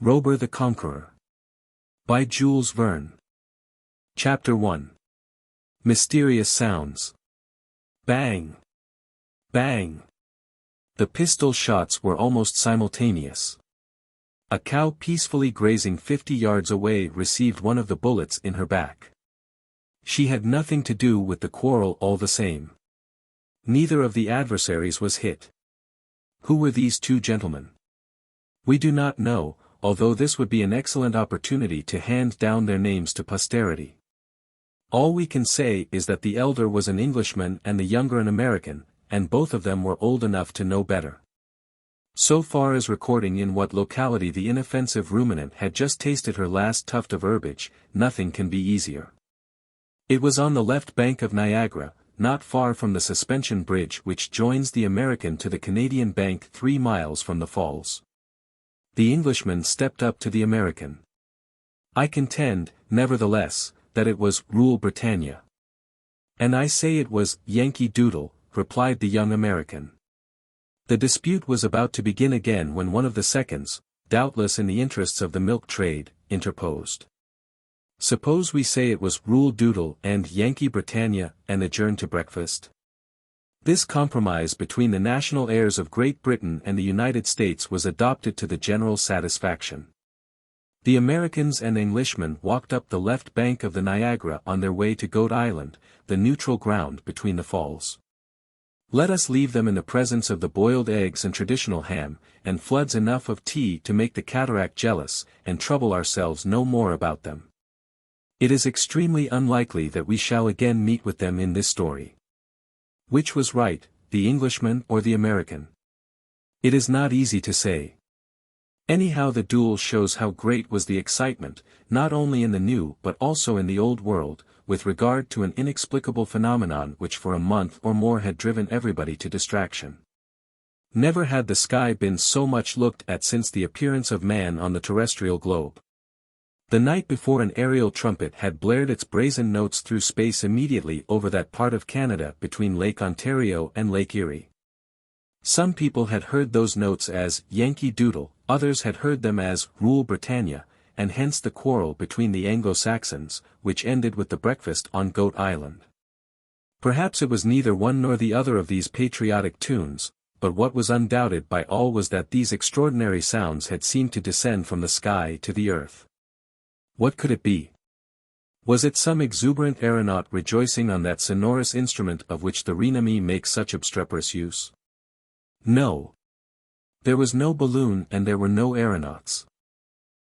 Robur the Conqueror. By Jules Verne. Chapter 1. Mysterious Sounds. Bang! Bang! The pistol shots were almost simultaneous. A cow peacefully grazing 50 yards away received one of the bullets in her back. She had nothing to do with the quarrel all the same. Neither of the adversaries was hit. Who were these two gentlemen? We do not know, although this would be an excellent opportunity to hand down their names to posterity. All we can say is that the elder was an Englishman and the younger an American, and both of them were old enough to know better. So far as recording in what locality the inoffensive ruminant had just tasted her last tuft of herbage, nothing can be easier. It was on the left bank of Niagara, not far from the suspension bridge which joins the American to the Canadian bank 3 miles from the falls. The Englishman stepped up to the American. I contend, nevertheless, that it was Rule Britannia. And I say it was Yankee Doodle, replied the young American. The dispute was about to begin again when one of the seconds, doubtless in the interests of the milk trade, interposed. Suppose we say it was Rule Doodle and Yankee Britannia, and adjourn to breakfast? This compromise between the national heirs of Great Britain and the United States was adopted to the general satisfaction. The Americans and Englishmen walked up the left bank of the Niagara on their way to Goat Island, the neutral ground between the falls. Let us leave them in the presence of the boiled eggs and traditional ham, and floods enough of tea to make the cataract jealous, and trouble ourselves no more about them. It is extremely unlikely that we shall again meet with them in this story. Which was right, the Englishman or the American? It is not easy to say. Anyhow, the duel shows how great was the excitement, not only in the New but also in the Old World, with regard to an inexplicable phenomenon which for a month or more had driven everybody to distraction. Never had the sky been so much looked at since the appearance of man on the terrestrial globe. The night before, an aerial trumpet had blared its brazen notes through space immediately over that part of Canada between Lake Ontario and Lake Erie. Some people had heard those notes as Yankee Doodle, others had heard them as Rule Britannia, and hence the quarrel between the Anglo-Saxons, which ended with the breakfast on Goat Island. Perhaps it was neither one nor the other of these patriotic tunes, but what was undoubted by all was that these extraordinary sounds had seemed to descend from the sky to the earth. What could it be? Was it some exuberant aeronaut rejoicing on that sonorous instrument of which the Renami makes such obstreperous use? No. There was no balloon and there were no aeronauts.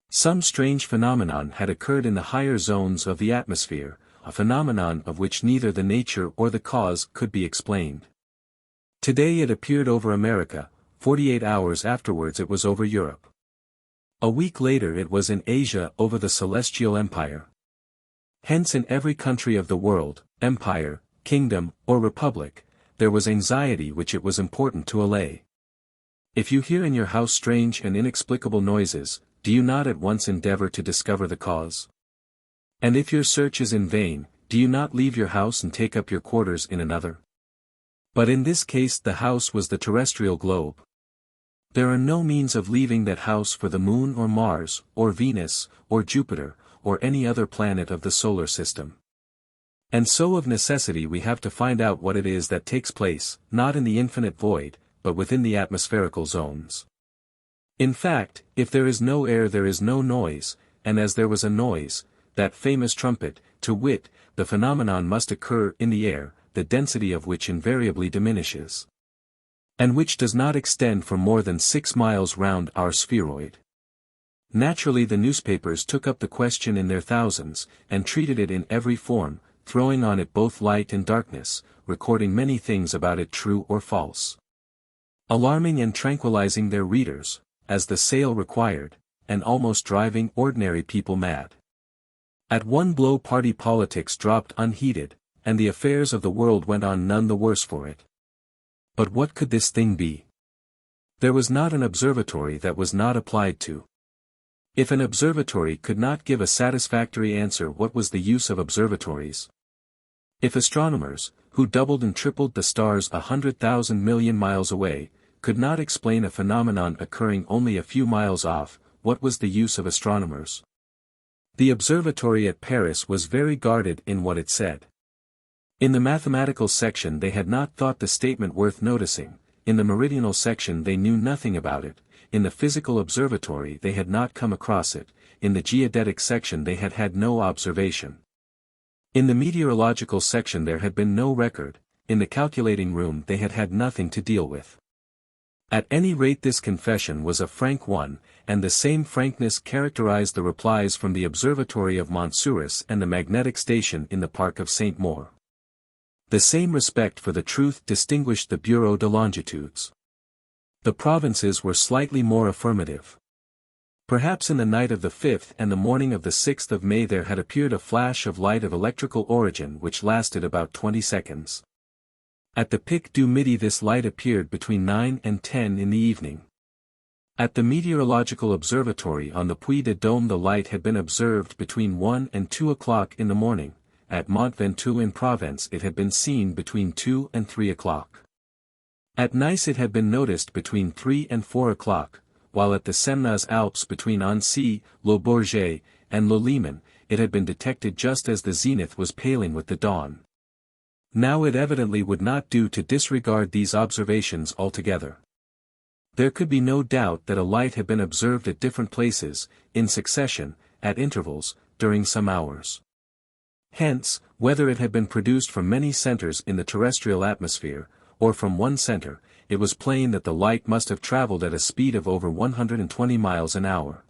Some strange phenomenon had occurred in the higher zones of the atmosphere, a phenomenon of which neither the nature or the cause could be explained. Today it appeared over America, 48 hours afterwards it was over Europe. A week later it was in Asia over the Celestial Empire. Hence in every country of the world, empire, kingdom, or republic, there was anxiety which it was important to allay. If you hear in your house strange and inexplicable noises, do you not at once endeavor to discover the cause? And if your search is in vain, do you not leave your house and take up your quarters in another? But in this case the house was the terrestrial globe. There are no means of leaving that house for the moon or Mars, or Venus, or Jupiter, or any other planet of the solar system. And so of necessity we have to find out what it is that takes place, not in the infinite void, but within the atmospherical zones. In fact, if there is no air there is no noise, and as there was a noise, that famous trumpet, to wit, the phenomenon must occur in the air, the density of which invariably diminishes. And which does not extend for more than 6 miles round our spheroid. Naturally the newspapers took up the question in their thousands, and treated it in every form, throwing on it both light and darkness, recording many things about it true or false. Alarming and tranquilizing their readers, as the sale required, and almost driving ordinary people mad. At one blow party politics dropped unheeded, and the affairs of the world went on none the worse for it. But what could this thing be? There was not an observatory that was not applied to. If an observatory could not give a satisfactory answer, what was the use of observatories? If astronomers, who doubled and tripled the stars 100,000 million miles away, could not explain a phenomenon occurring only a few miles off, what was the use of astronomers? The observatory at Paris was very guarded in what it said. In the mathematical section they had not thought the statement worth noticing, in the meridional section they knew nothing about it, in the physical observatory they had not come across it, in the geodetic section they had had no observation. In the meteorological section there had been no record, in the calculating room they had had nothing to deal with. At any rate this confession was a frank one, and the same frankness characterized the replies from the observatory of Montsouris and the magnetic station in the park of Saint Maur. The same respect for the truth distinguished the Bureau de Longitudes. The provinces were slightly more affirmative. Perhaps in the night of the 5th and the morning of the 6th of May there had appeared a flash of light of electrical origin which lasted about 20 seconds. At the Pic du Midi this light appeared between 9 and 10 in the evening. At the Meteorological Observatory on the Puy de Dôme the light had been observed between 1 and 2 o'clock in the morning, at Mont Ventoux in Provence it had been seen between 2 and 3 o'clock. At Nice it had been noticed between 3 and 4 o'clock, while at the Semnoz Alps between Annecy, Le Bourget, and Le Liman, it had been detected just as the zenith was paling with the dawn. Now it evidently would not do to disregard these observations altogether. There could be no doubt that a light had been observed at different places, in succession, at intervals, during some hours. Hence, whether it had been produced from many centers in the terrestrial atmosphere, or from one center, it was plain that the light must have traveled at a speed of over 120 miles an hour.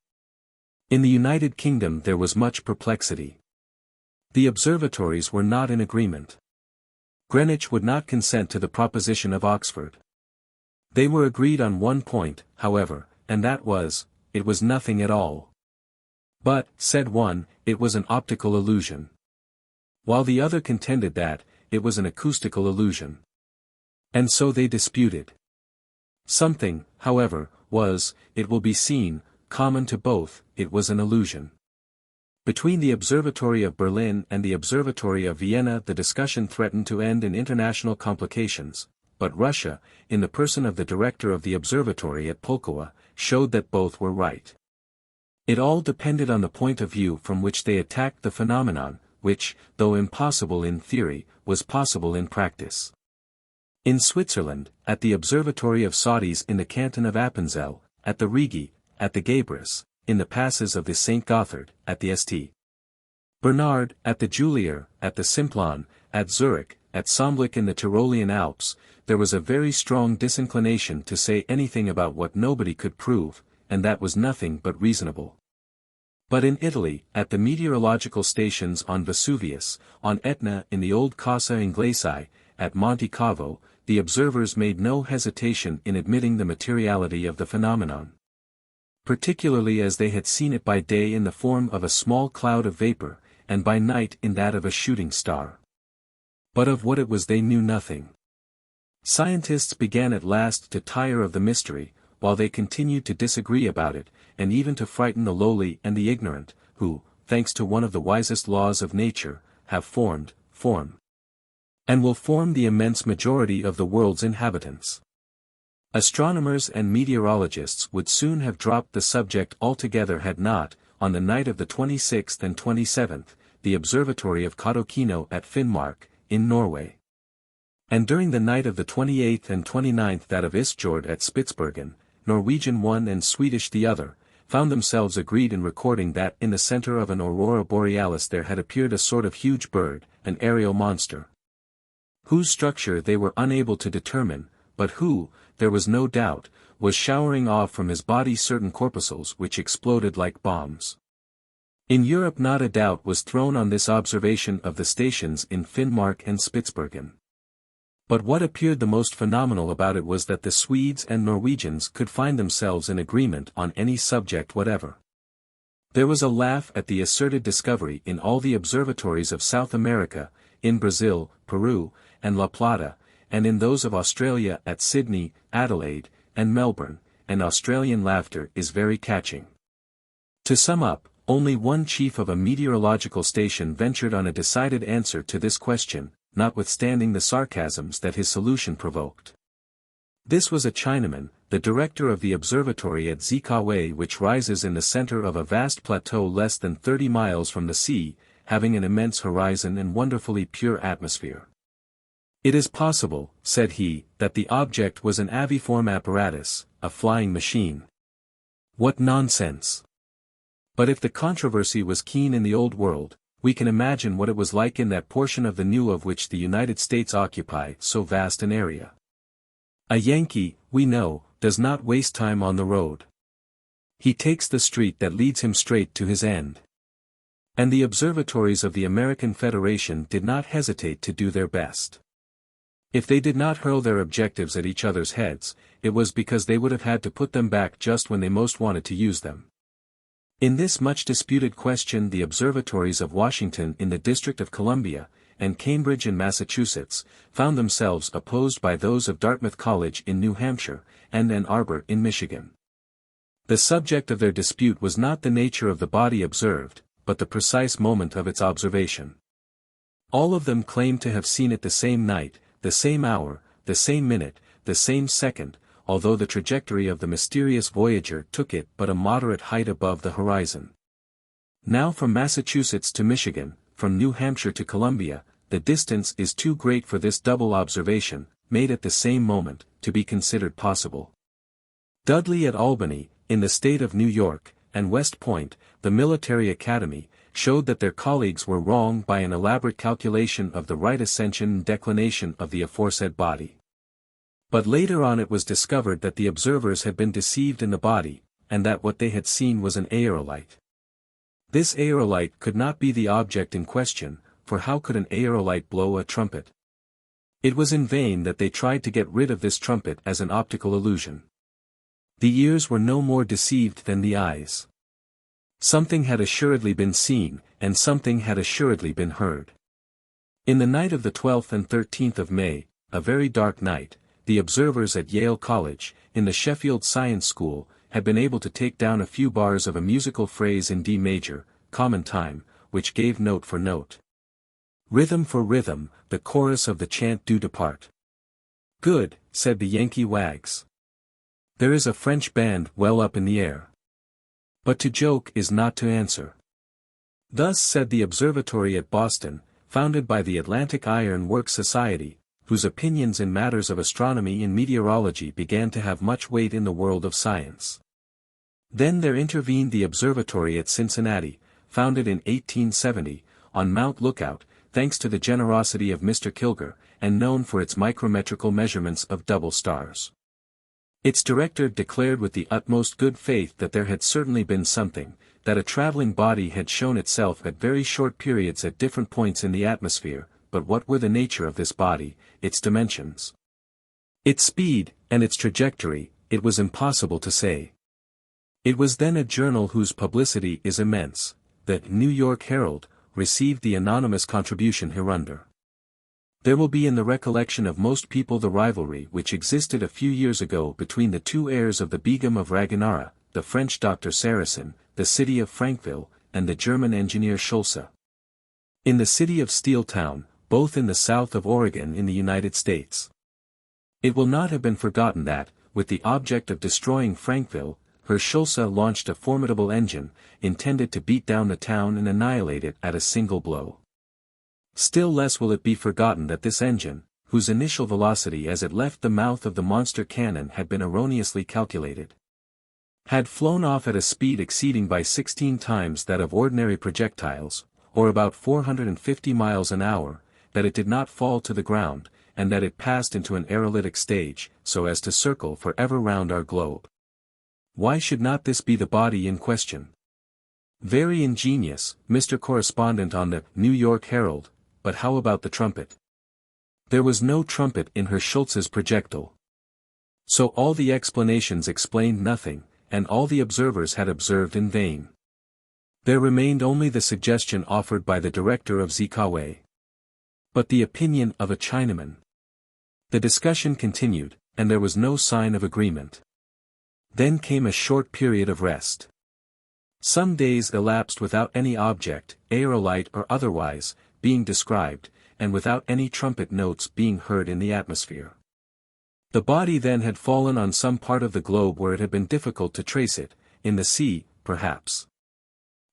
In the United Kingdom there was much perplexity. The observatories were not in agreement. Greenwich would not consent to the proposition of Oxford. They were agreed on one point, however, and that was, it was nothing at all. But, said one, it was an optical illusion. While the other contended that, it was an acoustical illusion. And so they disputed. Something, however, was, it will be seen, common to both, it was an illusion. Between the Observatory of Berlin and the Observatory of Vienna the discussion threatened to end in international complications, but Russia, in the person of the director of the observatory at Pulkowa, showed that both were right. It all depended on the point of view from which they attacked the phenomenon, which, though impossible in theory, was possible in practice. In Switzerland, at the Observatory of Saudis in the canton of Appenzell, at the Rigi, at the Gabrus, in the passes of the St. Gothard, at the St. Bernard, at the Julier, at the Simplon, at Zurich, at Somblick in the Tyrolean Alps, there was a very strong disinclination to say anything about what nobody could prove, and that was nothing but reasonable. But in Italy, at the meteorological stations on Vesuvius, on Etna in the old Casa Inglesi, at Monte Cavo, the observers made no hesitation in admitting the materiality of the phenomenon. Particularly as they had seen it by day in the form of a small cloud of vapor, and by night in that of a shooting star. But of what it was they knew nothing. Scientists began at last to tire of the mystery, while they continued to disagree about it, and even to frighten the lowly and the ignorant, who, thanks to one of the wisest laws of nature, have form, and will form the immense majority of the world's inhabitants. Astronomers and meteorologists would soon have dropped the subject altogether had not, on the night of the 26th and 27th, the observatory of Kautokeino at Finnmark, in Norway. And during the night of the 28th and 29th that of Isfjord at Spitsbergen, Norwegian one and Swedish the other, found themselves agreed in recording that in the center of an aurora borealis there had appeared a sort of huge bird, an aerial monster, whose structure they were unable to determine, but who, there was no doubt, was showering off from his body certain corpuscles which exploded like bombs. In Europe not a doubt was thrown on this observation of the stations in Finnmark and Spitsbergen. But what appeared the most phenomenal about it was that the Swedes and Norwegians could find themselves in agreement on any subject whatever. There was a laugh at the asserted discovery in all the observatories of South America, in Brazil, Peru, and La Plata, and in those of Australia at Sydney, Adelaide, and Melbourne, and Australian laughter is very catching. To sum up, only one chief of a meteorological station ventured on a decided answer to this question, notwithstanding the sarcasms that his solution provoked. This was a Chinaman, the director of the observatory at Zikawe, which rises in the center of a vast plateau less than 30 miles from the sea, having an immense horizon and wonderfully pure atmosphere. It is possible, said he, that the object was an aviform apparatus, a flying machine. What nonsense! But if the controversy was keen in the Old World, we can imagine what it was like in that portion of the New of which the United States occupy so vast an area. A Yankee, we know, does not waste time on the road. He takes the street that leads him straight to his end. And the observatories of the American Federation did not hesitate to do their best. If they did not hurl their objectives at each other's heads, it was because they would have had to put them back just when they most wanted to use them. In this much disputed question, the observatories of Washington in the District of Columbia, and Cambridge in Massachusetts, found themselves opposed by those of Dartmouth College in New Hampshire, and Ann Arbor in Michigan. The subject of their dispute was not the nature of the body observed, but the precise moment of its observation. All of them claimed to have seen it the same night, the same hour, the same minute, the same second, although the trajectory of the mysterious voyager took it but a moderate height above the horizon. Now from Massachusetts to Michigan, from New Hampshire to Columbia, the distance is too great for this double observation, made at the same moment, to be considered possible. Dudley at Albany, in the state of New York, and West Point, the military academy, showed that their colleagues were wrong by an elaborate calculation of the right ascension and declination of the aforesaid body. But later on it was discovered that the observers had been deceived in the body, and that what they had seen was an aerolite. This aerolite could not be the object in question, for how could an aerolite blow a trumpet? It was in vain that they tried to get rid of this trumpet as an optical illusion. The ears were no more deceived than the eyes. Something had assuredly been seen, and something had assuredly been heard. In the night of the 12th and 13th of May, a very dark night, the observers at Yale College, in the Sheffield Science School, had been able to take down a few bars of a musical phrase in D major, common time, which gave note for note. Rhythm for rhythm, the chorus of the chant do depart. Good, said the Yankee wags. There is a French band well up in the air. But to joke is not to answer. Thus said the observatory at Boston, founded by the Atlantic Iron Works Society, whose opinions in matters of astronomy and meteorology began to have much weight in the world of science. Then there intervened the observatory at Cincinnati, founded in 1870, on Mount Lookout, thanks to the generosity of Mr. Kilger, and known for its micrometrical measurements of double stars. Its director declared with the utmost good faith that there had certainly been something, that a traveling body had shown itself at very short periods at different points in the atmosphere, but what were the nature of this body, its dimensions, its speed, and its trajectory, it was impossible to say. It was then a journal whose publicity is immense, the New York Herald, received the anonymous contribution hereunder. There will be in the recollection of most people the rivalry which existed a few years ago between the two heirs of the Begum of Raganara, the French Dr. Saracen, the city of Frankville, and the German engineer Schulze. In the city of Steeltown, both in the south of Oregon in the United States. It will not have been forgotten that, with the object of destroying Frankville, Herr Schulze launched a formidable engine, intended to beat down the town and annihilate it at a single blow. Still less will it be forgotten that this engine, whose initial velocity as it left the mouth of the monster cannon had been erroneously calculated, had flown off at a speed exceeding by 16 times that of ordinary projectiles, or about 450 miles an hour, that it did not fall to the ground, and that it passed into an aerolytic stage, so as to circle for ever round our globe. Why should not this be the body in question? Very ingenious, Mr. Correspondent on the New York Herald, but how about the trumpet? There was no trumpet in Herr Schulze's projectile. So all the explanations explained nothing, and all the observers had observed in vain. There remained only the suggestion offered by the director of Zikawe. But the opinion of a Chinaman. The discussion continued, and there was no sign of agreement. Then came a short period of rest. Some days elapsed without any object, aerolite or otherwise, being described, and without any trumpet notes being heard in the atmosphere. The body then had fallen on some part of the globe where it had been difficult to trace it, in the sea, perhaps.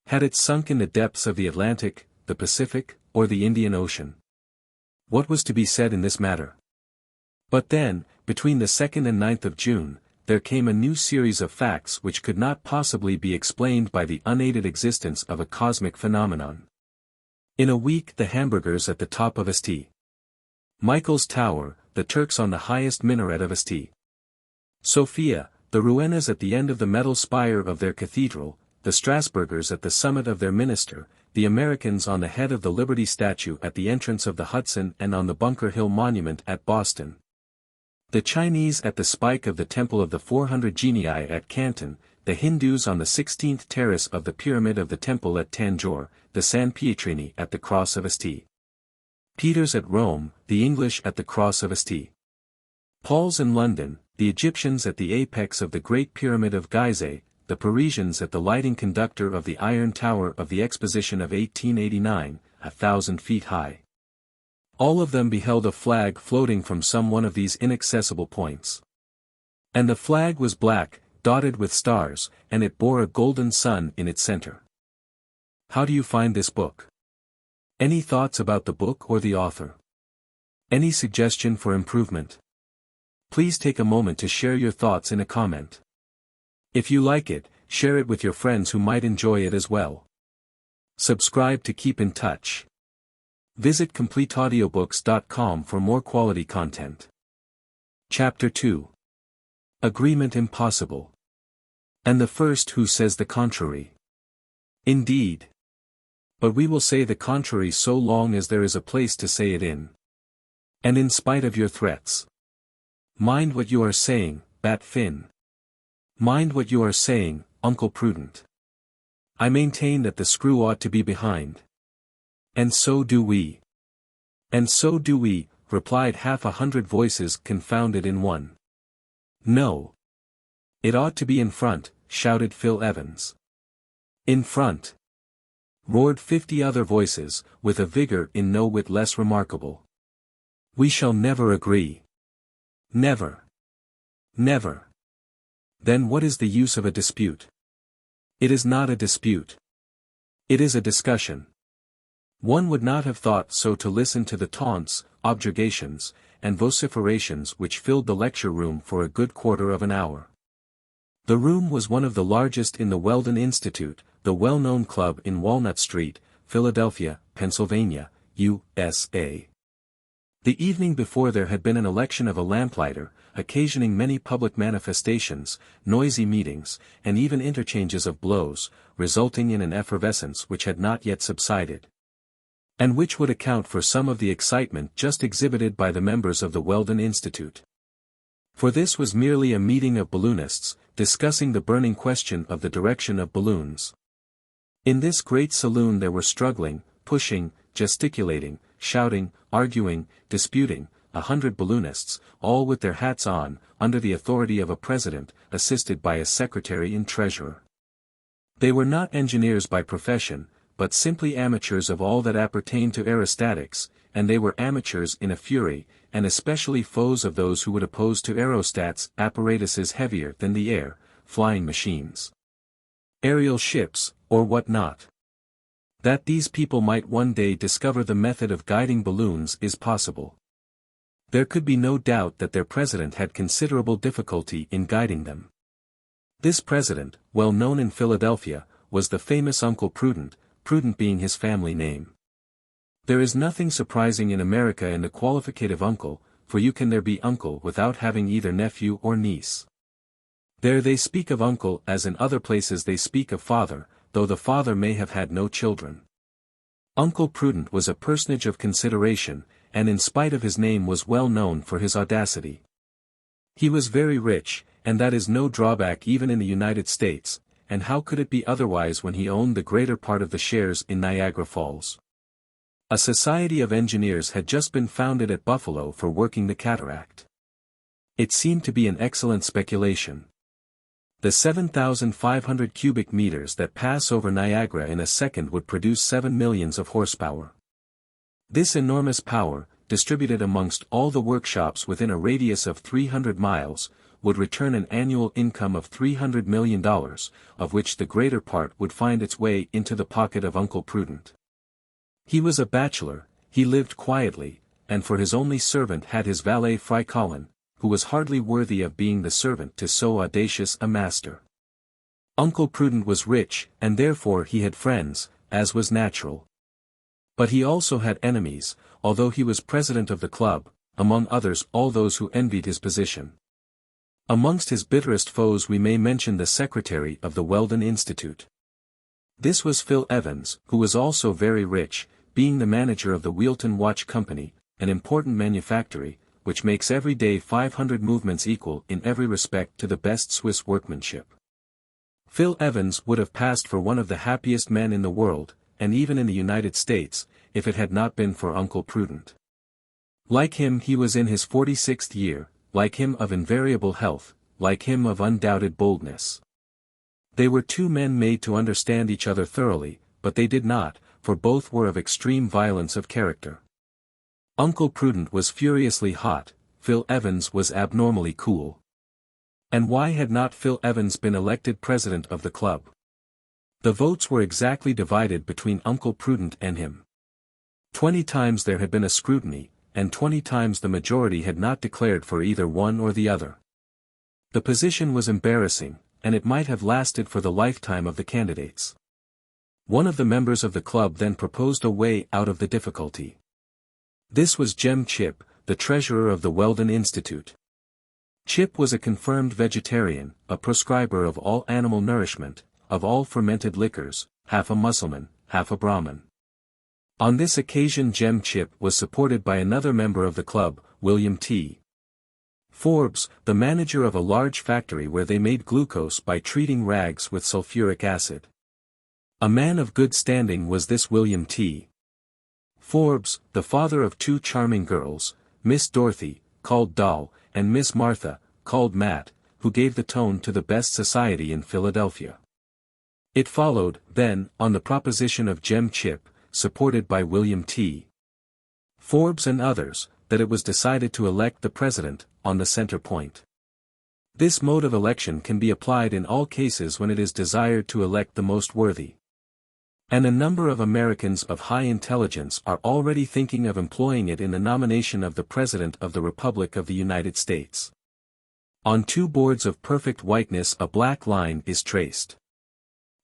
Had it sunk in the depths of the Atlantic, the Pacific, or the Indian Ocean? What was to be said in this matter? But then, between the 2nd and 9th of June, there came a new series of facts which could not possibly be explained by the unaided existence of a cosmic phenomenon. In a week the hamburgers at the top of St. Michael's Tower, the Turks on the highest minaret of St. Sophia, the Rouenas at the end of the metal spire of their cathedral, the Strasburgers at the summit of their minster, the Americans on the head of the Liberty statue at the entrance of the Hudson and on the Bunker Hill Monument at Boston. The Chinese at the spike of the Temple of the 400 Genii at Canton, the Hindus on the 16th terrace of the Pyramid of the Temple at Tanjore, the San Pietrini at the Cross of St. Peter's at Rome, the English at the Cross of St. Paul's in London, the Egyptians at the apex of the Great Pyramid of Giza, the Parisians at the lighting conductor of the Iron Tower of the Exposition of 1889, 1,000 feet high. All of them beheld a flag floating from some one of these inaccessible points. And the flag was black, dotted with stars, and it bore a golden sun in its center. How do you find this book? Any thoughts about the book or the author? Any suggestion for improvement? Please take a moment to share your thoughts in a comment. If you like it, share it with your friends who might enjoy it as well. Subscribe to keep in touch. Visit CompleteAudiobooks.com for more quality content. Chapter 2. Agreement Impossible. And the first who says the contrary. Indeed. But we will say the contrary so long as there is a place to say it in. And in spite of your threats. Mind what you are saying, Bat Finn. Mind what you are saying, Uncle Prudent. I maintain that the screw ought to be behind. And so do we. And so do we, replied 100 voices confounded in one. No. It ought to be in front, shouted Phil Evans. In front. Roared 50 other voices, with a vigor in no whit less remarkable. We shall never agree. Never. Never. Then what is the use of a dispute? It is not a dispute. It is a discussion. One would not have thought so to listen to the taunts, objurgations, and vociferations which filled the lecture room for a good quarter of an hour. The room was one of the largest in the Weldon Institute, the well-known club in Walnut Street, Philadelphia, Pennsylvania, USA. The evening before there had been an election of a lamplighter, occasioning many public manifestations, noisy meetings, and even interchanges of blows, resulting in an effervescence which had not yet subsided. And which would account for some of the excitement just exhibited by the members of the Weldon Institute. For this was merely a meeting of balloonists, discussing the burning question of the direction of balloons. In this great saloon there were struggling, pushing, gesticulating, shouting, arguing, disputing, 100 balloonists, all with their hats on, under the authority of a president, assisted by a secretary and treasurer. They were not engineers by profession, but simply amateurs of all that appertained to aerostatics, and they were amateurs in a fury, and especially foes of those who would oppose to aerostats apparatuses heavier than the air, flying machines, aerial ships, or what not. That these people might one day discover the method of guiding balloons is possible. There could be no doubt that their president had considerable difficulty in guiding them. This president, well known in Philadelphia, was the famous Uncle Prudent, Prudent being his family name. There is nothing surprising in America in the qualificative uncle, for you can there be uncle without having either nephew or niece. There they speak of uncle as in other places they speak of father, though the father may have had no children. Uncle Prudent was a personage of consideration, and in spite of his name was well known for his audacity. He was very rich, and that is no drawback even in the United States, and how could it be otherwise when he owned the greater part of the shares in Niagara Falls? A society of engineers had just been founded at Buffalo for working the cataract. It seemed to be an excellent speculation. The 7,500 cubic meters that pass over Niagara in a second would produce 7 millions of horsepower. This enormous power, distributed amongst all the workshops within a radius of 300 miles, would return an annual income of $300 million, of which the greater part would find its way into the pocket of Uncle Prudent. He was a bachelor, he lived quietly, and for his only servant had his valet Frycollin, who was hardly worthy of being the servant to so audacious a master. Uncle Prudent was rich, and therefore he had friends, as was natural. But he also had enemies, although he was president of the club, among others all those who envied his position. Amongst his bitterest foes we may mention the secretary of the Weldon Institute. This was Phil Evans, who was also very rich, being the manager of the Weldon Watch Company, an important manufactory, which makes every day 500 movements equal in every respect to the best Swiss workmanship. Phil Evans would have passed for one of the happiest men in the world, and even in the United States, if it had not been for Uncle Prudent. Like him he was in his 46th year, like him of invariable health, like him of undoubted boldness. They were two men made to understand each other thoroughly, but they did not, for both were of extreme violence of character. Uncle Prudent was furiously hot, Phil Evans was abnormally cool. And why had not Phil Evans been elected president of the club? The votes were exactly divided between Uncle Prudent and him. 20 times there had been a scrutiny, and 20 times the majority had not declared for either one or the other. The position was embarrassing, and it might have lasted for the lifetime of the candidates. One of the members of the club then proposed a way out of the difficulty. This was Jem Chip, the treasurer of the Weldon Institute. Chip was a confirmed vegetarian, a proscriber of all animal nourishment, of all fermented liquors, half a Mussulman, half a Brahmin. On this occasion Jem Chip was supported by another member of the club, William T. Forbes, the manager of a large factory where they made glucose by treating rags with sulfuric acid. A man of good standing was this William T. Forbes, the father of two charming girls, Miss Dorothy, called Doll, and Miss Martha, called Matt, who gave the tone to the best society in Philadelphia. It followed, then, on the proposition of Jem Chip, supported by William T. Forbes and others, that it was decided to elect the president, on the center point. This mode of election can be applied in all cases when it is desired to elect the most worthy. And a number of Americans of high intelligence are already thinking of employing it in the nomination of the President of the Republic of the United States. On two boards of perfect whiteness a black line is traced.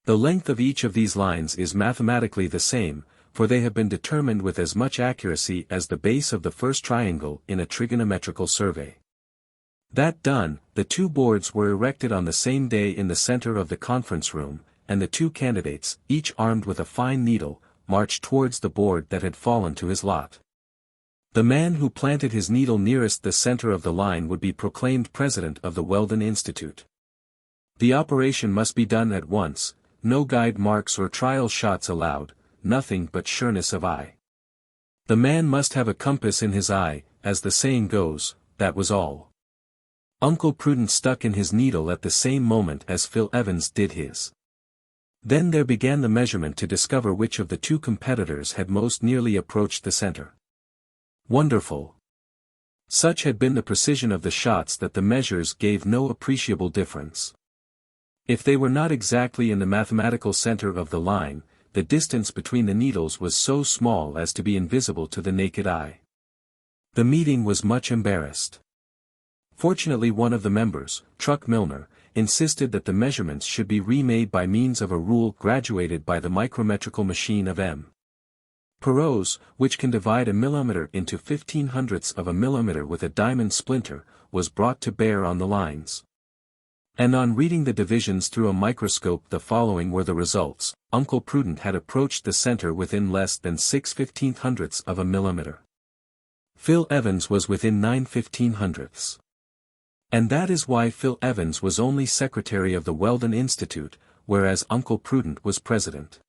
The length of each of these lines is mathematically the same, for they have been determined with as much accuracy as the base of the first triangle in a trigonometrical survey. That done, the two boards were erected on the same day in the center of the conference room, and the two candidates, each armed with a fine needle, marched towards the board that had fallen to his lot. The man who planted his needle nearest the center of the line would be proclaimed president of the Weldon Institute. The operation must be done at once, no guide marks or trial shots allowed, nothing but sureness of eye. The man must have a compass in his eye, as the saying goes, that was all. Uncle Prudent stuck in his needle at the same moment as Phil Evans did his. Then there began the measurement to discover which of the two competitors had most nearly approached the center. Wonderful! Such had been the precision of the shots that the measures gave no appreciable difference. If they were not exactly in the mathematical center of the line, the distance between the needles was so small as to be invisible to the naked eye. The meeting was much embarrassed. Fortunately one of the members, Truck Milner, insisted that the measurements should be remade by means of a rule graduated by the micrometrical machine of M. Perot's, which can divide a millimeter into 1500ths of a millimeter with a diamond splinter, was brought to bear on the lines. And on reading the divisions through a microscope the following were the results: Uncle Prudent had approached the center within less than 6/1500ths of a millimeter. Phil Evans was within 9/1500ths. And that is why Phil Evans was only secretary of the Weldon Institute, whereas Uncle Prudent was president.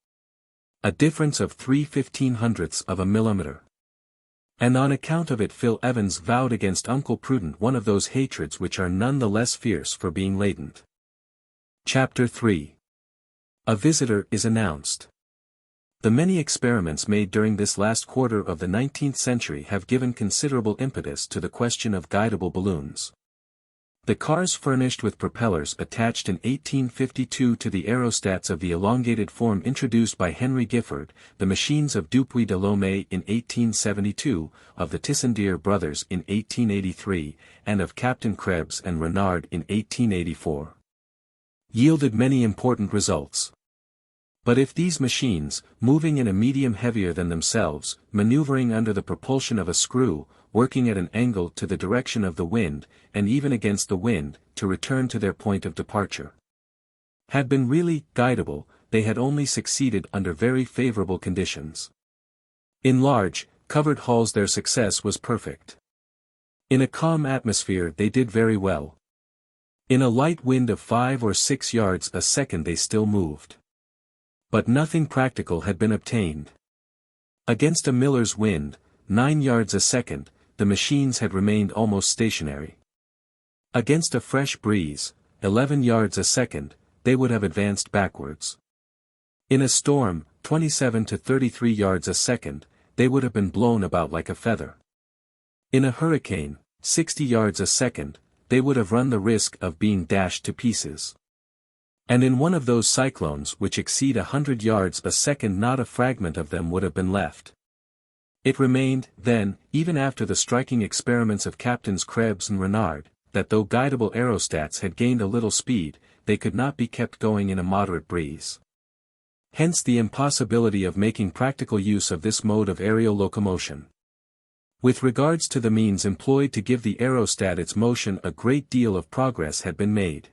A difference of 3/1500ths of a millimeter. And on account of it Phil Evans vowed against Uncle Prudent one of those hatreds which are none the less fierce for being latent. Chapter 3. A visitor is announced. The many experiments made during this last quarter of the 19th century have given considerable impetus to the question of guidable balloons. The cars furnished with propellers attached in 1852 to the aerostats of the elongated form introduced by Henry Giffard, the machines of Dupuy de Lomé in 1872, of the Tissandier brothers in 1883, and of Captain Krebs and Renard in 1884. Yielded many important results. But if these machines, moving in a medium heavier than themselves, maneuvering under the propulsion of a screw, working at an angle to the direction of the wind, and even against the wind, to return to their point of departure, had been really guidable, they had only succeeded under very favorable conditions. In large, covered halls their success was perfect. In a calm atmosphere they did very well. In a light wind of 5 or 6 yards a second they still moved. But nothing practical had been obtained. Against a miller's wind, 9 yards a second, the machines had remained almost stationary. Against a fresh breeze, 11 yards a second, they would have advanced backwards. In a storm, 27 to 33 yards a second, they would have been blown about like a feather. In a hurricane, 60 yards a second, they would have run the risk of being dashed to pieces. And in one of those cyclones which exceed 100 yards a second not a fragment of them would have been left. It remained, then, even after the striking experiments of Captains Krebs and Renard, that though guidable aerostats had gained a little speed, they could not be kept going in a moderate breeze. Hence the impossibility of making practical use of this mode of aerial locomotion. With regards to the means employed to give the aerostat its motion a great deal of progress had been made.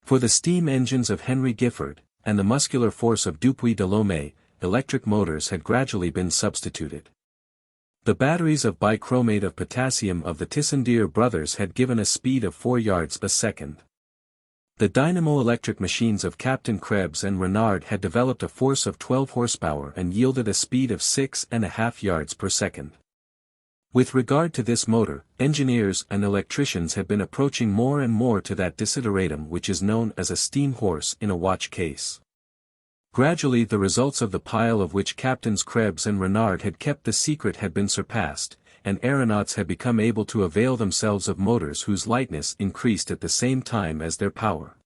For the steam engines of Henry Giffard, and the muscular force of Dupuy de Lomé, electric motors had gradually been substituted. The batteries of bichromate of potassium of the Tissandier brothers had given a speed of 4 yards a second. The dynamo-electric machines of Captain Krebs and Renard had developed a force of 12 horsepower and yielded a speed of 6.5 yards per second. With regard to this motor, engineers and electricians had been approaching more and more to that desideratum which is known as a steam horse in a watch case. Gradually the results of the pile of which Captains Krebs and Renard had kept the secret had been surpassed, and aeronauts had become able to avail themselves of motors whose lightness increased at the same time as their power.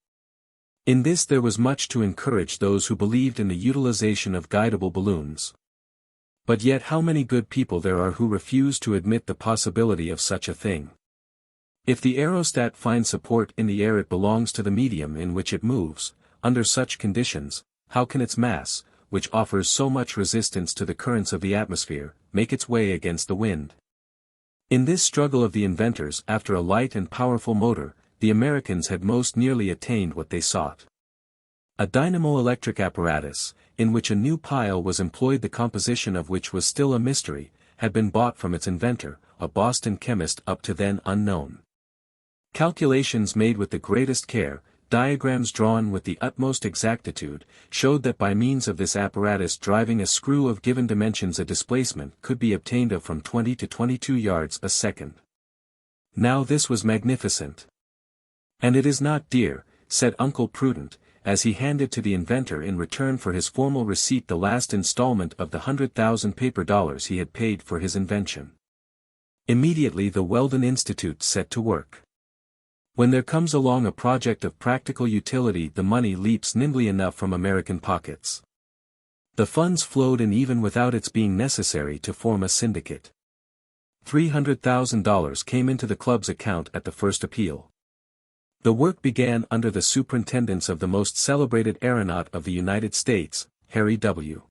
In this there was much to encourage those who believed in the utilization of guidable balloons. But yet how many good people there are who refuse to admit the possibility of such a thing. If the aerostat finds support in the air it belongs to the medium in which it moves. Under such conditions, how can its mass, which offers so much resistance to the currents of the atmosphere, make its way against the wind? In this struggle of the inventors after a light and powerful motor, the Americans had most nearly attained what they sought. A dynamo-electric apparatus, in which a new pile was employed the composition of which was still a mystery, had been bought from its inventor, a Boston chemist up to then unknown. Calculations made with the greatest care, diagrams drawn with the utmost exactitude, showed that by means of this apparatus driving a screw of given dimensions a displacement could be obtained of from 20 to 22 yards a second. Now this was magnificent. And it is not dear, said Uncle Prudent, as he handed to the inventor in return for his formal receipt the last installment of the 100,000 paper dollars he had paid for his invention. Immediately the Weldon Institute set to work. When there comes along a project of practical utility the money leaps nimbly enough from American pockets. The funds flowed in even without its being necessary to form a syndicate. $300,000 came into the club's account at the first appeal. The work began under the superintendence of the most celebrated aeronaut of the United States, Harry W.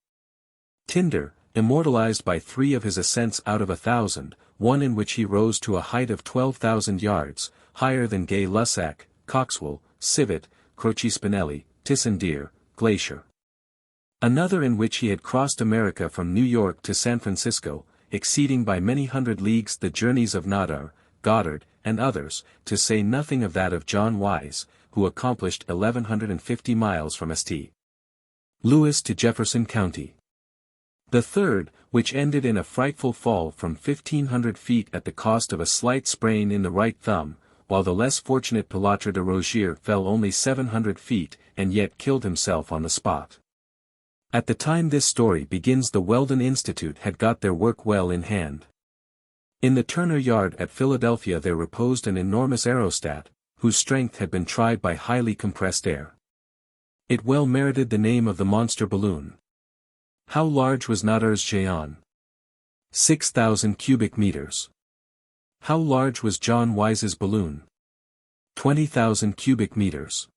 Tinder, immortalized by 3 of his ascents out of 1,000, one in which he rose to a height of 12,000 yards, higher than Gay Lussac, Coxwell, Civet, Croce Spinelli, Tissandier, Glacier. Another in which he had crossed America from New York to San Francisco, exceeding by many hundred leagues the journeys of Nadar, Goddard, and others, to say nothing of that of John Wise, who accomplished 1,150 miles from St. Louis to Jefferson County. The third, which ended in a frightful fall from 1,500 feet at the cost of a slight sprain in the right thumb, while the less fortunate Pilatre de Rogier fell only 700 feet, and yet killed himself on the spot. At the time this story begins, the Weldon Institute had got their work well in hand. In the Turner Yard at Philadelphia there reposed an enormous aerostat, whose strength had been tried by highly compressed air. It well merited the name of the monster balloon. How large was Nadar's géant? 6,000 cubic meters. How large was John Wise's balloon? 20,000 cubic meters.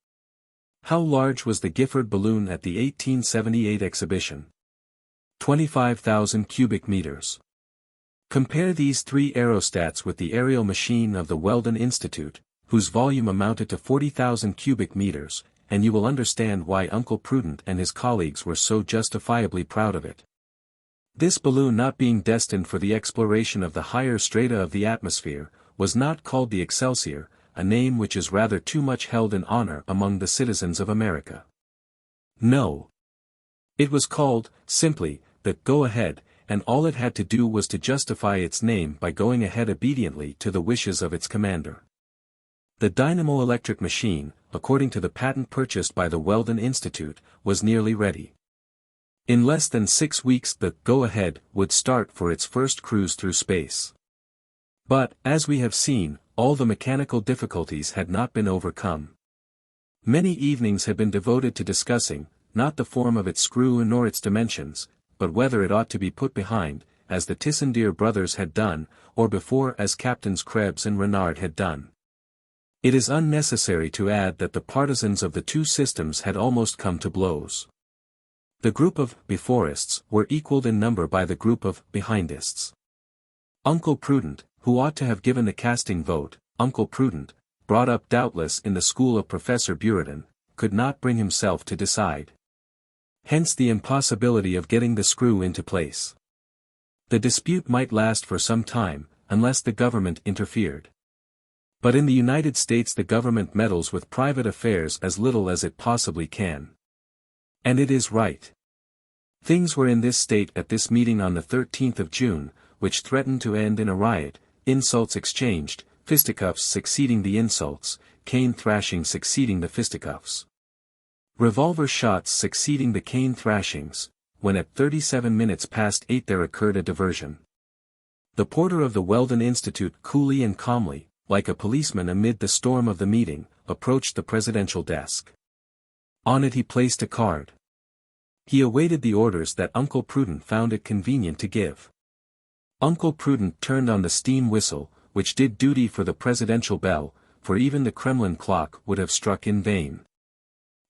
How large was the Gifford balloon at the 1878 exhibition? 25,000 cubic meters. Compare these three aerostats with the aerial machine of the Weldon Institute, whose volume amounted to 40,000 cubic meters, and you will understand why Uncle Prudent and his colleagues were so justifiably proud of it. This balloon, not being destined for the exploration of the higher strata of the atmosphere, was not called the Excelsior, a name which is rather too much held in honor among the citizens of America. No. It was called, simply, the Go-Ahead, and all it had to do was to justify its name by going ahead obediently to the wishes of its commander. The dynamo-electric machine, according to the patent purchased by the Weldon Institute, was nearly ready. In less than 6 weeks the Go-Ahead would start for its first cruise through space. But, as we have seen, all the mechanical difficulties had not been overcome. Many evenings had been devoted to discussing, not the form of its screw nor its dimensions, but whether it ought to be put behind, as the Tissandier brothers had done, or before as Captains Krebs and Renard had done. It is unnecessary to add that the partisans of the two systems had almost come to blows. The group of beforists were equalled in number by the group of behindists. Uncle Prudent, who ought to have given the casting vote, Uncle Prudent, brought up doubtless in the school of Professor Buridan, could not bring himself to decide. Hence the impossibility of getting the screw into place. The dispute might last for some time, unless the government interfered. But in the United States the government meddles with private affairs as little as it possibly can. And it is right. Things were in this state at this meeting on the 13th of June, which threatened to end in a riot, insults exchanged, fisticuffs succeeding the insults, cane thrashing succeeding the fisticuffs. Revolver shots succeeding the cane thrashings, when at 37 minutes past 8 there occurred a diversion. The porter of the Weldon Institute coolly and calmly, like a policeman amid the storm of the meeting, approached the presidential desk. On it he placed a card. He awaited the orders that Uncle Prudent found it convenient to give. Uncle Prudent turned on the steam whistle, which did duty for the presidential bell, for even the Kremlin clock would have struck in vain.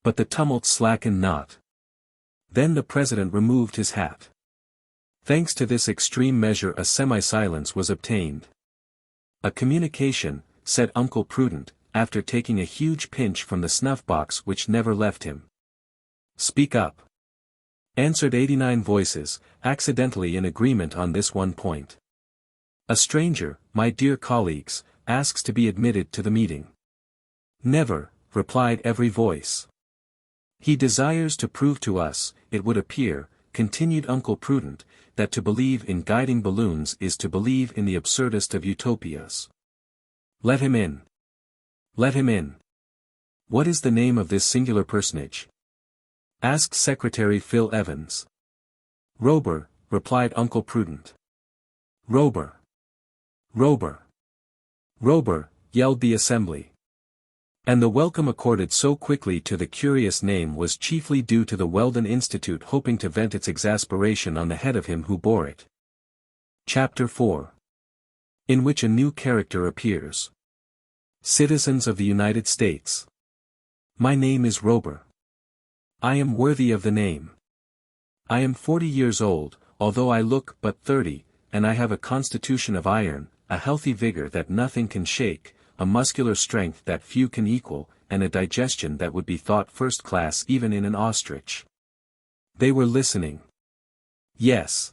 But the tumult slackened not. Then the president removed his hat. Thanks to this extreme measure a semi-silence was obtained. "A communication," said Uncle Prudent, after taking a huge pinch from the snuff-box which never left him. "Speak up," answered 89 voices, accidentally in agreement on this one point. "A stranger, my dear colleagues, asks to be admitted to the meeting." "Never," replied every voice. "He desires to prove to us, it would appear," continued Uncle Prudent, "that to believe in guiding balloons is to believe in the absurdest of utopias. Let him in. Let him in." "What is the name of this singular personage?" asked Secretary Phil Evans. "Robur," replied Uncle Prudent. "Robur. Robur. Robur," yelled the assembly. And the welcome accorded so quickly to the curious name was chiefly due to the Weldon Institute hoping to vent its exasperation on the head of him who bore it. Chapter 4. In which a new character appears. Citizens of the United States. My name is Robur. I am worthy of the name. I am 40 years old, although I look but 30, and I have a constitution of iron, a healthy vigor that nothing can shake, a muscular strength that few can equal, and a digestion that would be thought first class even in an ostrich. They were listening. Yes.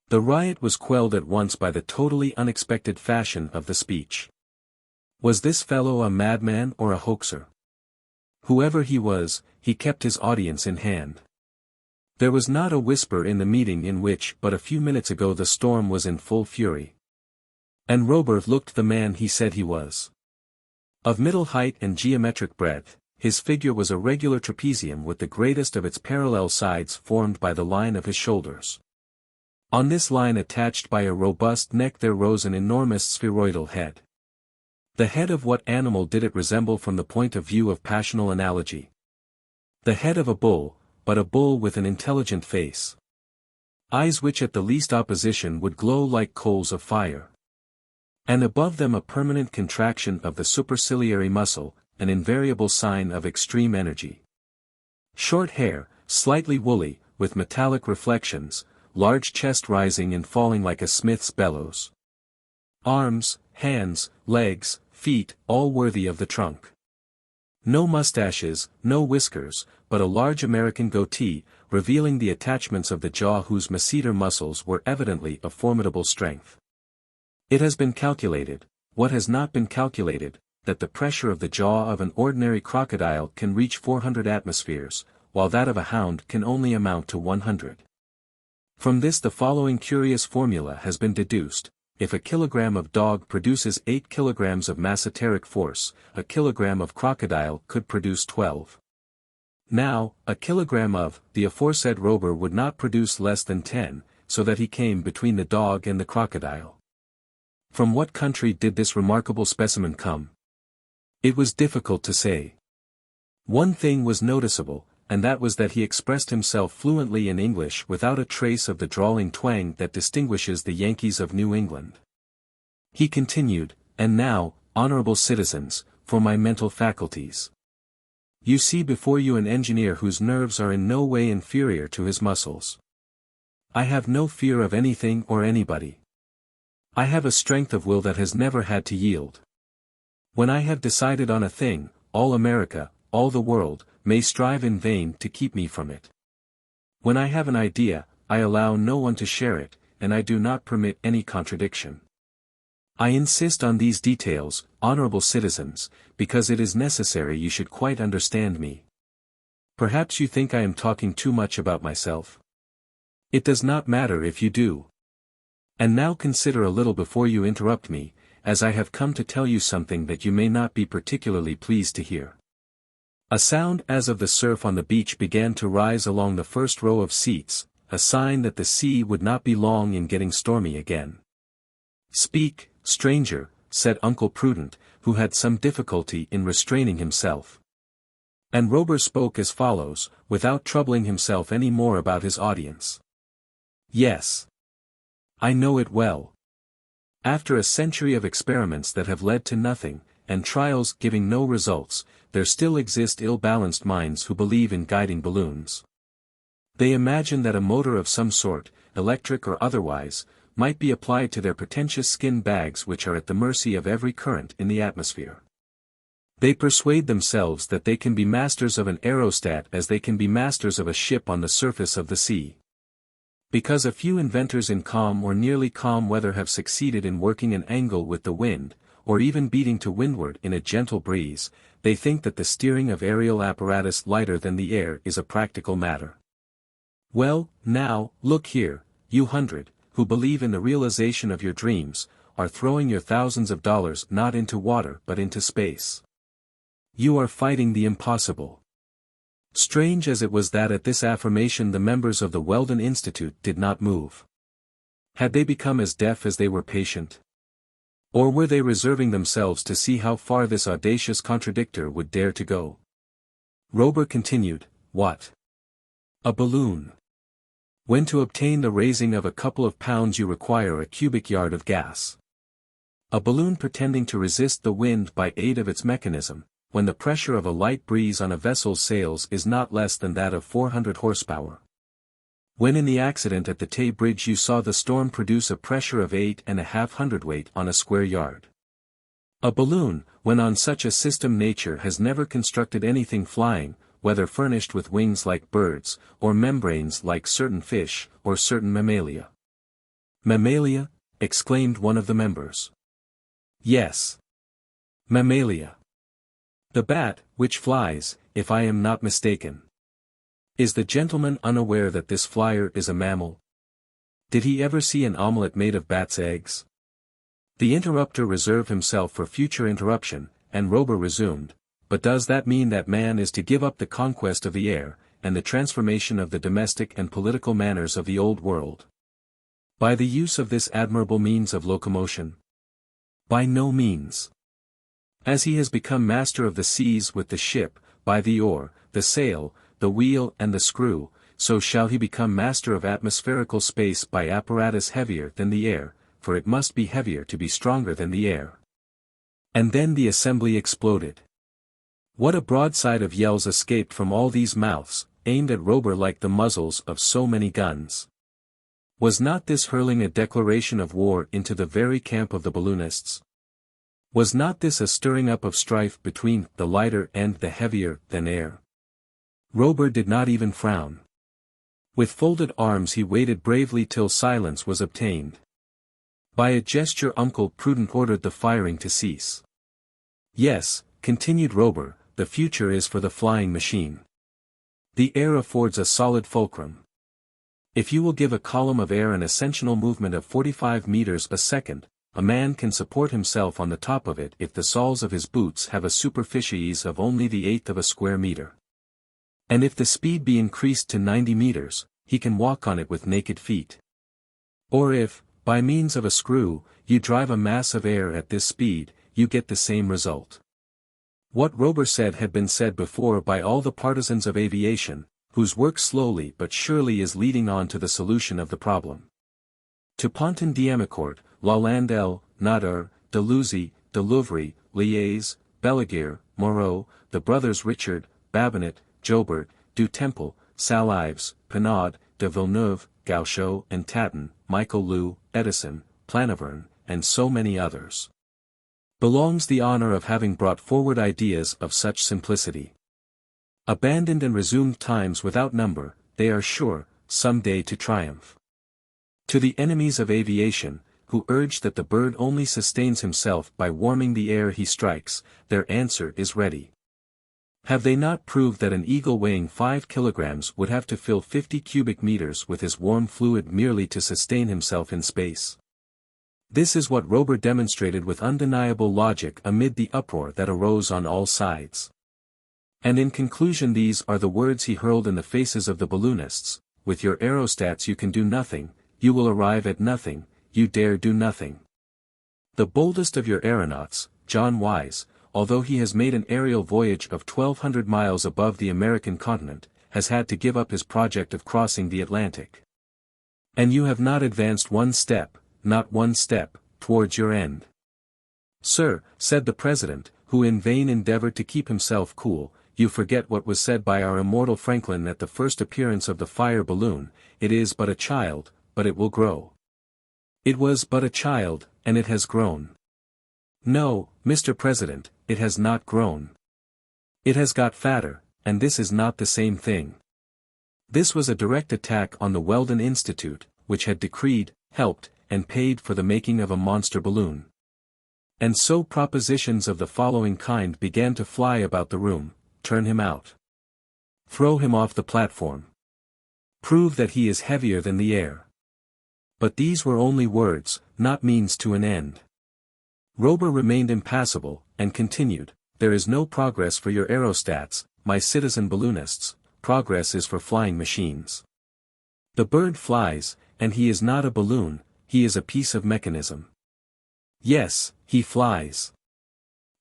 The riot was quelled at once by the totally unexpected fashion of the speech. Was this fellow a madman or a hoaxer? Whoever he was, he kept his audience in hand. There was not a whisper in the meeting in which but a few minutes ago the storm was in full fury. And Robur looked the man he said he was. Of middle height and geometric breadth, His figure was a regular trapezium with the greatest of its parallel sides formed by the line of his shoulders. On this line attached by a robust neck there rose an enormous spheroidal head. The head of what animal did it resemble from the point of view of passional analogy? The head of a bull, but a bull with an intelligent face. Eyes which at the least opposition would glow like coals of fire. And above them a permanent contraction of the superciliary muscle, an invariable sign of extreme energy. Short hair, slightly woolly, with metallic reflections, large chest rising and falling like a smith's bellows. Arms, hands, legs, feet, all worthy of the trunk. No mustaches, no whiskers, but a large American goatee, revealing the attachments of the jaw whose masseter muscles were evidently of formidable strength. It has been calculated, what has not been calculated, that the pressure of the jaw of an ordinary crocodile can reach 400 atmospheres, while that of a hound can only amount to 100. From this the following curious formula has been deduced: if a kilogram of dog produces 8 kilograms of masseteric force, a kilogram of crocodile could produce 12. Now, a kilogram of the aforesaid Robur would not produce less than 10, so that he came between the dog and the crocodile. From what country did this remarkable specimen come? It was difficult to say. One thing was noticeable, and that was that he expressed himself fluently in English without a trace of the drawling twang that distinguishes the Yankees of New England. He continued, "And now, honorable citizens, for my mental faculties. You see before you an engineer whose nerves are in no way inferior to his muscles. I have no fear of anything or anybody. I have a strength of will that has never had to yield. When I have decided on a thing, all America, all the world, may strive in vain to keep me from it. When I have an idea, I allow no one to share it, and I do not permit any contradiction. I insist on these details, honorable citizens, because it is necessary you should quite understand me. Perhaps you think I am talking too much about myself. It does not matter if you do. And now consider a little before you interrupt me, as I have come to tell you something that you may not be particularly pleased to hear." A sound as of the surf on the beach began to rise along the first row of seats, a sign that the sea would not be long in getting stormy again. "Speak, stranger," said Uncle Prudent, who had some difficulty in restraining himself. And Robur spoke as follows, without troubling himself any more about his audience. "Yes. I know it well. After a century of experiments that have led to nothing, and trials giving no results, there still exist ill-balanced minds who believe in guiding balloons. They imagine that a motor of some sort, electric or otherwise, might be applied to their pretentious skin bags which are at the mercy of every current in the atmosphere. They persuade themselves that they can be masters of an aerostat as they can be masters of a ship on the surface of the sea. Because a few inventors in calm or nearly calm weather have succeeded in working an angle with the wind, or even beating to windward in a gentle breeze, they think that the steering of aerial apparatus lighter than the air is a practical matter. Well, now, look here, you hundred, who believe in the realization of your dreams, are throwing your thousands of dollars not into water but into space. You are fighting the impossible. Strange as it was that at this affirmation the members of the Weldon Institute did not move. Had they become as deaf as they were patient? Or were they reserving themselves to see how far this audacious contradictor would dare to go? Robur continued, "What? A balloon. When to obtain the raising of a couple of pounds you require a cubic yard of gas. A balloon pretending to resist the wind by aid of its mechanism, when the pressure of a light breeze on a vessel's sails is not less than that of 400 horsepower. When in the accident at the Tay Bridge you saw the storm produce a pressure of 8½ hundredweight on a square yard. A balloon, when on such a system nature has never constructed anything flying, whether furnished with wings like birds, or membranes like certain fish, or certain mammalia." "Mammalia?" exclaimed one of the members. "Yes. Mammalia. The bat, which flies, if I am not mistaken. Is the gentleman unaware that this flyer is a mammal? Did he ever see an omelette made of bat's eggs?" The interrupter reserved himself for future interruption, and Robur resumed, but does that mean that man is to give up the conquest of the air, and the transformation of the domestic and political manners of the old world? By the use of this admirable means of locomotion? By no means. As he has become master of the seas with the ship, by the oar, the sail, the wheel and the screw, so shall he become master of atmospherical space by apparatus heavier than the air, for it must be heavier to be stronger than the air. And then the assembly exploded. What a broadside of yells escaped from all these mouths, aimed at Robur like the muzzles of so many guns. Was not this hurling a declaration of war into the very camp of the balloonists? Was not this a stirring up of strife between the lighter and the heavier than air? Robur did not even frown. With folded arms he waited bravely till silence was obtained. By a gesture Uncle Prudent ordered the firing to cease. Yes, continued Robur, the future is for the flying machine. The air affords a solid fulcrum. If you will give a column of air an ascensional movement of 45 meters a second, a man can support himself on the top of it if the soles of his boots have a superficies of only the eighth of a square meter. And if the speed be increased to 90 meters, he can walk on it with naked feet. Or if, by means of a screw, you drive a mass of air at this speed, you get the same result. What Robur said had been said before by all the partisans of aviation, whose work slowly but surely is leading on to the solution of the problem. To Ponton d'Amicourt, Lalande, Nader, Deleuze, Delouvre, Liège, Balaguer, Moreau, the brothers Richard, Babinet, Joubert, Du Temple, Salives, Pinard, de Villeneuve, Gauchot and Tatin, Michael Lou, Edison, Planiverne, and so many others, belongs the honor of having brought forward ideas of such simplicity. Abandoned and resumed times without number, they are sure, some day to triumph. To the enemies of aviation, who urge that the bird only sustains himself by warming the air he strikes, their answer is ready. Have they not proved that an eagle weighing 5 kilograms would have to fill 50 cubic meters with his warm fluid merely to sustain himself in space? This is what Robur demonstrated with undeniable logic amid the uproar that arose on all sides. And in conclusion these are the words he hurled in the faces of the balloonists: with your aerostats you can do nothing, you will arrive at nothing, you dare do nothing. The boldest of your aeronauts, John Wise, although he has made an aerial voyage of 1,200 miles above the American continent, has had to give up his project of crossing the Atlantic. And you have not advanced one step, not one step, towards your end. Sir, said the President, who in vain endeavored to keep himself cool, you forget what was said by our immortal Franklin at the first appearance of the fire balloon: it is but a child, but it will grow. It was but a child, and it has grown. No, Mr. President, it has not grown. It has got fatter, and this is not the same thing. This was a direct attack on the Weldon Institute, which had decreed, helped, and paid for the making of a monster balloon. And so propositions of the following kind began to fly about the room: turn him out. Throw him off the platform. Prove that he is heavier than the air. But these were only words, not means to an end. Robur remained impassible, and continued, there is no progress for your aerostats, my citizen balloonists, progress is for flying machines. The bird flies, and he is not a balloon, he is a piece of mechanism. Yes, he flies,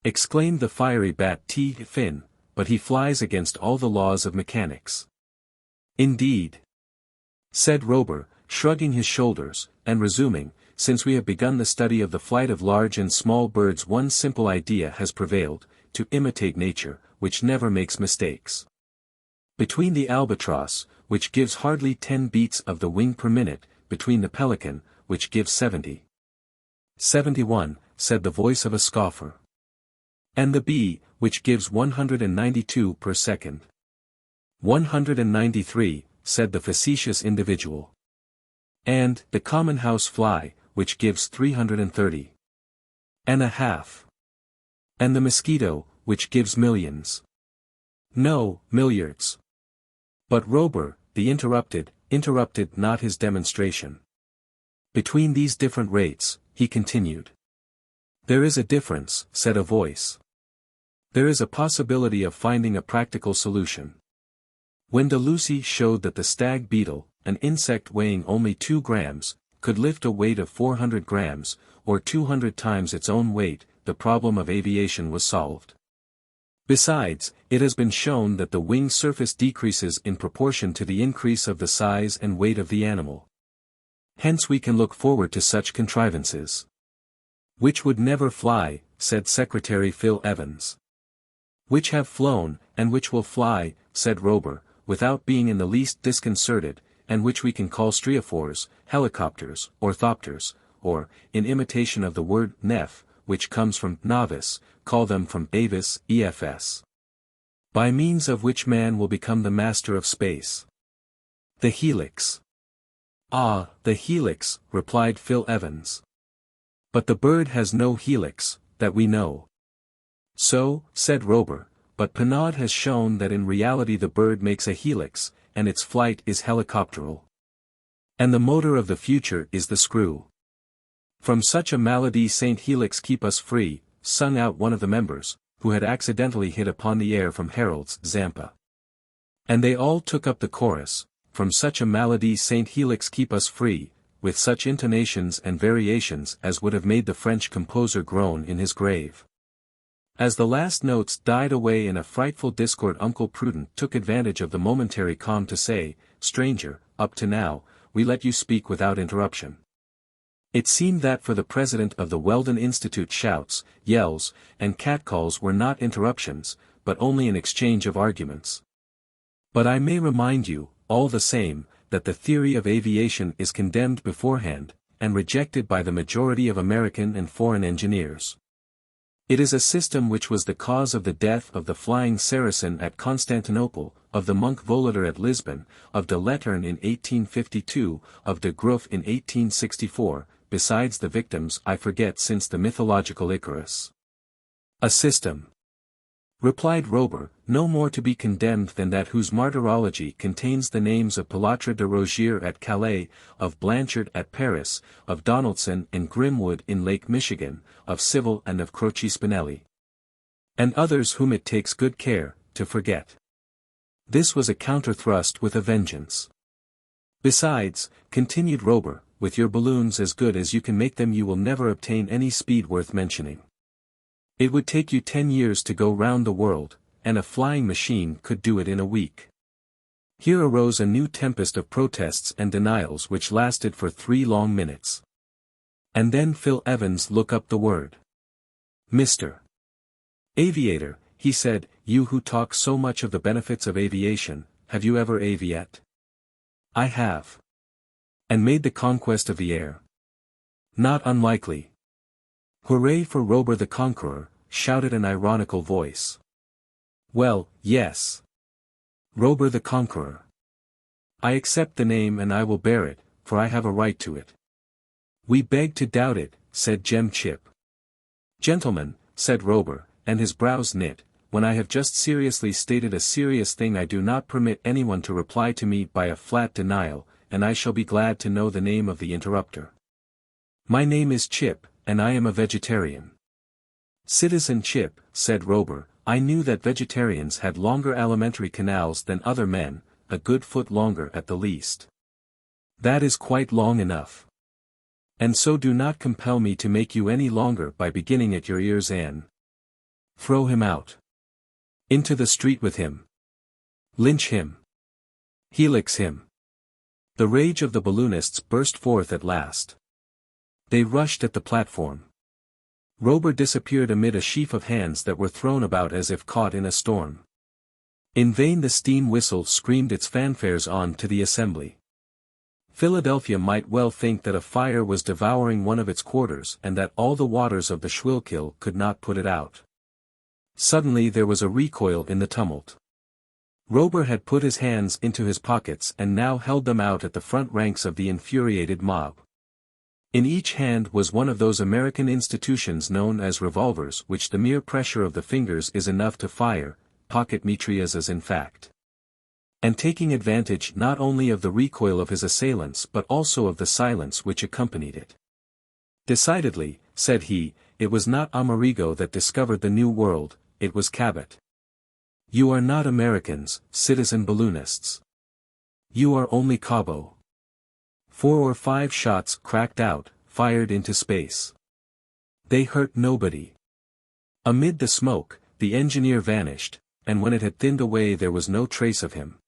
exclaimed the fiery bat T. Fin, but he flies against all the laws of mechanics. Indeed, said Robur, shrugging his shoulders, and resuming, since we have begun the study of the flight of large and small birds one simple idea has prevailed, to imitate nature, which never makes mistakes. Between the albatross, which gives hardly 10 beats of the wing per minute, between the pelican, which gives 70. 71, said the voice of a scoffer. And the bee, which gives 192 per second. 193, said the facetious individual. And the common house fly, which gives 330 and a half. And the mosquito, which gives millions. No, milliards. But Robur, the interrupted not his demonstration. Between these different rates, he continued. There is a difference, said a voice. There is a possibility of finding a practical solution. When de Lucy showed that the stag beetle, an insect weighing only 2 grams, could lift a weight of 400 grams, or 200 times its own weight, the problem of aviation was solved. Besides, it has been shown that the wing surface decreases in proportion to the increase of the size and weight of the animal. Hence we can look forward to such contrivances. Which would never fly, said Secretary Phil Evans. Which have flown, and which will fly, said Robur, without being in the least disconcerted, and which we can call striophores, helicopters, orthopters, or, in imitation of the word nef, which comes from novice, call them from avis, EFS. By means of which man will become the master of space. The helix. Ah, the helix, replied Phil Evans. But the bird has no helix, that we know. So, said Robur, but Pinod has shown that in reality the bird makes a helix, and its flight is helicopteral. And the motor of the future is the screw. From such a malady Saint Helix keep us free, sung out one of the members, who had accidentally hit upon the air from Harold's Zampa. And they all took up the chorus, from such a malady Saint Helix keep us free, with such intonations and variations as would have made the French composer groan in his grave. As the last notes died away in a frightful discord, Uncle Prudent took advantage of the momentary calm to say, "Stranger, up to now, we let you speak without interruption." It seemed that for the president of the Weldon Institute shouts, yells, and catcalls were not interruptions, but only an exchange of arguments. But I may remind you, all the same, that the theory of aviation is condemned beforehand, and rejected by the majority of American and foreign engineers. It is a system which was the cause of the death of the flying Saracen at Constantinople, of the monk Volater at Lisbon, of de Lettern in 1852, of de Groot in 1864, besides the victims I forget since the mythological Icarus. A system, replied Robur, no more to be condemned than that whose martyrology contains the names of Pilatre de Rogier at Calais, of Blanchard at Paris, of Donaldson and Grimwood in Lake Michigan, of Civil and of Croce Spinelli. And others whom it takes good care to forget. This was a counter-thrust with a vengeance. Besides, continued Robur, with your balloons as good as you can make them you will never obtain any speed worth mentioning. It would take you 10 years to go round the world, and a flying machine could do it in a week. Here arose a new tempest of protests and denials which lasted for 3 long minutes. And then Phil Evans looked up the word. "Mr. Aviator," he said, "you who talk so much of the benefits of aviation, have you ever aviat?" "I have." "And made the conquest of the air?" "Not unlikely." "Hooray for Robur the Conqueror," shouted an ironical voice. "Well, yes. Robur the Conqueror. I accept the name and I will bear it, for I have a right to it." "We beg to doubt it," said Jem Chip. "Gentlemen," said Robur, and his brows knit, "when I have just seriously stated a serious thing I do not permit anyone to reply to me by a flat denial, and I shall be glad to know the name of the interrupter." "My name is Chip, and I am a vegetarian." "Citizen Chip," said Robur, "I knew that vegetarians had longer alimentary canals than other men, a good foot longer at the least. That is quite long enough. And so do not compel me to make you any longer by beginning at your ears and throw him out. Into the street with him. Lynch him. Helix him." The rage of the balloonists burst forth at last. They rushed at the platform. Robur disappeared amid a sheaf of hands that were thrown about as if caught in a storm. In vain the steam whistle screamed its fanfares on to the assembly. Philadelphia might well think that a fire was devouring one of its quarters and that all the waters of the Schuylkill could not put it out. Suddenly there was a recoil in the tumult. Robur had put his hands into his pockets and now held them out at the front ranks of the infuriated mob. In each hand was one of those American institutions known as revolvers which the mere pressure of the fingers is enough to fire, pocket mitrailleuses in fact. And taking advantage not only of the recoil of his assailants but also of the silence which accompanied it. "Decidedly," said he, "it was not Amerigo that discovered the New World, it was Cabot. "You are not Americans, citizen balloonists. You are only Cabo." 4 or 5 shots cracked out, fired into space. They hurt nobody. Amid the smoke, the engineer vanished, and when it had thinned away there was no trace of him.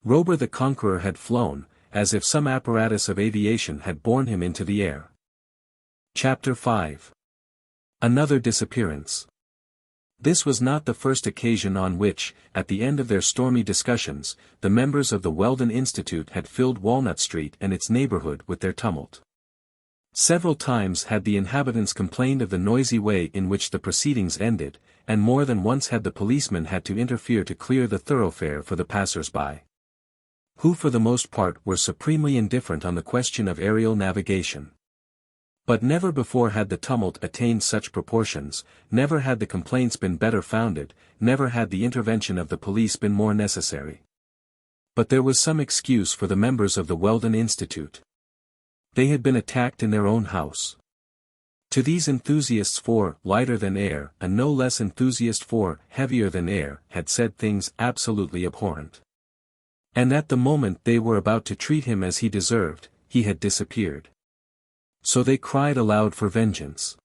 Robur the Conqueror had flown, as if some apparatus of aviation had borne him into the air. Chapter 5. Another disappearance. This was not the first occasion on which, at the end of their stormy discussions, the members of the Weldon Institute had filled Walnut Street and its neighborhood with their tumult. Several times had the inhabitants complained of the noisy way in which the proceedings ended, and more than once had the policemen had to interfere to clear the thoroughfare for the passers-by, who for the most part were supremely indifferent on the question of aerial navigation. But never before had the tumult attained such proportions, never had the complaints been better founded, never had the intervention of the police been more necessary. But there was some excuse for the members of the Weldon Institute. They had been attacked in their own house. To these enthusiasts for lighter than air and no less enthusiast for heavier than air had said things absolutely abhorrent. And at the moment they were about to treat him as he deserved, he had disappeared. So they cried aloud for vengeance.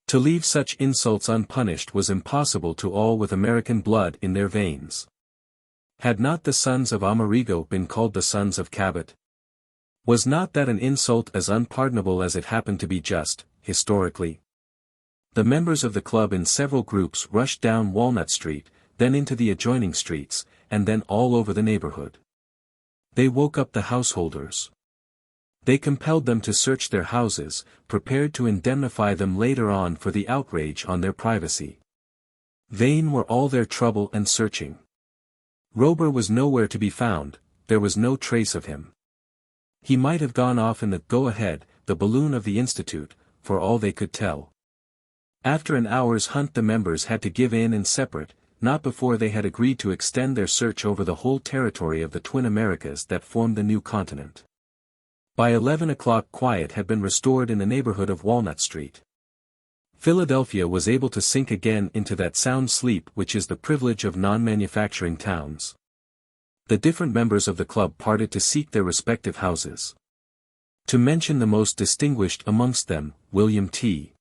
To leave such insults unpunished was impossible to all with American blood in their veins. Had not the sons of Amerigo been called the sons of Cabot? Was not that an insult as unpardonable as it happened to be just, historically? The members of the club in several groups rushed down Walnut Street, then into the adjoining streets, and then all over the neighborhood. They woke up the householders. They compelled them to search their houses, prepared to indemnify them later on for the outrage on their privacy. Vain were all their trouble and searching. Robur was nowhere to be found, there was no trace of him. He might have gone off in the Go-Ahead, the balloon of the Institute, for all they could tell. After an hour's hunt the members had to give in and separate, not before they had agreed to extend their search over the whole territory of the twin Americas that formed the new continent. By 11 o'clock quiet had been restored in the neighborhood of Walnut Street. Philadelphia was able to sink again into that sound sleep which is the privilege of non-manufacturing towns. The different members of the club parted to seek their respective houses. To mention the most distinguished amongst them, William T.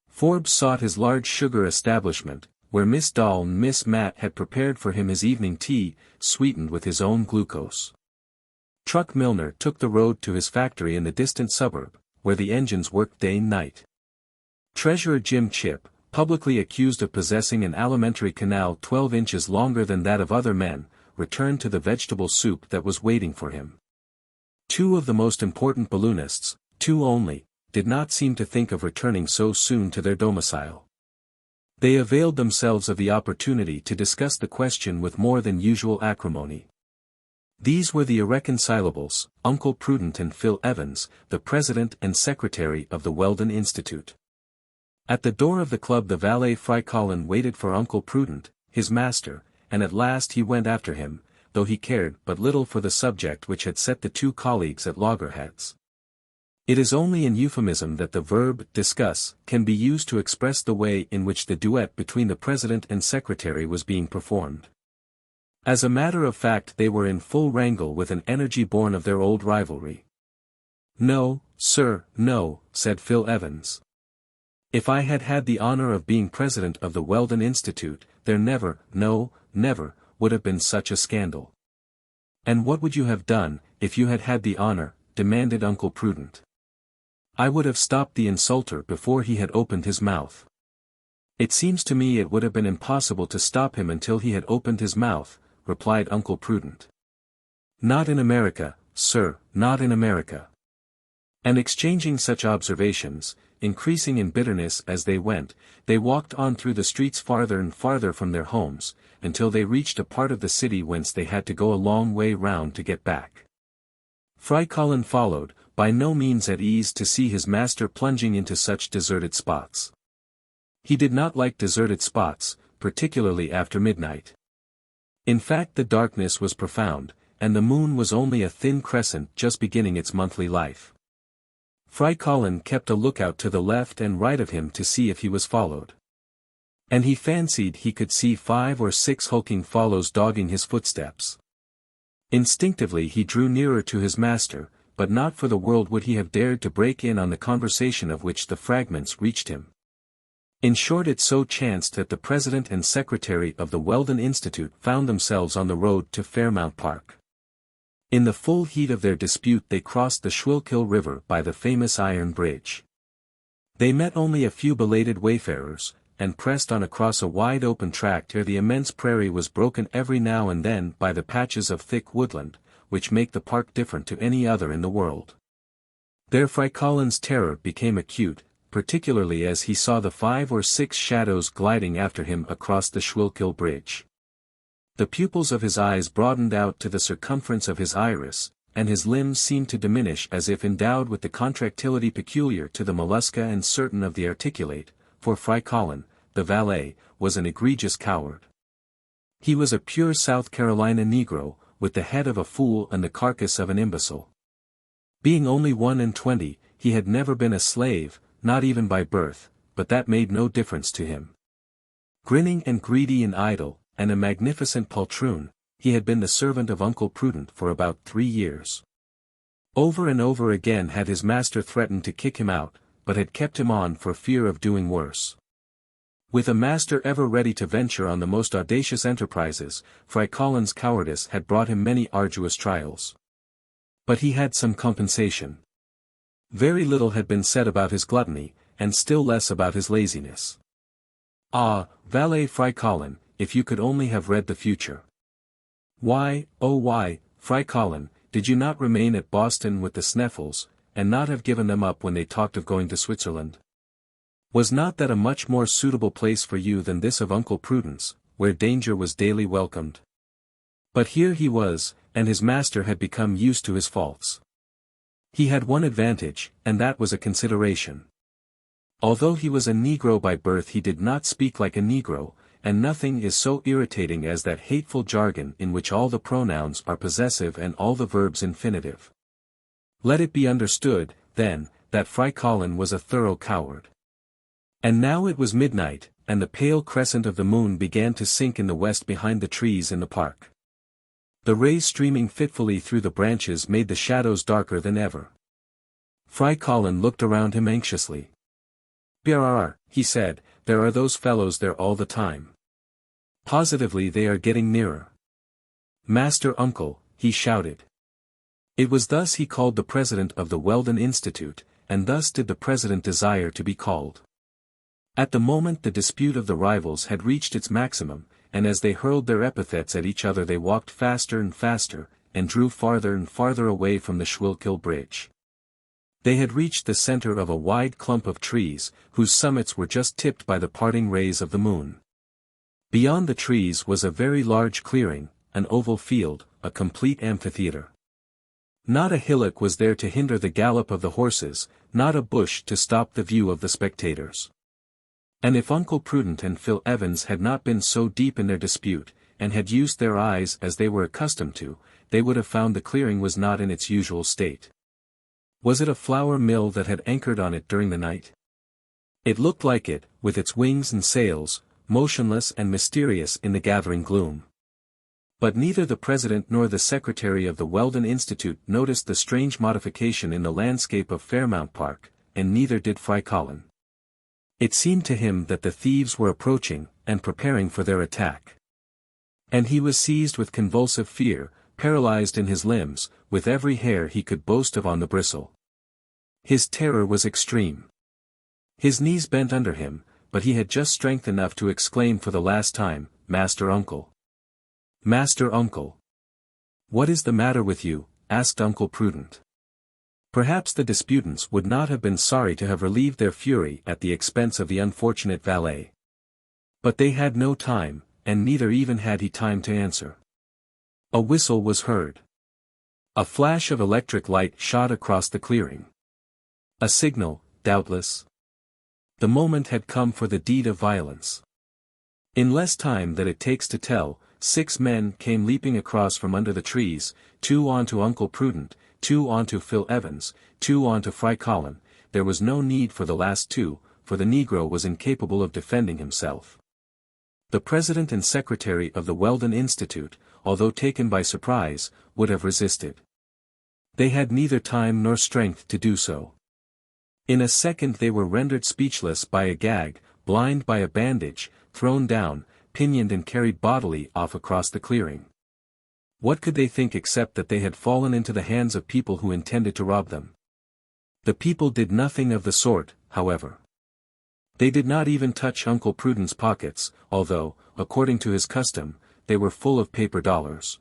Forbes sought his large sugar establishment, where Miss Dahl and Miss Matt had prepared for him his evening tea, sweetened with his own glucose. Truck Milner took the road to his factory in the distant suburb, where the engines worked day and night. Treasurer Jim Chip, publicly accused of possessing an alimentary canal 12 inches longer than that of other men, returned to the vegetable soup that was waiting for him. 2 of the most important balloonists, 2 only, did not seem to think of returning so soon to their domicile. They availed themselves of the opportunity to discuss the question with more than usual acrimony. These were the irreconcilables, Uncle Prudent and Phil Evans, the president and secretary of the Weldon Institute. At the door of the club the valet Frycollin waited for Uncle Prudent, his master, and at last he went after him, though he cared but little for the subject which had set the 2 colleagues at loggerheads. It is only in euphemism that the verb discuss can be used to express the way in which the duet between the president and secretary was being performed. As a matter of fact they were in full wrangle with an energy born of their old rivalry. "No, sir, no," said Phil Evans. "If I had had the honor of being president of the Weldon Institute, there never, no, never, would have been such a scandal." "And what would you have done, if you had had the honor?" demanded Uncle Prudent. "I would have stopped the insulter before he had opened his mouth." "It seems to me it would have been impossible to stop him until he had opened his mouth," replied Uncle Prudent. "Not in America, sir, not in America." And exchanging such observations, increasing in bitterness as they went, they walked on through the streets farther and farther from their homes, until they reached a part of the city whence they had to go a long way round to get back. Frycollin followed, by no means at ease to see his master plunging into such deserted spots. He did not like deserted spots, particularly after midnight. In fact the darkness was profound, and the moon was only a thin crescent just beginning its monthly life. Frycollin kept a lookout to the left and right of him to see if he was followed. And he fancied he could see 5 or 6 hulking fellows dogging his footsteps. Instinctively he drew nearer to his master, but not for the world would he have dared to break in on the conversation of which the fragments reached him. In short, it so chanced that the president and secretary of the Weldon Institute found themselves on the road to Fairmount Park. In the full heat of their dispute they crossed the Schuylkill River by the famous iron bridge. They met only a few belated wayfarers, and pressed on across a wide open tract ere the immense prairie was broken every now and then by the patches of thick woodland, which make the park different to any other in the world. There Frycollin's terror became acute, particularly as he saw the 5 or 6 shadows gliding after him across the Schuylkill Bridge. The pupils of his eyes broadened out to the circumference of his iris, and his limbs seemed to diminish as if endowed with the contractility peculiar to the mollusca and certain of the articulate, for Frycollin, the valet, was an egregious coward. He was a pure South Carolina Negro, with the head of a fool and the carcass of an imbecile. Being only 21, he had never been a slave, not even by birth, but that made no difference to him. Grinning and greedy and idle, and a magnificent poltroon, he had been the servant of Uncle Prudent for about 3 years. Over and over again had his master threatened to kick him out, but had kept him on for fear of doing worse. With a master ever ready to venture on the most audacious enterprises, Frycollin's cowardice had brought him many arduous trials. But he had some compensation. Very little had been said about his gluttony, and still less about his laziness. Ah, valet Frycollin, if you could only have read the future. Why, oh why, Frycollin, did you not remain at Boston with the Sneffels, and not have given them up when they talked of going to Switzerland? Was not that a much more suitable place for you than this of Uncle Prudence, where danger was daily welcomed? But here he was, and his master had become used to his faults. He had one advantage, and that was a consideration. Although he was a Negro by birth he did not speak like a Negro, and nothing is so irritating as that hateful jargon in which all the pronouns are possessive and all the verbs infinitive. Let it be understood, then, that Frycollin was a thorough coward. And now it was midnight, and the pale crescent of the moon began to sink in the west behind the trees in the park. The rays streaming fitfully through the branches made the shadows darker than ever. Frycollin looked around him anxiously. "Brrr," he said, "there are those fellows there all the time. Positively they are getting nearer. Master Uncle," he shouted. It was thus he called the president of the Weldon Institute, and thus did the president desire to be called. At the moment the dispute of the rivals had reached its maximum, and as they hurled their epithets at each other they walked faster and faster, and drew farther and farther away from the Schuylkill Bridge. They had reached the center of a wide clump of trees, whose summits were just tipped by the parting rays of the moon. Beyond the trees was a very large clearing, an oval field, a complete amphitheater. Not a hillock was there to hinder the gallop of the horses, not a bush to stop the view of the spectators. And if Uncle Prudent and Phil Evans had not been so deep in their dispute, and had used their eyes as they were accustomed to, they would have found the clearing was not in its usual state. Was it a flour mill that had anchored on it during the night? It looked like it, with its wings and sails, motionless and mysterious in the gathering gloom. But neither the president nor the secretary of the Weldon Institute noticed the strange modification in the landscape of Fairmount Park, and neither did Frycollin. It seemed to him that the thieves were approaching, and preparing for their attack. And he was seized with convulsive fear, paralyzed in his limbs, with every hair he could boast of on the bristle. His terror was extreme. His knees bent under him, but he had just strength enough to exclaim for the last time, "Master Uncle! Master Uncle! What is the matter with you?" asked Uncle Prudent. Perhaps the disputants would not have been sorry to have relieved their fury at the expense of the unfortunate valet. But they had no time, and neither even had he time to answer. A whistle was heard. A flash of electric light shot across the clearing. A signal, doubtless. The moment had come for the deed of violence. In less time than it takes to tell, 6 men came leaping across from under the trees, 2 onto Uncle Prudent, 2 onto Phil Evans, 2 onto Frycollin. There was no need for the last 2, for the Negro was incapable of defending himself. The president and secretary of the Weldon Institute, although taken by surprise, would have resisted. They had neither time nor strength to do so. In a second they were rendered speechless by a gag, blind by a bandage, thrown down, pinioned and carried bodily off across the clearing. What could they think except that they had fallen into the hands of people who intended to rob them? The people did nothing of the sort, however. They did not even touch Uncle Prudent's pockets, although, according to his custom, they were full of paper dollars.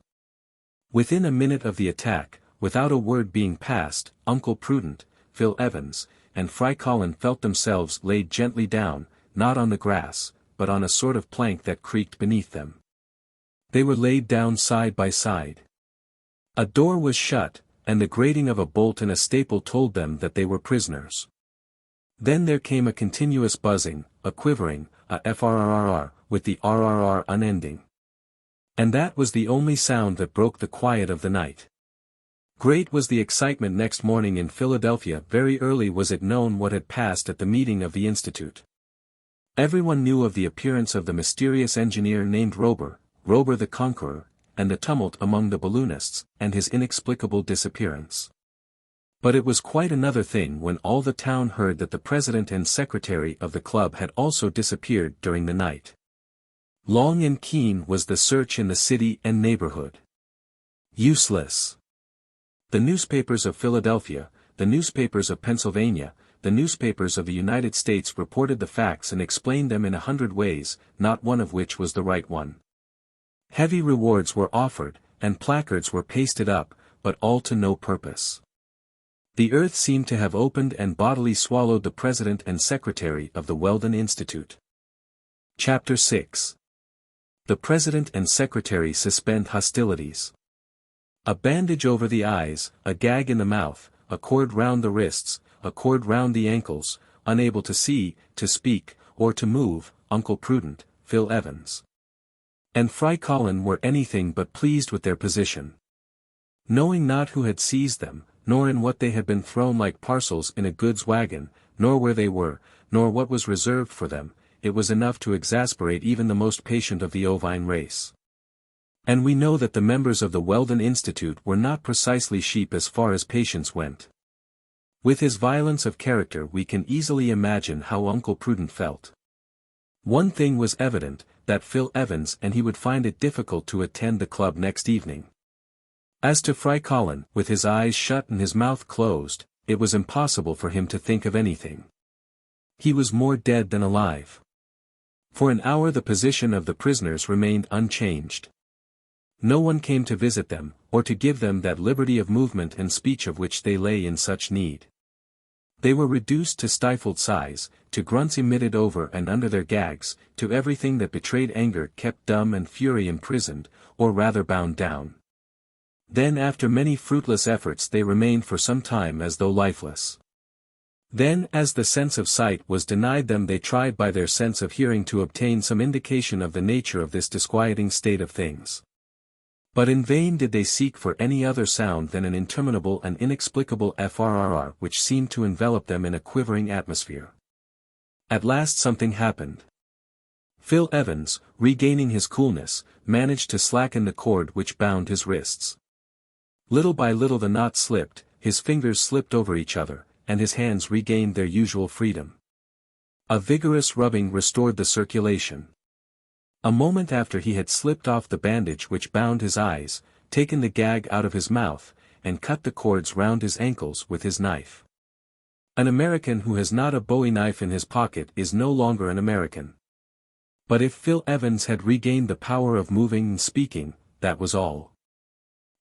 Within a minute of the attack, without a word being passed, Uncle Prudent, Phil Evans, and Frycollin felt themselves laid gently down, not on the grass, but on a sort of plank that creaked beneath them. They were laid down side by side. A door was shut, and the grating of a bolt and a staple told them that they were prisoners. Then there came a continuous buzzing, a quivering, a frrrr, with the rrr unending. And that was the only sound that broke the quiet of the night. Great was the excitement next morning in Philadelphia. Very early was it known what had passed at the meeting of the Institute. Everyone knew of the appearance of the mysterious engineer named Robur the Conqueror, and the tumult among the balloonists, and his inexplicable disappearance. But it was quite another thing when all the town heard that the president and secretary of the club had also disappeared during the night. Long and keen was the search in the city and neighborhood. Useless. The newspapers of Philadelphia, the newspapers of Pennsylvania, the newspapers of the United States reported the facts and explained them in 100 ways, not one of which was the right one. Heavy rewards were offered, and placards were pasted up, but all to no purpose. The earth seemed to have opened and bodily swallowed the president and secretary of the Weldon Institute. Chapter 6. The president and secretary suspend hostilities. A bandage over the eyes, a gag in the mouth, a cord round the wrists, a cord round the ankles, unable to see, to speak, or to move, Uncle Prudent, Phil Evans, and Frycollin were anything but pleased with their position. Knowing not who had seized them, nor in what they had been thrown like parcels in a goods wagon, nor where they were, nor what was reserved for them, it was enough to exasperate even the most patient of the ovine race. And we know that the members of the Weldon Institute were not precisely sheep as far as patience went. With his violence of character we can easily imagine how Uncle Prudent felt. One thing was evident, that Phil Evans and he would find it difficult to attend the club next evening. As to Frycollin, with his eyes shut and his mouth closed, it was impossible for him to think of anything. He was more dead than alive. For an hour the position of the prisoners remained unchanged. No one came to visit them, or to give them that liberty of movement and speech of which they lay in such need. They were reduced to stifled sighs, to grunts emitted over and under their gags, to everything that betrayed anger kept dumb and fury imprisoned, or rather bound down. Then after many fruitless efforts they remained for some time as though lifeless. Then as the sense of sight was denied them they tried by their sense of hearing to obtain some indication of the nature of this disquieting state of things. But in vain did they seek for any other sound than an interminable and inexplicable frrr which seemed to envelop them in a quivering atmosphere. At last something happened. Phil Evans, regaining his coolness, managed to slacken the cord which bound his wrists. Little by little the knot slipped, his fingers slipped over each other, and his hands regained their usual freedom. A vigorous rubbing restored the circulation. A moment after he had slipped off the bandage which bound his eyes, taken the gag out of his mouth, and cut the cords round his ankles with his knife. An American who has not a Bowie knife in his pocket is no longer an American. But if Phil Evans had regained the power of moving and speaking, that was all.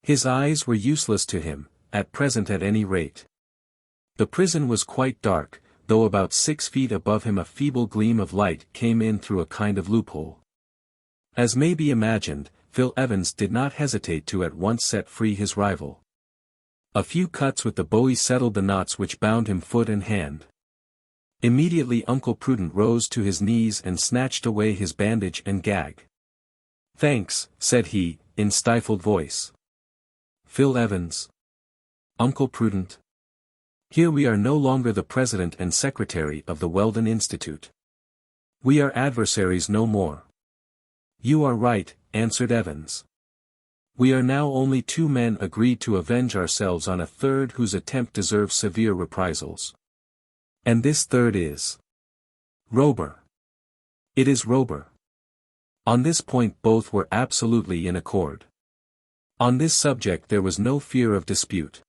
His eyes were useless to him, at present at any rate. The prison was quite dark, though about 6 feet above him a feeble gleam of light came in through a kind of loophole. As may be imagined, Phil Evans did not hesitate to at once set free his rival. A few cuts with the bowie settled the knots which bound him foot and hand. Immediately Uncle Prudent rose to his knees and snatched away his bandage and gag. "Thanks," said he, in stifled voice. "Phil Evans. Uncle Prudent. Here we are no longer the president and secretary of the Weldon Institute. We are adversaries no more. You are right, answered Evans. We are now only 2 men agreed to avenge ourselves on a third whose attempt deserves severe reprisals. And this third is Robur. It is Robur. On this point both were absolutely in accord. On this subject there was no fear of dispute.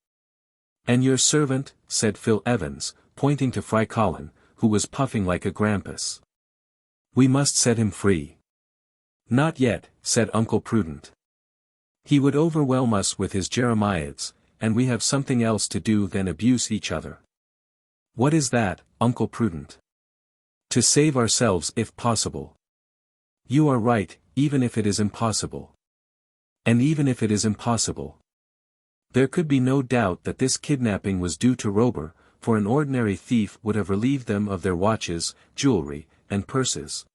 And your servant, said Phil Evans, pointing to Frycollin, who was puffing like a grampus. We must set him free. Not yet, said Uncle Prudent. He would overwhelm us with his jeremiads, and we have something else to do than abuse each other. What is that, Uncle Prudent? To save ourselves if possible. You are right, even if it is impossible. And even if it is impossible. There could be no doubt that this kidnapping was due to Robur, for an ordinary thief would have relieved them of their watches, jewelry, and purses.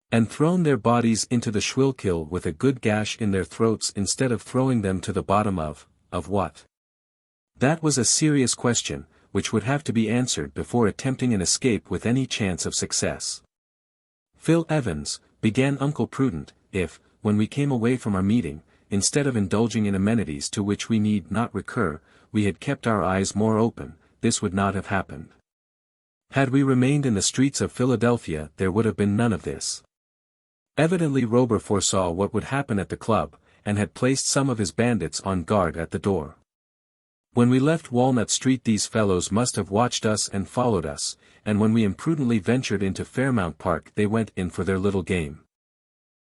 And thrown their bodies into the Schuylkill with a good gash in their throats instead of throwing them to the bottom of what? That was a serious question, which would have to be answered before attempting an escape with any chance of success. Phil Evans, began Uncle Prudent, if, when we came away from our meeting, instead of indulging in amenities to which we need not recur, we had kept our eyes more open, this would not have happened. Had we remained in the streets of Philadelphia there would have been none of this. Evidently Robur foresaw what would happen at the club, and had placed some of his bandits on guard at the door. When we left Walnut Street these fellows must have watched us and followed us, and when we imprudently ventured into Fairmount Park they went in for their little game.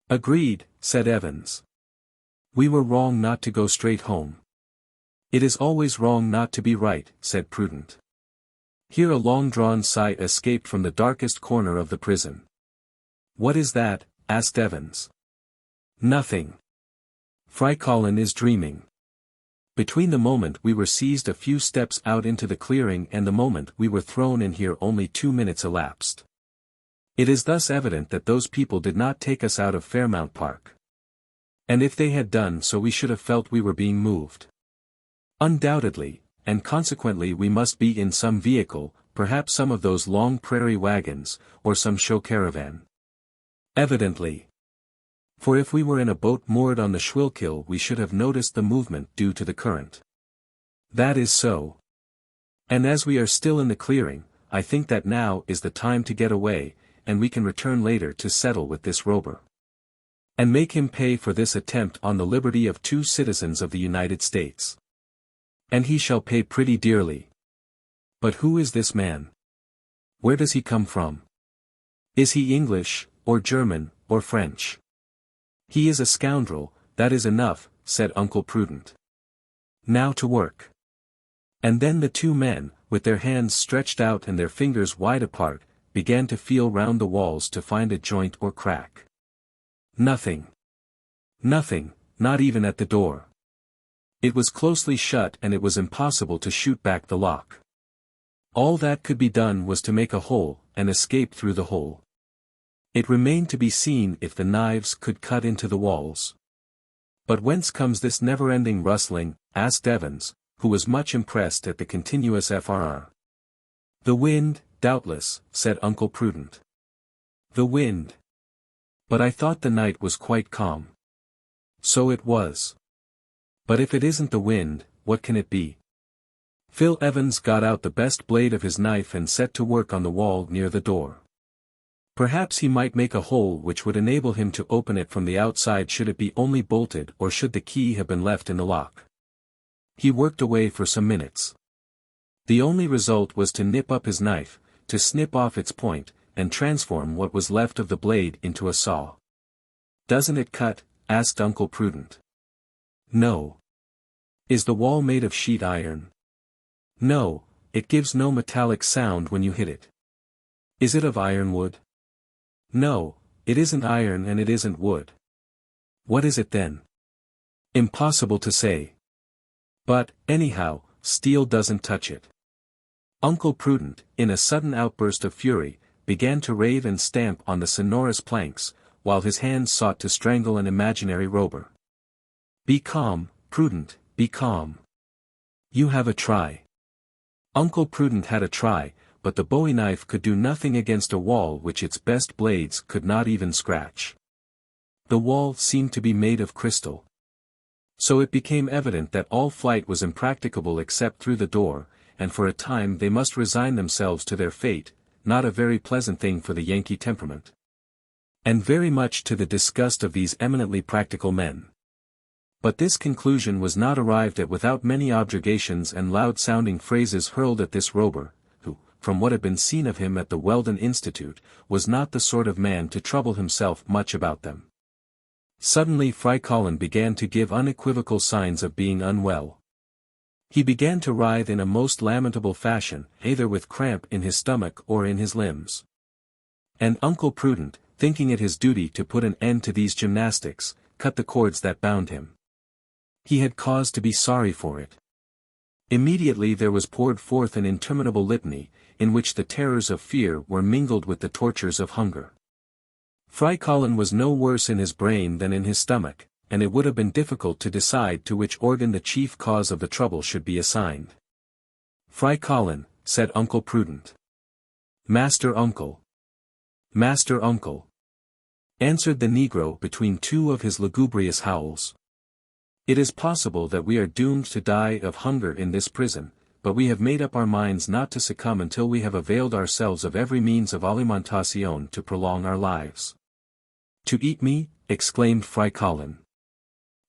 Agreed, said Evans. We were wrong not to go straight home. It is always wrong not to be right, said Prudent. Here a long-drawn sigh escaped from the darkest corner of the prison. What is that? Asked Evans. Nothing. Frycollin is dreaming. Between the moment we were seized a few steps out into the clearing and the moment we were thrown in here only 2 minutes elapsed. It is thus evident that those people did not take us out of Fairmount Park. And if they had done so we should have felt we were being moved. Undoubtedly, and consequently we must be in some vehicle, perhaps some of those long prairie wagons, or some show caravan. Evidently. For if we were in a boat moored on the Schuylkill we should have noticed the movement due to the current. That is so. And as we are still in the clearing, I think that now is the time to get away, and we can return later to settle with this Robur. And make him pay for this attempt on the liberty of 2 citizens of the United States. And he shall pay pretty dearly. But who is this man? Where does he come from? Is he English, or German, or French? He is a scoundrel, that is enough, said Uncle Prudent. Now to work. And then the 2 men, with their hands stretched out and their fingers wide apart, began to feel round the walls to find a joint or crack. Nothing. Nothing, not even at the door. It was closely shut and it was impossible to shoot back the lock. All that could be done was to make a hole, and escape through the hole. It remained to be seen if the knives could cut into the walls. But whence comes this never-ending rustling? Asked Evans, who was much impressed at the continuous frr. The wind, doubtless, said Uncle Prudent. The wind. But I thought the night was quite calm. So it was. But if it isn't the wind, what can it be? Phil Evans got out the best blade of his knife and set to work on the wall near the door. Perhaps he might make a hole which would enable him to open it from the outside should it be only bolted or should the key have been left in the lock. He worked away for some minutes. The only result was to nip up his knife, to snip off its point, and transform what was left of the blade into a saw. Doesn't it cut? Asked Uncle Prudent. No. Is the wall made of sheet iron? No, it gives no metallic sound when you hit it. Is it of ironwood? No, it isn't iron and it isn't wood. What is it then? Impossible to say. But, anyhow, steel doesn't touch it. Uncle Prudent, in a sudden outburst of fury, began to rave and stamp on the sonorous planks, while his hands sought to strangle an imaginary Robur. Be calm, Prudent, be calm. You have a try. Uncle Prudent had a try, but the bowie knife could do nothing against a wall which its best blades could not even scratch. The wall seemed to be made of crystal. So it became evident that all flight was impracticable except through the door, and for a time they must resign themselves to their fate, not a very pleasant thing for the Yankee temperament. And very much to the disgust of these eminently practical men. But this conclusion was not arrived at without many objurgations and loud-sounding phrases hurled at this Robur, who, from what had been seen of him at the Weldon Institute, was not the sort of man to trouble himself much about them. Suddenly Frycollin began to give unequivocal signs of being unwell. He began to writhe in a most lamentable fashion, either with cramp in his stomach or in his limbs. And Uncle Prudent, thinking it his duty to put an end to these gymnastics, cut the cords that bound him. He had cause to be sorry for it. Immediately there was poured forth an interminable litany, in which the terrors of fear were mingled with the tortures of hunger. Frycollin was no worse in his brain than in his stomach, and it would have been difficult to decide to which organ the chief cause of the trouble should be assigned. "Frycollin," said Uncle Prudent. "Master Uncle." "Master Uncle," answered the negro between two of his lugubrious howls. "It is possible that we are doomed to die of hunger in this prison, but we have made up our minds not to succumb until we have availed ourselves of every means of alimentation to prolong our lives." "To eat me?" exclaimed Frycollin.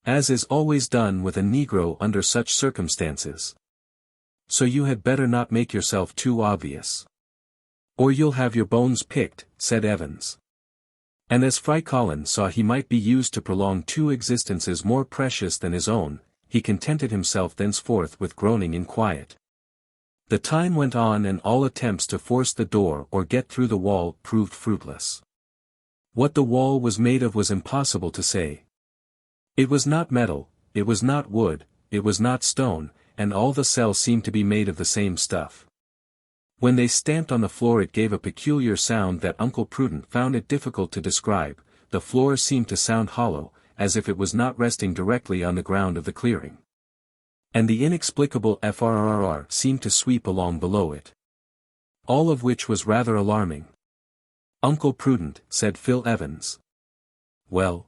"As is always done with a negro under such circumstances. So you had better not make yourself too obvious. Or you'll have your bones picked," said Evans. And as Frycollin saw he might be used to prolong two existences more precious than his own, he contented himself thenceforth with groaning in quiet. The time went on and all attempts to force the door or get through the wall proved fruitless. What the wall was made of was impossible to say. It was not metal, it was not wood, it was not stone, and all the cell seemed to be made of the same stuff. When they stamped on the floor it gave a peculiar sound that Uncle Prudent found it difficult to describe. The floor seemed to sound hollow, as if it was not resting directly on the ground of the clearing. And the inexplicable FRRR seemed to sweep along below it. All of which was rather alarming. "Uncle Prudent," said Phil Evans. "Well?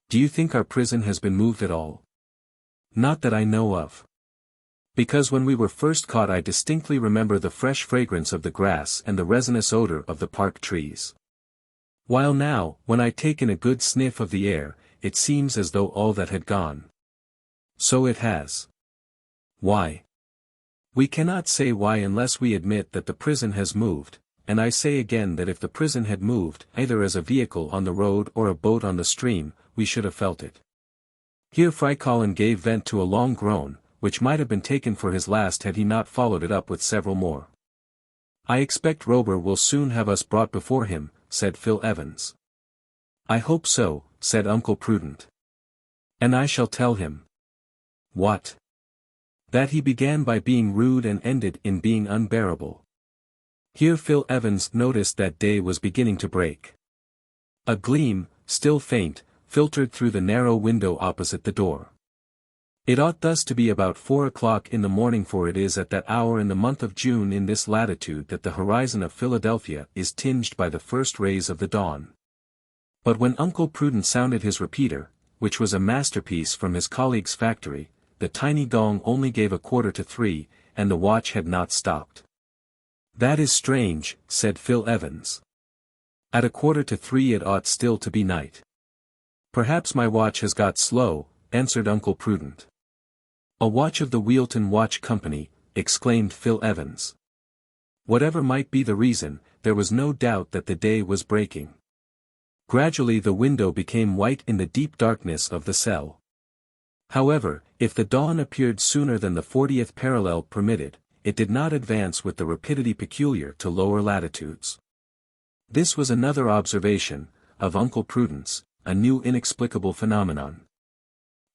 Do you think our prison has been moved at all?" "Not that I know of. Because when we were first caught I distinctly remember the fresh fragrance of the grass and the resinous odor of the park trees. While now, when I take in a good sniff of the air, it seems as though all that had gone." "So it has." "Why?" "We cannot say why unless we admit that the prison has moved. And I say again that if the prison had moved, either as a vehicle on the road or a boat on the stream, we should have felt it." Here Frycollin gave vent to a long groan, which might have been taken for his last had he not followed it up with several more. "I expect Robur will soon have us brought before him," said Phil Evans. "I hope so," said Uncle Prudent. "And I shall tell him." "What?" "That he began by being rude and ended in being unbearable." Here Phil Evans noticed that day was beginning to break. A gleam, still faint, filtered through the narrow window opposite the door. It ought thus to be about 4 o'clock in the morning, for it is at that hour in the month of June in this latitude that the horizon of Philadelphia is tinged by the first rays of the dawn. But when Uncle Prudent sounded his repeater, which was a masterpiece from his colleague's factory, the tiny gong only gave 2:45, and the watch had not stopped. "That is strange," said Phil Evans. "At 2:45 it ought still to be night." "Perhaps my watch has got slow," answered Uncle Prudent. "A watch of the Wealdon Watch Company," exclaimed Phil Evans. Whatever might be the reason, there was no doubt that the day was breaking. Gradually the window became white in the deep darkness of the cell. However, if the dawn appeared sooner than the 40th parallel permitted, it did not advance with the rapidity peculiar to lower latitudes. This was another observation, of Uncle Prudent's, a new inexplicable phenomenon.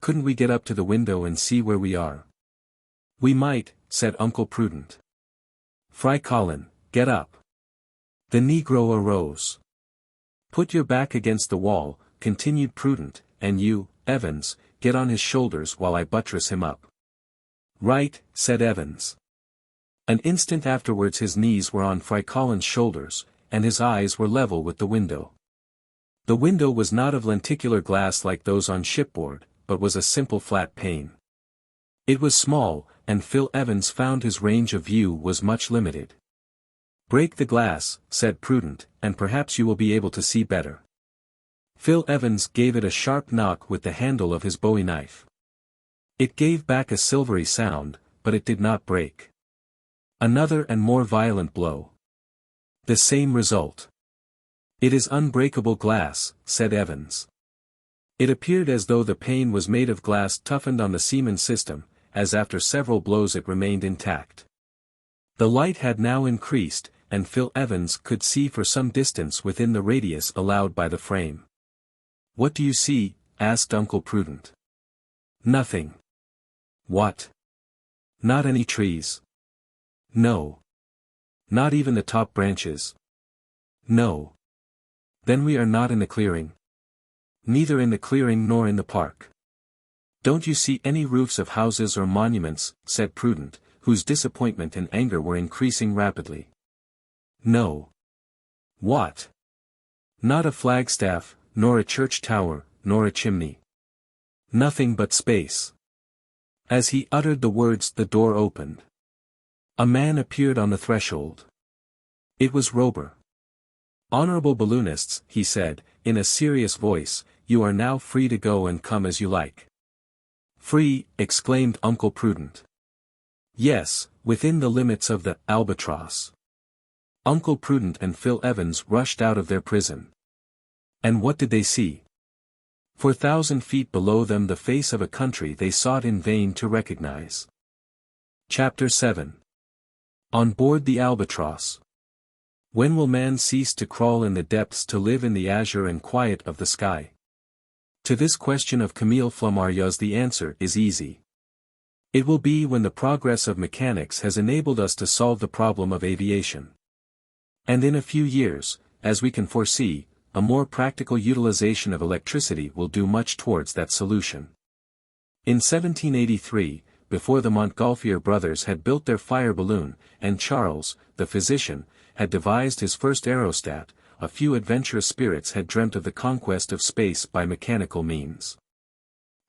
"Couldn't we get up to the window and see where we are?" "We might," said Uncle Prudent. "Frycollin, get up." The negro arose. "Put your back against the wall," continued Prudent, "and you, Evans, get on his shoulders while I buttress him up." "Right," said Evans. An instant afterwards his knees were on Frycollin's shoulders, and his eyes were level with the window. The window was not of lenticular glass like those on shipboard, but was a simple flat pane. It was small, and Phil Evans found his range of view was much limited. "Break the glass," said Prudent, "and perhaps you will be able to see better." Phil Evans gave it a sharp knock with the handle of his bowie knife. It gave back a silvery sound, but it did not break. Another and more violent blow. The same result. "It is unbreakable glass," said Evans. It appeared as though the pane was made of glass toughened on the Siemens system, as after several blows it remained intact. The light had now increased, and Phil Evans could see for some distance within the radius allowed by the frame. "What do you see?" asked Uncle Prudent. "Nothing." "What? Not any trees?" "No." "Not even the top branches?" "No." "Then we are not in the clearing?" "Neither in the clearing nor in the park." "Don't you see any roofs of houses or monuments?" said Prudent, whose disappointment and anger were increasing rapidly. "No." "What?" "Not a flagstaff, nor a church tower, nor a chimney. Nothing but space." As he uttered the words, the door opened. A man appeared on the threshold. It was Robur. "Honorable balloonists," he said, in a serious voice, "you are now free to go and come as you like." "Free!" exclaimed Uncle Prudent. "Yes, within the limits of the Albatross." Uncle Prudent and Phil Evans rushed out of their prison. And what did they see? 4,000 feet below them the face of a country they sought in vain to recognize. Chapter 7. On board the Albatross. When will man cease to crawl in the depths to live in the azure and quiet of the sky? To this question of Camille Flammario's the answer is easy. It will be when the progress of mechanics has enabled us to solve the problem of aviation. And in a few years, as we can foresee, a more practical utilization of electricity will do much towards that solution. In 1783, before the Montgolfier brothers had built their fire balloon, and Charles, the physician, had devised his first aerostat, a few adventurous spirits had dreamt of the conquest of space by mechanical means.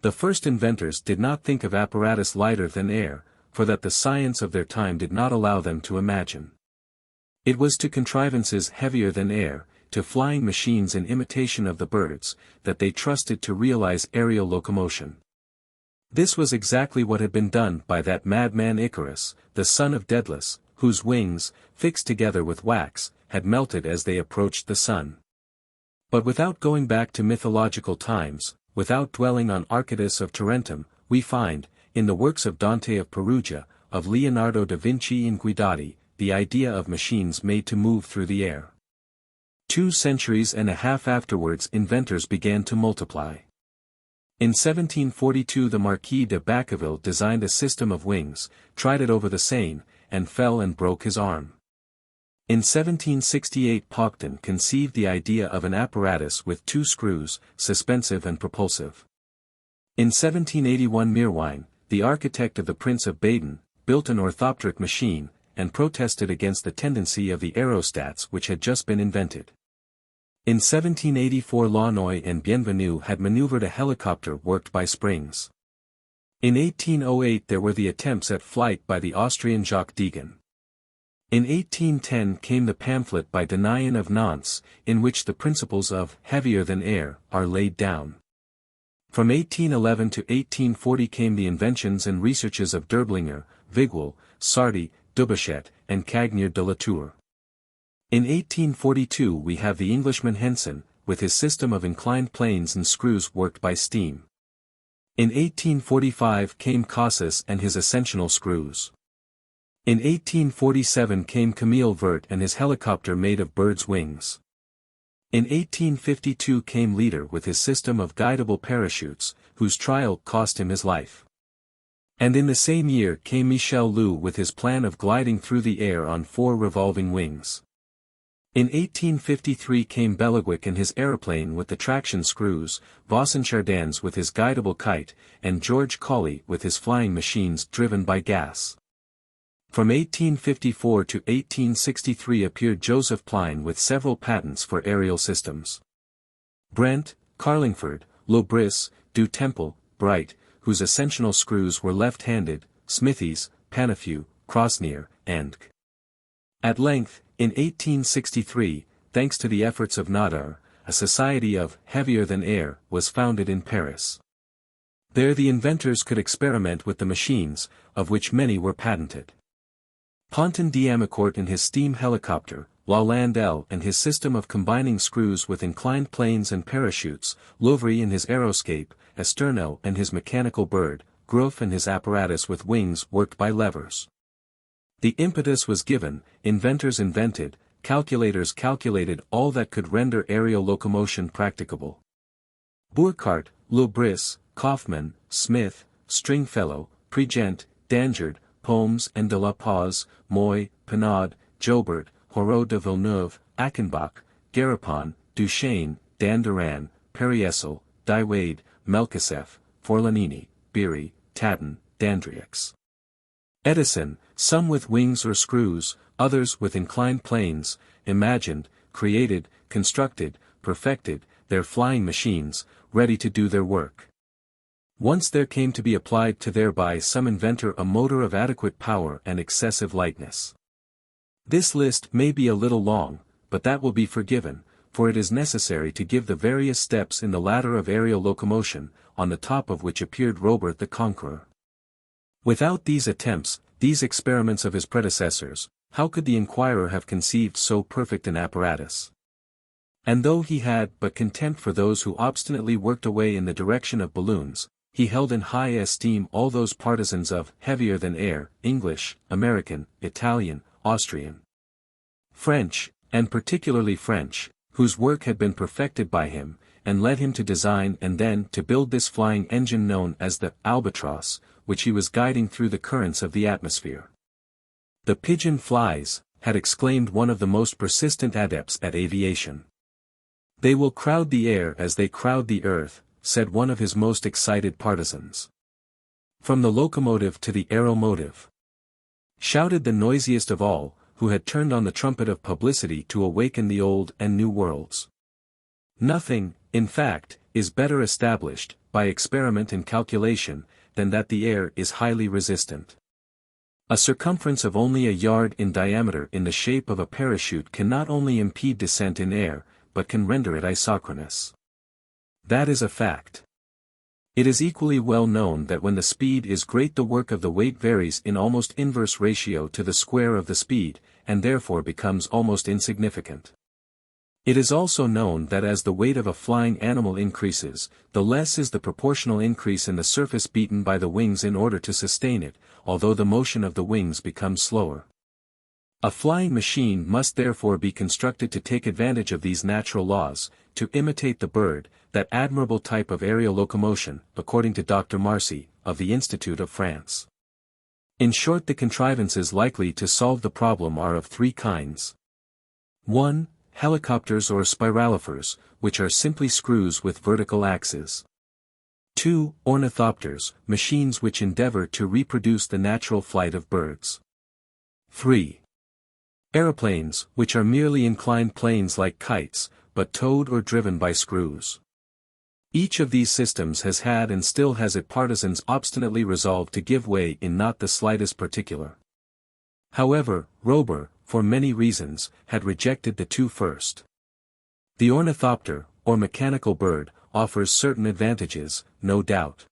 The first inventors did not think of apparatus lighter than air, for that the science of their time did not allow them to imagine. It was to contrivances heavier than air, to flying machines in imitation of the birds, that they trusted to realize aerial locomotion. This was exactly what had been done by that madman Icarus, the son of Daedalus, whose wings, fixed together with wax, had melted as they approached the sun. But without going back to mythological times, without dwelling on Arcadus of Tarentum, we find, in the works of Dante of Perugia, of Leonardo da Vinci in Guidati, the idea of machines made to move through the air. 2 centuries and a half afterwards inventors began to multiply. In 1742 the Marquis de Bacqueville designed a system of wings, tried it over the Seine, and fell and broke his arm. In 1768 Paucton conceived the idea of an apparatus with 2 screws, suspensive and propulsive. In 1781 Meerwein, the architect of the Prince of Baden, built an orthopteric machine, and protested against the tendency of the aerostats which had just been invented. In 1784 Launoy and Bienvenu had maneuvered a helicopter worked by springs. In 1808 there were the attempts at flight by the Austrian Jacques Deegan. In 1810 came the pamphlet by Denayan of Nantes, in which the principles of heavier than air are laid down. From 1811 to 1840 came the inventions and researches of Derblinger, Vigouel, Sardi, Dubochet, and Cagnier de la Tour. In 1842 we have the Englishman Henson, with his system of inclined planes and screws worked by steam. In 1845 came Casas and his ascensional screws. In 1847 came Camille Vert and his helicopter made of birds' wings. In 1852 came Leader with his system of guidable parachutes, whose trial cost him his life. And in the same year came Michel Lou with his plan of gliding through the air on 4 revolving wings. In 1853 came Belleguic and his aeroplane with the traction screws, Voisin Chardins with his guidable kite, and George Colley with his flying machines driven by gas. From 1854 to 1863 appeared Joseph Pline with several patents for aerial systems. Brent, Carlingford, Lobris, Du Temple, Bright, whose ascensional screws were left-handed, Smithies, Panafew, Crosnier, and K. At length, in 1863, thanks to the efforts of Nadar, a society of heavier than air was founded in Paris. There the inventors could experiment with the machines, of which many were patented. Ponton d'Amicourt in his steam helicopter, Lalande and his system of combining screws with inclined planes and parachutes, Louvry in his aeroscape, Esternel and his mechanical bird, Groff and his apparatus with wings worked by levers. The impetus was given, inventors invented, calculators calculated all that could render aerial locomotion practicable. Burckhardt, Lobris, Kaufmann, Smith, Stringfellow, Pregent, Dangerd, Pomes and de la Paz, Moy, Penaud, Jobert, Horeau de Villeneuve, Achenbach, Garapon, Duchesne, Danduran, Periessel, Dywade, Melkisef, Forlanini, Beery, Tatten, Dandrieux. Edison, some with wings or screws, others with inclined planes, imagined, created, constructed, perfected, their flying machines, ready to do their work. Once there came to be applied to thereby some inventor a motor of adequate power and excessive lightness. This list may be a little long, but that will be forgiven, for it is necessary to give the various steps in the ladder of aerial locomotion, on the top of which appeared Robur the Conqueror. Without these attempts, these experiments of his predecessors, how could the inquirer have conceived so perfect an apparatus? And though he had but contempt for those who obstinately worked away in the direction of balloons, he held in high esteem all those partisans of heavier than air, English, American, Italian, Austrian, French, and particularly French, whose work had been perfected by him, and led him to design and then to build this flying engine known as the Albatross, which he was guiding through the currents of the atmosphere. "The pigeon flies," had exclaimed one of the most persistent adepts at aviation. "They will crowd the air as they crowd the earth," said one of his most excited partisans. "From the locomotive to the aeromotive," shouted the noisiest of all, who had turned on the trumpet of publicity to awaken the old and new worlds. Nothing, in fact, is better established, by experiment and calculation, than that the air is highly resistant. A circumference of only a yard in diameter in the shape of a parachute can not only impede descent in air, but can render it isochronous. That is a fact. It is equally well known that when the speed is great the work of the weight varies in almost inverse ratio to the square of the speed, and therefore becomes almost insignificant. It is also known that as the weight of a flying animal increases, the less is the proportional increase in the surface beaten by the wings in order to sustain it, although the motion of the wings becomes slower. A flying machine must therefore be constructed to take advantage of these natural laws, to imitate the bird, that admirable type of aerial locomotion, according to Dr. Marcy, of the Institute of France. In short, the contrivances likely to solve the problem are of three kinds. 1. Helicopters or spiralophers, which are simply screws with vertical axes. 2. Ornithopters, machines which endeavor to reproduce the natural flight of birds. 3. Aeroplanes, which are merely inclined planes like kites, but towed or driven by screws. Each of these systems has had and still has its partisans obstinately resolved to give way in not the slightest particular. However, Robur, for many reasons, had rejected the two first. The ornithopter, or mechanical bird, offers certain advantages, no doubt.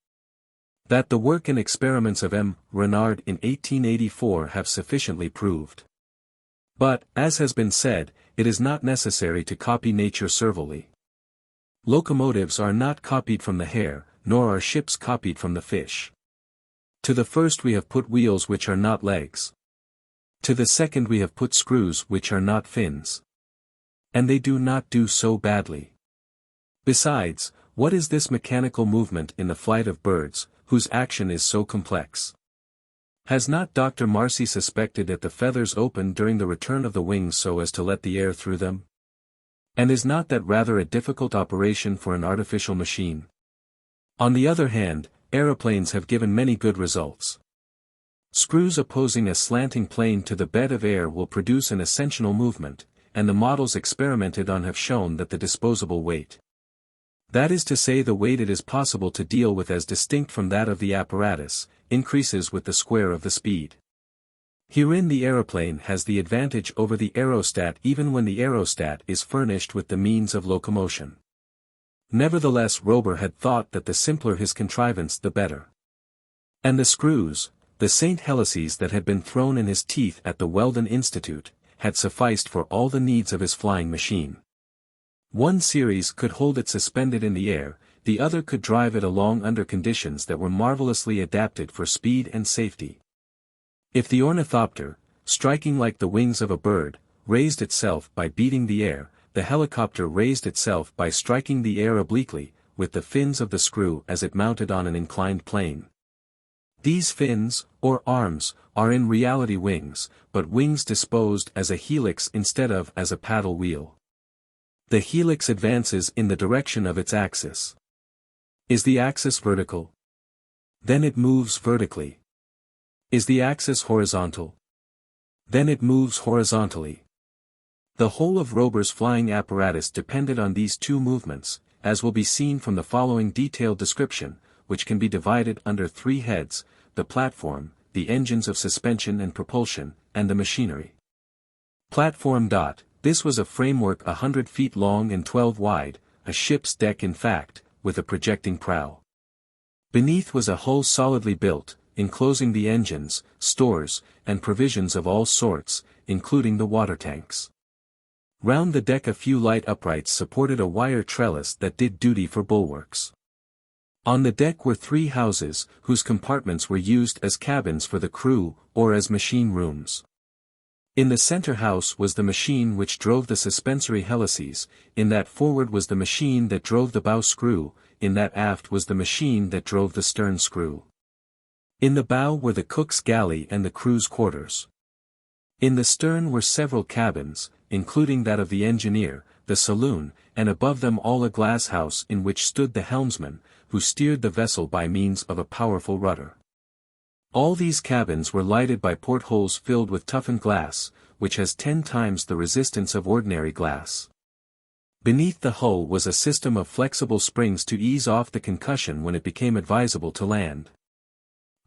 That the work and experiments of M. Renard in 1884 have sufficiently proved. But, as has been said, it is not necessary to copy nature servilely. Locomotives are not copied from the hare, nor are ships copied from the fish. To the first we have put wheels which are not legs. To the second we have put screws which are not fins. And they do not do so badly. Besides, what is this mechanical movement in the flight of birds, whose action is so complex? Has not Dr. Marcy suspected that the feathers open during the return of the wings so as to let the air through them? And is not that rather a difficult operation for an artificial machine? On the other hand, aeroplanes have given many good results. Screws opposing a slanting plane to the bed of air will produce an ascensional movement, and the models experimented on have shown that the disposable weight That is to say, the weight it is possible to deal with as distinct from that of the apparatus, increases with the square of the speed. Herein the aeroplane has the advantage over the aerostat even when the aerostat is furnished with the means of locomotion. Nevertheless, Robur had thought that the simpler his contrivance the better. And the screws, the St. Helices that had been thrown in his teeth at the Weldon Institute, had sufficed for all the needs of his flying machine. One series could hold it suspended in the air, the other could drive it along under conditions that were marvelously adapted for speed and safety. If the ornithopter, striking like the wings of a bird, raised itself by beating the air, the helicopter raised itself by striking the air obliquely, with the fins of the screw as it mounted on an inclined plane. These fins, or arms, are in reality wings, but wings disposed as a helix instead of as a paddle wheel. The helix advances in the direction of its axis. Is the axis vertical? Then it moves vertically. Is the axis horizontal? Then it moves horizontally. The whole of Robur's flying apparatus depended on these two movements, as will be seen from the following detailed description, which can be divided under three heads: the platform, the engines of suspension and propulsion, and the machinery. Platform. This was a framework 100 feet long and 12 wide, a ship's deck in fact, with a projecting prow. Beneath was a hull solidly built, enclosing the engines, stores, and provisions of all sorts, including the water tanks. Round the deck a few light uprights supported a wire trellis that did duty for bulwarks. On the deck were three houses, whose compartments were used as cabins for the crew, or as machine rooms. In the center house was the machine which drove the suspensory helices, in that forward was the machine that drove the bow screw, in that aft was the machine that drove the stern screw. In the bow were the cook's galley and the crew's quarters. In the stern were several cabins, including that of the engineer, the saloon, and above them all a glass house in which stood the helmsman, who steered the vessel by means of a powerful rudder. All these cabins were lighted by portholes filled with toughened glass, which has 10 times the resistance of ordinary glass. Beneath the hull was a system of flexible springs to ease off the concussion when it became advisable to land.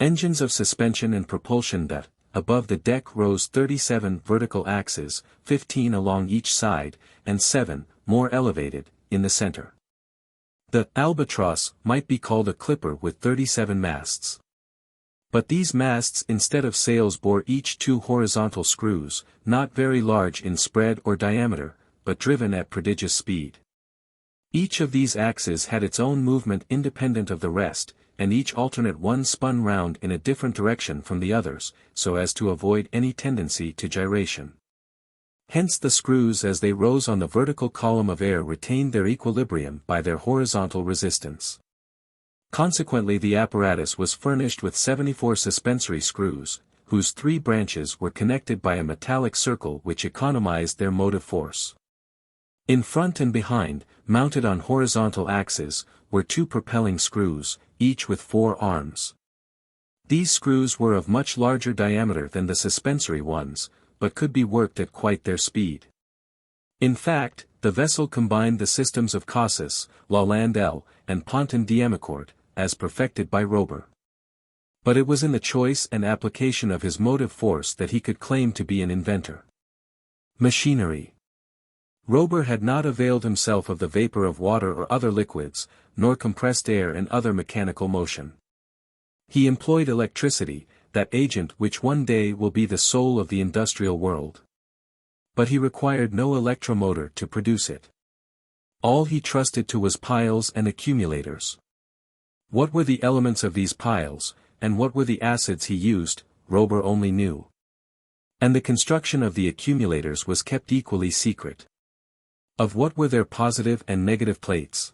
Engines of suspension and propulsion that, above the deck rose 37 vertical axes, 15 along each side, and 7, more elevated, in the center. The Albatross might be called a clipper with 37 masts. But these masts instead of sails bore each 2 horizontal screws, not very large in spread or diameter, but driven at prodigious speed. Each of these axes had its own movement independent of the rest, and each alternate one spun round in a different direction from the others, so as to avoid any tendency to gyration. Hence the screws as they rose on the vertical column of air retained their equilibrium by their horizontal resistance. Consequently the apparatus was furnished with 74 suspensory screws, whose 3 branches were connected by a metallic circle which economized their motive force. In front and behind, mounted on horizontal axes, were 2 propelling screws, each with 4 arms. These screws were of much larger diameter than the suspensory ones, but could be worked at quite their speed. In fact, the vessel combined the systems of Cassis, Lalande, and Ponton d'Amicourt, as perfected by Robur. But it was in the choice and application of his motive force that he could claim to be an inventor. Machinery. Robur had not availed himself of the vapor of water or other liquids, nor compressed air and other mechanical motion. He employed electricity, that agent which one day will be the soul of the industrial world. But he required no electromotor to produce it. All he trusted to was piles and accumulators. What were the elements of these piles, and what were the acids he used, Robur only knew. And the construction of the accumulators was kept equally secret. Of what were their positive and negative plates?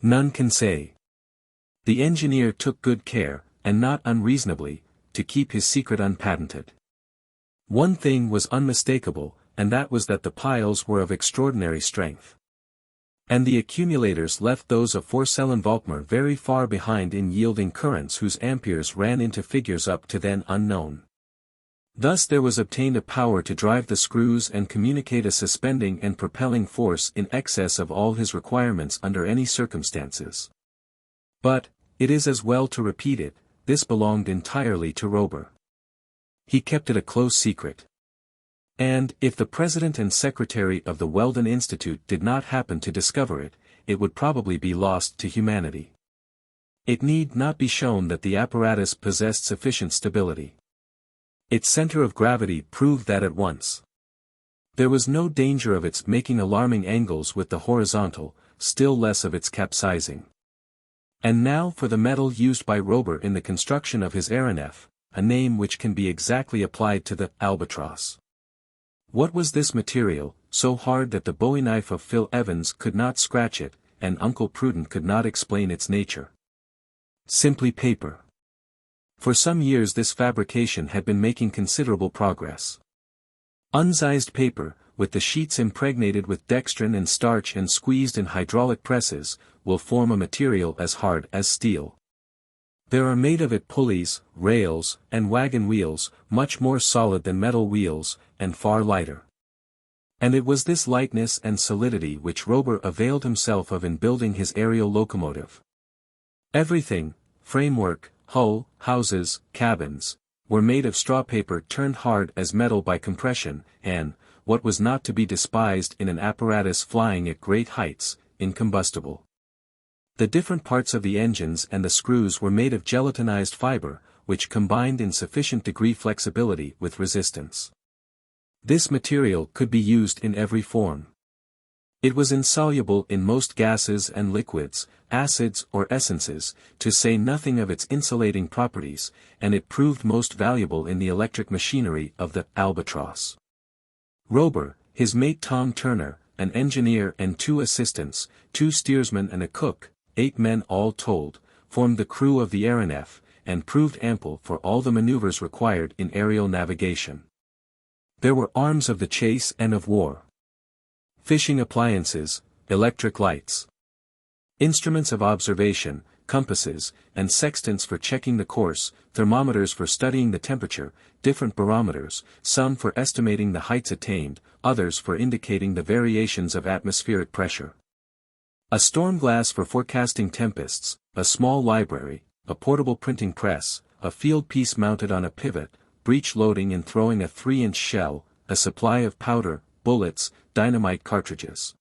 None can say. The engineer took good care, and not unreasonably, to keep his secret unpatented. One thing was unmistakable, and that was that the piles were of extraordinary strength. And the accumulators left those of Frycollin very far behind in yielding currents whose amperes ran into figures up to then unknown. Thus there was obtained a power to drive the screws and communicate a suspending and propelling force in excess of all his requirements under any circumstances. But, it is as well to repeat it, this belonged entirely to Robur. He kept it a close secret. And, if the president and secretary of the Weldon Institute did not happen to discover it, it would probably be lost to humanity. It need not be shown that the apparatus possessed sufficient stability. Its center of gravity proved that at once. There was no danger of its making alarming angles with the horizontal, still less of its capsizing. And now for the metal used by Robur in the construction of his Aeronef, a name which can be exactly applied to the Albatross. What was this material, so hard that the bowie knife of Phil Evans could not scratch it, and Uncle Prudent could not explain its nature? Simply paper. For some years this fabrication had been making considerable progress. Unzized paper, with the sheets impregnated with dextrin and starch and squeezed in hydraulic presses, will form a material as hard as steel. There are made of it pulleys, rails, and wagon wheels, much more solid than metal wheels, and far lighter. And it was this lightness and solidity which Robur availed himself of in building his aerial locomotive. Everything, framework, hull, houses, cabins, were made of straw paper turned hard as metal by compression, and, what was not to be despised in an apparatus flying at great heights, incombustible. The different parts of the engines and the screws were made of gelatinized fiber, which combined in sufficient degree flexibility with resistance. This material could be used in every form. It was insoluble in most gases and liquids, acids or essences, to say nothing of its insulating properties, and it proved most valuable in the electric machinery of the Albatross. Robur, his mate Tom Turner, an engineer and 2 assistants, 2 steersmen and a cook, 8 men all told, formed the crew of the Aeronef, and proved ample for all the maneuvers required in aerial navigation. There were arms of the chase and of war. Fishing appliances, electric lights. Instruments of observation, compasses, and sextants for checking the course, thermometers for studying the temperature, different barometers, some for estimating the heights attained, others for indicating the variations of atmospheric pressure. A storm glass for forecasting tempests, a small library, a portable printing press, a field piece mounted on a pivot, breech loading and throwing a 3-inch shell, a supply of powder, bullets, dynamite cartridges.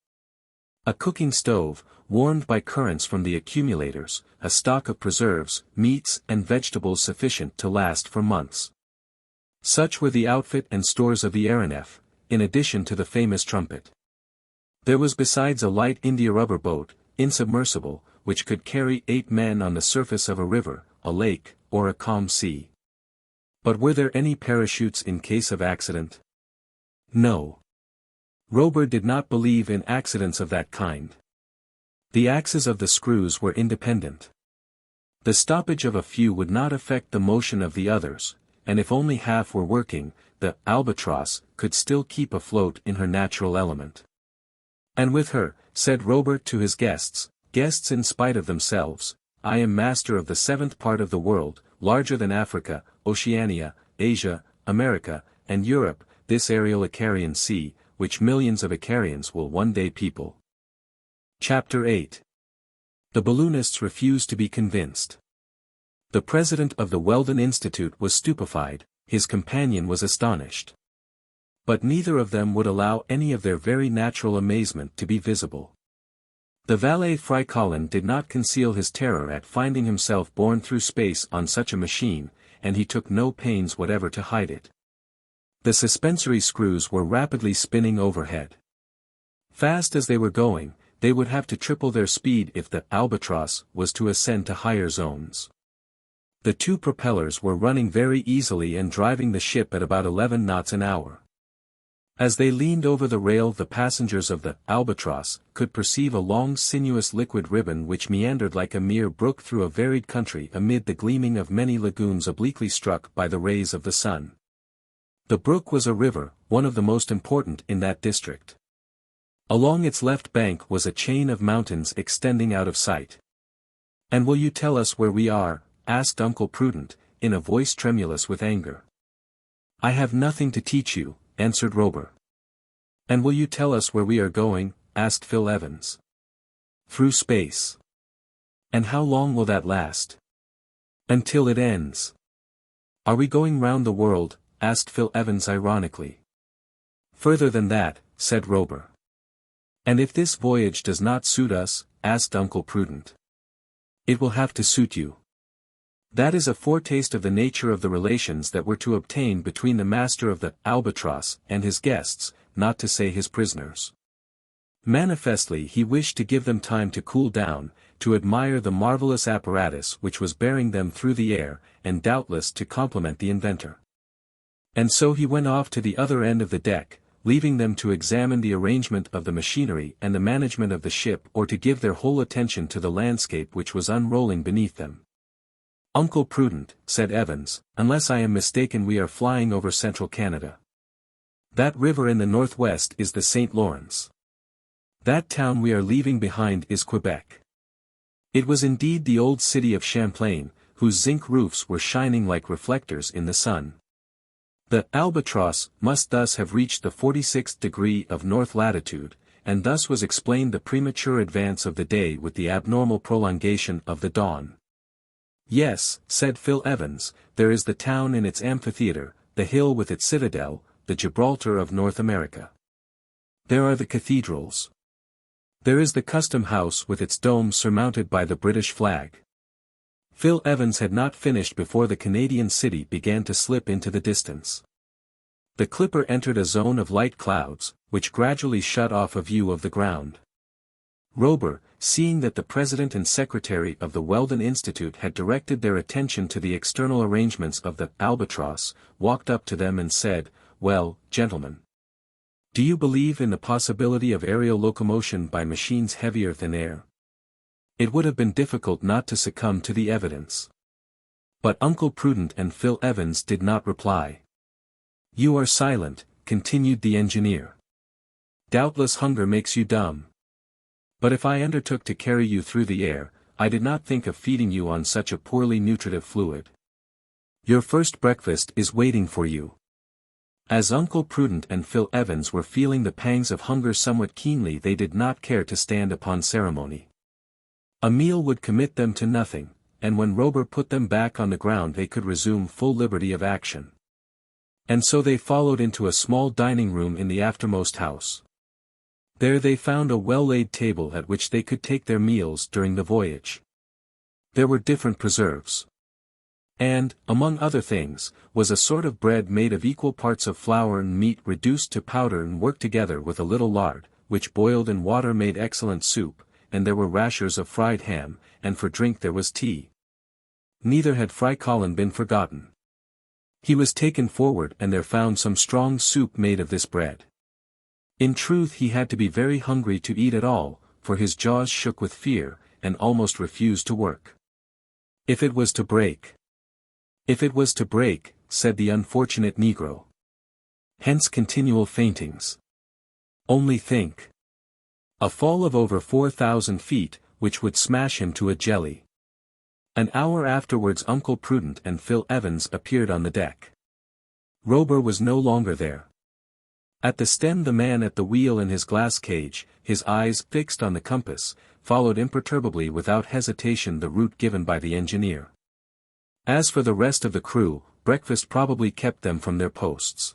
A cooking stove, warmed by currents from the accumulators, a stock of preserves, meats and vegetables sufficient to last for months. Such were the outfit and stores of the Aeronef, in addition to the famous trumpet. There was besides a light India rubber boat, insubmersible, which could carry 8 men on the surface of a river, a lake, or a calm sea. But were there any parachutes in case of accident? No. Robur did not believe in accidents of that kind. The axes of the screws were independent. The stoppage of a few would not affect the motion of the others, and if only half were working, the Albatross could still keep afloat in her natural element. And with her, said Robur to his guests in spite of themselves, I am master of the 7th part of the world, larger than Africa, Oceania, Asia, America, and Europe, this aerial Icarian sea, which millions of Icarians will one day people. Chapter 8. The balloonists refused to be convinced. The president of the Weldon Institute was stupefied, his companion was astonished. But neither of them would allow any of their very natural amazement to be visible. The valet Frycollin did not conceal his terror at finding himself borne through space on such a machine, and he took no pains whatever to hide it. The suspensory screws were rapidly spinning overhead. Fast as they were going, they would have to triple their speed if the Albatross was to ascend to higher zones. The 2 propellers were running very easily and driving the ship at about 11 knots an hour. As they leaned over the rail, the passengers of the Albatross could perceive a long sinuous liquid ribbon which meandered like a mere brook through a varied country amid the gleaming of many lagoons obliquely struck by the rays of the sun. The brook was a river, one of the most important in that district. Along its left bank was a chain of mountains extending out of sight. "And will you tell us where we are?" asked Uncle Prudent, in a voice tremulous with anger. I have nothing to teach you, answered Robur. And will you tell us where we are going? Asked Phil Evans. Through space. And how long will that last? Until it ends. Are we going round the world? Asked Phil Evans ironically. Further than that, said Robur. And if this voyage does not suit us? Asked Uncle Prudent. It will have to suit you. That is a foretaste of the nature of the relations that were to obtain between the master of the Albatross and his guests, not to say his prisoners. Manifestly he wished to give them time to cool down, to admire the marvelous apparatus which was bearing them through the air, and doubtless to compliment the inventor. And so he went off to the other end of the deck, leaving them to examine the arrangement of the machinery and the management of the ship or to give their whole attention to the landscape which was unrolling beneath them. Uncle Prudent, said Evans, unless I am mistaken we are flying over central Canada. That river in the northwest is the St. Lawrence. That town we are leaving behind is Quebec. It was indeed the old city of Champlain, whose zinc roofs were shining like reflectors in the sun. The Albatross must thus have reached the 46th degree of north latitude, and thus was explained the premature advance of the day with the abnormal prolongation of the dawn. Yes, said Phil Evans, there is the town in its amphitheater, the hill with its citadel, the Gibraltar of North America. There are the cathedrals. There is the custom house with its dome surmounted by the British flag. Phil Evans had not finished before the Canadian city began to slip into the distance. The clipper entered a zone of light clouds, which gradually shut off a view of the ground. Robur, seeing that the president and secretary of the Weldon Institute had directed their attention to the external arrangements of the Albatross, walked up to them and said, "Well, gentlemen. Do you believe in the possibility of aerial locomotion by machines heavier than air?" It would have been difficult not to succumb to the evidence. But Uncle Prudent and Phil Evans did not reply. "You are silent," continued the engineer. "Doubtless hunger makes you dumb. But if I undertook to carry you through the air, I did not think of feeding you on such a poorly nutritive fluid. Your first breakfast is waiting for you." As Uncle Prudent and Phil Evans were feeling the pangs of hunger somewhat keenly, they did not care to stand upon ceremony. A meal would commit them to nothing, and when Robur put them back on the ground they could resume full liberty of action. And so they followed into a small dining room in the aftermost house. There they found a well-laid table at which they could take their meals during the voyage. There were different preserves. And, among other things, was a sort of bread made of equal parts of flour and meat reduced to powder and worked together with a little lard, which boiled in water made excellent soup, and there were rashers of fried ham, and for drink there was tea. Neither had Frycollin been forgotten. He was taken forward and there found some strong soup made of this bread. In truth he had to be very hungry to eat at all, for his jaws shook with fear, and almost refused to work. If it was to break. If it was to break, said the unfortunate Negro. Hence continual faintings. Only think. A fall of over 4,000 feet, which would smash him to a jelly. An hour afterwards Uncle Prudent and Phil Evans appeared on the deck. Robur was no longer there. At the stem the man at the wheel in his glass cage, his eyes fixed on the compass, followed imperturbably without hesitation the route given by the engineer. As for the rest of the crew, breakfast probably kept them from their posts.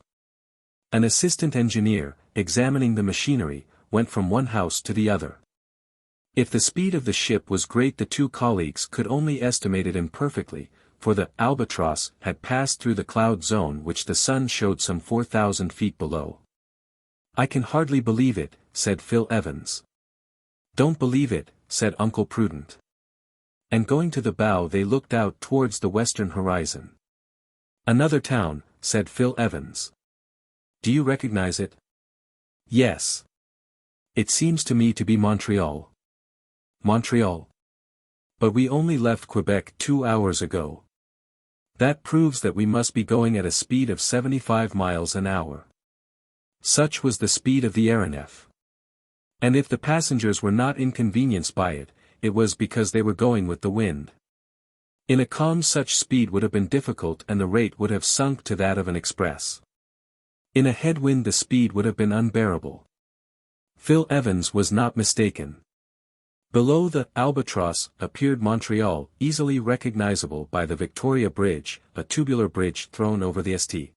An assistant engineer, examining the machinery, went from one house to the other. If the speed of the ship was great the two colleagues could only estimate it imperfectly, for the Albatross had passed through the cloud zone which the sun showed some 4,000 feet below. "I can hardly believe it," said Phil Evans. "Don't believe it," said Uncle Prudent. And going to the bow they looked out towards the western horizon. "Another town," said Phil Evans. "Do you recognize it?" "Yes. It seems to me to be Montreal." "Montreal? But we only left Quebec 2 hours ago. That proves that we must be going at a speed of 75 miles an hour. Such was the speed of the Aeronef. And if the passengers were not inconvenienced by it, it was because they were going with the wind. In a calm such speed would have been difficult and the rate would have sunk to that of an express. In a headwind the speed would have been unbearable. Phil Evans was not mistaken. Below the Albatross appeared Montreal, easily recognizable by the Victoria Bridge, a tubular bridge thrown over the St.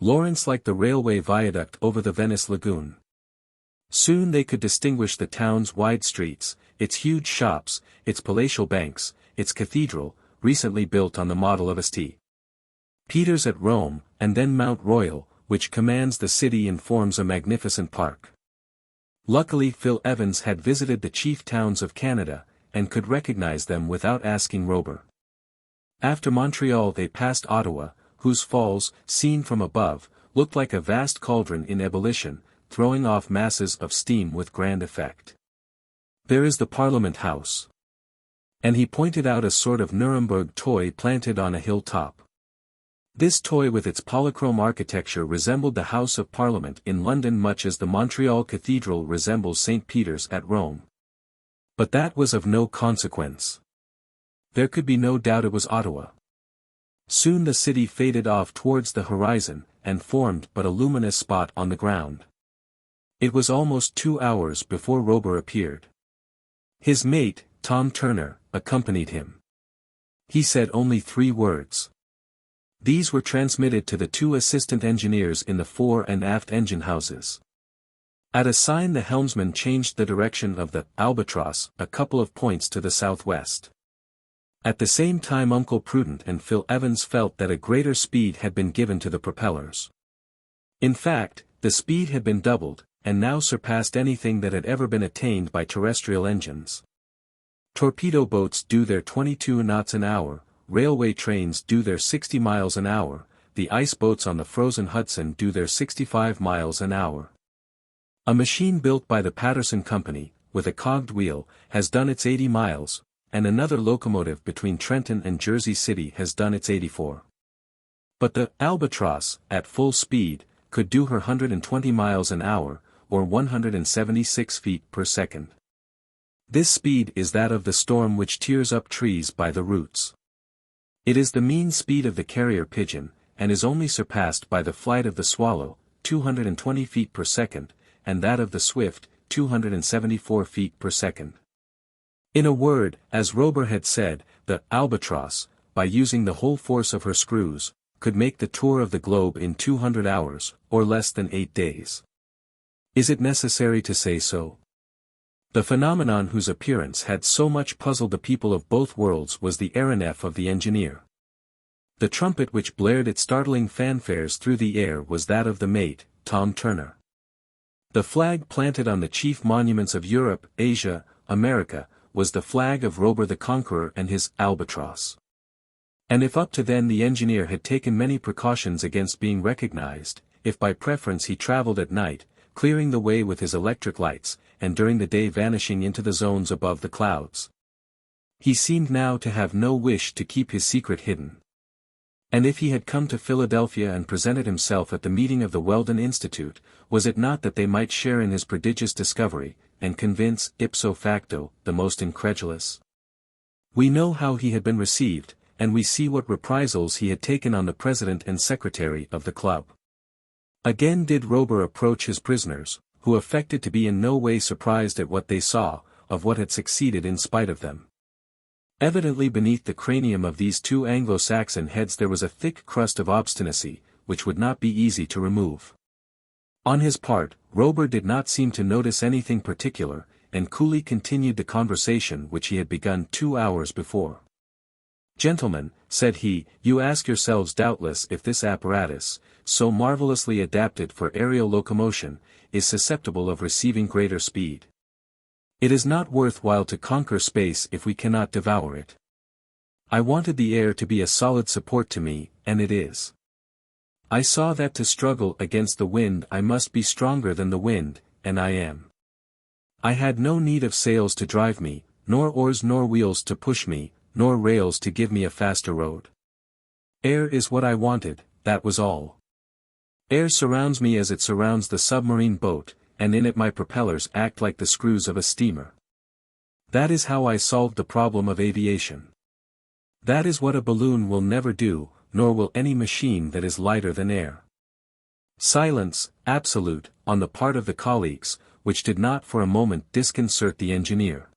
Lawrence like the railway viaduct over the Venice lagoon. Soon they could distinguish the town's wide streets, its huge shops, its palatial banks, its cathedral, recently built on the model of St. Peter's at Rome, and then Mount Royal, which commands the city and forms a magnificent park. Luckily Phil Evans had visited the chief towns of Canada, and could recognize them without asking Robur. After Montreal they passed Ottawa, whose falls, seen from above, looked like a vast cauldron in ebullition, throwing off masses of steam with grand effect. There is the Parliament House. And he pointed out a sort of Nuremberg toy planted on a hilltop. This toy with its polychrome architecture resembled the House of Parliament in London much as the Montreal Cathedral resembles St. Peter's at Rome. But that was of no consequence. There could be no doubt it was Ottawa. Soon the city faded off towards the horizon, and formed but a luminous spot on the ground. It was almost 2 hours before Robur appeared. His mate, Tom Turner, accompanied him. He said only 3 words. These were transmitted to the 2 assistant engineers in the fore and aft engine houses. At a sign the helmsman changed the direction of the Albatross a couple of points to the southwest. At the same time Uncle Prudent and Phil Evans felt that a greater speed had been given to the propellers. In fact, the speed had been doubled, and now surpassed anything that had ever been attained by terrestrial engines. Torpedo boats do their 22 knots an hour, railway trains do their 60 miles an hour, the ice boats on the frozen Hudson do their 65 miles an hour. A machine built by the Patterson Company, with a cogged wheel, has done its 80 miles, and another locomotive between Trenton and Jersey City has done its 84. But the Albatross, at full speed, could do her 120 miles an hour, or 176 feet per second. This speed is that of the storm which tears up trees by the roots. It is the mean speed of the carrier pigeon, and is only surpassed by the flight of the swallow, 220 feet per second, and that of the swift, 274 feet per second. In a word, as Robur had said, the Albatross, by using the whole force of her screws, could make the tour of the globe in 200 hours, or less than 8 days. Is it necessary to say so? The phenomenon whose appearance had so much puzzled the people of both worlds was the Aeronef of the engineer. The trumpet which blared its startling fanfares through the air was that of the mate, Tom Turner. The flag planted on the chief monuments of Europe, Asia, America, was the flag of Robur the Conqueror and his Albatross. And if up to then the engineer had taken many precautions against being recognized, if by preference he traveled at night, clearing the way with his electric lights, and during the day vanishing into the zones above the clouds, he seemed now to have no wish to keep his secret hidden. And if he had come to Philadelphia and presented himself at the meeting of the Weldon Institute, was it not that they might share in his prodigious discovery, and convince, ipso facto, the most incredulous? We know how he had been received, and we see what reprisals he had taken on the president and secretary of the club. Again did Robur approach his prisoners, who affected to be in no way surprised at what they saw, of what had succeeded in spite of them. Evidently beneath the cranium of these 2 Anglo-Saxon heads there was a thick crust of obstinacy, which would not be easy to remove. On his part, Robur did not seem to notice anything particular, and coolly continued the conversation which he had begun 2 hours before. "Gentlemen," said he, "you ask yourselves doubtless if this apparatus, so marvelously adapted for aerial locomotion, is susceptible of receiving greater speed. It is not worth while to conquer space if we cannot devour it. I wanted the air to be a solid support to me, and it is. I saw that to struggle against the wind I must be stronger than the wind, and I am. I had no need of sails to drive me, nor oars nor wheels to push me, nor rails to give me a faster road. Air is what I wanted, that was all. Air surrounds me as it surrounds the submarine boat, and in it my propellers act like the screws of a steamer. That is how I solved the problem of aviation. That is what a balloon will never do, nor will any machine that is lighter than air. Silence, absolute, on the part of the colleagues, which did not for a moment disconcert the engineer.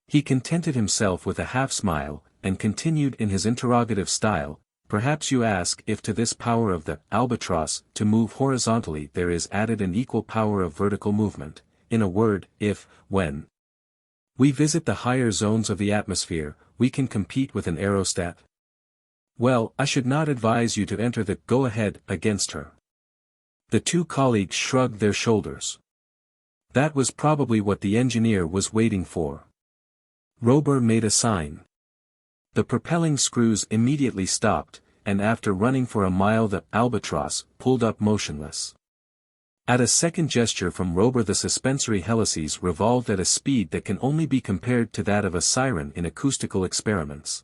He contented himself with a half-smile, and continued in his interrogative style, "Perhaps you ask if to this power of the Albatross to move horizontally there is added an equal power of vertical movement, in a word, if, when we visit the higher zones of the atmosphere, we can compete with an aerostat? Well, I should not advise you to enter the go-ahead against her." The two colleagues shrugged their shoulders. That was probably what the engineer was waiting for. Robur made a sign. The propelling screws immediately stopped, and after running for a mile the Albatross pulled up motionless. At a second gesture from Robur the suspensory helices revolved at a speed that can only be compared to that of a siren in acoustical experiments.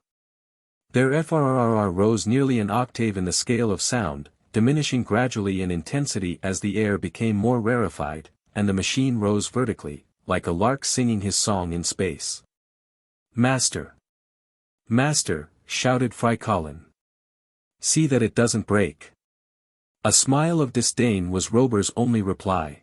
Their FRRR rose nearly an octave in the scale of sound, diminishing gradually in intensity as the air became more rarefied, and the machine rose vertically, like a lark singing his song in space. "Master! Master!" shouted Frycollin. "See that it doesn't break." A smile of disdain was Robur's only reply.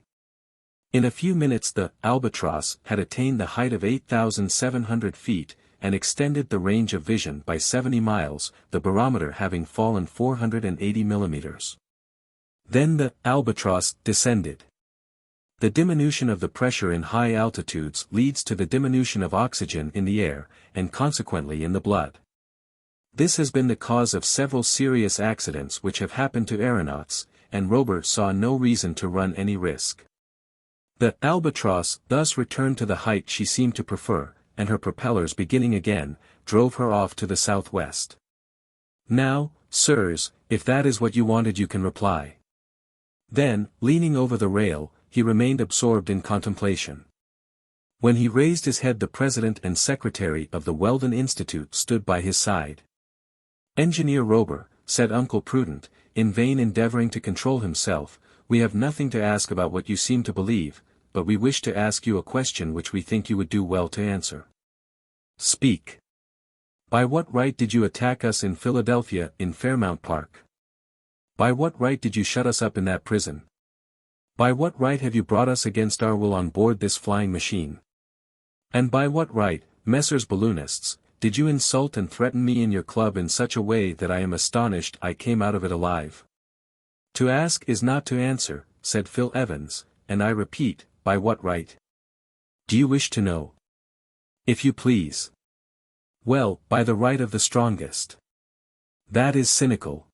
In a few minutes the Albatross had attained the height of 8,700 feet, and extended the range of vision by 70 miles, the barometer having fallen 480 millimeters. Then the Albatross descended. The diminution of the pressure in high altitudes leads to the diminution of oxygen in the air, and consequently in the blood. This has been the cause of several serious accidents which have happened to aeronauts, and Robur saw no reason to run any risk. The Albatross thus returned to the height she seemed to prefer, and her propellers beginning again, drove her off to the southwest. "Now, sirs, if that is what you wanted you can reply." Then, leaning over the rail, he remained absorbed in contemplation. When he raised his head the president and secretary of the Weldon Institute stood by his side. "Engineer Robur," said Uncle Prudent, in vain endeavoring to control himself, "we have nothing to ask about what you seem to believe, but we wish to ask you a question which we think you would do well to answer. Speak. By what right did you attack us in Philadelphia in Fairmount Park? By what right did you shut us up in that prison? By what right have you brought us against our will on board this flying machine? And by what right, Messrs. Balloonists, did you insult and threaten me in your club in such a way that I am astonished I came out of it alive? To ask is not to answer," said Phil Evans, "and I repeat, by what right? Do you wish to know? If you please. Well, by the right of the strongest. That is cynical.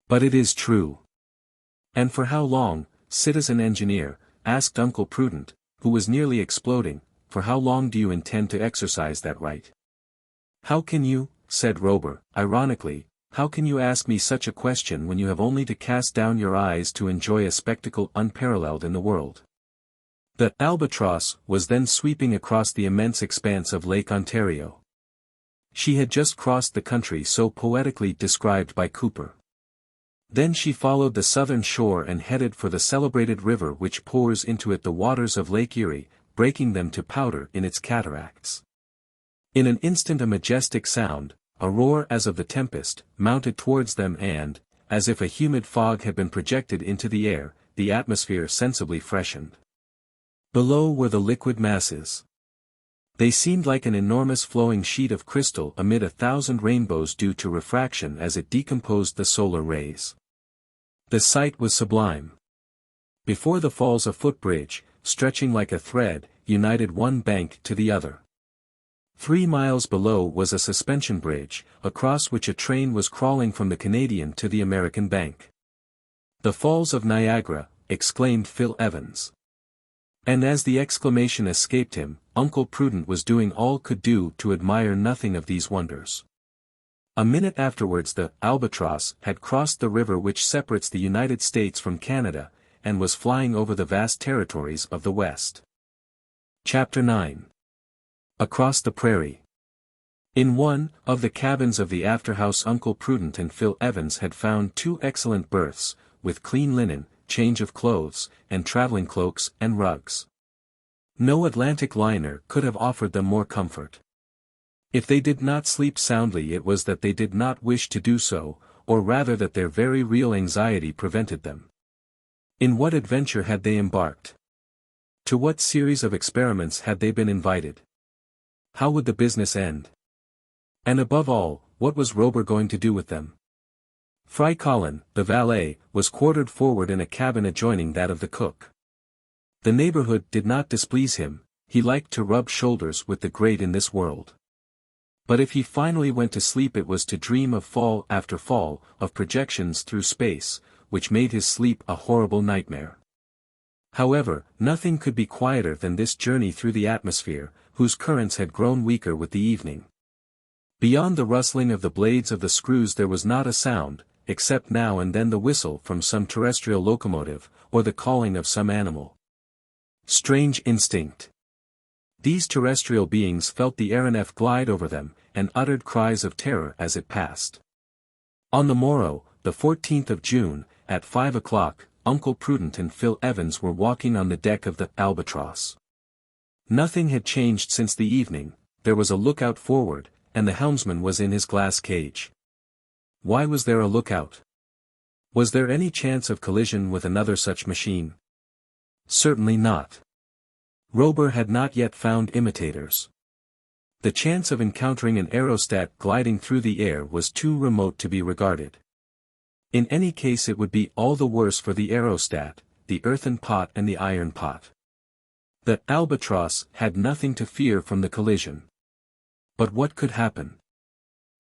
But it is true." "And for how long, citizen engineer," asked Uncle Prudent, who was nearly exploding, "for how long do you intend to exercise that right?" "How can you," said Robur, ironically, "how can you ask me such a question when you have only to cast down your eyes to enjoy a spectacle unparalleled in the world?" The Albatross was then sweeping across the immense expanse of Lake Ontario. She had just crossed the country so poetically described by Cooper. Then she followed the southern shore and headed for the celebrated river which pours into it the waters of Lake Erie, breaking them to powder in its cataracts. In an instant a majestic sound, a roar as of the tempest, mounted towards them and, as if a humid fog had been projected into the air, the atmosphere sensibly freshened. Below were the liquid masses. They seemed like an enormous flowing sheet of crystal amid 1,000 rainbows due to refraction as it decomposed the solar rays. The sight was sublime. Before the falls a footbridge, stretching like a thread, united one bank to the other. 3 miles below was a suspension bridge, across which a train was crawling from the Canadian to the American bank. "The Falls of Niagara," exclaimed Phil Evans. And as the exclamation escaped him, Uncle Prudent was doing all could do to admire nothing of these wonders. A minute afterwards the Albatross had crossed the river which separates the United States from Canada, and was flying over the vast territories of the West. Chapter 9. Across the Prairie. In one of the cabins of the afterhouse Uncle Prudent and Phil Evans had found 2 excellent berths, with clean linen, change of clothes, and traveling cloaks and rugs. No Atlantic liner could have offered them more comfort. If they did not sleep soundly, it was that they did not wish to do so, or rather that their very real anxiety prevented them. In what adventure had they embarked? To what series of experiments had they been invited? How would the business end? And above all, what was Robur going to do with them? Frycollin, the valet, was quartered forward in a cabin adjoining that of the cook. The neighborhood did not displease him, he liked to rub shoulders with the great in this world. But if he finally went to sleep, it was to dream of fall after fall, of projections through space, which made his sleep a horrible nightmare. However, nothing could be quieter than this journey through the atmosphere, whose currents had grown weaker with the evening. Beyond the rustling of the blades of the screws there was not a sound, except now and then the whistle from some terrestrial locomotive, or the calling of some animal. Strange instinct! These terrestrial beings felt the Aeronef glide over them, and uttered cries of terror as it passed. On the morrow, the 14th of June, at 5 o'clock, Uncle Prudent and Phil Evans were walking on the deck of the Albatross. Nothing had changed since the evening, there was a lookout forward, and the helmsman was in his glass cage. Why was there a lookout? Was there any chance of collision with another such machine? Certainly not. Robur had not yet found imitators. The chance of encountering an aerostat gliding through the air was too remote to be regarded. In any case it would be all the worse for the aerostat, the earthen pot and the iron pot. The Albatross had nothing to fear from the collision. But what could happen?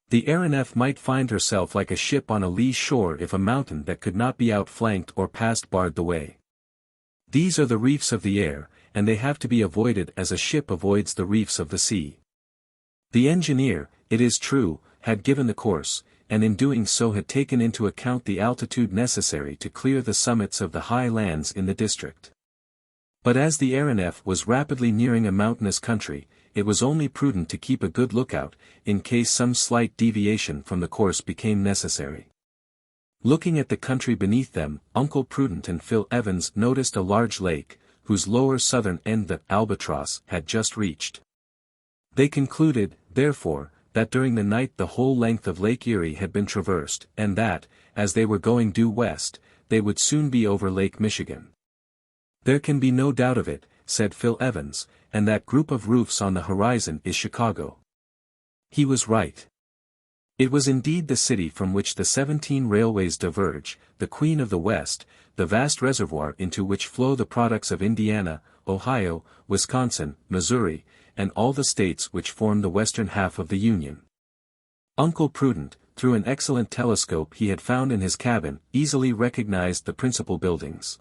The Aeronef might find herself like a ship on a lee shore if a mountain that could not be outflanked or passed barred the way. These are the reefs of the air, and they have to be avoided as a ship avoids the reefs of the sea. The engineer, it is true, had given the course, and in doing so had taken into account the altitude necessary to clear the summits of the high lands in the district. But as the Aeronef was rapidly nearing a mountainous country, it was only prudent to keep a good lookout, in case some slight deviation from the course became necessary. Looking at the country beneath them, Uncle Prudent and Phil Evans noticed a large lake, whose lower southern end the Albatross had just reached. They concluded, therefore, that during the night the whole length of Lake Erie had been traversed, and that, as they were going due west, they would soon be over Lake Michigan. There can be no doubt of it, said Phil Evans, and that group of roofs on the horizon is Chicago. He was right. It was indeed the city from which the 17 railways diverge, the Queen of the West, the vast reservoir into which flow the products of Indiana, Ohio, Wisconsin, Missouri, and all the states which form the western half of the Union. Uncle Prudent, through an excellent telescope he had found in his cabin, easily recognized the principal buildings.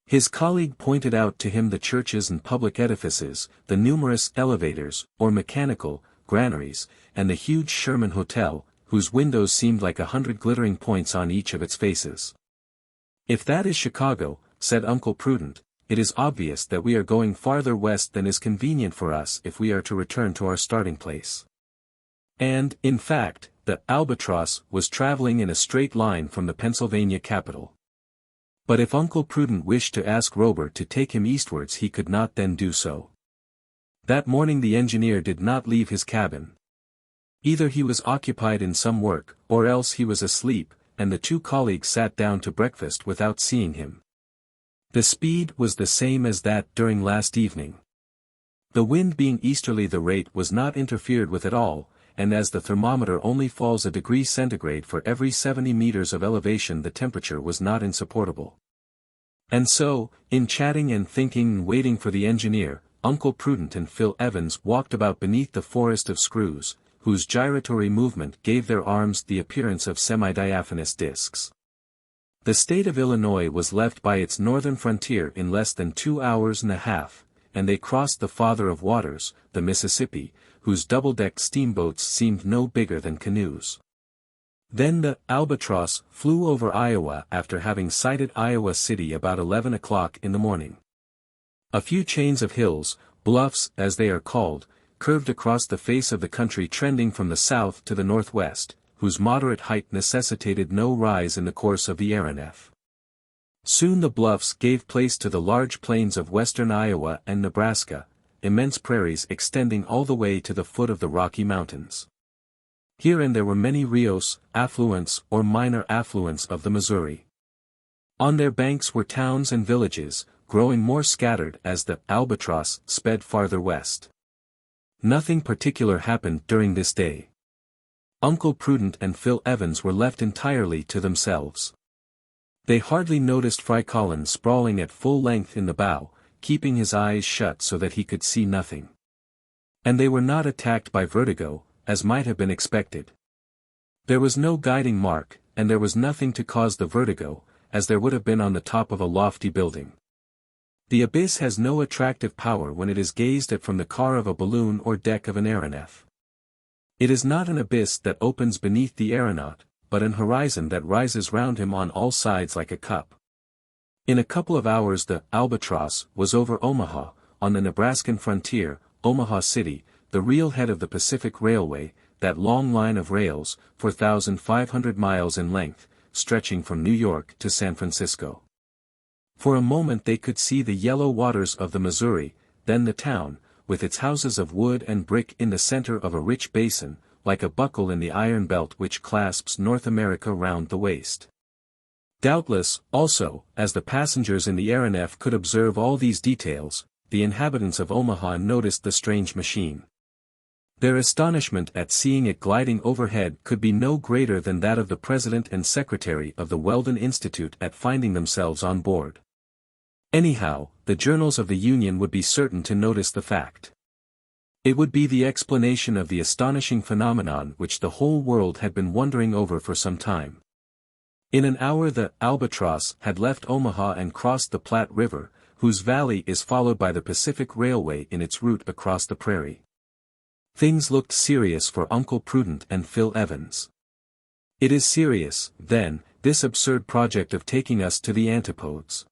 His colleague pointed out to him the churches and public edifices, the numerous elevators, or mechanical, granaries, and the huge Sherman Hotel, whose windows seemed like 100 glittering points on each of its faces. If that is Chicago, said Uncle Prudent, it is obvious that we are going farther west than is convenient for us if we are to return to our starting place. And, in fact, the Albatross was traveling in a straight line from the Pennsylvania capital. But if Uncle Prudent wished to ask Robur to take him eastwards he could not then do so. That morning the engineer did not leave his cabin. Either he was occupied in some work, or else he was asleep, and the two colleagues sat down to breakfast without seeing him. The speed was the same as that during last evening. The wind being easterly the rate was not interfered with at all, and as the thermometer only falls a degree centigrade for every 70 meters of elevation the temperature was not insupportable. And so, in chatting and thinking and waiting for the engineer, Uncle Prudent and Phil Evans walked about beneath the forest of screws, whose gyratory movement gave their arms the appearance of semi-diaphanous discs. The state of Illinois was left by its northern frontier in less than 2 hours and a half, and they crossed the Father of Waters, the Mississippi, whose double-decked steamboats seemed no bigger than canoes. Then the Albatross flew over Iowa after having sighted Iowa City about 11 o'clock in the morning. A few chains of hills, bluffs as they are called, curved across the face of the country trending from the south to the northwest, whose moderate height necessitated no rise in the course of the Aeronef. Soon the bluffs gave place to the large plains of western Iowa and Nebraska, immense prairies extending all the way to the foot of the Rocky Mountains. Here and there were many rios, affluents or minor affluents of the Missouri. On their banks were towns and villages, growing more scattered as the Albatross sped farther west. Nothing particular happened during this day. Uncle Prudent and Phil Evans were left entirely to themselves. They hardly noticed Frycollin sprawling at full length in the bow, keeping his eyes shut so that he could see nothing. And they were not attacked by vertigo, as might have been expected. There was no guiding mark, and there was nothing to cause the vertigo, as there would have been on the top of a lofty building. The abyss has no attractive power when it is gazed at from the car of a balloon or deck of an Aeronef. It is not an abyss that opens beneath the aeronaut, but an horizon that rises round him on all sides like a cup. In a couple of hours the Albatross was over Omaha, on the Nebraskan frontier, Omaha City, the real head of the Pacific Railway, that long line of rails, 4,500 miles in length, stretching from New York to San Francisco. For a moment they could see the yellow waters of the Missouri, then the town, with its houses of wood and brick in the center of a rich basin, like a buckle in the iron belt which clasps North America round the waist. Doubtless, also, as the passengers in the Aeronef could observe all these details, the inhabitants of Omaha noticed the strange machine. Their astonishment at seeing it gliding overhead could be no greater than that of the president and secretary of the Weldon Institute at finding themselves on board. Anyhow, the journals of the Union would be certain to notice the fact. It would be the explanation of the astonishing phenomenon which the whole world had been wondering over for some time. In an hour the Albatross had left Omaha and crossed the Platte River, whose valley is followed by the Pacific Railway in its route across the prairie. Things looked serious for Uncle Prudent and Phil Evans. It is serious, then, this absurd project of taking us to the antipodes.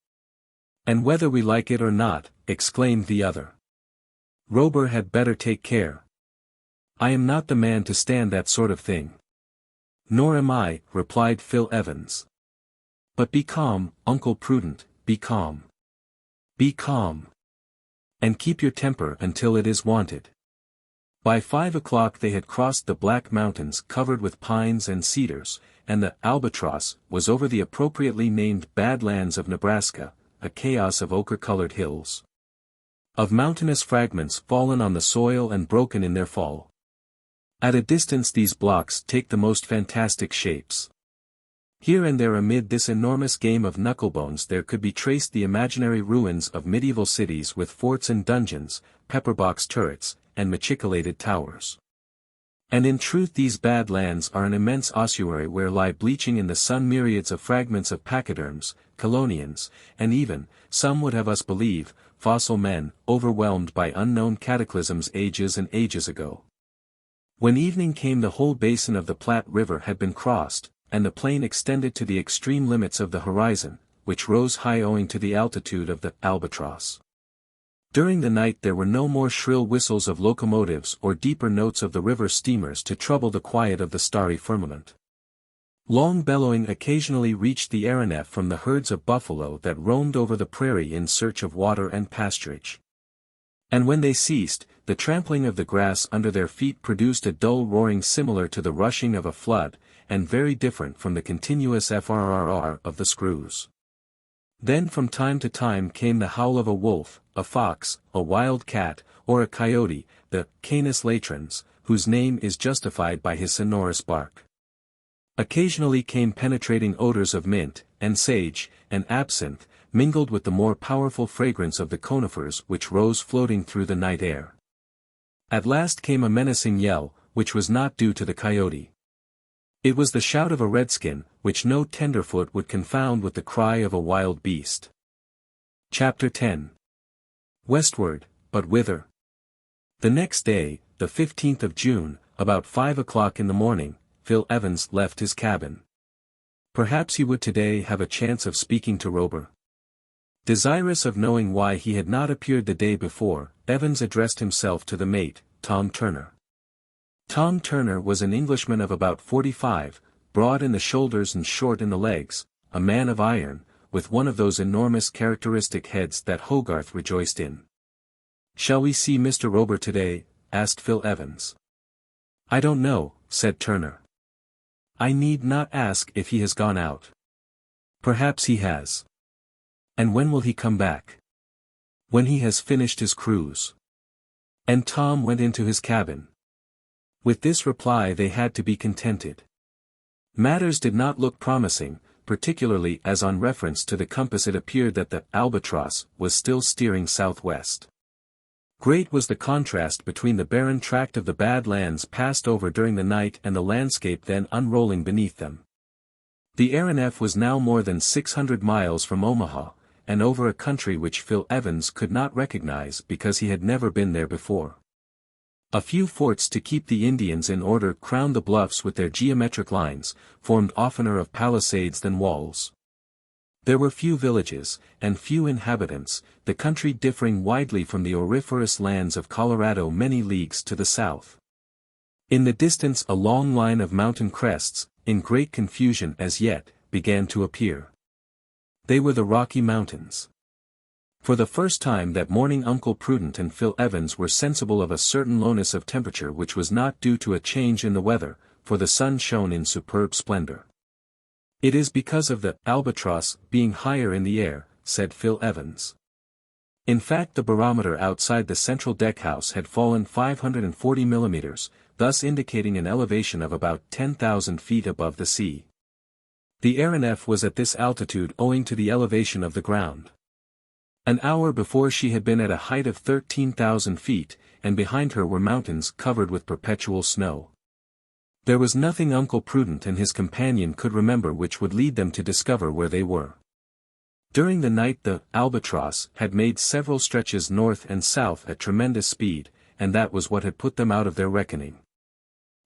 And whether we like it or not, exclaimed the other. Robur had better take care. I am not the man to stand that sort of thing. Nor am I, replied Phil Evans. But be calm, Uncle Prudent, be calm. Be calm. And keep your temper until it is wanted. By 5 o'clock they had crossed the Black Mountains covered with pines and cedars, and the Albatross was over the appropriately named Bad Lands of Nebraska, a chaos of ochre-colored hills. Of mountainous fragments fallen on the soil and broken in their fall. At a distance these blocks take the most fantastic shapes. Here and there amid this enormous game of knucklebones there could be traced the imaginary ruins of medieval cities with forts and dungeons, pepperbox turrets, and machicolated towers. And in truth these bad lands are an immense ossuary where lie bleaching in the sun myriads of fragments of pachyderms, chelonians, and even, some would have us believe, fossil men, overwhelmed by unknown cataclysms ages and ages ago. When evening came the whole basin of the Platte River had been crossed, and the plain extended to the extreme limits of the horizon, which rose high owing to the altitude of the Albatross. During the night there were no more shrill whistles of locomotives or deeper notes of the river steamers to trouble the quiet of the starry firmament. Long bellowing occasionally reached the Aeronef from the herds of buffalo that roamed over the prairie in search of water and pasturage. And when they ceased, the trampling of the grass under their feet produced a dull roaring similar to the rushing of a flood, and very different from the continuous frrr of the screws. Then from time to time came the howl of a wolf, a fox, a wild cat, or a coyote, the Canis latrans, whose name is justified by his sonorous bark. Occasionally came penetrating odors of mint, and sage, and absinthe, mingled with the more powerful fragrance of the conifers which rose floating through the night air. At last came a menacing yell, which was not due to the coyote. It was the shout of a redskin, which no tenderfoot would confound with the cry of a wild beast. Chapter 10. Westward, but whither? The next day, the 15th of June, about 5 o'clock in the morning, Phil Evans left his cabin. Perhaps he would today have a chance of speaking to Robur. Desirous of knowing why he had not appeared the day before, Evans addressed himself to the mate, Tom Turner. Tom Turner was an Englishman of about 45, broad in the shoulders and short in the legs, a man of iron, with one of those enormous characteristic heads that Hogarth rejoiced in. "Shall we see Mr. Robur today?" asked Phil Evans. "I don't know," said Turner. "I need not ask if he has gone out. Perhaps he has. And when will he come back?" "When he has finished his cruise." And Tom went into his cabin. With this reply they had to be contented. Matters did not look promising, particularly as on reference to the compass it appeared that the Albatross was still steering southwest. Great was the contrast between the barren tract of the bad lands passed over during the night and the landscape then unrolling beneath them. The Aeronef was now more than 600 miles from Omaha, and over a country which Phil Evans could not recognize because he had never been there before. A few forts to keep the Indians in order crowned the bluffs with their geometric lines, formed oftener of palisades than walls. There were few villages, and few inhabitants, the country differing widely from the auriferous lands of Colorado many leagues to the south. In the distance a long line of mountain crests, in great confusion as yet, began to appear. They were the Rocky Mountains. For the first time that morning Uncle Prudent and Phil Evans were sensible of a certain lowness of temperature which was not due to a change in the weather, for the sun shone in superb splendor. "It is because of the Albatross being higher in the air," said Phil Evans. In fact the barometer outside the central deckhouse had fallen 540 millimeters, thus indicating an elevation of about 10,000 feet above the sea. The Aeronef was at this altitude owing to the elevation of the ground. An hour before she had been at a height of 13,000 feet, and behind her were mountains covered with perpetual snow. There was nothing Uncle Prudent and his companion could remember which would lead them to discover where they were. During the night the Albatross had made several stretches north and south at tremendous speed, and that was what had put them out of their reckoning.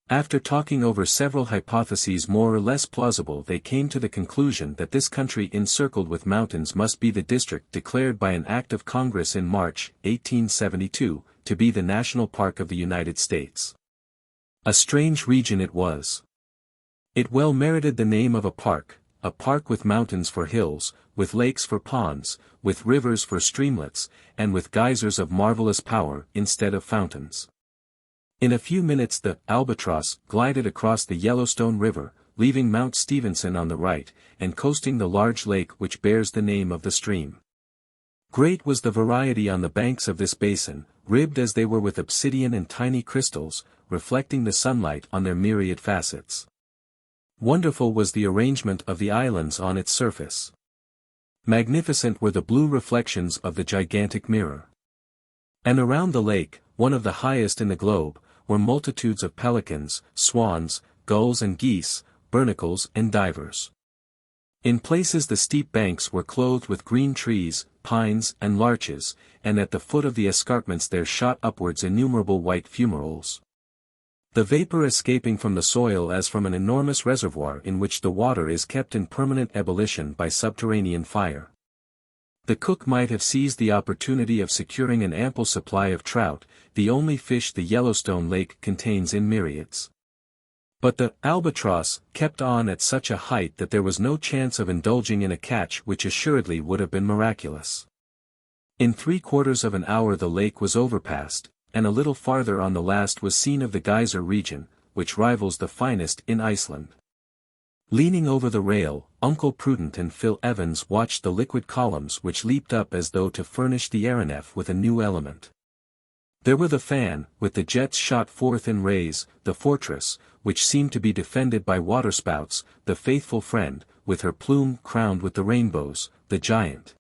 After talking over several hypotheses more or less plausible they came to the conclusion that this country encircled with mountains must be the district declared by an act of Congress in March, 1872, to be the National Park of the United States. A strange region it was. It well merited the name of a park with mountains for hills, with lakes for ponds, with rivers for streamlets, and with geysers of marvelous power instead of fountains. In a few minutes the Albatross glided across the Yellowstone River, leaving Mount Stevenson on the right, and coasting the large lake which bears the name of the stream. Great was the variety on the banks of this basin, ribbed as they were with obsidian and tiny crystals, reflecting the sunlight on their myriad facets. Wonderful was the arrangement of the islands on its surface. Magnificent were the blue reflections of the gigantic mirror. And around the lake, one of the highest in the globe, were multitudes of pelicans, swans, gulls and geese, barnacles and divers. In places the steep banks were clothed with green trees, pines and larches, and at the foot of the escarpments there shot upwards innumerable white fumaroles. The vapor escaping from the soil as from an enormous reservoir in which the water is kept in permanent ebullition by subterranean fire. The cook might have seized the opportunity of securing an ample supply of trout, the only fish the Yellowstone Lake contains in myriads. But the Albatross kept on at such a height that there was no chance of indulging in a catch which assuredly would have been miraculous. In 3/4 of an hour the lake was overpassed, and a little farther on the last was seen of the geyser region, which rivals the finest in Iceland. Leaning over the rail, Uncle Prudent and Phil Evans watched the liquid columns which leaped up as though to furnish the Aeronef with a new element. There were the fan, with the jets shot forth in rays, the fortress, which seemed to be defended by waterspouts, the faithful friend, with her plume crowned with the rainbows, the giant,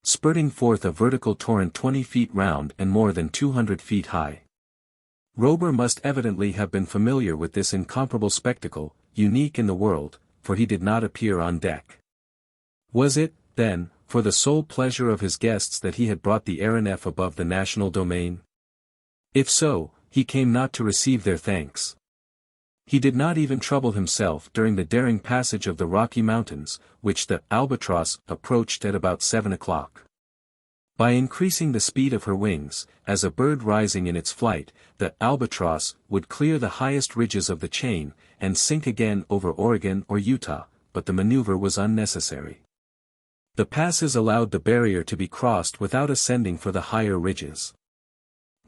spurting forth a vertical torrent 20 feet round and more than 200 feet high. Robur must evidently have been familiar with this incomparable spectacle, unique in the world, for he did not appear on deck. Was it, then, for the sole pleasure of his guests that he had brought the Aeronef above the national domain? If so, he came not to receive their thanks. He did not even trouble himself during the daring passage of the Rocky Mountains, which the Albatross approached at about 7 o'clock. By increasing the speed of her wings, as a bird rising in its flight, the Albatross would clear the highest ridges of the chain, and sink again over Oregon or Utah, but the maneuver was unnecessary. The passes allowed the barrier to be crossed without ascending for the higher ridges.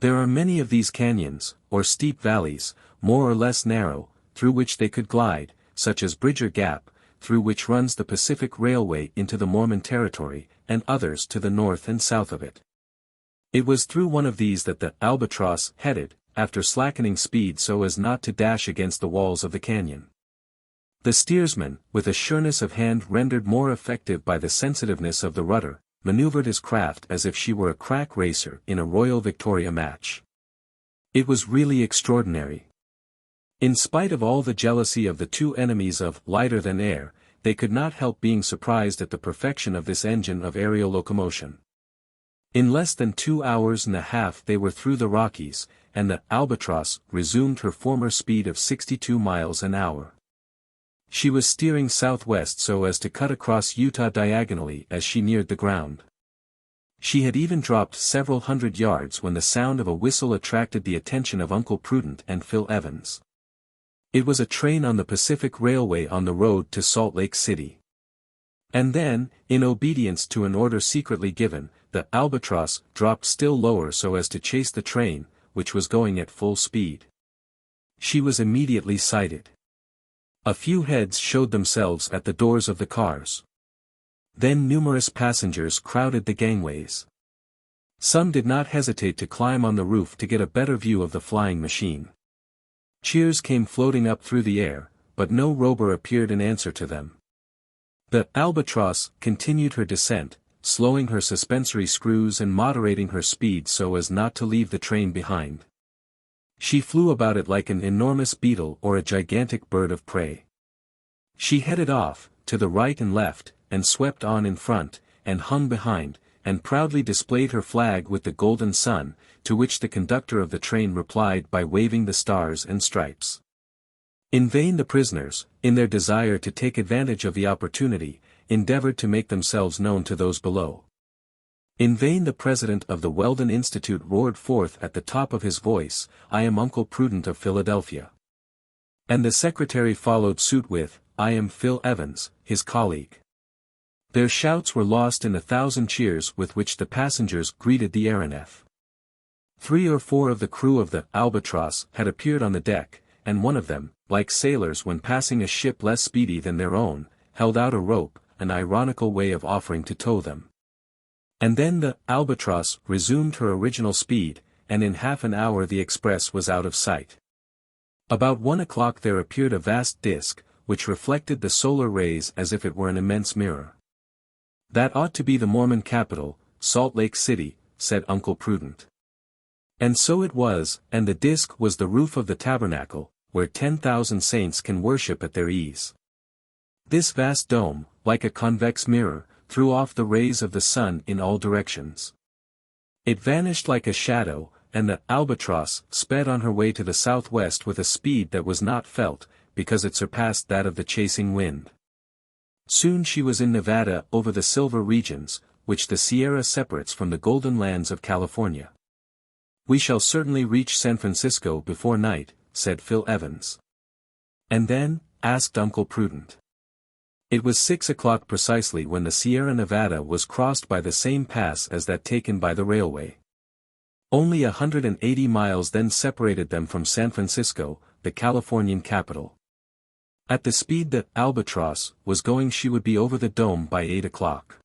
There are many of these canyons, or steep valleys, more or less narrow, through which they could glide, such as Bridger Gap, through which runs the Pacific Railway into the Mormon Territory, and others to the north and south of it. It was through one of these that the Albatross headed, after slackening speed so as not to dash against the walls of the canyon. The steersman, with a sureness of hand rendered more effective by the sensitiveness of the rudder, maneuvered his craft as if she were a crack racer in a Royal Victoria match. It was really extraordinary. In spite of all the jealousy of the two enemies of lighter than air, they could not help being surprised at the perfection of this engine of aerial locomotion. In less than 2 hours and a half they were through the Rockies, and the Albatross resumed her former speed of 62 miles an hour. She was steering southwest so as to cut across Utah diagonally as she neared the ground. She had even dropped several hundred yards when the sound of a whistle attracted the attention of Uncle Prudent and Phil Evans. It was a train on the Pacific Railway on the road to Salt Lake City. And then, in obedience to an order secretly given, the Albatross dropped still lower so as to chase the train, which was going at full speed. She was immediately sighted. A few heads showed themselves at the doors of the cars. Then numerous passengers crowded the gangways. Some did not hesitate to climb on the roof to get a better view of the flying machine. Cheers came floating up through the air, but no Robur appeared in answer to them. The Albatross continued her descent, slowing her suspensory screws and moderating her speed so as not to leave the train behind. She flew about it like an enormous beetle or a gigantic bird of prey. She headed off, to the right and left, and swept on in front, and hung behind, and proudly displayed her flag with the golden sun, to which the conductor of the train replied by waving the stars and stripes. In vain the prisoners, in their desire to take advantage of the opportunity, endeavored to make themselves known to those below. In vain the president of the Weldon Institute roared forth at the top of his voice, "I am Uncle Prudent of Philadelphia." And the secretary followed suit with, "I am Phil Evans, his colleague." Their shouts were lost in 1,000 cheers with which the passengers greeted the Aeronef. 3 or 4 of the crew of the Albatross had appeared on the deck, and one of them, like sailors when passing a ship less speedy than their own, held out a rope, an ironical way of offering to tow them. And then the Albatross resumed her original speed, and in half an hour the express was out of sight. About 1 o'clock there appeared a vast disk, which reflected the solar rays as if it were an immense mirror. "That ought to be the Mormon capital, Salt Lake City," said Uncle Prudent. And so it was, and the disk was the roof of the tabernacle, where 10,000 saints can worship at their ease. This vast dome, like a convex mirror, threw off the rays of the sun in all directions. It vanished like a shadow, and the Albatross sped on her way to the southwest with a speed that was not felt, because it surpassed that of the chasing wind. Soon she was in Nevada over the silver regions, which the Sierra separates from the golden lands of California. "We shall certainly reach San Francisco before night," said Phil Evans. "And then?" asked Uncle Prudent. It was 6 o'clock precisely when the Sierra Nevada was crossed by the same pass as that taken by the railway. Only 180 miles then separated them from San Francisco, the Californian capital. At the speed that Albatross was going she would be over the dome by 8 o'clock.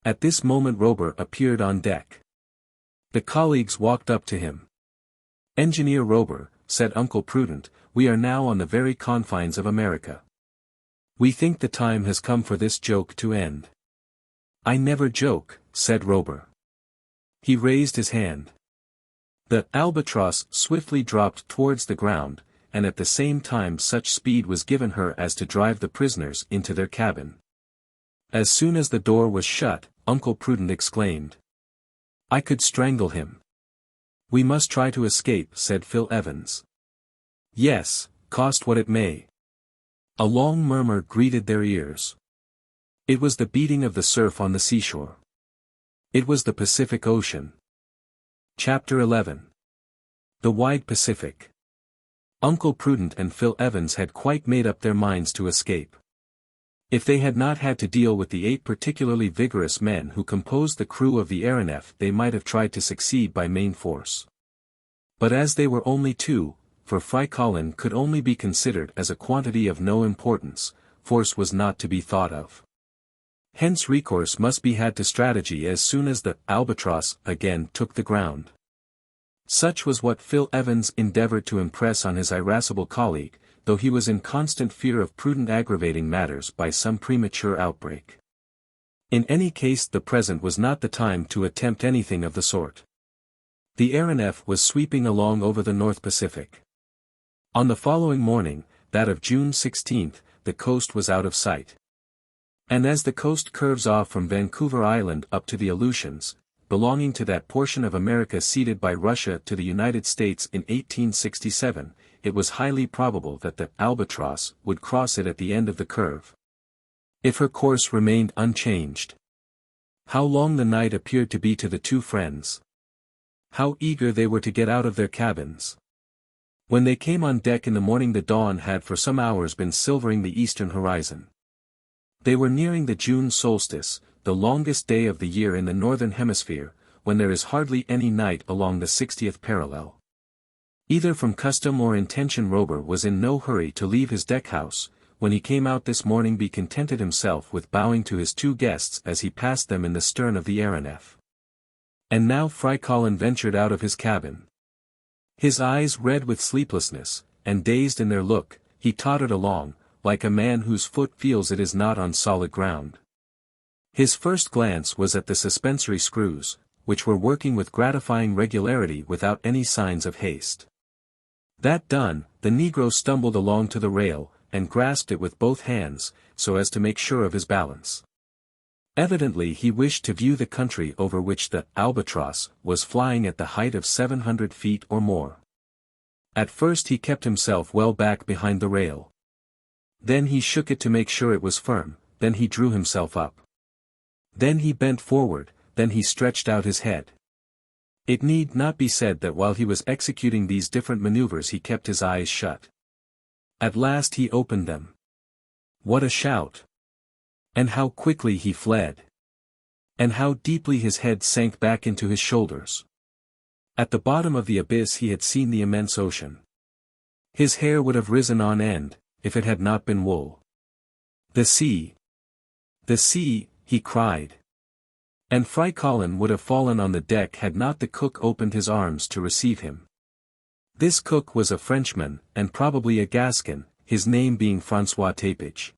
At this moment Robur appeared on deck. The colleagues walked up to him. "Engineer Robur," said Uncle Prudent, "we are now on the very confines of America. We think the time has come for this joke to end." "I never joke," said Robur. He raised his hand. The Albatross swiftly dropped towards the ground, and at the same time such speed was given her as to drive the prisoners into their cabin. As soon as the door was shut, Uncle Prudent exclaimed, "I could strangle him." "We must try to escape," said Phil Evans. "Yes, cost what it may." A long murmur greeted their ears. It was the beating of the surf on the seashore. It was the Pacific Ocean. Chapter 11. The Wide Pacific. Uncle Prudent and Phil Evans had quite made up their minds to escape. If they had not had to deal with the 8 particularly vigorous men who composed the crew of the Aeronef they might have tried to succeed by main force. But as they were only two, for Frycollin could only be considered as a quantity of no importance, force was not to be thought of. Hence recourse must be had to strategy as soon as the Albatross again took the ground. Such was what Phil Evans endeavored to impress on his irascible colleague, though he was in constant fear of Prudent aggravating matters by some premature outbreak. In any case, the present was not the time to attempt anything of the sort. The Aeronef was sweeping along over the North Pacific. On the following morning, that of June 16, the coast was out of sight. And as the coast curves off from Vancouver Island up to the Aleutians, belonging to that portion of America ceded by Russia to the United States in 1867, it was highly probable that the Albatross would cross it at the end of the curve. If her course remained unchanged. How long the night appeared to be to the two friends. How eager they were to get out of their cabins. When they came on deck in the morning, the dawn had for some hours been silvering the eastern horizon. They were nearing the June solstice, the longest day of the year in the northern hemisphere, when there is hardly any night along the 60th parallel. Either from custom or intention, Robur was in no hurry to leave his deckhouse. When he came out this morning, he contented himself with bowing to his two guests as he passed them in the stern of the Aeronef. And now Frycollin ventured out of his cabin. His eyes red with sleeplessness, and dazed in their look, he tottered along, like a man whose foot feels it is not on solid ground. His first glance was at the suspensory screws, which were working with gratifying regularity without any signs of haste. That done, the negro stumbled along to the rail, and grasped it with both hands, so as to make sure of his balance. Evidently he wished to view the country over which the Albatross was flying at the height of 700 feet or more. At first he kept himself well back behind the rail. Then he shook it to make sure it was firm, then he drew himself up. Then he bent forward, then he stretched out his head. It need not be said that while he was executing these different maneuvers he kept his eyes shut. At last he opened them. What a shout! And how quickly he fled! And how deeply his head sank back into his shoulders! At the bottom of the abyss he had seen the immense ocean. His hair would have risen on end, if it had not been wool. The sea! The sea! He cried. And Frycollin would have fallen on the deck had not the cook opened his arms to receive him. This cook was a Frenchman, and probably a Gascon, his name being François Tapage.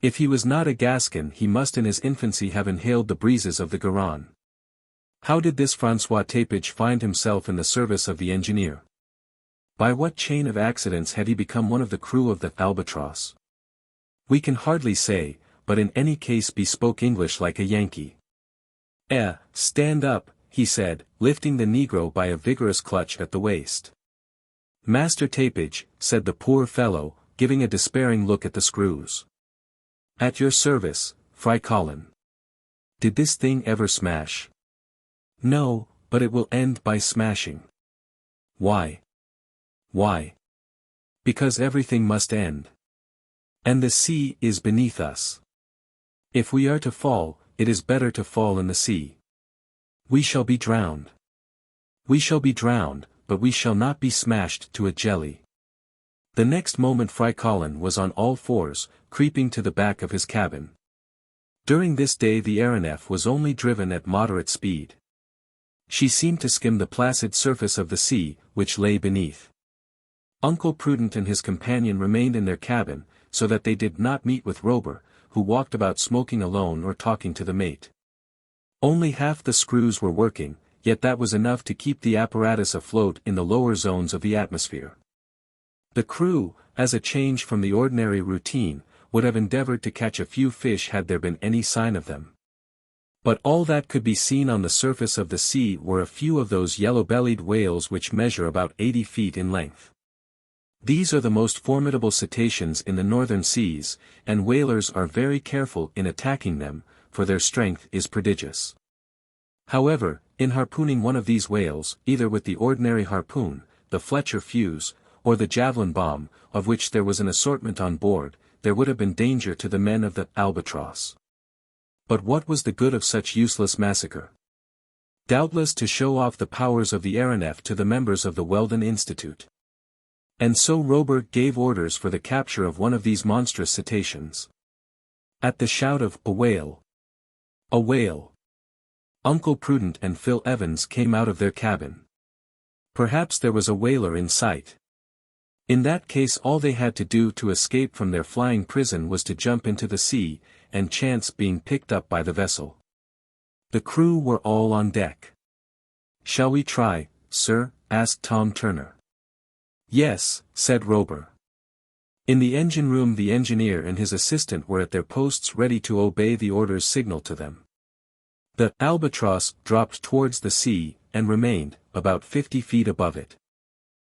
If he was not a Gascon he must in his infancy have inhaled the breezes of the Garonne. How did this François Tapage find himself in the service of the engineer? By what chain of accidents had he become one of the crew of the Albatross? We can hardly say, but in any case he spoke English like a Yankee. Stand up, he said, lifting the negro by a vigorous clutch at the waist. Master Tapage, said the poor fellow, giving a despairing look at the screws. At your service, Frycollin. Did this thing ever smash? No, but it will end by smashing. Why? Why? Because everything must end. And the sea is beneath us. If we are to fall, it is better to fall in the sea. We shall be drowned. We shall be drowned, but we shall not be smashed to a jelly. The next moment Frycollin was on all fours, creeping to the back of his cabin. During this day the Aeronef was only driven at moderate speed. She seemed to skim the placid surface of the sea, which lay beneath. Uncle Prudent and his companion remained in their cabin, so that they did not meet with Robur, who walked about smoking alone or talking to the mate. Only half the screws were working, yet that was enough to keep the apparatus afloat in the lower zones of the atmosphere. The crew, as a change from the ordinary routine, would have endeavored to catch a few fish had there been any sign of them. But all that could be seen on the surface of the sea were a few of those yellow-bellied whales which measure about 80 feet in length. These are the most formidable cetaceans in the northern seas, and whalers are very careful in attacking them, for their strength is prodigious. However, in harpooning one of these whales, either with the ordinary harpoon, the Fletcher fuse, or the javelin bomb, of which there was an assortment on board, there would have been danger to the men of the Albatross. But what was the good of such useless massacre? doubtless to show off the powers of the Aeronef to the members of the Weldon Institute. And so Robur gave orders for the capture of one of these monstrous cetaceans. At the shout of "A whale! A whale!" Uncle Prudent and Phil Evans came out of their cabin. Perhaps there was a whaler in sight. In that case all they had to do to escape from their flying prison was to jump into the sea, and chance being picked up by the vessel. The crew were all on deck. "Shall we try, sir?" asked Tom Turner. "Yes," said Robur. In the engine room the engineer and his assistant were at their posts ready to obey the orders signaled to them. The Albatross dropped towards the sea, and remained, about 50 feet above it.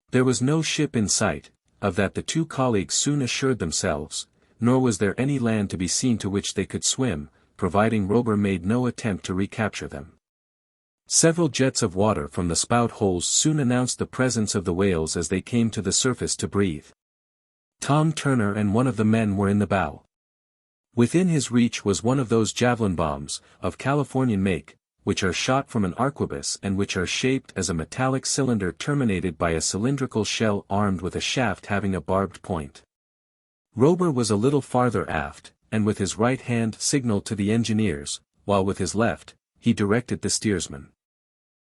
There was no ship in sight, of that the two colleagues soon assured themselves, nor was there any land to be seen to which they could swim, providing Robur made no attempt to recapture them. Several jets of water from the spout holes soon announced the presence of the whales as they came to the surface to breathe. Tom Turner and one of the men were in the bow. Within his reach was one of those javelin bombs, of Californian make, which are shot from an arquebus and which are shaped as a metallic cylinder terminated by a cylindrical shell armed with a shaft having a barbed point. Robur was a little farther aft, and with his right hand signaled to the engineers, while with his left, he directed the steersman.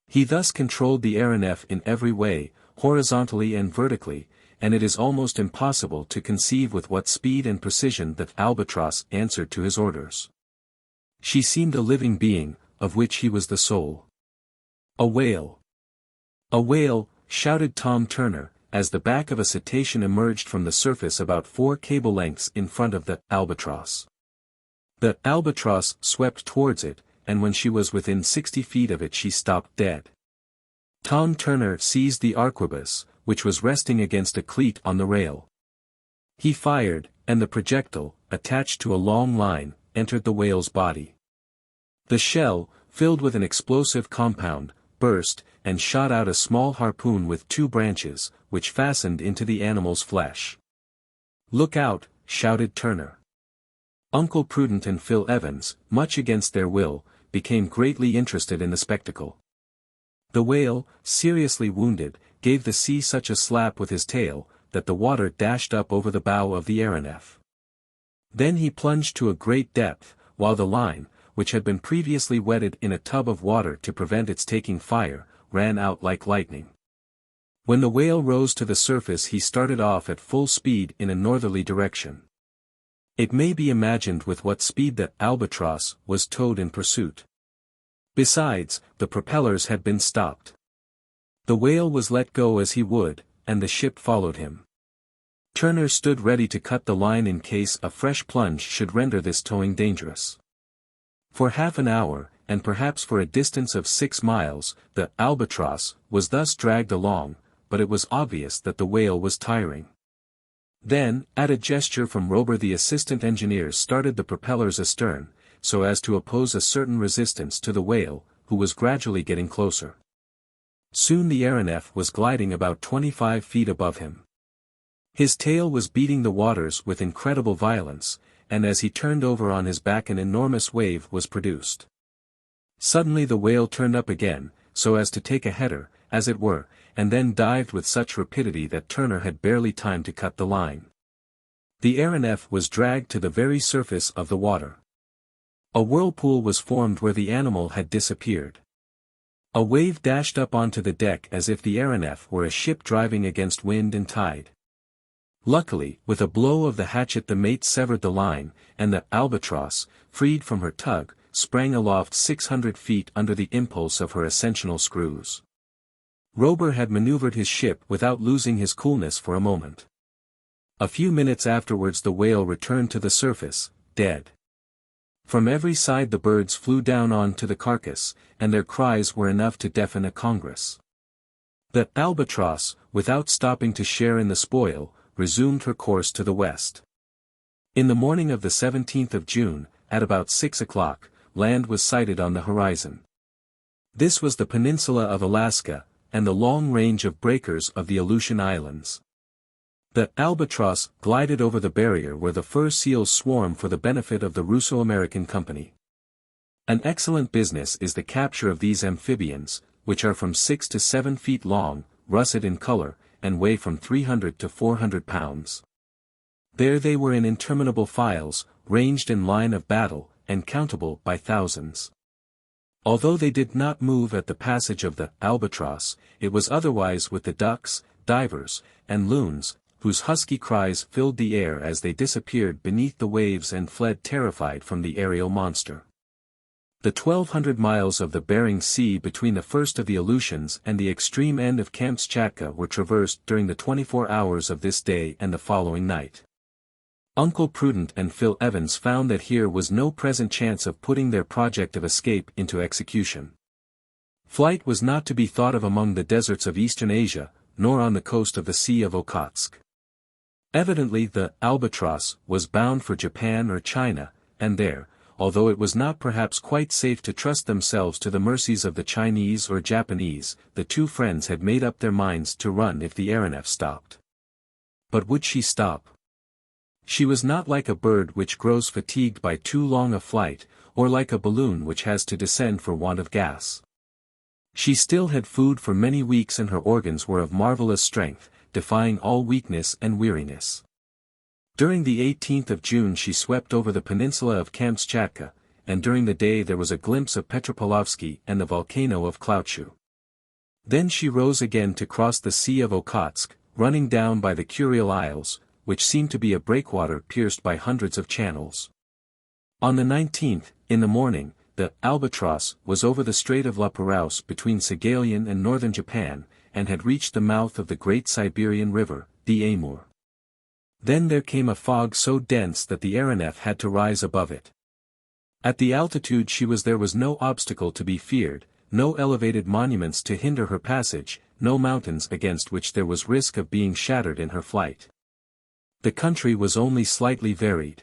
He thus controlled the Aeronef in every way, horizontally and vertically, and it is almost impossible to conceive with what speed and precision that Albatross answered to his orders. She seemed a living being, of which he was the soul. "A whale! A whale!" shouted Tom Turner, as the back of a cetacean emerged from the surface about 4 cable lengths in front of the Albatross. The Albatross swept towards it, and when she was within 60 feet of it she stopped dead. Tom Turner seized the arquebus, which was resting against a cleat on the rail. He fired, and the projectile, attached to a long line, entered the whale's body. The shell, filled with an explosive compound, burst, and shot out a small harpoon with 2 branches, which fastened into the animal's flesh. "Look out!" shouted Turner. Uncle Prudent and Phil Evans, much against their will, became greatly interested in the spectacle. The whale, seriously wounded, gave the sea such a slap with his tail, that the water dashed up over the bow of the Aeronef. Then he plunged to a great depth, while the line, which had been previously wetted in a tub of water to prevent its taking fire, ran out like lightning. When the whale rose to the surface he started off at full speed in a northerly direction. It may be imagined with what speed the Albatross was towed in pursuit. Besides, the propellers had been stopped. The whale was let go as he would, and the ship followed him. Turner stood ready to cut the line in case a fresh plunge should render this towing dangerous. For half an hour, and perhaps for a distance of 6 miles, the Albatross was thus dragged along, but it was obvious that the whale was tiring. Then, at a gesture from Robur the assistant engineer started the propellers astern, so as to oppose a certain resistance to the whale, who was gradually getting closer. Soon the Aeronef was gliding about 25 feet above him. His tail was beating the waters with incredible violence, and as he turned over on his back an enormous wave was produced. Suddenly the whale turned up again, so as to take a header, as it were, and then dived with such rapidity that Turner had barely time to cut the line. The Aeronef was dragged to the very surface of the water. A whirlpool was formed where the animal had disappeared. A wave dashed up onto the deck as if the Aeronef were a ship driving against wind and tide. Luckily, with a blow of the hatchet the mate severed the line, and the Albatross, freed from her tug, sprang aloft 600 feet under the impulse of her ascensional screws. Robur had maneuvered his ship without losing his coolness for a moment. A few minutes afterwards the whale returned to the surface, dead. From every side the birds flew down on to the carcass, and their cries were enough to deafen a congress. The Albatross, without stopping to share in the spoil, resumed her course to the west. In the morning of the 17th of June, at about 6 o'clock, land was sighted on the horizon. This was the peninsula of Alaska, and the long range of breakers of the Aleutian Islands. The Albatross glided over the barrier where the fur seals swarm for the benefit of the Russo-American Company. An excellent business is the capture of these amphibians, which are from 6 to 7 feet long, russet in color, and weigh from 300 to 400 pounds. There they were in interminable files, ranged in line of battle, and countable by thousands. Although they did not move at the passage of the Albatross, it was otherwise with the ducks, divers, and loons, whose husky cries filled the air as they disappeared beneath the waves and fled terrified from the aerial monster. The 1,200 miles of the Bering Sea between the first of the Aleutians and the extreme end of Kamchatka were traversed during the 24 hours of this day and the following night. Uncle Prudent and Phil Evans found that here was no present chance of putting their project of escape into execution. Flight was not to be thought of among the deserts of eastern Asia, nor on the coast of the Sea of Okhotsk. Evidently the Albatross was bound for Japan or China, and there, although it was not perhaps quite safe to trust themselves to the mercies of the Chinese or Japanese, the two friends had made up their minds to run if the Aeronef stopped. But would she stop? She was not like a bird which grows fatigued by too long a flight, or like a balloon which has to descend for want of gas. She still had food for many weeks and her organs were of marvelous strength, defying all weakness and weariness. During the 18th of June she swept over the peninsula of Kamchatka, and during the day there was a glimpse of Petropavlovsky and the volcano of Klauchu. Then she rose again to cross the Sea of Okhotsk, running down by the Kuriil Isles, which seemed to be a breakwater pierced by hundreds of channels. On the 19th, in the morning, the Albatross was over the Strait of La Perouse between Saghalien and northern Japan, and had reached the mouth of the great Siberian river, the Amur. Then there came a fog so dense that the Aeronef had to rise above it. At the altitude she was there was no obstacle to be feared, no elevated monuments to hinder her passage, no mountains against which there was risk of being shattered in her flight. The country was only slightly varied.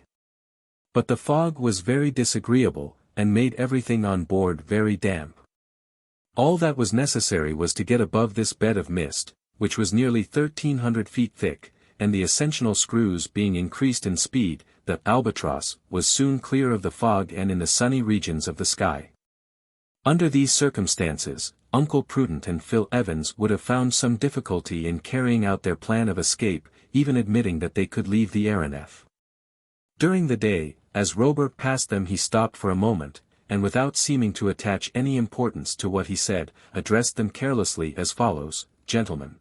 But the fog was very disagreeable, and made everything on board very damp. All that was necessary was to get above this bed of mist, which was nearly 1,300 feet thick, and the ascensional screws being increased in speed, the Albatross was soon clear of the fog and in the sunny regions of the sky. Under these circumstances, Uncle Prudent and Phil Evans would have found some difficulty in carrying out their plan of escape, even admitting that they could leave the Aeronef. During the day, as Robur passed them he stopped for a moment, and without seeming to attach any importance to what he said, addressed them carelessly as follows: "Gentlemen.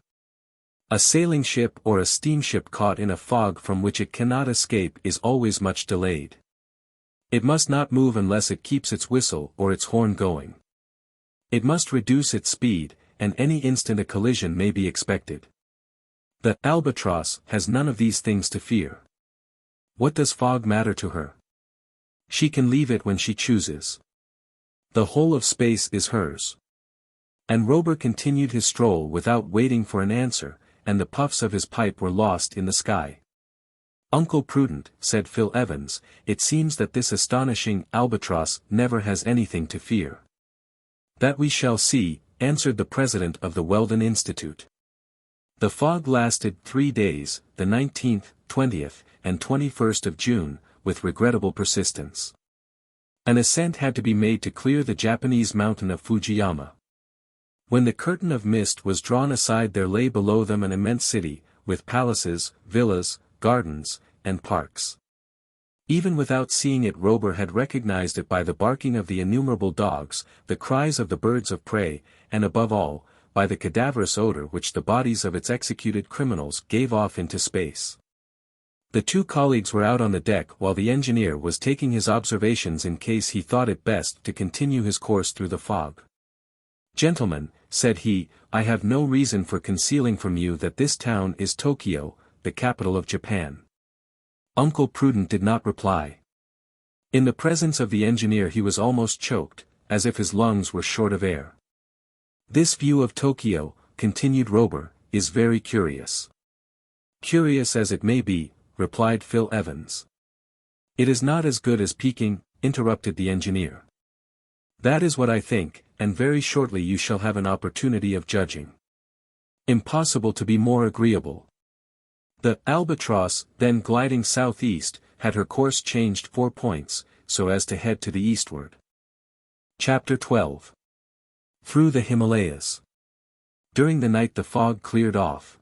A sailing ship or a steamship caught in a fog from which it cannot escape is always much delayed. It must not move unless it keeps its whistle or its horn going. It must reduce its speed, and any instant a collision may be expected. The Albatross has none of these things to fear. What does fog matter to her? She can leave it when she chooses. The whole of space is hers." And Robur continued his stroll without waiting for an answer, and the puffs of his pipe were lost in the sky. "Uncle Prudent," said Phil Evans, "it seems that this astonishing Albatross never has anything to fear." "That we shall see," answered the president of the Weldon Institute. The fog lasted 3 days, the 19th, 20th, and 21st of June, with regrettable persistence. An ascent had to be made to clear the Japanese mountain of Fujiyama. When the curtain of mist was drawn aside there lay below them an immense city, with palaces, villas, gardens, and parks. Even without seeing it Robur had recognized it by the barking of the innumerable dogs, the cries of the birds of prey, and above all, by the cadaverous odor which the bodies of its executed criminals gave off into space. The two colleagues were out on the deck while the engineer was taking his observations in case he thought it best to continue his course through the fog. "Gentlemen," said he, "I have no reason for concealing from you that this town is Tokyo, the capital of Japan." Uncle Prudent did not reply. In the presence of the engineer he was almost choked, as if his lungs were short of air. "This view of Tokyo," continued Robur, "is very curious." "Curious as it may be," replied Phil Evans. "It is not as good as Peking," interrupted the engineer. "That is what I think, and very shortly you shall have an opportunity of judging. Impossible to be more agreeable." The Albatross, then gliding southeast, had her course changed 4 points, so as to head to the eastward. Chapter 12. Through the Himalayas. During the night the fog cleared off.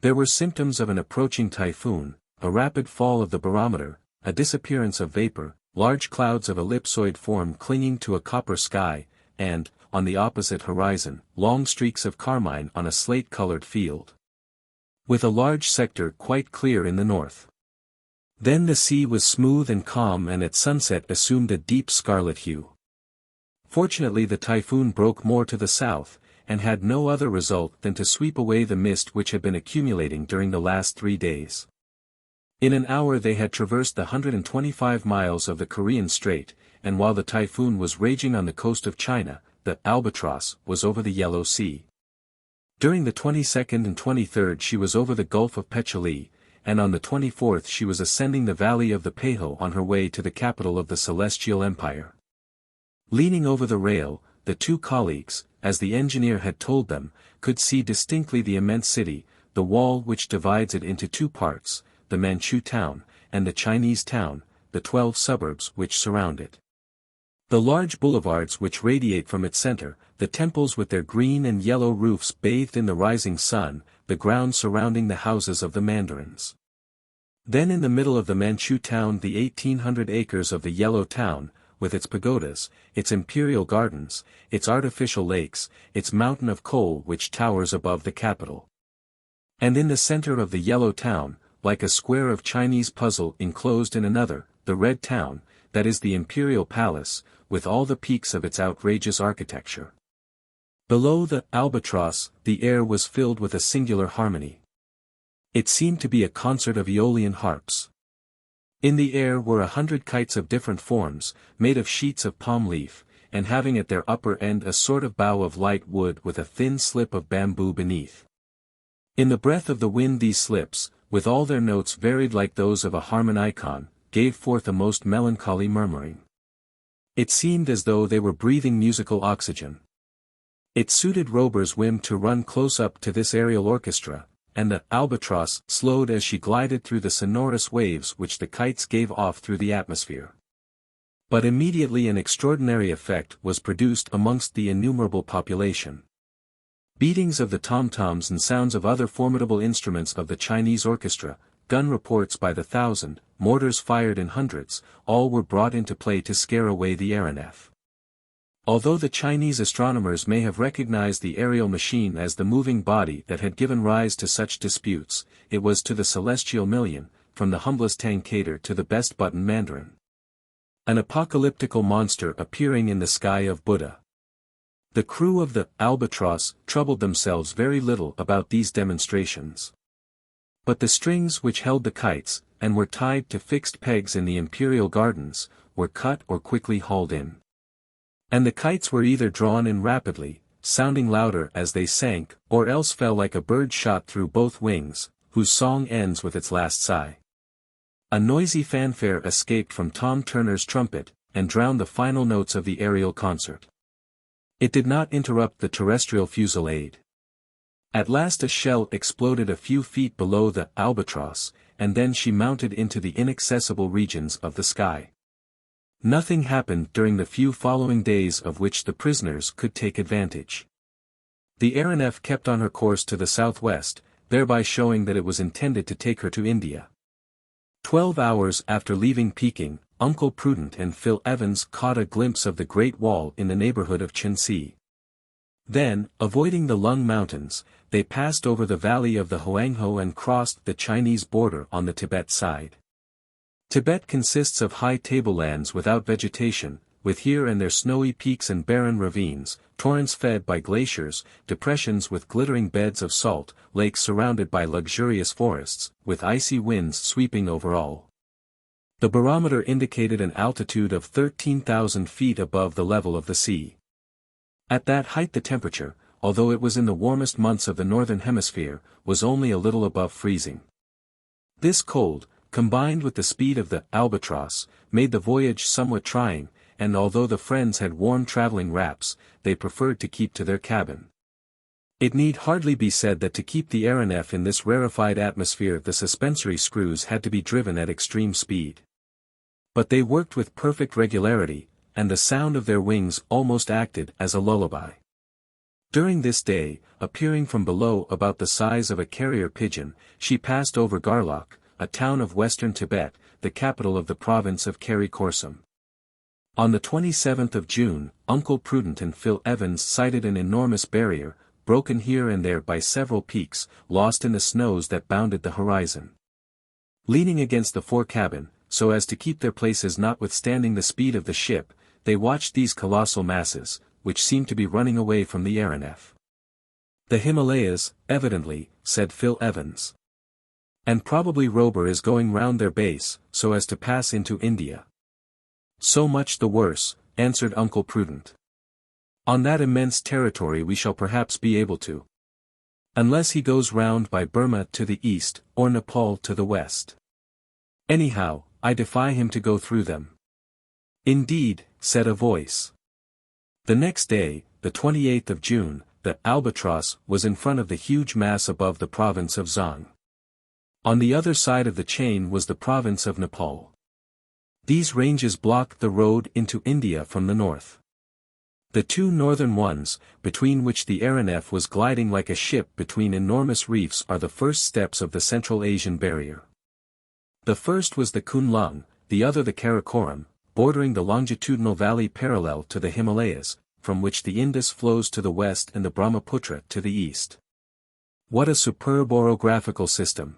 There were symptoms of an approaching typhoon, a rapid fall of the barometer, a disappearance of vapor, large clouds of ellipsoid form clinging to a copper sky, and, on the opposite horizon, long streaks of carmine on a slate-colored field, with a large sector quite clear in the north. Then the sea was smooth and calm and at sunset assumed a deep scarlet hue. Fortunately the typhoon broke more to the south, and had no other result than to sweep away the mist which had been accumulating during the last 3 days. In an hour they had traversed the 125 miles of the Korean Strait, and while the typhoon was raging on the coast of China, the Albatross was over the Yellow Sea. During the 22nd and 23rd she was over the Gulf of Petchouli, and on the 24th she was ascending the valley of the Peiho on her way to the capital of the Celestial Empire. Leaning over the rail, the two colleagues, as the engineer had told them, could see distinctly the immense city, the wall which divides it into 2 parts, the Manchu town, and the Chinese town, the 12 suburbs which surround it. The large boulevards which radiate from its center, the temples with their green and yellow roofs bathed in the rising sun, the ground surrounding the houses of the mandarins. Then in the middle of the Manchu town the 1800 acres of the Yellow Town, with its pagodas, its imperial gardens, its artificial lakes, its mountain of coal which towers above the capital. And in the center of the Yellow Town, like a square of Chinese puzzle enclosed in another, the Red Town, that is the imperial palace, with all the peaks of its outrageous architecture. Below the Albatross, the air was filled with a singular harmony. It seemed to be a concert of Aeolian harps. In the air were 100 kites of different forms, made of sheets of palm leaf, and having at their upper end a sort of bough of light wood with a thin slip of bamboo beneath. In the breath of the wind these slips, with all their notes varied like those of a harmonicon, gave forth a most melancholy murmuring. It seemed as though they were breathing musical oxygen. It suited Robur's whim to run close up to this aerial orchestra, and the Albatross slowed as she glided through the sonorous waves which the kites gave off through the atmosphere. But immediately an extraordinary effect was produced amongst the innumerable population. Beatings of the tom-toms and sounds of other formidable instruments of the Chinese orchestra, gun reports by the thousand, mortars fired in hundreds, all were brought into play to scare away the Aeronef. Although the Chinese astronomers may have recognized the aerial machine as the moving body that had given rise to such disputes, it was to the celestial million, from the humblest tankader to the best button mandarin. An apocalyptical monster appearing in the sky of Buddha. The crew of the Albatross troubled themselves very little about these demonstrations. But the strings which held the kites, and were tied to fixed pegs in the imperial gardens, were cut or quickly hauled in. And the kites were either drawn in rapidly, sounding louder as they sank, or else fell like a bird shot through both wings, whose song ends with its last sigh. A noisy fanfare escaped from Tom Turner's trumpet, and drowned the final notes of the aerial concert. It did not interrupt the terrestrial fusillade. At last a shell exploded a few feet below the Albatross, and then she mounted into the inaccessible regions of the sky. Nothing happened during the few following days of which the prisoners could take advantage. The Aeronef kept on her course to the southwest, thereby showing that it was intended to take her to India. 12 hours after leaving Peking, Uncle Prudent and Phil Evans caught a glimpse of the Great Wall in the neighborhood of Chinsi. Then, avoiding the Lung Mountains, they passed over the valley of the Huanghe and crossed the Chinese border on the Tibet side. Tibet consists of high tablelands without vegetation, with here and there snowy peaks and barren ravines, torrents fed by glaciers, depressions with glittering beds of salt, lakes surrounded by luxurious forests, with icy winds sweeping over all. The barometer indicated an altitude of 13,000 feet above the level of the sea. At that height the temperature, although it was in the warmest months of the northern hemisphere, was only a little above freezing. This cold, combined with the speed of the Albatross, made the voyage somewhat trying, and although the friends had warm traveling wraps, they preferred to keep to their cabin. It need hardly be said that to keep the Aeronef in this rarefied atmosphere the suspensory screws had to be driven at extreme speed. But they worked with perfect regularity, and the sound of their wings almost acted as a lullaby. During this day, appearing from below about the size of a carrier pigeon, she passed over Garlock, a town of western Tibet, the capital of the province of Karakoram. On the 27th of June, Uncle Prudent and Phil Evans sighted an enormous barrier, broken here and there by several peaks, lost in the snows that bounded the horizon. Leaning against the fore-cabin, so as to keep their places notwithstanding the speed of the ship, they watched these colossal masses, which seemed to be running away from the Aeronef. "The Himalayas, evidently," said Phil Evans. "And probably Robur is going round their base, so as to pass into India." "So much the worse," answered Uncle Prudent. "On that immense territory we shall perhaps be able to. Unless he goes round by Burma to the east, or Nepal to the west. Anyhow, I defy him to go through them." "Indeed," said a voice. The next day, the 28th of June, the Albatross was in front of the huge mass above the province of Zhang. On the other side of the chain was the province of Nepal. These ranges blocked the road into India from the north. The two northern ones, between which the Aeronef was gliding like a ship between enormous reefs, are the first steps of the Central Asian barrier. The first was the Kunlun, the other the Karakoram, bordering the longitudinal valley parallel to the Himalayas, from which the Indus flows to the west and the Brahmaputra to the east. What a superb orographical system!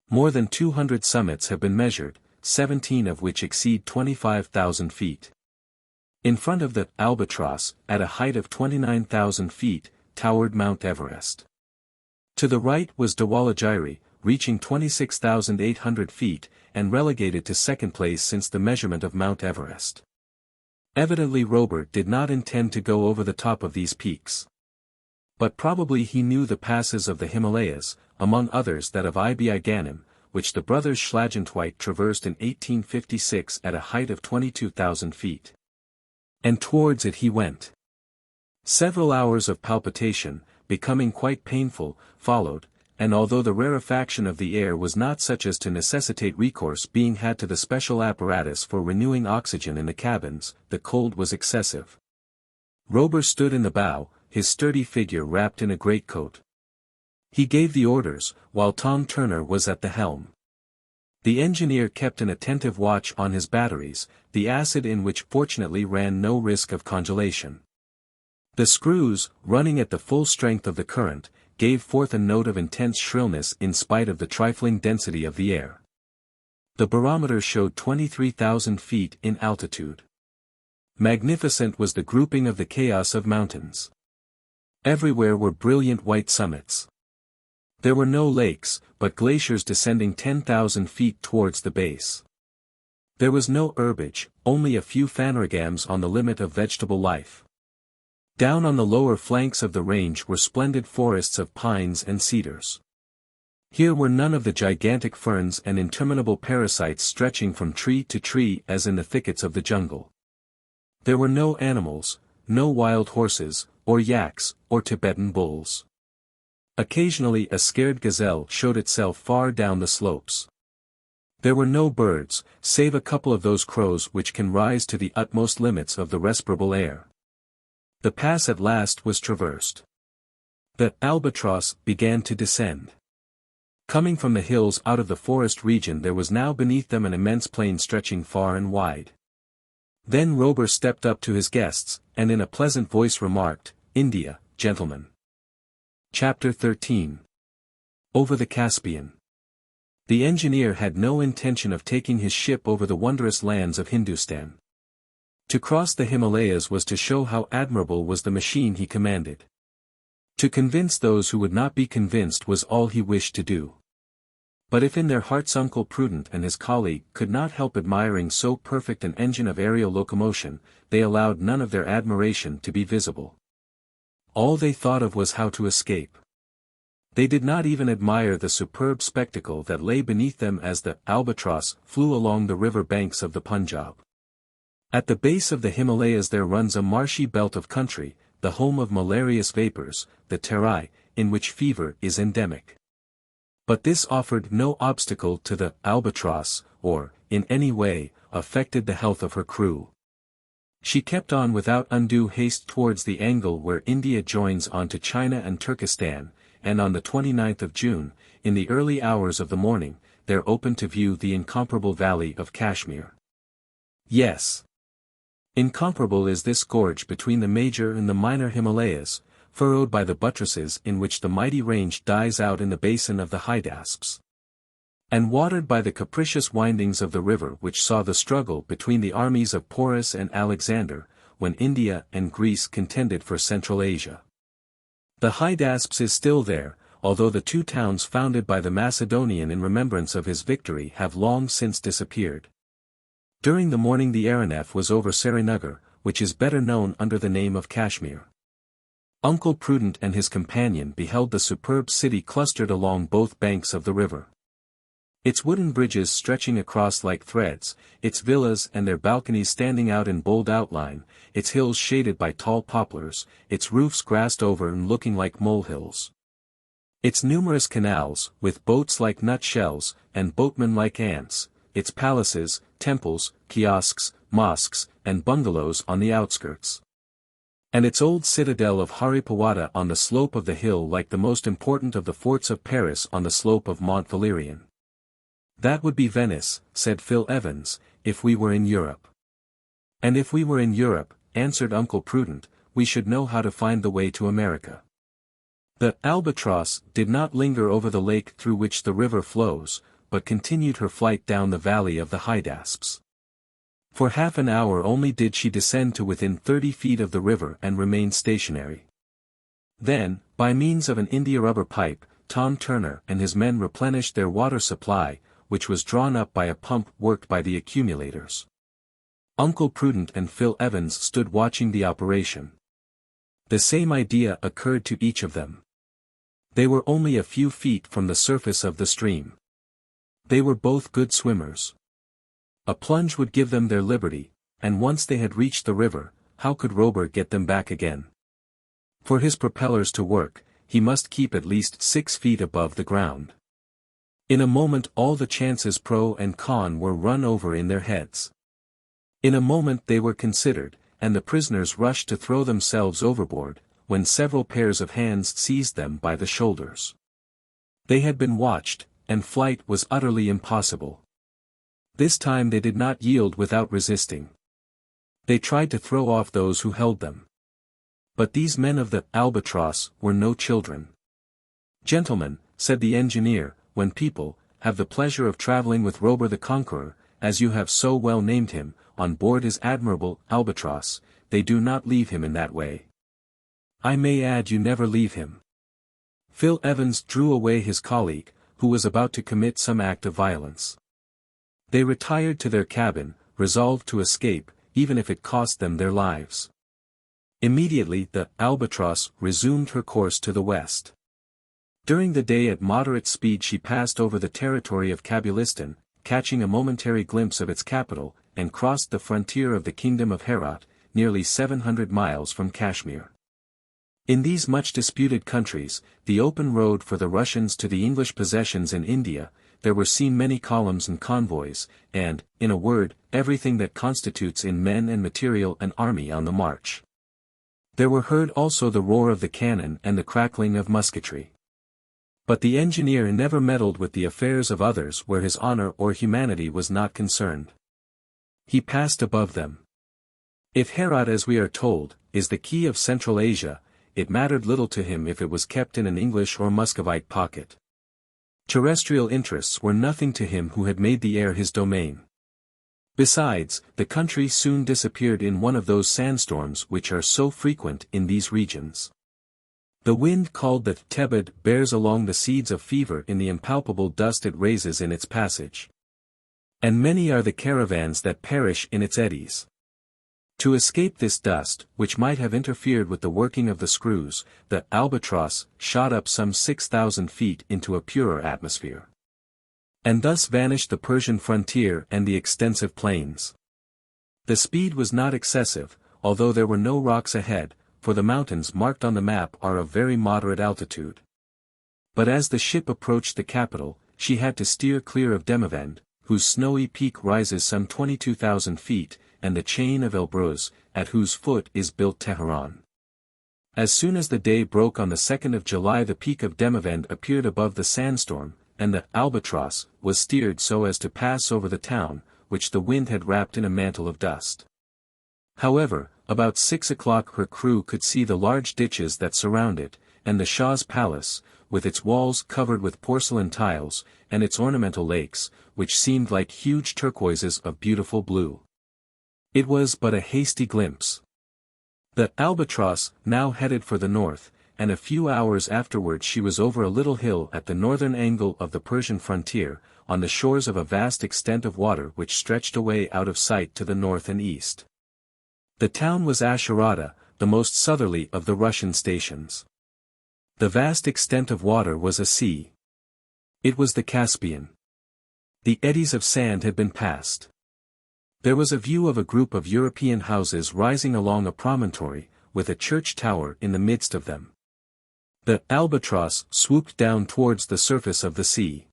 More than 200 summits have been measured, 17 of which exceed 25,000 feet. In front of the Albatross, at a height of 29,000 feet, towered Mount Everest. To the right was Dhawalagiri, reaching 26,800 feet, and relegated to second place since the measurement of Mount Everest. Evidently Robur did not intend to go over the top of these peaks. But probably he knew the passes of the Himalayas, among others that of Ganem, which the brothers Schlagentweit traversed in 1856 at a height of 22,000 feet. And towards it he went. Several hours of palpitation, becoming quite painful, followed, and although the rarefaction of the air was not such as to necessitate recourse being had to the special apparatus for renewing oxygen in the cabins, the cold was excessive. Robur stood in the bow, his sturdy figure wrapped in a greatcoat. He gave the orders, while Tom Turner was at the helm. The engineer kept an attentive watch on his batteries, the acid in which fortunately ran no risk of congelation. The screws, running at the full strength of the current, gave forth a note of intense shrillness in spite of the trifling density of the air. The barometer showed 23,000 feet in altitude. Magnificent was the grouping of the chaos of mountains. Everywhere were brilliant white summits. There were no lakes, but glaciers descending 10,000 feet towards the base. There was no herbage, only a few phanerogams on the limit of vegetable life. Down on the lower flanks of the range were splendid forests of pines and cedars. Here were none of the gigantic ferns and interminable parasites stretching from tree to tree as in the thickets of the jungle. There were no animals, no wild horses, or yaks, or Tibetan bulls. Occasionally a scared gazelle showed itself far down the slopes. There were no birds, save a couple of those crows which can rise to the utmost limits of the respirable air. The pass at last was traversed. The Albatross began to descend. Coming from the hills out of the forest region, there was now beneath them an immense plain stretching far and wide. Then Robur stepped up to his guests, and in a pleasant voice remarked, "India, gentlemen." Chapter 13. Over the Caspian. The engineer had no intention of taking his ship over the wondrous lands of Hindustan. To cross the Himalayas was to show how admirable was the machine he commanded. To convince those who would not be convinced was all he wished to do. But if in their hearts Uncle Prudent and his colleague could not help admiring so perfect an engine of aerial locomotion, they allowed none of their admiration to be visible. All they thought of was how to escape. They did not even admire the superb spectacle that lay beneath them as the Albatross flew along the river banks of the Punjab. At the base of the Himalayas there runs a marshy belt of country, the home of malarious vapors, the Terai, in which fever is endemic. But this offered no obstacle to the Albatross, or, in any way, affected the health of her crew. She kept on without undue haste towards the angle where India joins onto China and Turkestan, and on the 29th of June, in the early hours of the morning, there opened to view the incomparable valley of Kashmir. Yes. Incomparable is this gorge between the major and the minor Himalayas, furrowed by the buttresses in which the mighty range dies out in the basin of the Hydaspes, and watered by the capricious windings of the river which saw the struggle between the armies of Porus and Alexander, when India and Greece contended for Central Asia. The Hydaspes is still there, although the two towns founded by the Macedonian in remembrance of his victory have long since disappeared. During the morning the Aeronef was over Srinagar, which is better known under the name of Kashmir. Uncle Prudent and his companion beheld the superb city clustered along both banks of the river. Its wooden bridges stretching across like threads, its villas and their balconies standing out in bold outline, its hills shaded by tall poplars, its roofs grassed over and looking like molehills. Its numerous canals, with boats like nutshells, and boatmen like ants, its palaces, temples, kiosks, mosques, and bungalows on the outskirts. And its old citadel of Haripawata on the slope of the hill like the most important of the forts of Paris on the slope of Mont Valérien. That would be Venice, said Phil Evans, if we were in Europe. And if we were in Europe, answered Uncle Prudent, we should know how to find the way to America. The Albatross did not linger over the lake through which the river flows, but continued her flight down the valley of the Hydaspes. For half an hour only did she descend to within 30 feet of the river and remain stationary. Then, by means of an india-rubber pipe, Tom Turner and his men replenished their water supply, which was drawn up by a pump worked by the accumulators. Uncle Prudent and Phil Evans stood watching the operation. The same idea occurred to each of them. They were only a few feet from the surface of the stream. They were both good swimmers. A plunge would give them their liberty, and once they had reached the river, how could Robur get them back again? For his propellers to work, he must keep at least 6 feet above the ground. In a moment all the chances pro and con were run over in their heads. In a moment they were considered, and the prisoners rushed to throw themselves overboard, when several pairs of hands seized them by the shoulders. They had been watched, and flight was utterly impossible. This time they did not yield without resisting. They tried to throw off those who held them. But these men of the Albatross were no children. "Gentlemen," said the engineer, when people have the pleasure of traveling with Robur the Conqueror, as you have so well named him, on board his admirable Albatross, they do not leave him in that way. I may add you never leave him. Phil Evans drew away his colleague, who was about to commit some act of violence. They retired to their cabin, resolved to escape, even if it cost them their lives. Immediately the Albatross resumed her course to the west. During the day at moderate speed she passed over the territory of Kabulistan, catching a momentary glimpse of its capital, and crossed the frontier of the kingdom of Herat, nearly 700 miles from Kashmir. In these much disputed countries, the open road for the Russians to the English possessions in India, there were seen many columns and convoys, and, in a word, everything that constitutes in men and material an army on the march. There were heard also the roar of the cannon and the crackling of musketry. But the engineer never meddled with the affairs of others where his honor or humanity was not concerned. He passed above them. If Herat, as we are told, is the key of Central Asia, it mattered little to him if it was kept in an English or Muscovite pocket. Terrestrial interests were nothing to him who had made the air his domain. Besides, the country soon disappeared in one of those sandstorms which are so frequent in these regions. The wind called the Tebed bears along the seeds of fever in the impalpable dust it raises in its passage. And many are the caravans that perish in its eddies. To escape this dust, which might have interfered with the working of the screws, the Albatross shot up some 6,000 feet into a purer atmosphere. And thus vanished the Persian frontier and the extensive plains. The speed was not excessive, although there were no rocks ahead, for the mountains marked on the map are of very moderate altitude. But as the ship approached the capital, she had to steer clear of Demavend, whose snowy peak rises some 22,000 feet, and the chain of Elbruz, at whose foot is built Teheran. As soon as the day broke on the 2nd of July, the peak of Demavend appeared above the sandstorm, and the Albatross was steered so as to pass over the town, which the wind had wrapped in a mantle of dust. However, about 6 o'clock her crew could see the large ditches that surround it, and the Shah's palace, with its walls covered with porcelain tiles, and its ornamental lakes, which seemed like huge turquoises of beautiful blue. It was but a hasty glimpse. The Albatross now headed for the north, and a few hours afterwards she was over a little hill at the northern angle of the Persian frontier, on the shores of a vast extent of water which stretched away out of sight to the north and east. The town was Asharata, the most southerly of the Russian stations. The vast extent of water was a sea. It was the Caspian. The eddies of sand had been passed. There was a view of a group of European houses rising along a promontory, with a church tower in the midst of them. The Albatross swooped down towards the surface of the sea.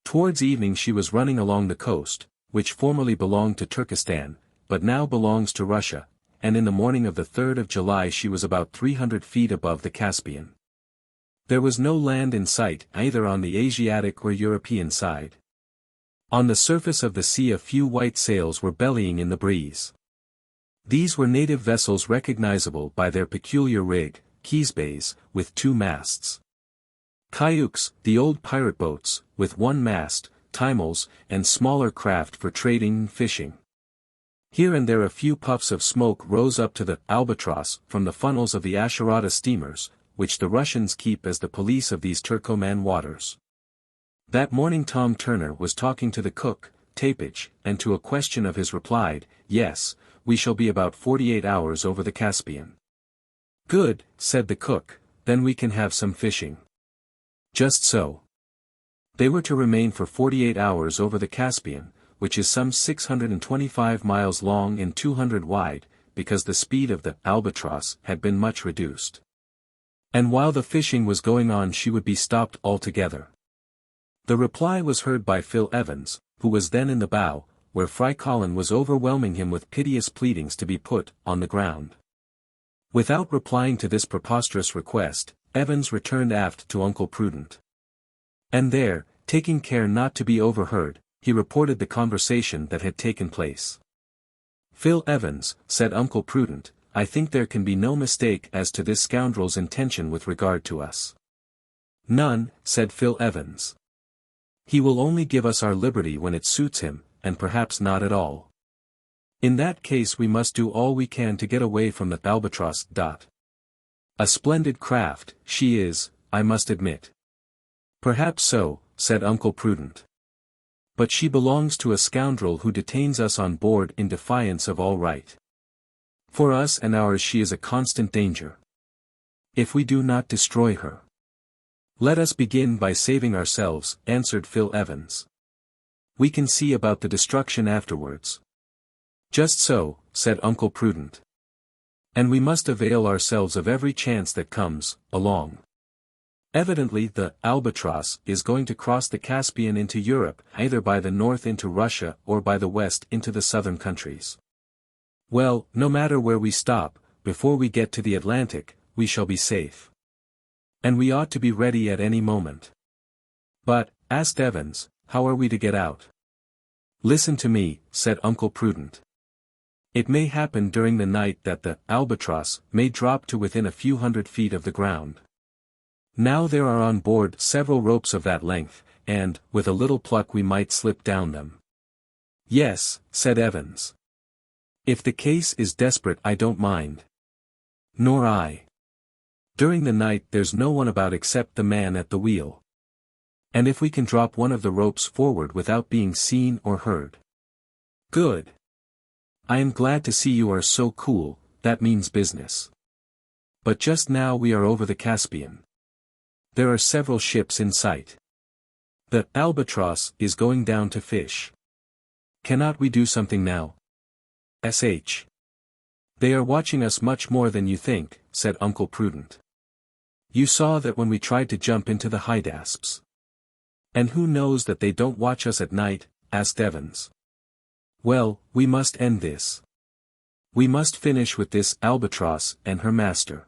Towards evening she was running along the coast, which formerly belonged to Turkestan, but now belongs to Russia, and in the morning of the 3rd of July she was about 300 feet above the Caspian. There was no land in sight either on the Asiatic or European side. On the surface of the sea a few white sails were bellying in the breeze. These were native vessels recognizable by their peculiar rig, quaysbays, with 2 masts. Cayuks, the old pirate boats, with 1 mast, timals, and smaller craft for trading and fishing. Here and there a few puffs of smoke rose up to the Albatross from the funnels of the Asharata steamers, which the Russians keep as the police of these Turcoman waters. That morning Tom Turner was talking to the cook, Tapage, and to a question of his replied, "Yes, we shall be about 48 hours over the Caspian." "Good," said the cook, "then we can have some fishing." Just so. They were to remain for 48 hours over the Caspian, which is some 625 miles long and 200 wide, because the speed of the Albatross had been much reduced. And while the fishing was going on she would be stopped altogether. The reply was heard by Phil Evans, who was then in the bow, where Frycollin was overwhelming him with piteous pleadings to be put on the ground. Without replying to this preposterous request, Evans returned aft to Uncle Prudent. And there, taking care not to be overheard, he reported the conversation that had taken place. "Phil Evans," said Uncle Prudent, "I think there can be no mistake as to this scoundrel's intention with regard to us." "None," said Phil Evans. "He will only give us our liberty when it suits him, and perhaps not at all. In that case we must do all we can to get away from the Albatross. A splendid craft, she is, I must admit." "Perhaps so," said Uncle Prudent. "But she belongs to a scoundrel who detains us on board in defiance of all right. For us and ours she is a constant danger. If we do not destroy her." "Let us begin by saving ourselves," answered Phil Evans. "We can see about the destruction afterwards." "Just so," said Uncle Prudent. "And we must avail ourselves of every chance that comes along. Evidently the Albatross is going to cross the Caspian into Europe, either by the north into Russia or by the west into the southern countries. Well, no matter where we stop, before we get to the Atlantic, we shall be safe. And we ought to be ready at any moment." "But," asked Evans, "how are we to get out?" "Listen to me," said Uncle Prudent. "It may happen during the night that the Albatross may drop to within a few hundred feet of the ground. Now there are on board several ropes of that length, and, with a little pluck we might slip down them." "Yes," said Evans. "If the case is desperate I don't mind." "Nor I. During the night there's no one about except the man at the wheel. And if we can drop one of the ropes forward without being seen or heard." "Good. I am glad to see you are so cool, that means business. But just now we are over the Caspian. There are several ships in sight. The Albatross is going down to fish. Cannot we do something now?" "Sh. They are watching us much more than you think," said Uncle Prudent. "You saw that when we tried to jump into the Hydasps." "And who knows that they don't watch us at night?" asked Evans. "Well, we must end this. We must finish with this Albatross and her master.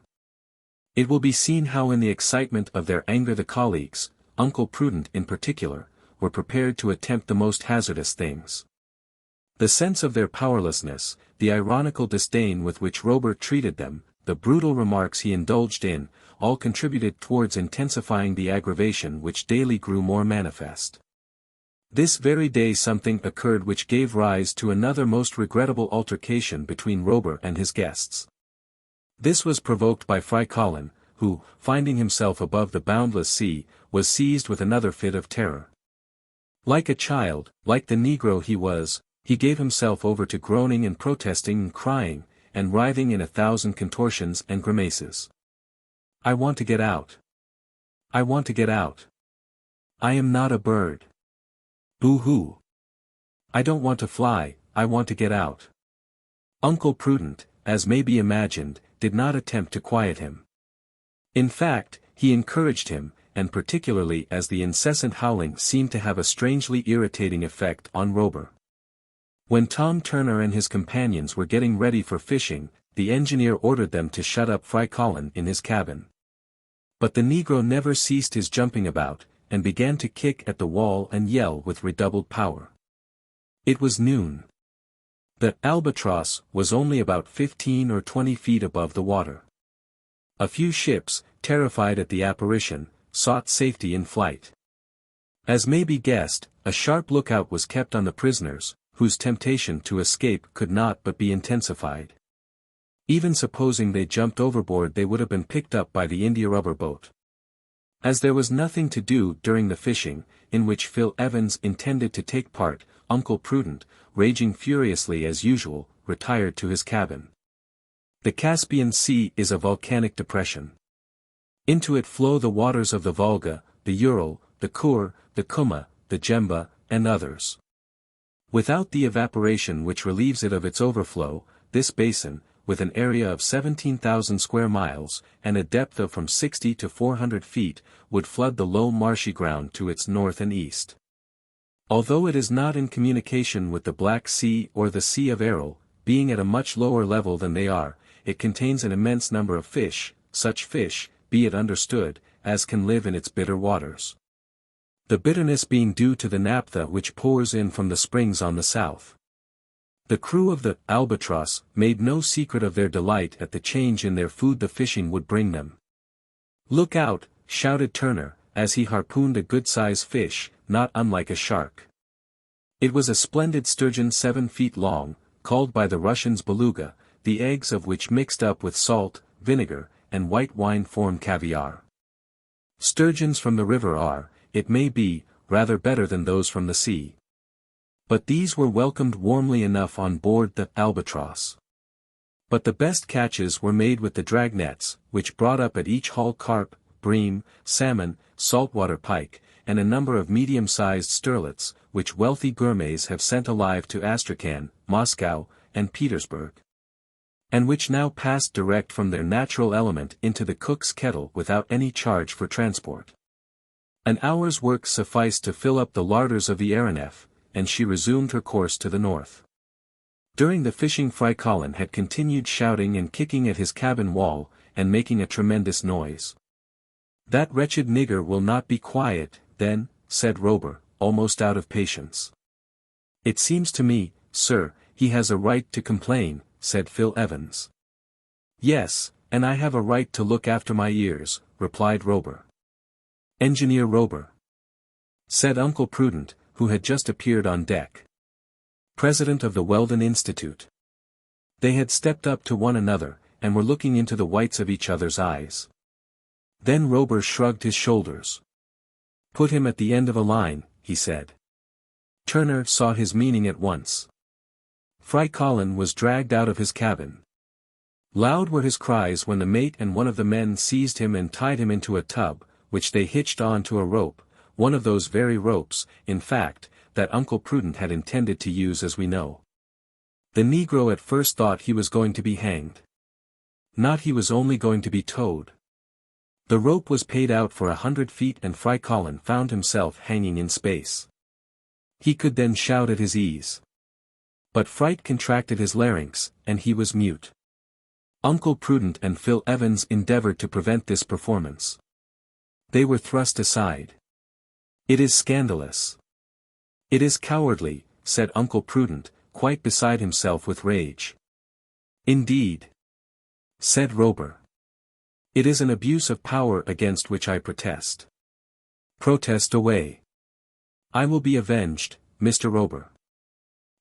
It will be seen how in the excitement of their anger the colleagues, Uncle Prudent in particular, were prepared to attempt the most hazardous things. The sense of their powerlessness, the ironical disdain with which Robur treated them, the brutal remarks he indulged in, all contributed towards intensifying the aggravation which daily grew more manifest. This very day something occurred which gave rise to another most regrettable altercation between Robur and his guests. This was provoked by Frycollin, who, finding himself above the boundless sea, was seized with another fit of terror. Like a child, like the Negro he was, he gave himself over to groaning and protesting and crying, and writhing in 1,000 contortions and grimaces. I want to get out. I want to get out. I am not a bird. Boo-hoo. I don't want to fly, I want to get out. Uncle Prudent, as may be imagined, did not attempt to quiet him. In fact, he encouraged him, and particularly as the incessant howling seemed to have a strangely irritating effect on Robur. When Tom Turner and his companions were getting ready for fishing, the engineer ordered them to shut up Frycollin in his cabin. But the Negro never ceased his jumping about, and began to kick at the wall and yell with redoubled power. It was noon. The Albatross was only about 15 or 20 feet above the water. A few ships, terrified at the apparition, sought safety in flight. As may be guessed, a sharp lookout was kept on the prisoners, whose temptation to escape could not but be intensified. Even supposing they jumped overboard they would have been picked up by the India rubber boat. As there was nothing to do during the fishing, in which Phil Evans intended to take part, Uncle Prudent, raging furiously as usual, retired to his cabin. The Caspian Sea is a volcanic depression. Into it flow the waters of the Volga, the Ural, the Kur, the Kuma, the Jemba, and others. Without the evaporation which relieves it of its overflow, this basin, with an area of 17,000 square miles, and a depth of from 60 to 400 feet, would flood the low marshy ground to its north and east. Although it is not in communication with the Black Sea or the Sea of Aral, being at a much lower level than they are, it contains an immense number of fish, such fish, be it understood, as can live in its bitter waters. The bitterness being due to the naphtha which pours in from the springs on the south. The crew of the Albatross made no secret of their delight at the change in their food the fishing would bring them. "Look out," shouted Turner, as he harpooned a good-sized fish, not unlike a shark. It was a splendid sturgeon 7 feet long, called by the Russians beluga, the eggs of which mixed up with salt, vinegar, and white wine form caviar. Sturgeons from the river are, it may be, rather better than those from the sea. But these were welcomed warmly enough on board the Albatross. But the best catches were made with the dragnets, which brought up at each haul carp, bream, salmon, saltwater pike, and a number of medium-sized sterlets, which wealthy gourmets have sent alive to Astrakhan, Moscow, and Petersburg. And which now passed direct from their natural element into the cook's kettle without any charge for transport. An hour's work sufficed to fill up the larders of the Aeronef, and she resumed her course to the north. During the fishing Frycollin had continued shouting and kicking at his cabin wall, and making a tremendous noise. "That wretched nigger will not be quiet, then," said Robur, almost out of patience. "It seems to me, sir, he has a right to complain," said Phil Evans. "Yes, and I have a right to look after my ears," replied Robur. "Engineer Robur," said Uncle Prudent, who had just appeared on deck. President of the Weldon Institute. They had stepped up to one another, and were looking into the whites of each other's eyes. Then Robur shrugged his shoulders. "Put him at the end of a line," he said. Turner saw his meaning at once. Frycollin was dragged out of his cabin. Loud were his cries when the mate and one of the men seized him and tied him into a tub, which they hitched on to a rope, one of those very ropes, in fact, that Uncle Prudent had intended to use as we know. The Negro at first thought he was going to be hanged. Not he was only going to be towed. The rope was paid out for 100 feet and Frycollin found himself hanging in space. He could then shout at his ease. But fright contracted his larynx, and he was mute. Uncle Prudent and Phil Evans endeavored to prevent this performance. They were thrust aside. "It is scandalous. It is cowardly," said Uncle Prudent, quite beside himself with rage. "Indeed," said Robur. "It is an abuse of power against which I protest." "Protest away. I will be avenged, Mr. Robur."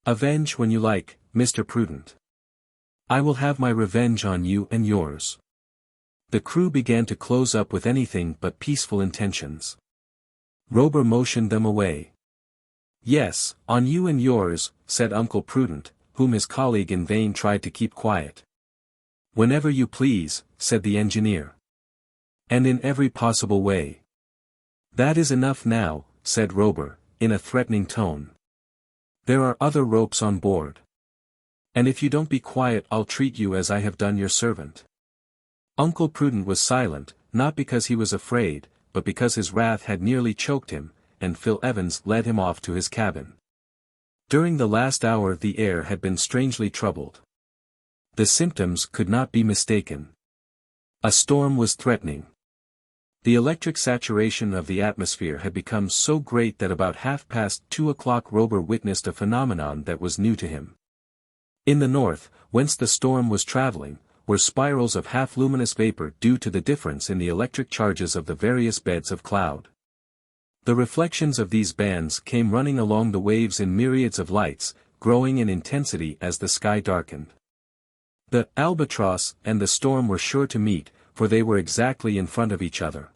"Avenge when you like, Mr. Prudent. I will have my revenge on you and yours." The crew began to close up with anything but peaceful intentions. Robur motioned them away. "Yes, on you and yours," said Uncle Prudent, whom his colleague in vain tried to keep quiet. "Whenever you please," said the engineer. "And in every possible way." "That is enough now," said Robur, in a threatening tone. "There are other ropes on board. And if you don't be quiet I'll treat you as I have done your servant." Uncle Prudent was silent, not because he was afraid, but because his wrath had nearly choked him, and Phil Evans led him off to his cabin. During the last hour the air had been strangely troubled. The symptoms could not be mistaken. A storm was threatening. The electric saturation of the atmosphere had become so great that about 2:30 Robur witnessed a phenomenon that was new to him. In the north, whence the storm was traveling, were spirals of half-luminous vapor due to the difference in the electric charges of the various beds of cloud. The reflections of these bands came running along the waves in myriads of lights, growing in intensity as the sky darkened. The Albatross and the storm were sure to meet, for they were exactly in front of each other.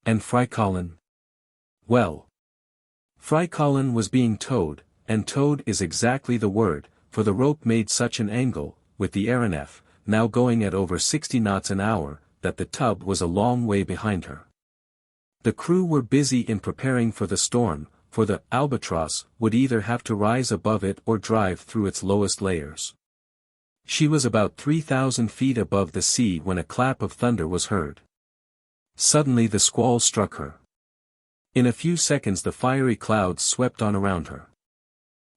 And Frycollin? Well, Frycollin was being towed, and towed is exactly the word, for the rope made such an angle, with the Aeronef, now going at over 60 knots an hour, that the tub was a long way behind her. The crew were busy in preparing for the storm, for the Albatross would either have to rise above it or drive through its lowest layers. She was about 3,000 feet above the sea when a clap of thunder was heard. Suddenly the squall struck her. In a few seconds the fiery clouds swept on around her.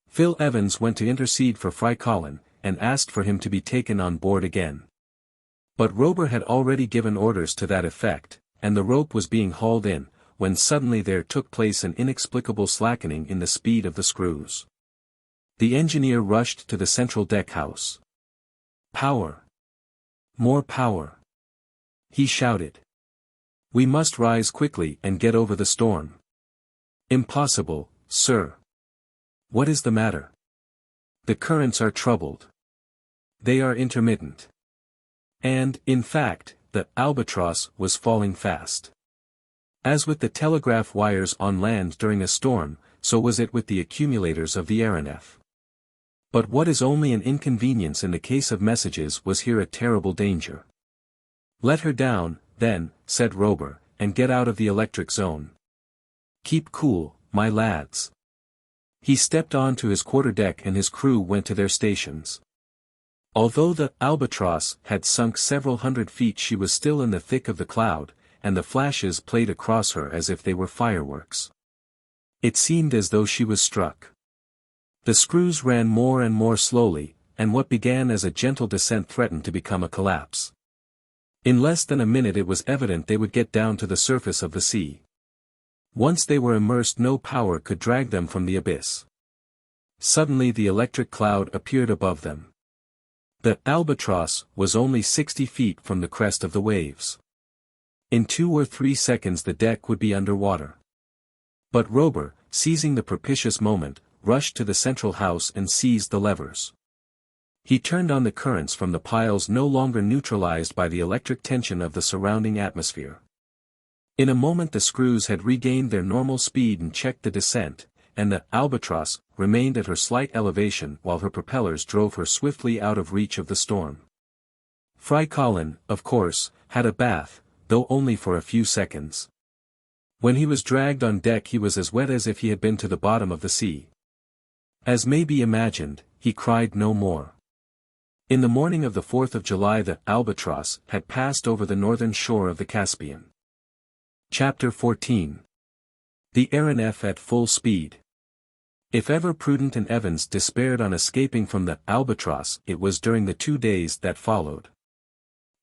Phil Evans went to intercede for Frycollin, and asked for him to be taken on board again. But Robur had already given orders to that effect, and the rope was being hauled in, when suddenly there took place an inexplicable slackening in the speed of the screws. The engineer rushed to the central deck house. "Power! More power!" he shouted. "We must rise quickly and get over the storm." "Impossible, sir." "What is the matter?" "The currents are troubled. They are intermittent." And, in fact, the Albatross was falling fast. As with the telegraph wires on land during a storm, so was it with the accumulators of the Aeronef. But what is only an inconvenience in the case of messages was here a terrible danger. "Let her down, then," said Robur, "and get out of the electric zone. Keep cool, my lads." He stepped on to his quarterdeck and his crew went to their stations. Although the Albatross had sunk several hundred feet she was still in the thick of the cloud, and the flashes played across her as if they were fireworks. It seemed as though she was struck. The screws ran more and more slowly, and what began as a gentle descent threatened to become a collapse. In less than a minute it was evident they would get down to the surface of the sea. Once they were immersed no power could drag them from the abyss. Suddenly the electric cloud appeared above them. The Albatross was only 60 feet from the crest of the waves. In 2 or 3 seconds the deck would be under water. But Robur, seizing the propitious moment, rushed to the central house and seized the levers. He turned on the currents from the piles no longer neutralized by the electric tension of the surrounding atmosphere. In a moment the screws had regained their normal speed and checked the descent, and the Albatross remained at her slight elevation while her propellers drove her swiftly out of reach of the storm. Frycollin, of course, had a bath, though only for a few seconds. When he was dragged on deck he was as wet as if he had been to the bottom of the sea. As may be imagined, he cried no more. In the morning of the 4th of July the Albatross had passed over the northern shore of the Caspian. Chapter 14. The Aeronef at full speed. If ever Prudent and Evans despaired on escaping from the Albatross, it was during the 2 days that followed.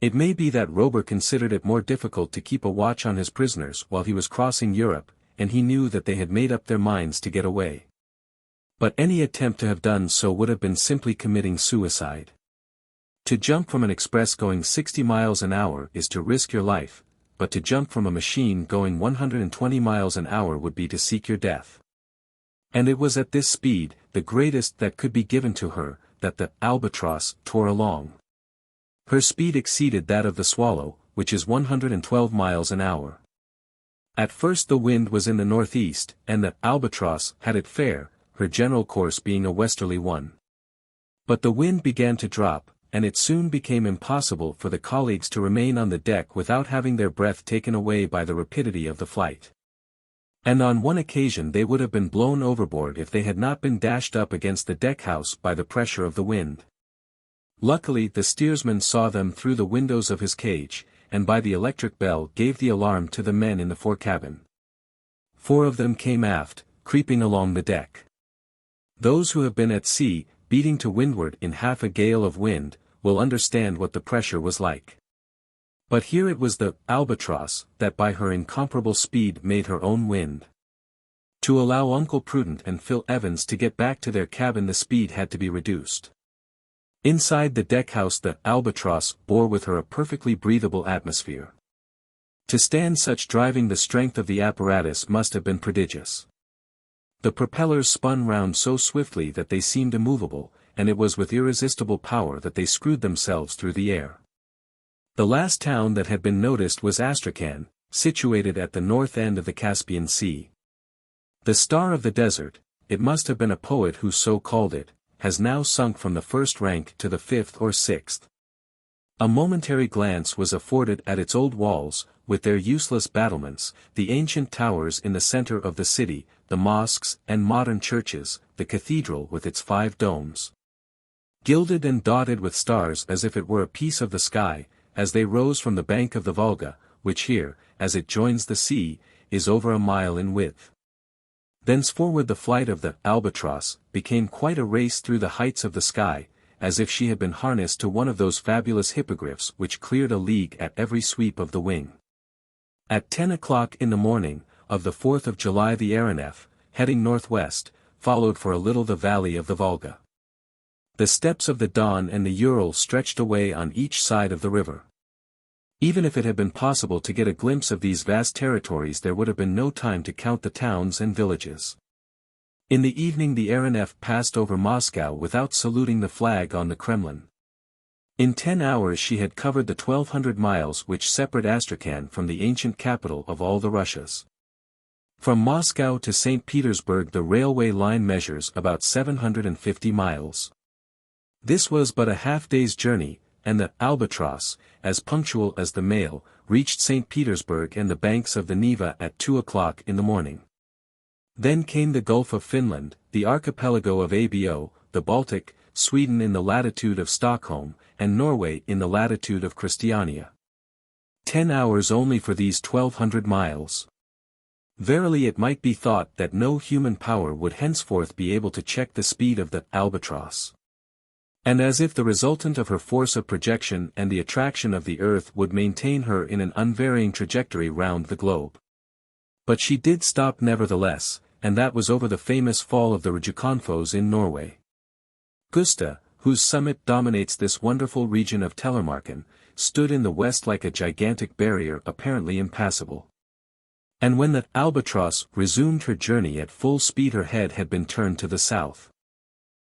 It may be that Robur considered it more difficult to keep a watch on his prisoners while he was crossing Europe, and he knew that they had made up their minds to get away. But any attempt to have done so would have been simply committing suicide. To jump from an express going 60 miles an hour is to risk your life, but to jump from a machine going 120 miles an hour would be to seek your death. And it was at this speed, the greatest that could be given to her, that the Albatross tore along. Her speed exceeded that of the Swallow, which is 112 miles an hour. At first the wind was in the northeast, and the Albatross had it fair, her general course being a westerly one. But the wind began to drop, and it soon became impossible for the colleagues to remain on the deck without having their breath taken away by the rapidity of the flight. And on one occasion they would have been blown overboard if they had not been dashed up against the deckhouse by the pressure of the wind. Luckily the steersman saw them through the windows of his cage, and by the electric bell gave the alarm to the men in the forecabin. 4 of them came aft, creeping along the deck. Those who have been at sea, beating to windward in half a gale of wind, will understand what the pressure was like. But here it was the Albatross that by her incomparable speed made her own wind. To allow Uncle Prudent and Phil Evans to get back to their cabin the speed had to be reduced. Inside the deckhouse the Albatross bore with her a perfectly breathable atmosphere. To stand such driving the strength of the apparatus must have been prodigious. The propellers spun round so swiftly that they seemed immovable, and it was with irresistible power that they screwed themselves through the air. The last town that had been noticed was Astrakhan, situated at the north end of the Caspian Sea. The Star of the Desert, it must have been a poet who so called it, has now sunk from the first rank to the 5th or 6th. A momentary glance was afforded at its old walls, with their useless battlements, the ancient towers in the center of the city, the mosques and modern churches, the cathedral with its 5 domes. Gilded and dotted with stars as if it were a piece of the sky, as they rose from the bank of the Volga, which here, as it joins the sea, is over a mile in width. Thenceforward the flight of the Albatross became quite a race through the heights of the sky, as if she had been harnessed to one of those fabulous hippogriffs which cleared a league at every sweep of the wing. At 10 o'clock in the morning, of the 4th of July the Aeronef, heading northwest, followed for a little the valley of the Volga. The steppes of the Don and the Ural stretched away on each side of the river. Even if it had been possible to get a glimpse of these vast territories there would have been no time to count the towns and villages. In the evening the Aeronef passed over Moscow without saluting the flag on the Kremlin. In 10 hours she had covered the 1,200 miles which separate Astrakhan from the ancient capital of all the Russias. From Moscow to St. Petersburg the railway line measures about 750 miles. This was but a half-day's journey, and the Albatross, as punctual as the mail, reached St. Petersburg and the banks of the Neva at 2 o'clock in the morning. Then came the Gulf of Finland, the archipelago of Abo, the Baltic, Sweden in the latitude of Stockholm, and Norway in the latitude of Christiania. 10 hours only for these 1,200 miles. Verily it might be thought that no human power would henceforth be able to check the speed of the Albatross. And as if the resultant of her force of projection and the attraction of the earth would maintain her in an unvarying trajectory round the globe. But she did stop nevertheless, and that was over the famous fall of the Rjukanfoss in Norway. Gusta, whose summit dominates this wonderful region of Telemarken, stood in the west like a gigantic barrier apparently impassable. And when the Albatross resumed her journey at full speed her head had been turned to the south.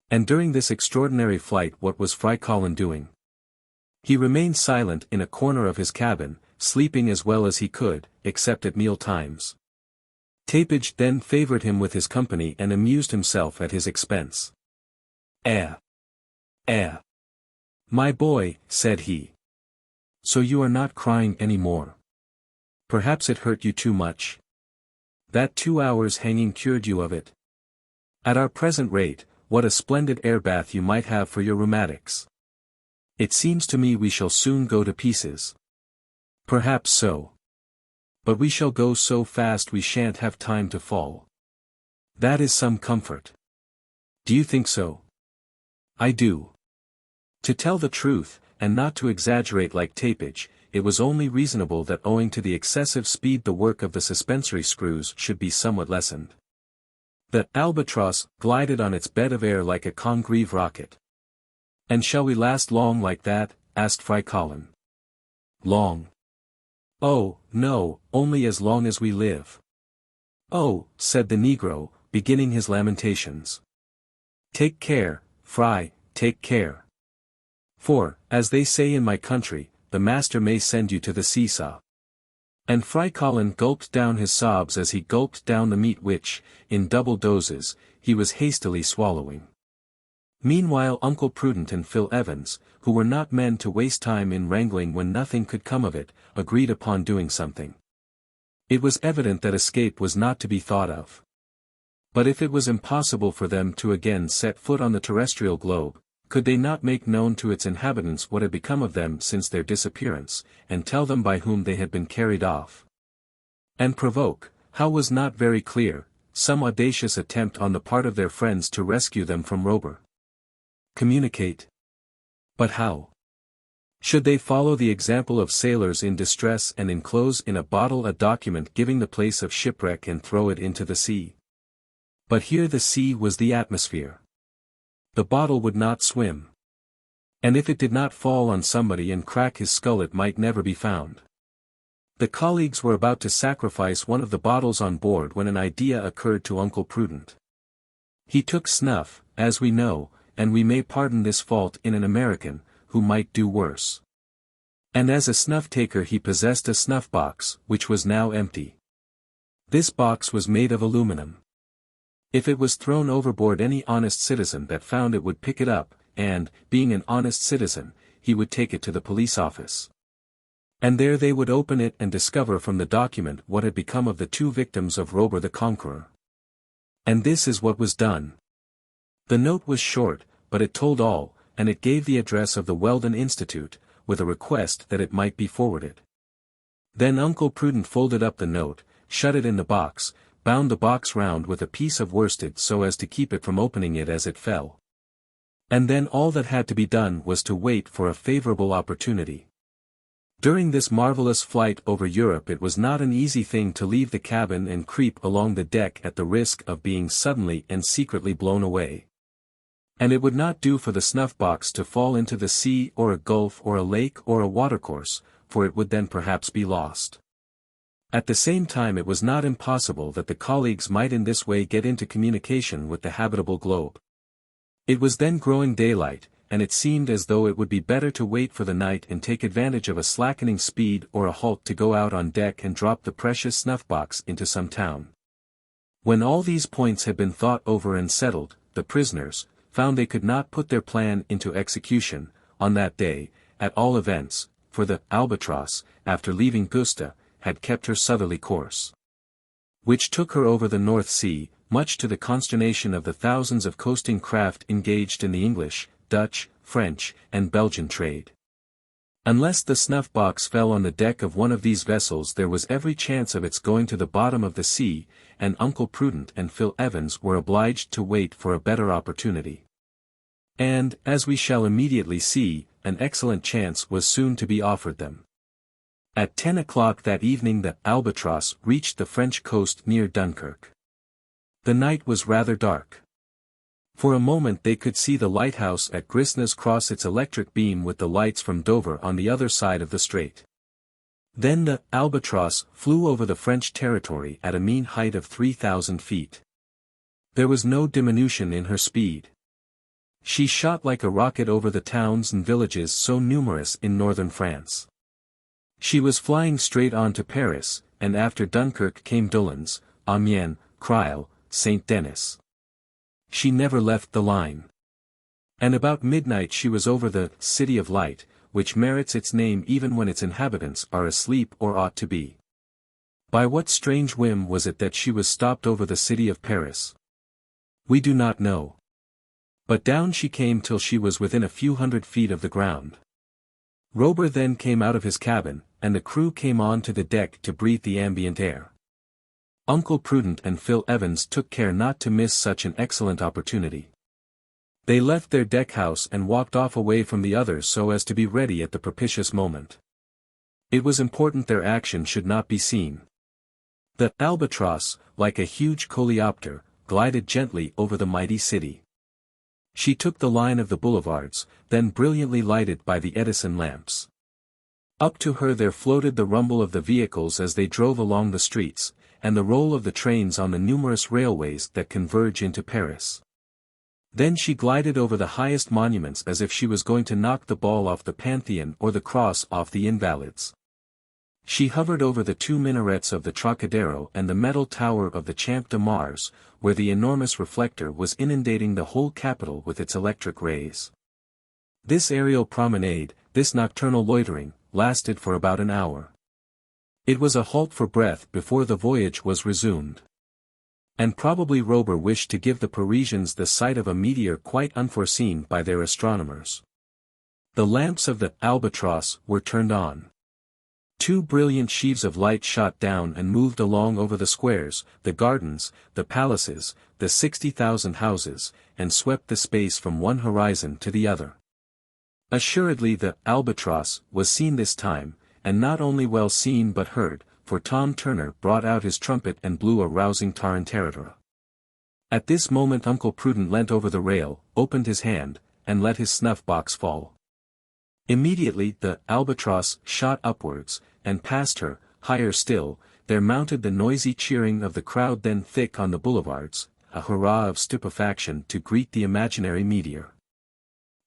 And during this extraordinary flight what was Frycollin doing? He remained silent in a corner of his cabin, sleeping as well as he could, except at meal times. Tapage then favored him with his company and amused himself at his expense. My boy," said he. "So you are not crying any more. Perhaps it hurt you too much. That 2 hours hanging cured you of it. At our present rate, what a splendid air bath you might have for your rheumatics. It seems to me we shall soon go to pieces." "Perhaps so. But we shall go so fast we shan't have time to fall. That is some comfort." Do you think so? I do. To tell the truth, and not to exaggerate like tapage, it was only reasonable that owing to the excessive speed the work of the suspensory screws should be somewhat lessened. The Albatross glided on its bed of air like a Congreve rocket. And shall we last long like that? Asked Frycollin. Long. Oh, no, only as long as we live. Oh, said the negro, beginning his lamentations. Take care, Fry, take care. For, as they say in my country, the master may send you to the seesaw. And Frycollin gulped down his sobs as he gulped down the meat which, in double doses, he was hastily swallowing. Meanwhile Uncle Prudent and Phil Evans, who were not men to waste time in wrangling when nothing could come of it, agreed upon doing something. It was evident that escape was not to be thought of. But if it was impossible for them to again set foot on the terrestrial globe, could they not make known to its inhabitants what had become of them since their disappearance, and tell them by whom they had been carried off? And provoke, how was not very clear, some audacious attempt on the part of their friends to rescue them from Robur. Communicate. But how? Should they follow the example of sailors in distress and enclose in a bottle a document giving the place of shipwreck and throw it into the sea? But here the sea was the atmosphere. The bottle would not swim. And if it did not fall on somebody and crack his skull it might never be found. The colleagues were about to sacrifice one of the bottles on board when an idea occurred to Uncle Prudent. He took snuff, as we know, and we may pardon this fault in an American, who might do worse. And as a snuff-taker he possessed a snuff-box, which was now empty. This box was made of aluminum. If it was thrown overboard any honest citizen that found it would pick it up, and, being an honest citizen, he would take it to the police office. And there they would open it and discover from the document what had become of the two victims of Robur the Conqueror. And this is what was done. The note was short, but it told all, and it gave the address of the Weldon Institute, with a request that it might be forwarded. Then Uncle Prudent folded up the note, shut it in the box, bound the box round with a piece of worsted so as to keep it from opening it as it fell. And then all that had to be done was to wait for a favorable opportunity. During this marvelous flight over Europe it was not an easy thing to leave the cabin and creep along the deck at the risk of being suddenly and secretly blown away. And it would not do for the snuff-box to fall into the sea or a gulf or a lake or a watercourse, for it would then perhaps be lost. At the same time it was not impossible that the colleagues might in this way get into communication with the habitable globe. It was then growing daylight, and it seemed as though it would be better to wait for the night and take advantage of a slackening speed or a halt to go out on deck and drop the precious snuff-box into some town. When all these points had been thought over and settled, the prisoners found they could not put their plan into execution, on that day, at all events, for the Albatross, after leaving Gusta, had kept her southerly course, which took her over the North Sea, much to the consternation of the thousands of coasting craft engaged in the English, Dutch, French, and Belgian trade. Unless the snuff-box fell on the deck of one of these vessels there was every chance of its going to the bottom of the sea, and Uncle Prudent and Phil Evans were obliged to wait for a better opportunity. And, as we shall immediately see, an excellent chance was soon to be offered them. At 10 o'clock that evening the Albatross reached the French coast near Dunkirk. The night was rather dark. For a moment they could see the lighthouse at Grisnes cross its electric beam with the lights from Dover on the other side of the strait. Then the Albatross flew over the French territory at a mean height of 3,000 feet. There was no diminution in her speed. She shot like a rocket over the towns and villages so numerous in northern France. She was flying straight on to Paris, and after Dunkirk came Doullens, Amiens, Creil, St. Denis. She never left the line. And about midnight she was over the City of Light, which merits its name even when its inhabitants are asleep or ought to be. By what strange whim was it that she was stopped over the city of Paris? We do not know. But down she came till she was within a few hundred feet of the ground. Robur then came out of his cabin, and the crew came on to the deck to breathe the ambient air. Uncle Prudent and Phil Evans took care not to miss such an excellent opportunity. They left their deckhouse and walked off away from the others so as to be ready at the propitious moment. It was important their action should not be seen. The Albatross, like a huge coleopter, glided gently over the mighty city. She took the line of the boulevards, then brilliantly lighted by the Edison lamps. Up to her there floated the rumble of the vehicles as they drove along the streets, and the roll of the trains on the numerous railways that converge into Paris. Then she glided over the highest monuments as if she was going to knock the ball off the Pantheon or the cross off the Invalides. She hovered over the two minarets of the Trocadero and the metal tower of the Champ de Mars, where the enormous reflector was inundating the whole capital with its electric rays. This aerial promenade, this nocturnal loitering, lasted for about an hour. It was a halt for breath before the voyage was resumed. And probably Robur wished to give the Parisians the sight of a meteor quite unforeseen by their astronomers. The lamps of the Albatross were turned on. Two brilliant sheaves of light shot down and moved along over the squares, the gardens, the palaces, the 60,000 houses, and swept the space from one horizon to the other. Assuredly the Albatross was seen this time, and not only well seen but heard, for Tom Turner brought out his trumpet and blew a rousing tarantarara. At this moment Uncle Prudent leant over the rail, opened his hand, and let his snuff-box fall. Immediately the Albatross shot upwards, and past her, higher still, there mounted the noisy cheering of the crowd then thick on the boulevards, a hurrah of stupefaction to greet the imaginary meteor.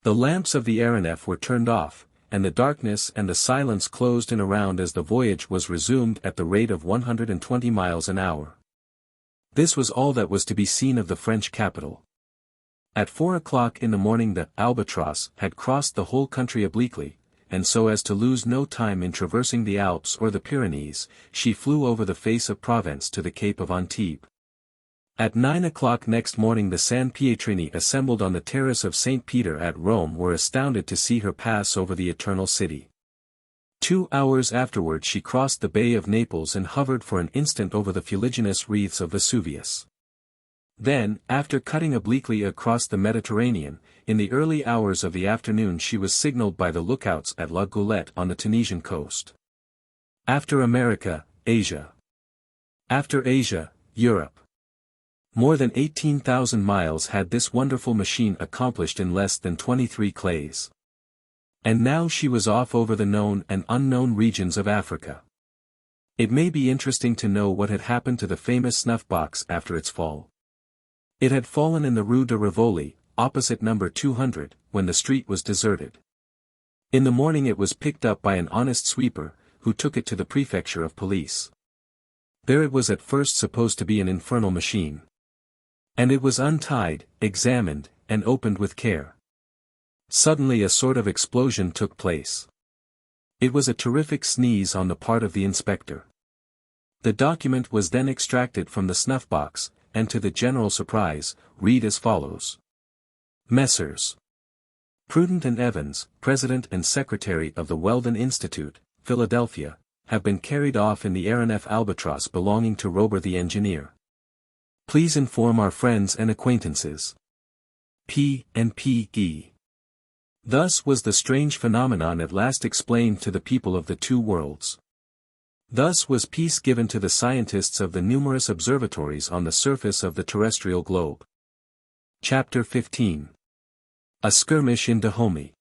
The lamps of the Aeronef were turned off, and the darkness and the silence closed in around as the voyage was resumed at the rate of 120 miles an hour. This was all that was to be seen of the French capital. At 4 o'clock in the morning the Albatross had crossed the whole country obliquely, and so as to lose no time in traversing the Alps or the Pyrenees, she flew over the face of Provence to the Cape of Antibes. At 9 o'clock next morning the San Pietrini assembled on the terrace of St. Peter at Rome were astounded to see her pass over the Eternal City. 2 hours afterward she crossed the Bay of Naples and hovered for an instant over the fuliginous wreaths of Vesuvius. Then, after cutting obliquely across the Mediterranean, in the early hours of the afternoon she was signaled by the lookouts at La Goulette on the Tunisian coast. After America, Asia. After Asia, Europe. More than 18,000 miles had this wonderful machine accomplished in less than 23 clays. And now she was off over the known and unknown regions of Africa. It may be interesting to know what had happened to the famous snuff-box after its fall. It had fallen in the Rue de Rivoli, opposite number 200, when the street was deserted. In the morning it was picked up by an honest sweeper, who took it to the prefecture of police. There it was at first supposed to be an infernal machine. And it was untied, examined, and opened with care. Suddenly a sort of explosion took place. It was a terrific sneeze on the part of the inspector. The document was then extracted from the snuff-box, and to the general surprise, read as follows. Messrs. Prudent and Evans, President and Secretary of the Weldon Institute, Philadelphia, have been carried off in the Aeronef Albatross belonging to Robur the engineer. Please inform our friends and acquaintances. P. and P. E. Thus was the strange phenomenon at last explained to the people of the two worlds. Thus was peace given to the scientists of the numerous observatories on the surface of the terrestrial globe. Chapter 15. A Skirmish in Dahomey.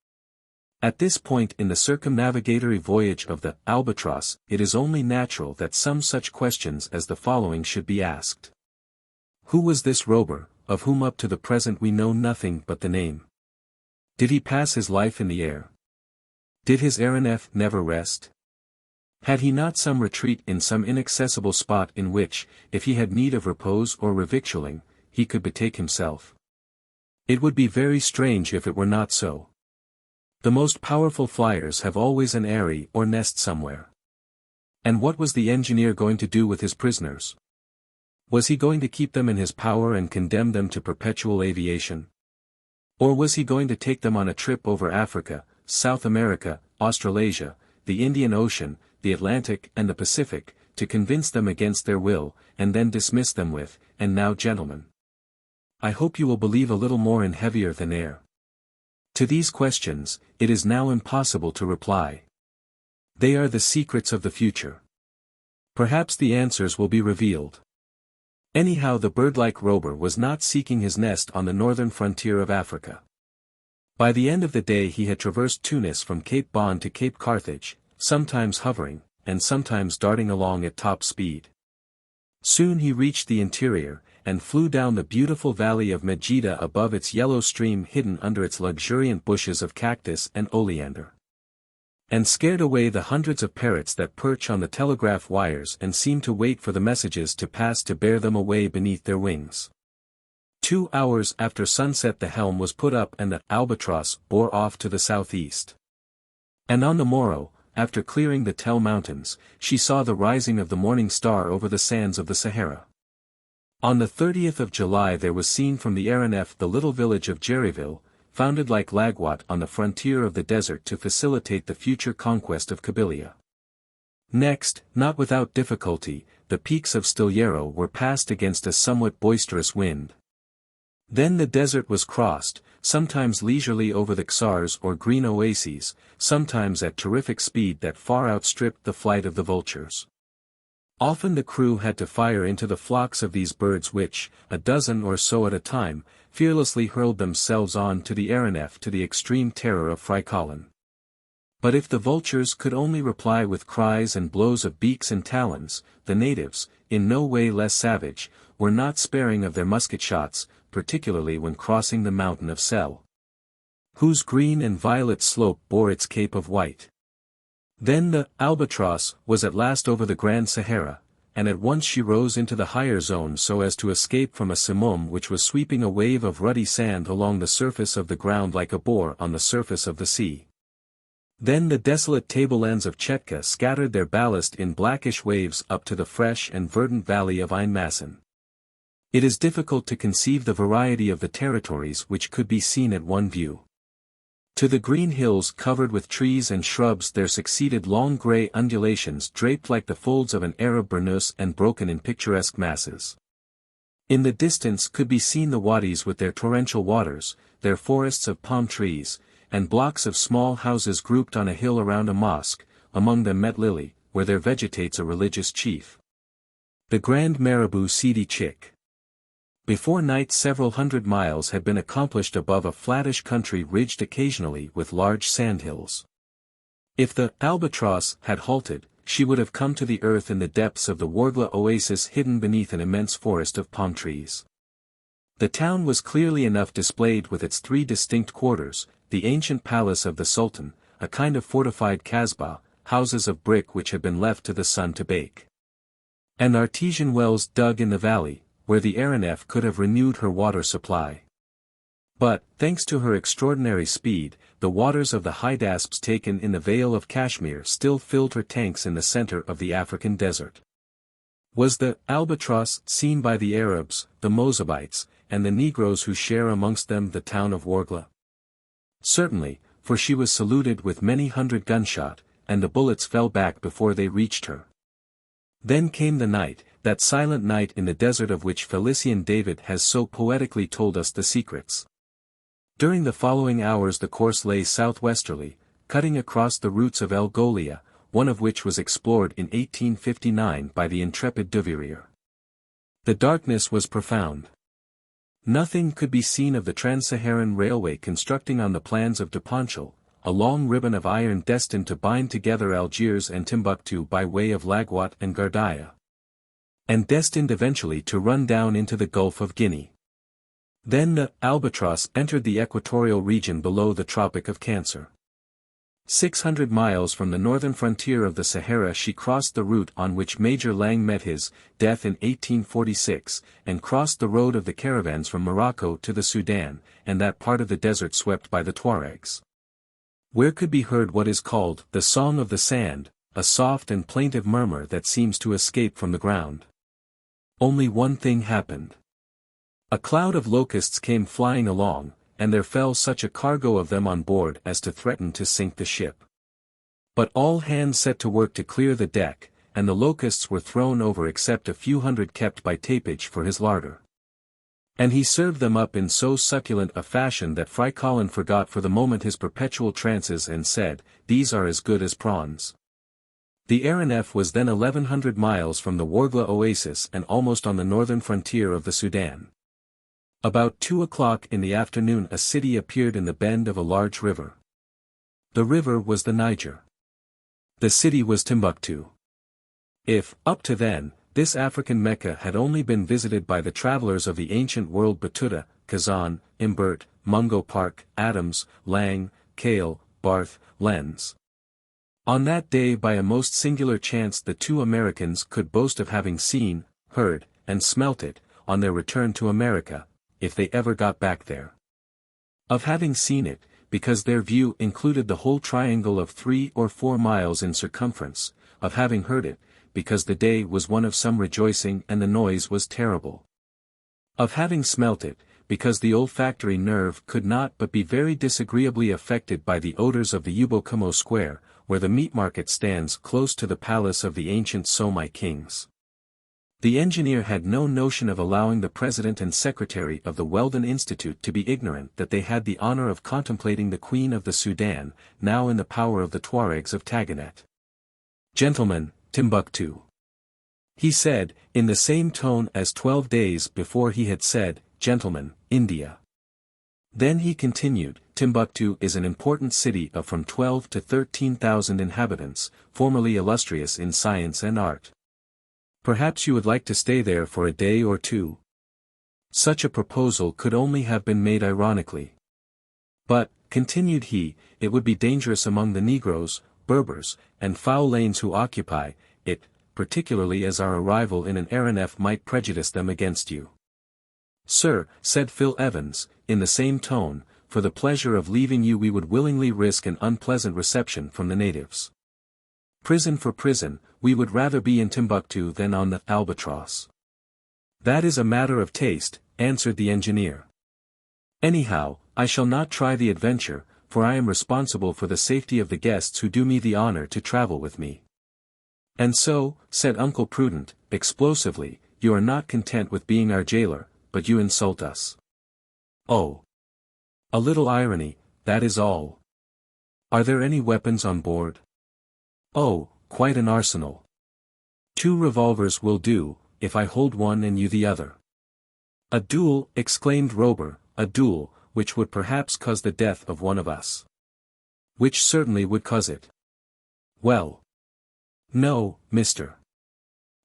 At this point in the circumnavigatory voyage of the Albatross, it is only natural that some such questions as the following should be asked. Who was this Robur, of whom up to the present we know nothing but the name? Did he pass his life in the air? Did his Aeronef never rest? Had he not some retreat in some inaccessible spot in which, if he had need of repose or revictualling, he could betake himself? It would be very strange if it were not so. The most powerful flyers have always an eyrie or nest somewhere. And what was the engineer going to do with his prisoners? Was he going to keep them in his power and condemn them to perpetual aviation? Or was he going to take them on a trip over Africa, South America, Australasia, the Indian Ocean, the Atlantic and the Pacific, to convince them against their will, and then dismiss them with, "And now gentlemen." I hope you will believe a little more in heavier than air. To these questions, it is now impossible to reply. They are the secrets of the future. Perhaps the answers will be revealed. Anyhow, the bird-like Robur was not seeking his nest on the northern frontier of Africa. By the end of the day he had traversed Tunis from Cape Bon to Cape Carthage, sometimes hovering, and sometimes darting along at top speed. Soon he reached the interior, and flew down the beautiful valley of Medjida above its yellow stream hidden under its luxuriant bushes of cactus and oleander. And scared away the hundreds of parrots that perch on the telegraph wires and seem to wait for the messages to pass to bear them away beneath their wings. 2 hours after sunset the helm was put up and the Albatross bore off to the southeast. And on the morrow, after clearing the Tell Mountains, she saw the rising of the morning star over the sands of the Sahara. On the 30th of July there was seen from the Aeronef the little village of Jerryville, founded like Lagwat on the frontier of the desert to facilitate the future conquest of Kabylia. Next, not without difficulty, the peaks of Stillero were passed against a somewhat boisterous wind. Then the desert was crossed, sometimes leisurely over the Xars or green oases, sometimes at terrific speed that far outstripped the flight of the vultures. Often the crew had to fire into the flocks of these birds which, a dozen or so at a time, fearlessly hurled themselves on to the Aeronef to the extreme terror of Frycollin. But if the vultures could only reply with cries and blows of beaks and talons, the natives, in no way less savage, were not sparing of their musket shots, particularly when crossing the mountain of Sel, whose green and violet slope bore its cape of white. Then the Albatross was at last over the Grand Sahara, and at once she rose into the higher zone so as to escape from a simoom which was sweeping a wave of ruddy sand along the surface of the ground like a boar on the surface of the sea. Then the desolate tablelands of Chetka scattered their ballast in blackish waves up to the fresh and verdant valley of Einmassen. It is difficult to conceive the variety of the territories which could be seen at one view. To the green hills covered with trees and shrubs there succeeded long grey undulations draped like the folds of an Arab burnous and broken in picturesque masses. In the distance could be seen the wadis with their torrential waters, their forests of palm trees, and blocks of small houses grouped on a hill around a mosque, among them Met Lily, where there vegetates a religious chief, the Grand Marabout Sidi Chick. Before night several hundred miles had been accomplished above a flattish country ridged occasionally with large sandhills. If the Albatross had halted, she would have come to the earth in the depths of the Wargla oasis hidden beneath an immense forest of palm trees. The town was clearly enough displayed with its 3 distinct quarters, the ancient palace of the Sultan, a kind of fortified kasbah, houses of brick which had been left to the sun to bake, and artesian wells dug in the valley, where the Aeronef could have renewed her water supply. But, thanks to her extraordinary speed, the waters of the Hydasps taken in the Vale of Kashmir still filled her tanks in the center of the African desert. Was the Albatross seen by the Arabs, the Mozabites, and the Negroes who share amongst them the town of Wargla? Certainly, for she was saluted with many hundred gunshot, and the bullets fell back before they reached her. Then came the night, that silent night in the desert of which Felician David has so poetically told us the secrets. During the following hours the course lay southwesterly, cutting across the routes of El Golia, one of which was explored in 1859 by the intrepid Duvirier. The darkness was profound. Nothing could be seen of the Trans-Saharan Railway constructing on the plans of Duponchel, a long ribbon of iron destined to bind together Algiers and Timbuktu by way of Lagwat and Gardaia, and destined eventually to run down into the Gulf of Guinea. Then the Albatross entered the equatorial region below the Tropic of Cancer. 600 miles from the northern frontier of the Sahara she crossed the route on which Major Lang met his death in 1846, and crossed the road of the caravans from Morocco to the Sudan, and that part of the desert swept by the Tuaregs, where could be heard what is called the Song of the Sand, a soft and plaintive murmur that seems to escape from the ground. Only one thing happened. A cloud of locusts came flying along, and there fell such a cargo of them on board as to threaten to sink the ship. But all hands set to work to clear the deck, and the locusts were thrown over except a few hundred kept by Tapage for his larder. And he served them up in so succulent a fashion that Frycollin forgot for the moment his perpetual trances and said, "These are as good as prawns." The Aeronef was then 1100 miles from the Wargla oasis and almost on the northern frontier of the Sudan. About 2 o'clock in the afternoon a city appeared in the bend of a large river. The river was the Niger. The city was Timbuktu. If, up to then, this African Mecca had only been visited by the travelers of the ancient world Batuta, Kazan, Imbert, Mungo Park, Adams, Lang, Kale, Barth, Lenz. On that day by a most singular chance the two Americans could boast of having seen, heard, and smelt it, on their return to America, if they ever got back there. Of having seen it, because their view included the whole triangle of 3 or 4 miles in circumference, of having heard it, because the day was one of some rejoicing and the noise was terrible. Of having smelt it, because the olfactory nerve could not but be very disagreeably affected by the odors of the Ubokumo Square, where the meat market stands close to the palace of the ancient Somai kings. The engineer had no notion of allowing the president and secretary of the Weldon Institute to be ignorant that they had the honor of contemplating the Queen of the Sudan, now in the power of the Tuaregs of Taganet. "Gentlemen, Timbuktu," he said, in the same tone as 12 days before he had said, "Gentlemen, India." Then he continued, "Timbuktu is an important city of from 12 to 13,000 inhabitants, formerly illustrious in science and art. Perhaps you would like to stay there for a day or two?" Such a proposal could only have been made ironically. "But," continued he, "it would be dangerous among the Negroes, Berbers, and foul lanes who occupy it, particularly as our arrival in an Aeronef might prejudice them against you." "Sir," said Phil Evans, in the same tone, "for the pleasure of leaving you we would willingly risk an unpleasant reception from the natives. Prison for prison, we would rather be in Timbuktu than on the Albatross." "That is a matter of taste," answered the engineer. "Anyhow, I shall not try the adventure, for I am responsible for the safety of the guests who do me the honor to travel with me." "And so," said Uncle Prudent, explosively, "you are not content with being our jailer, but you insult us." "Oh. A little irony, that is all." "Are there any weapons on board?" "Oh, quite an arsenal. 2 revolvers will do, if I hold one and you the other." "A duel," exclaimed Robur, "a duel, which would perhaps cause the death of one of us." "Which certainly would cause it." "Well. No, Mr.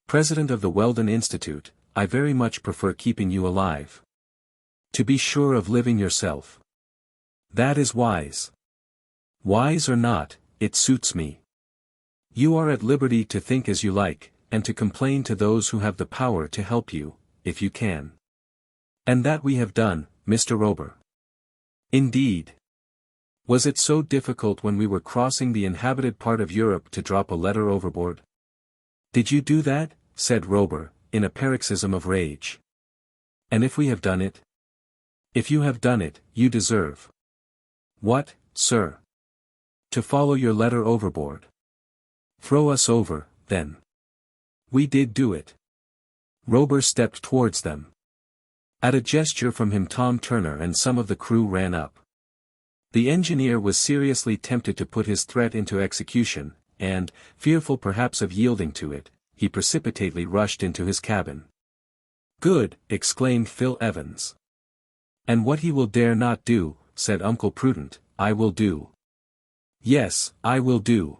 President of the Weldon Institute, I very much prefer keeping you alive. To be sure of living yourself. That is wise. Wise or not, it suits me. You are at liberty to think as you like, and to complain to those who have the power to help you, if you can. And that we have done, Mr. Robur." "Indeed. Was it so difficult when we were crossing the inhabited part of Europe to drop a letter overboard?" "Did you do that?" said Robur, in a paroxysm of rage. "And if we have done it?" "If you have done it, you deserve." "What, sir?" "To follow your letter overboard." "Throw us over, then." "We did do it." Robur stepped towards them. At a gesture from him Tom Turner and some of the crew ran up. The engineer was seriously tempted to put his threat into execution, and, fearful perhaps of yielding to it, he precipitately rushed into his cabin. "Good," exclaimed Phil Evans. "And what he will dare not do," said Uncle Prudent, "I will do." "Yes, I will do."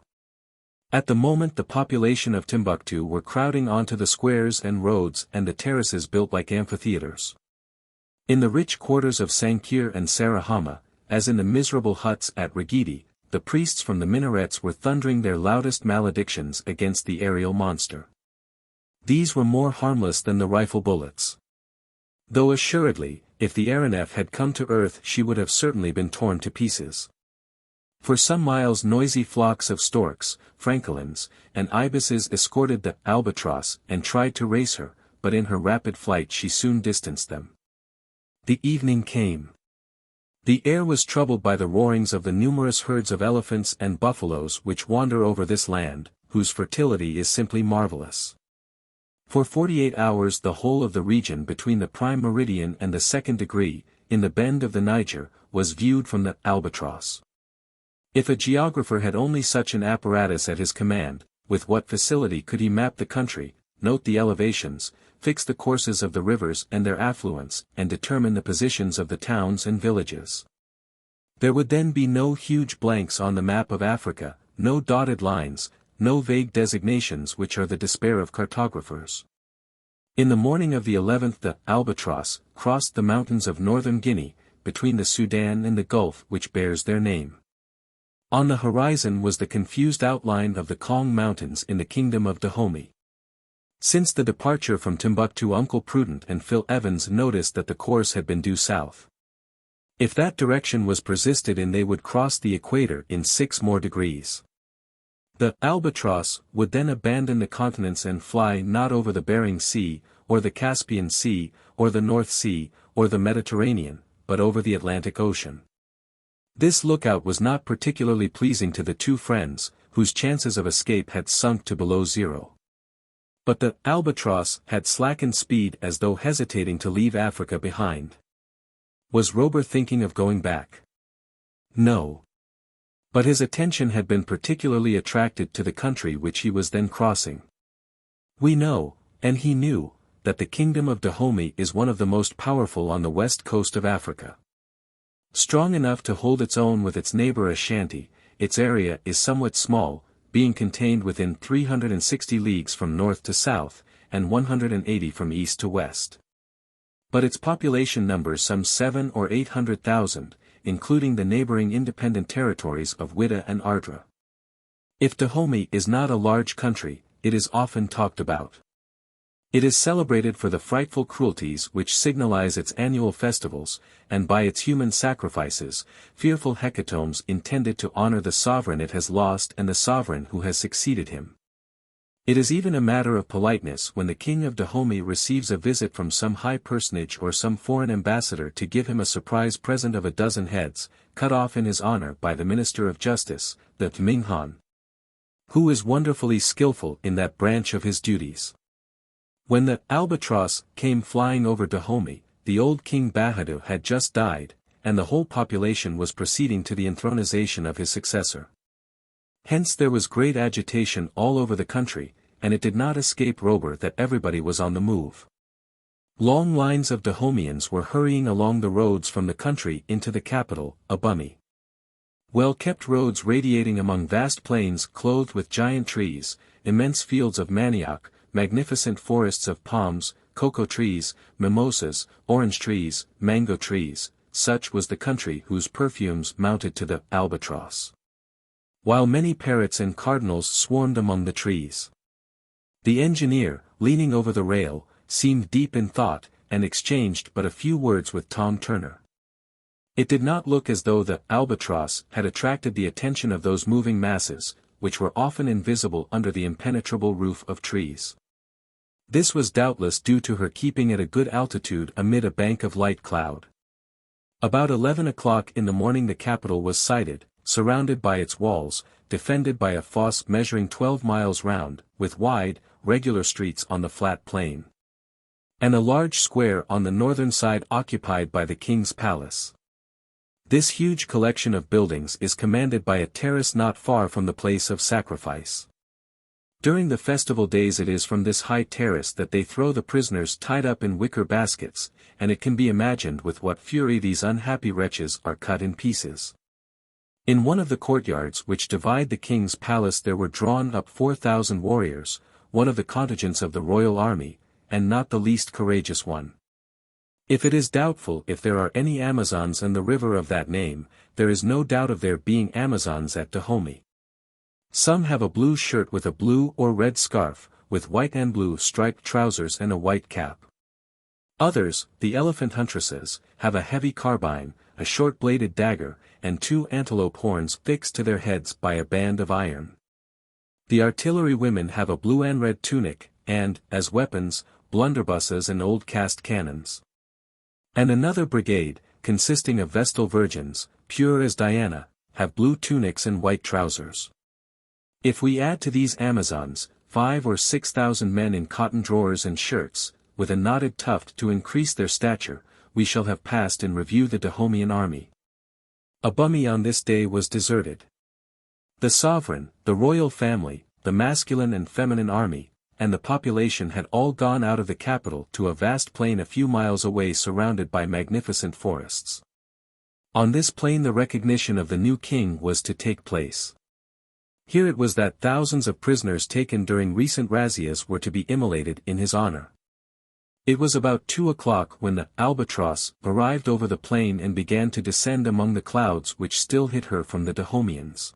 At the moment the population of Timbuktu were crowding onto the squares and roads and the terraces built like amphitheaters. In the rich quarters of Sankir and Sarahama, as in the miserable huts at Regidi, the priests from the minarets were thundering their loudest maledictions against the aerial monster. These were more harmless than the rifle bullets. Though assuredly, if the Aeronef had come to earth she would have certainly been torn to pieces. For some miles noisy flocks of storks, francolins, and ibises escorted the Albatross and tried to race her, but in her rapid flight she soon distanced them. The evening came. The air was troubled by the roarings of the numerous herds of elephants and buffaloes which wander over this land, whose fertility is simply marvelous. For 48 hours the whole of the region between the prime meridian and the second degree, in the bend of the Niger, was viewed from the Albatross. If a geographer had only such an apparatus at his command, with what facility could he map the country, note the elevations, fix the courses of the rivers and their affluents, and determine the positions of the towns and villages. There would then be no huge blanks on the map of Africa, no dotted lines, no vague designations which are the despair of cartographers. In the morning of the 11th the Albatross crossed the mountains of northern Guinea, between the Sudan and the Gulf which bears their name. On the horizon was the confused outline of the Kong Mountains in the kingdom of Dahomey. Since the departure from Timbuktu, Uncle Prudent and Phil Evans noticed that the course had been due south. If that direction was persisted in they would cross the equator in 6 more degrees. The Albatross would then abandon the continents and fly not over the Bering Sea, or the Caspian Sea, or the North Sea, or the Mediterranean, but over the Atlantic Ocean. This lookout was not particularly pleasing to the two friends, whose chances of escape had sunk to below zero. But the Albatross had slackened speed as though hesitating to leave Africa behind. Was Robur thinking of going back? No. But his attention had been particularly attracted to the country which he was then crossing. We know, and he knew, that the kingdom of Dahomey is one of the most powerful on the west coast of Africa. Strong enough to hold its own with its neighbor Ashanti, its area is somewhat small, being contained within 360 leagues from north to south, and 180 from east to west. But its population numbers some 700,000 or 800,000, including the neighboring independent territories of Ouidah and Ardra. If Dahomey is not a large country, it is often talked about. It is celebrated for the frightful cruelties which signalize its annual festivals, and by its human sacrifices, fearful hecatombs intended to honor the sovereign it has lost and the sovereign who has succeeded him. It is even a matter of politeness when the king of Dahomey receives a visit from some high personage or some foreign ambassador to give him a surprise present of a dozen heads, cut off in his honor by the Minister of Justice, the Tminghan, who is wonderfully skillful in that branch of his duties. When the Albatross came flying over Dahomey, the old King Bahadur had just died, and the whole population was proceeding to the enthronization of his successor. Hence there was great agitation all over the country, and it did not escape Robur that everybody was on the move. Long lines of Dahomeans were hurrying along the roads from the country into the capital, Abomey. Well-kept roads radiating among vast plains clothed with giant trees, immense fields of manioc, magnificent forests of palms, cocoa trees, mimosas, orange trees, mango trees, such was the country whose perfumes mounted to the Albatross. While many parrots and cardinals swarmed among the trees. The engineer, leaning over the rail, seemed deep in thought, and exchanged but a few words with Tom Turner. It did not look as though the Albatross had attracted the attention of those moving masses, which were often invisible under the impenetrable roof of trees. This was doubtless due to her keeping at a good altitude amid a bank of light cloud. About 11 o'clock in the morning the capital was sighted, surrounded by its walls, defended by a fosse measuring 12 miles round, with wide, regular streets on the flat plain, and a large square on the northern side occupied by the king's palace. This huge collection of buildings is commanded by a terrace not far from the place of sacrifice. During the festival days it is from this high terrace that they throw the prisoners tied up in wicker baskets, and it can be imagined with what fury these unhappy wretches are cut in pieces. In one of the courtyards which divide the king's palace there were drawn up 4,000 warriors, one of the contingents of the royal army, and not the least courageous one. If it is doubtful if there are any Amazons in the river of that name, there is no doubt of there being Amazons at Dahomey. Some have a blue shirt with a blue or red scarf, with white and blue striped trousers and a white cap. Others, the elephant huntresses, have a heavy carbine, a short-bladed dagger, and 2 antelope horns fixed to their heads by a band of iron. The artillery women have a blue and red tunic, and, as weapons, blunderbusses and old cast cannons. And another brigade, consisting of Vestal virgins, pure as Diana, have blue tunics and white trousers. If we add to these Amazons, 5 or 6,000 men in cotton drawers and shirts, with a knotted tuft to increase their stature, we shall have passed in review the Dahomean army. Abumi on this day was deserted. The sovereign, the royal family, the masculine and feminine army, and the population had all gone out of the capital to a vast plain a few miles away surrounded by magnificent forests. On this plain the recognition of the new king was to take place. Here it was that thousands of prisoners taken during recent razzias were to be immolated in his honor. It was about 2 o'clock when the Albatross arrived over the plain and began to descend among the clouds which still hid her from the Dahomeans.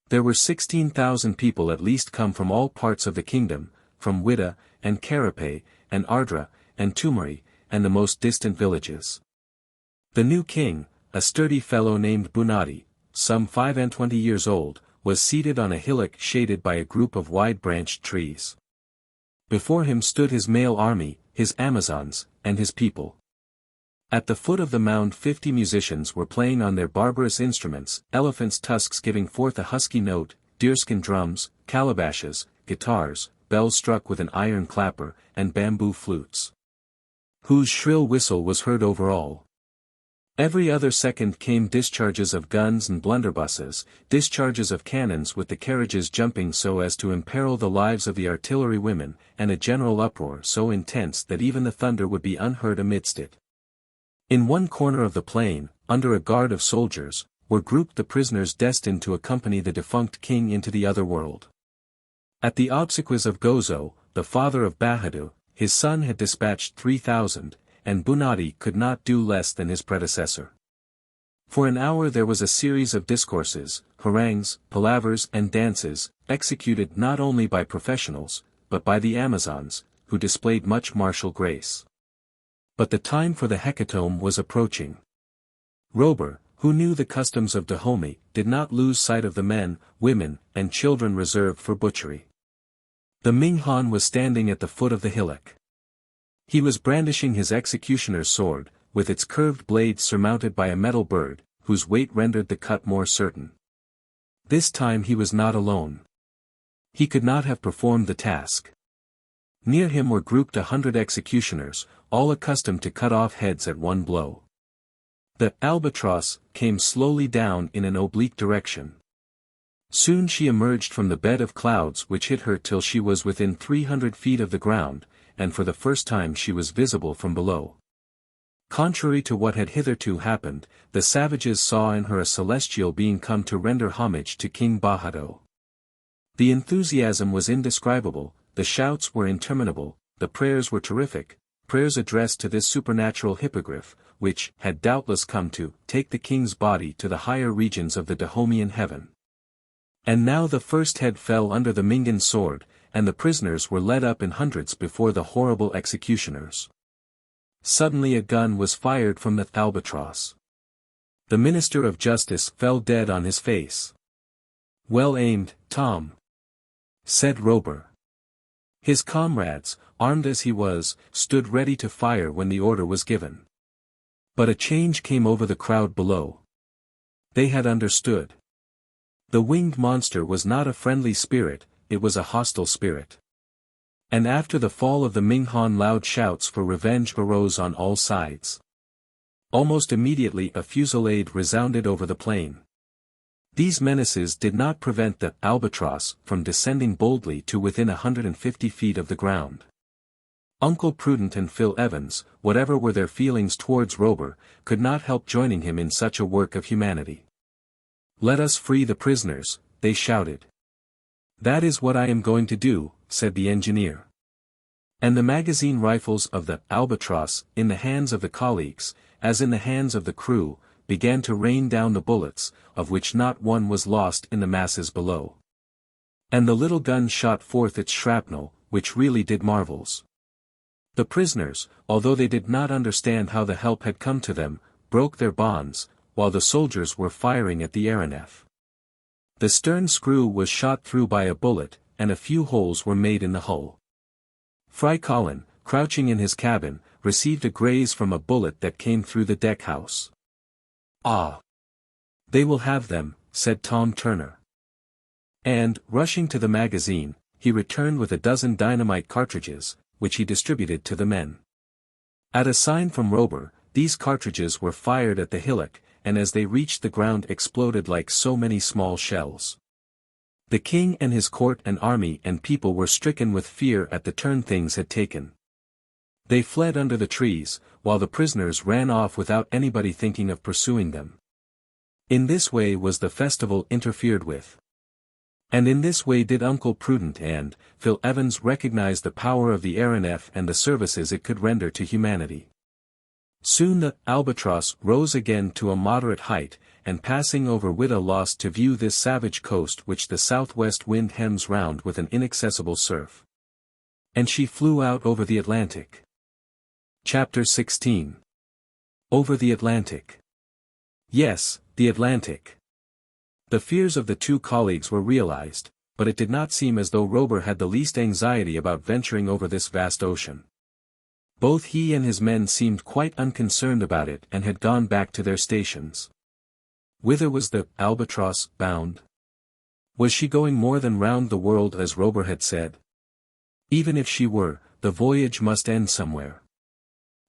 There were 16,000 people at least come from all parts of the kingdom, from Wida, and Carapae, and Ardra, and Tumari, and the most distant villages. The new king, a sturdy fellow named Bunati, some 25 years old, was seated on a hillock shaded by a group of wide-branched trees. Before him stood his male army, his Amazons, and his people. At the foot of the mound 50 musicians were playing on their barbarous instruments, elephants' tusks giving forth a husky note, deerskin drums, calabashes, guitars, bells struck with an iron clapper, and bamboo flutes, whose shrill whistle was heard over all. Every other second came discharges of guns and blunderbusses, discharges of cannons with the carriages jumping so as to imperil the lives of the artillery women, and a general uproar so intense that even the thunder would be unheard amidst it. In one corner of the plain, under a guard of soldiers, were grouped the prisoners destined to accompany the defunct king into the other world. At the obsequies of Gozo, the father of Bahadu, his son had dispatched 3,000, and Bunati could not do less than his predecessor. For an hour there was a series of discourses, harangues, palavers and dances, executed not only by professionals, but by the Amazons, who displayed much martial grace. But the time for the hecatomb was approaching. Robur, who knew the customs of Dahomey, did not lose sight of the men, women, and children reserved for butchery. The Ming Han was standing at the foot of the hillock. He was brandishing his executioner's sword, with its curved blade surmounted by a metal bird, whose weight rendered the cut more certain. This time he was not alone. He could not have performed the task. Near him were grouped 100 executioners, all accustomed to cut off heads at one blow. The Albatross came slowly down in an oblique direction. Soon she emerged from the bed of clouds which hid her till she was within 300 feet of the ground, and for the first time she was visible from below. Contrary to what had hitherto happened, the savages saw in her a celestial being come to render homage to King Bahado. The enthusiasm was indescribable, the shouts were interminable, the prayers were terrific, prayers addressed to this supernatural hippogriff, which had doubtless come to take the king's body to the higher regions of the Dahomean heaven. And now the first head fell under the Mingan sword, and the prisoners were led up in hundreds before the horrible executioners. Suddenly a gun was fired from the Albatross. The Minister of Justice fell dead on his face. "Well aimed, Tom," said Robur. His comrades, armed as he was, stood ready to fire when the order was given. But a change came over the crowd below. They had understood. The winged monster was not a friendly spirit, it was a hostile spirit. And after the fall of the Ming Han loud shouts for revenge arose on all sides. Almost immediately a fusillade resounded over the plain. These menaces did not prevent the Albatross from descending boldly to within 150 feet of the ground. Uncle Prudent and Phil Evans, whatever were their feelings towards Robur, could not help joining him in such a work of humanity. "Let us free the prisoners," they shouted. "That is what I am going to do," said the engineer. And the magazine rifles of the Albatross, in the hands of the colleagues, as in the hands of the crew, began to rain down the bullets, of which not one was lost in the masses below. And the little gun shot forth its shrapnel, which really did marvels. The prisoners, although they did not understand how the help had come to them, broke their bonds, while the soldiers were firing at the Aeronef. The stern screw was shot through by a bullet, and a few holes were made in the hull. Frycollin, crouching in his cabin, received a graze from a bullet that came through the deck-house. "Ah! They will have them," said Tom Turner. And, rushing to the magazine, he returned with 12 dynamite cartridges, which he distributed to the men. At a sign from Robur, these cartridges were fired at the hillock, and as they reached the ground exploded like so many small shells. The king and his court and army and people were stricken with fear at the turn things had taken. They fled under the trees, while the prisoners ran off without anybody thinking of pursuing them. In this way was the festival interfered with. And in this way did Uncle Prudent and Evans recognize the power of the Aeronef and the services it could render to humanity. Soon the Albatross rose again to a moderate height, and passing over Wita lost to view this savage coast which the southwest wind hems round with an inaccessible surf. And she flew out over the Atlantic. Chapter 16. Over the Atlantic. Yes, the Atlantic. The fears of the two colleagues were realized, but it did not seem as though Robur had the least anxiety about venturing over this vast ocean. Both he and his men seemed quite unconcerned about it and had gone back to their stations. Whither was the Albatross bound? Was she going more than round the world as Robur had said? Even if she were, the voyage must end somewhere.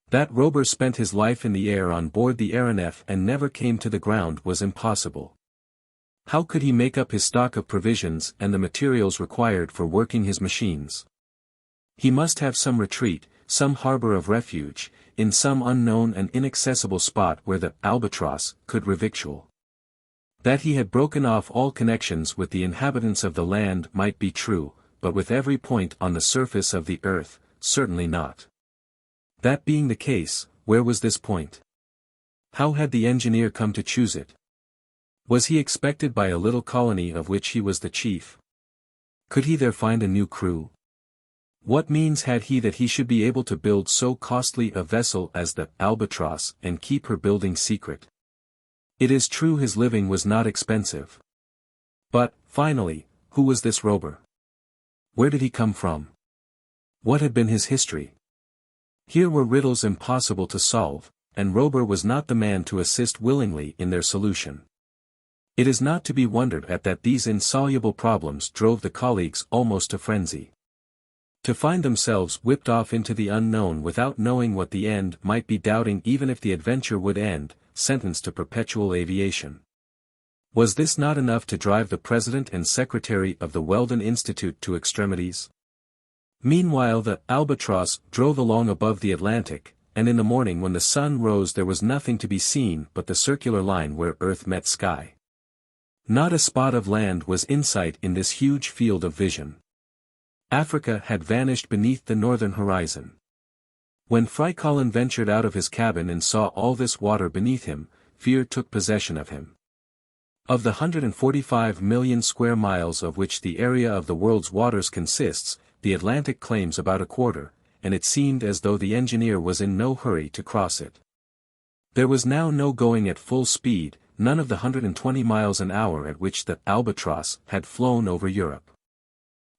That Robur spent his life in the air on board the Aeronef and never came to the ground was impossible. How could he make up his stock of provisions and the materials required for working his machines? He must have some retreat, some harbor of refuge, in some unknown and inaccessible spot where the Albatross could revictual. That he had broken off all connections with the inhabitants of the land might be true, but with every point on the surface of the earth, certainly not. That being the case, where was this point? How had the engineer come to choose it? Was he expected by a little colony of which he was the chief? Could he there find a new crew? What means had he that he should be able to build so costly a vessel as the Albatross and keep her building secret? It is true his living was not expensive. But, finally, who was this Robur? Where did he come from? What had been his history? Here were riddles impossible to solve, and Robur was not the man to assist willingly in their solution. It is not to be wondered at that these insoluble problems drove the colleagues almost to frenzy. To find themselves whipped off into the unknown without knowing what the end might be, doubting even if the adventure would end, sentenced to perpetual aviation. Was this not enough to drive the president and secretary of the Weldon Institute to extremities? Meanwhile the Albatross drove along above the Atlantic, and in the morning when the sun rose there was nothing to be seen but the circular line where earth met sky. Not a spot of land was in sight in this huge field of vision. Africa had vanished beneath the northern horizon. When Frycollin ventured out of his cabin and saw all this water beneath him, fear took possession of him. Of the 145 million square miles of which the area of the world's waters consists, the Atlantic claims about a quarter, and it seemed as though the engineer was in no hurry to cross it. There was now no going at full speed, none of the 120 miles an hour at which the Albatross had flown over Europe.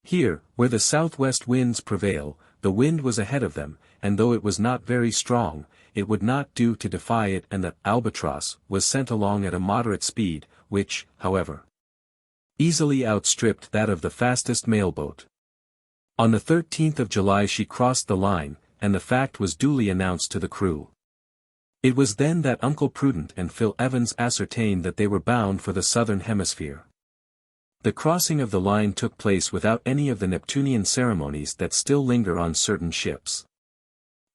Here, where the southwest winds prevail, the wind was ahead of them, and though it was not very strong, it would not do to defy it, and the Albatross was sent along at a moderate speed, which, however, easily outstripped that of the fastest mailboat. On the 13th of July she crossed the line, and the fact was duly announced to the crew. It was then that Uncle Prudent and Evans ascertained that they were bound for the southern hemisphere. The crossing of the line took place without any of the Neptunian ceremonies that still linger on certain ships.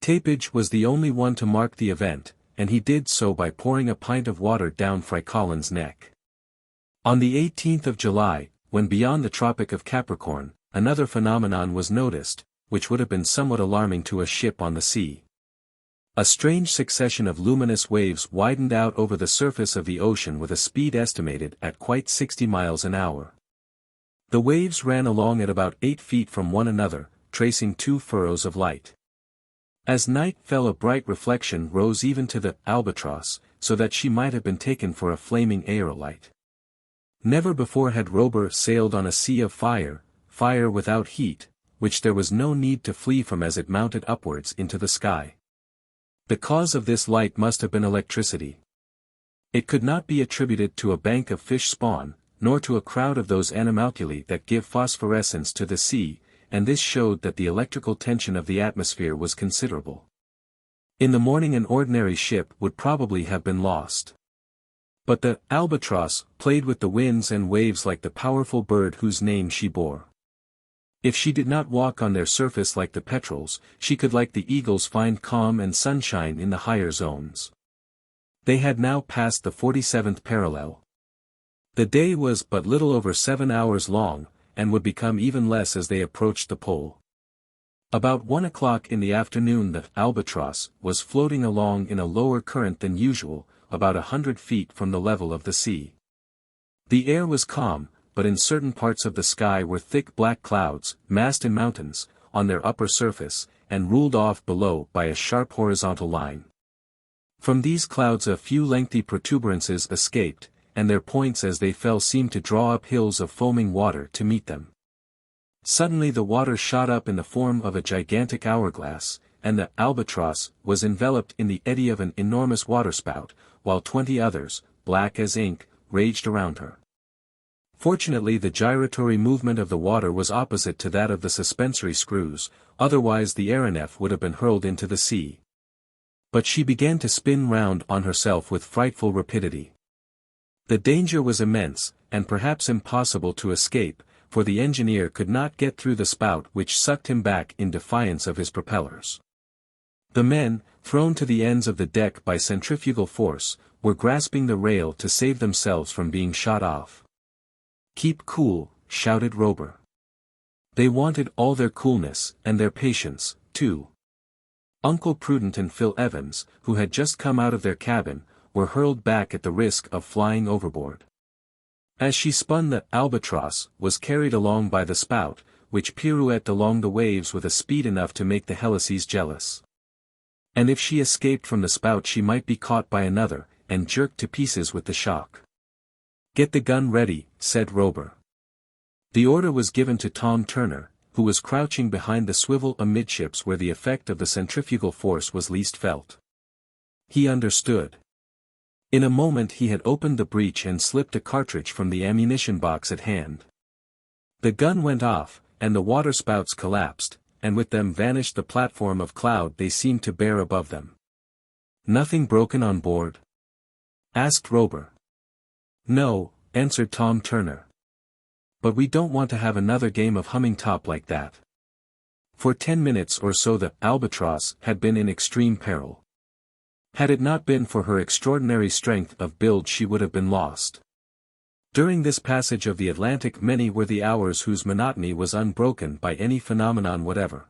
Tapage was the only one to mark the event, and he did so by pouring a pint of water down Frycollin's neck. On the 18th of July, when beyond the Tropic of Capricorn, another phenomenon was noticed, which would have been somewhat alarming to a ship on the sea. A strange succession of luminous waves widened out over the surface of the ocean with a speed estimated at quite 60 miles an hour. The waves ran along at about 8 feet from one another, tracing 2 furrows of light. As night fell a bright reflection rose even to the Albatross, so that she might have been taken for a flaming aerolite. Never before had Robur sailed on a sea of fire, fire without heat, which there was no need to flee from as it mounted upwards into the sky. The cause of this light must have been electricity. It could not be attributed to a bank of fish spawn, nor to a crowd of those animalculae that give phosphorescence to the sea, and this showed that the electrical tension of the atmosphere was considerable. In the morning an ordinary ship would probably have been lost. But the Albatross played with the winds and waves like the powerful bird whose name she bore. If she did not walk on their surface like the petrels, she could like the eagles find calm and sunshine in the higher zones. They had now passed the 47th parallel. The day was but little over 7 hours long, and would become even less as they approached the pole. About 1 o'clock in the afternoon the Albatross was floating along in a lower current than usual, about 100 feet from the level of the sea. The air was calm, but in certain parts of the sky were thick black clouds, massed in mountains, on their upper surface, and ruled off below by a sharp horizontal line. From these clouds a few lengthy protuberances escaped, and their points as they fell seemed to draw up hills of foaming water to meet them. Suddenly the water shot up in the form of a gigantic hourglass, and the Albatross was enveloped in the eddy of an enormous waterspout, while 20 others, black as ink, raged around her. Fortunately the gyratory movement of the water was opposite to that of the suspensory screws, otherwise the Aeronef would have been hurled into the sea. But she began to spin round on herself with frightful rapidity. The danger was immense, and perhaps impossible to escape, for the engineer could not get through the spout which sucked him back in defiance of his propellers. The men, thrown to the ends of the deck by centrifugal force, were grasping the rail to save themselves from being shot off. "Keep cool," shouted Robur. They wanted all their coolness, and their patience, too. Uncle Prudent and Phil Evans, who had just come out of their cabin, were hurled back at the risk of flying overboard. As she spun the Albatross was carried along by the spout, which pirouetted along the waves with a speed enough to make the helices jealous. And if she escaped from the spout she might be caught by another, and jerked to pieces with the shock. "Get the gun ready," said Robur. The order was given to Tom Turner, who was crouching behind the swivel amidships where the effect of the centrifugal force was least felt. He understood. In a moment he had opened the breech and slipped a cartridge from the ammunition box at hand. The gun went off, and the waterspouts collapsed, and with them vanished the platform of cloud they seemed to bear above them. "Nothing broken on board?" asked Robur. "No," answered Tom Turner. "But we don't want to have another game of humming top like that." For 10 minutes or so the Albatross had been in extreme peril. Had it not been for her extraordinary strength of build she would have been lost. During this passage of the Atlantic many were the hours whose monotony was unbroken by any phenomenon whatever.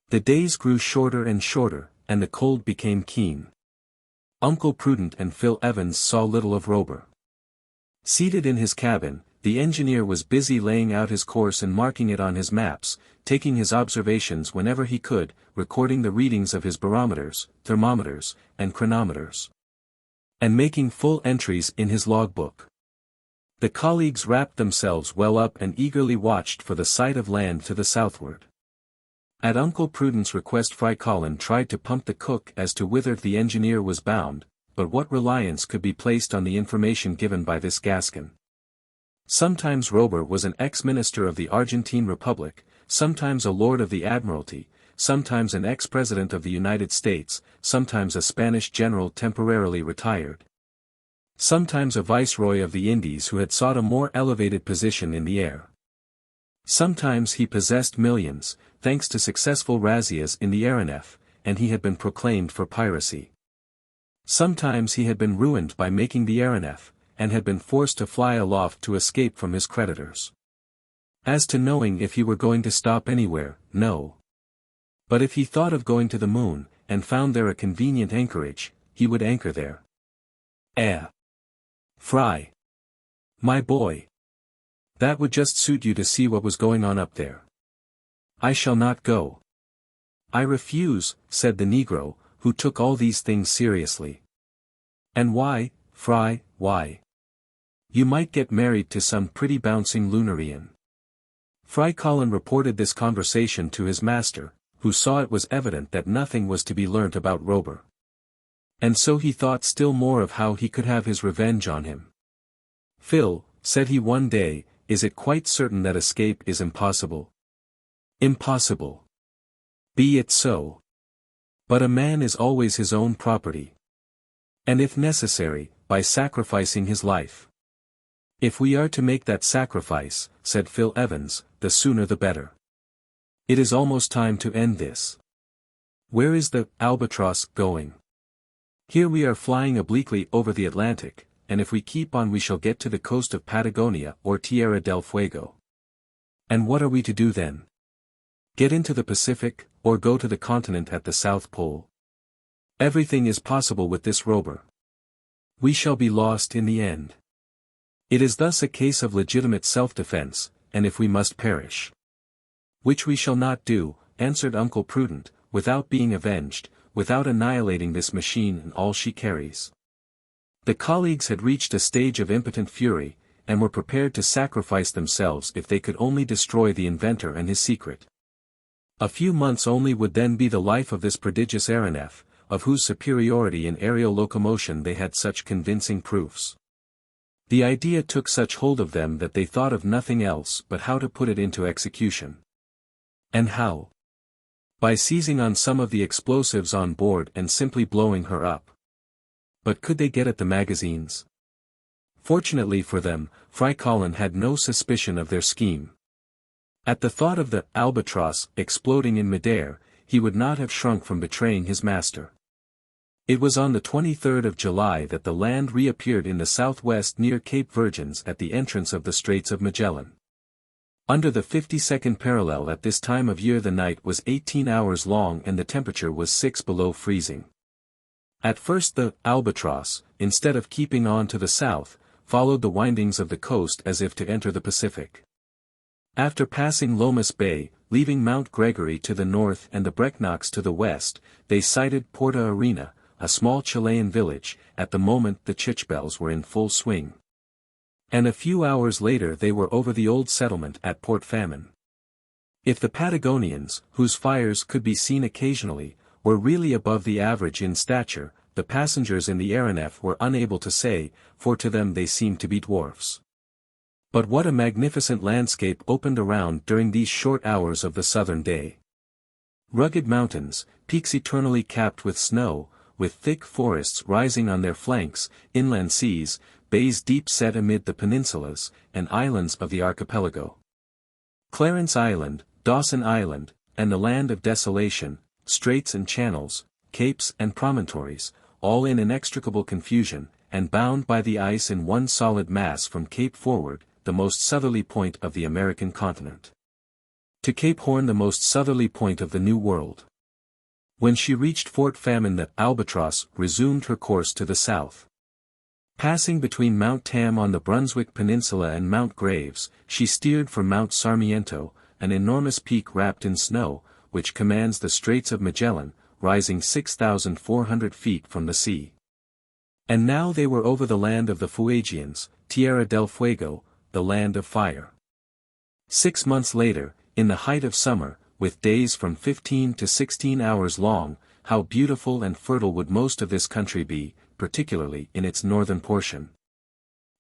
The days grew shorter and shorter, and the cold became keen. Uncle Prudent and Phil Evans saw little of Robur. Seated in his cabin, the engineer was busy laying out his course and marking it on his maps, taking his observations whenever he could, recording the readings of his barometers, thermometers, and chronometers, and making full entries in his logbook. The colleagues wrapped themselves well up and eagerly watched for the sight of land to the southward. At Uncle Prudent's request Frycollin tried to pump the cook as to whither the engineer was bound, but what reliance could be placed on the information given by this Gascon? Sometimes Robur was an ex-minister of the Argentine Republic, sometimes a lord of the Admiralty, sometimes an ex-president of the United States, sometimes a Spanish general temporarily retired. Sometimes a viceroy of the Indies who had sought a more elevated position in the air. Sometimes he possessed millions, thanks to successful razzias in the Aeronef, and he had been proclaimed for piracy. Sometimes he had been ruined by making the Aeronef, and had been forced to fly aloft to escape from his creditors. As to knowing if he were going to stop anywhere, no. But if he thought of going to the moon, and found there a convenient anchorage, he would anchor there. Fry. My boy. That would just suit you to see what was going on up there. I shall not go. I refuse, said the Negro, who took all these things seriously. And why, Fry, why? You might get married to some pretty bouncing Lunarian. Frycollin reported this conversation to his master, who saw it was evident that nothing was to be learnt about Robur. And so he thought still more of how he could have his revenge on him. Phil, said he one day, is it quite certain that escape is impossible? Impossible. Be it so. But a man is always his own property. And if necessary, by sacrificing his life. If we are to make that sacrifice, said Phil Evans, the sooner the better. It is almost time to end this. Where is the Albatross going? Here we are flying obliquely over the Atlantic, and if we keep on we shall get to the coast of Patagonia or Tierra del Fuego. And what are we to do then? Get into the Pacific, or go to the continent at the South Pole? Everything is possible with this Robur. We shall be lost in the end. It is thus a case of legitimate self-defense, and if we must perish. Which we shall not do, answered Uncle Prudent, without being avenged, without annihilating this machine and all she carries. The colleagues had reached a stage of impotent fury, and were prepared to sacrifice themselves if they could only destroy the inventor and his secret. A few months only would then be the life of this prodigious Aeronef, of whose superiority in aerial locomotion they had such convincing proofs. The idea took such hold of them that they thought of nothing else but how to put it into execution. And how? By seizing on some of the explosives on board and simply blowing her up. But could they get at the magazines? Fortunately for them, Frycollin had no suspicion of their scheme. At the thought of the Albatross exploding in midair, he would not have shrunk from betraying his master. It was on the 23rd of July that the land reappeared in the southwest near Cape Virgins at the entrance of the Straits of Magellan. Under the 52nd parallel at this time of year the night was 18 hours long and the temperature was 6 below freezing. At first the Albatross, instead of keeping on to the south, followed the windings of the coast as if to enter the Pacific. After passing Lomas Bay, leaving Mount Gregory to the north and the Brecknocks to the west, they sighted Porta Arena, a small Chilean village, at the moment the church bells were in full swing. And a few hours later they were over the old settlement at Port Famine. If the Patagonians, whose fires could be seen occasionally, were really above the average in stature, the passengers in the Aeronef were unable to say, for to them they seemed to be dwarfs. But what a magnificent landscape opened around during these short hours of the southern day. Rugged mountains, peaks eternally capped with snow, with thick forests rising on their flanks, inland seas, bays deep set amid the peninsulas, and islands of the archipelago. Clarence Island, Dawson Island, and the land of desolation, straits and channels, capes and promontories, all in inextricable confusion, and bound by the ice in one solid mass from Cape Forward, the most southerly point of the American continent, to Cape Horn, the most southerly point of the New World. When she reached Fort Famine the Albatross resumed her course to the south. Passing between Mount Tam on the Brunswick Peninsula and Mount Graves, she steered for Mount Sarmiento, an enormous peak wrapped in snow, which commands the Straits of Magellan, rising 6,400 feet from the sea. And now they were over the land of the Fuegians, Tierra del Fuego, the land of fire. 6 months later, in the height of summer, with days from 15 to 16 hours long, how beautiful and fertile would most of this country be, particularly in its northern portion.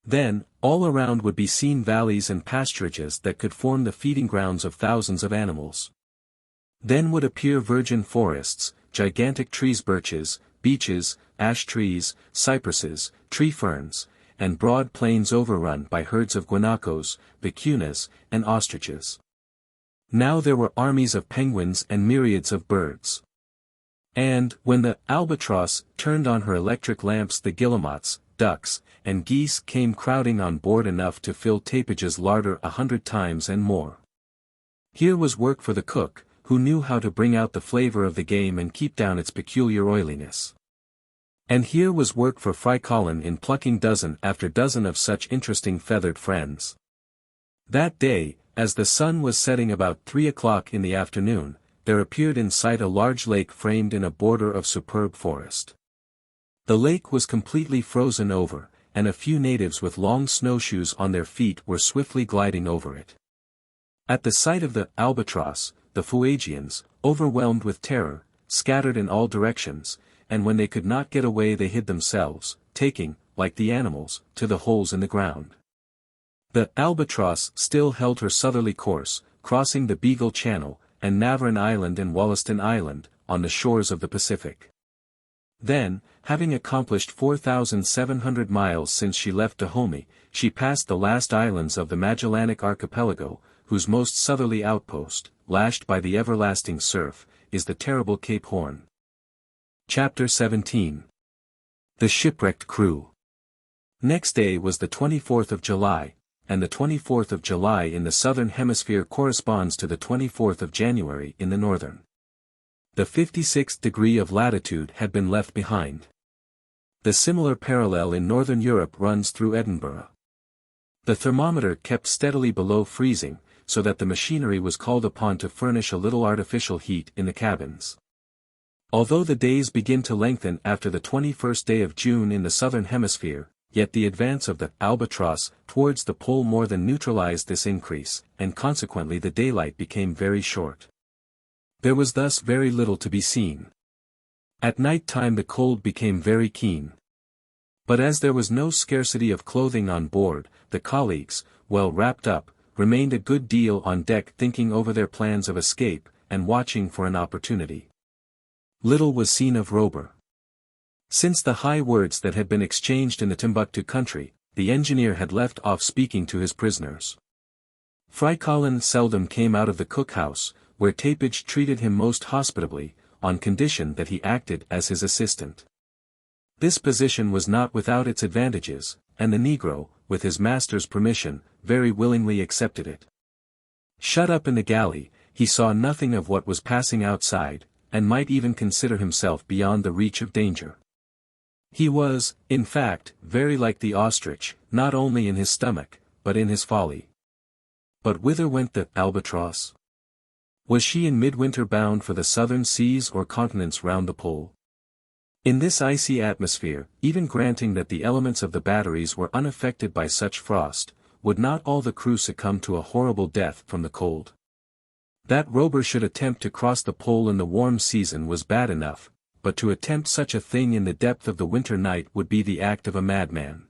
Then, all around would be seen valleys and pasturages that could form the feeding grounds of thousands of animals. Then would appear virgin forests, gigantic trees, birches, beeches, ash trees, cypresses, tree ferns, and broad plains overrun by herds of guanacos, vicunas, and ostriches. Now there were armies of penguins and myriads of birds. And, when the Albatross turned on her electric lamps, the guillemots, ducks, and geese came crowding on board, enough to fill Tapage's larder 100 times and more. Here was work for the cook, who knew how to bring out the flavor of the game and keep down its peculiar oiliness. And here was work for Frycollin in plucking dozen after dozen of such interesting feathered friends. That day, as the sun was setting about 3 o'clock in the afternoon, there appeared in sight a large lake framed in a border of superb forest. The lake was completely frozen over, and a few natives with long snowshoes on their feet were swiftly gliding over it. At the sight of the Albatross, the Fuegians, overwhelmed with terror, scattered in all directions, and when they could not get away they hid themselves, taking, like the animals, to the holes in the ground. The Albatross still held her southerly course, crossing the Beagle Channel, and Navarin Island and Wollaston Island, on the shores of the Pacific. Then, having accomplished 4,700 miles since she left Dahomey, she passed the last islands of the Magellanic Archipelago, whose most southerly outpost, lashed by the everlasting surf, is the terrible Cape Horn. Chapter 17. The Shipwrecked Crew. Next day was the 24th of July, and the 24th of July in the southern hemisphere corresponds to the 24th of January in the northern. The 56th degree of latitude had been left behind. The similar parallel in northern Europe runs through Edinburgh. The thermometer kept steadily below freezing, so that the machinery was called upon to furnish a little artificial heat in the cabins. Although the days begin to lengthen after the 21st day of June in the southern hemisphere, yet the advance of the Albatross towards the pole more than neutralized this increase, and consequently the daylight became very short. There was thus very little to be seen. At night time the cold became very keen. But as there was no scarcity of clothing on board, the colleagues, well wrapped up, remained a good deal on deck thinking over their plans of escape, and watching for an opportunity. Little was seen of Robur. Since the high words that had been exchanged in the Timbuktu country, the engineer had left off speaking to his prisoners. Frycollin seldom came out of the cookhouse, where Tapage treated him most hospitably, on condition that he acted as his assistant. This position was not without its advantages, and the negro, with his master's permission, very willingly accepted it. Shut up in the galley, he saw nothing of what was passing outside, and might even consider himself beyond the reach of danger. He was, in fact, very like the ostrich, not only in his stomach, but in his folly. But whither went the Albatross? Was she in midwinter bound for the southern seas or continents round the pole? In this icy atmosphere, even granting that the elements of the batteries were unaffected by such frost, would not all the crew succumb to a horrible death from the cold? That Robur should attempt to cross the pole in the warm season was bad enough, but to attempt such a thing in the depth of the winter night would be the act of a madman.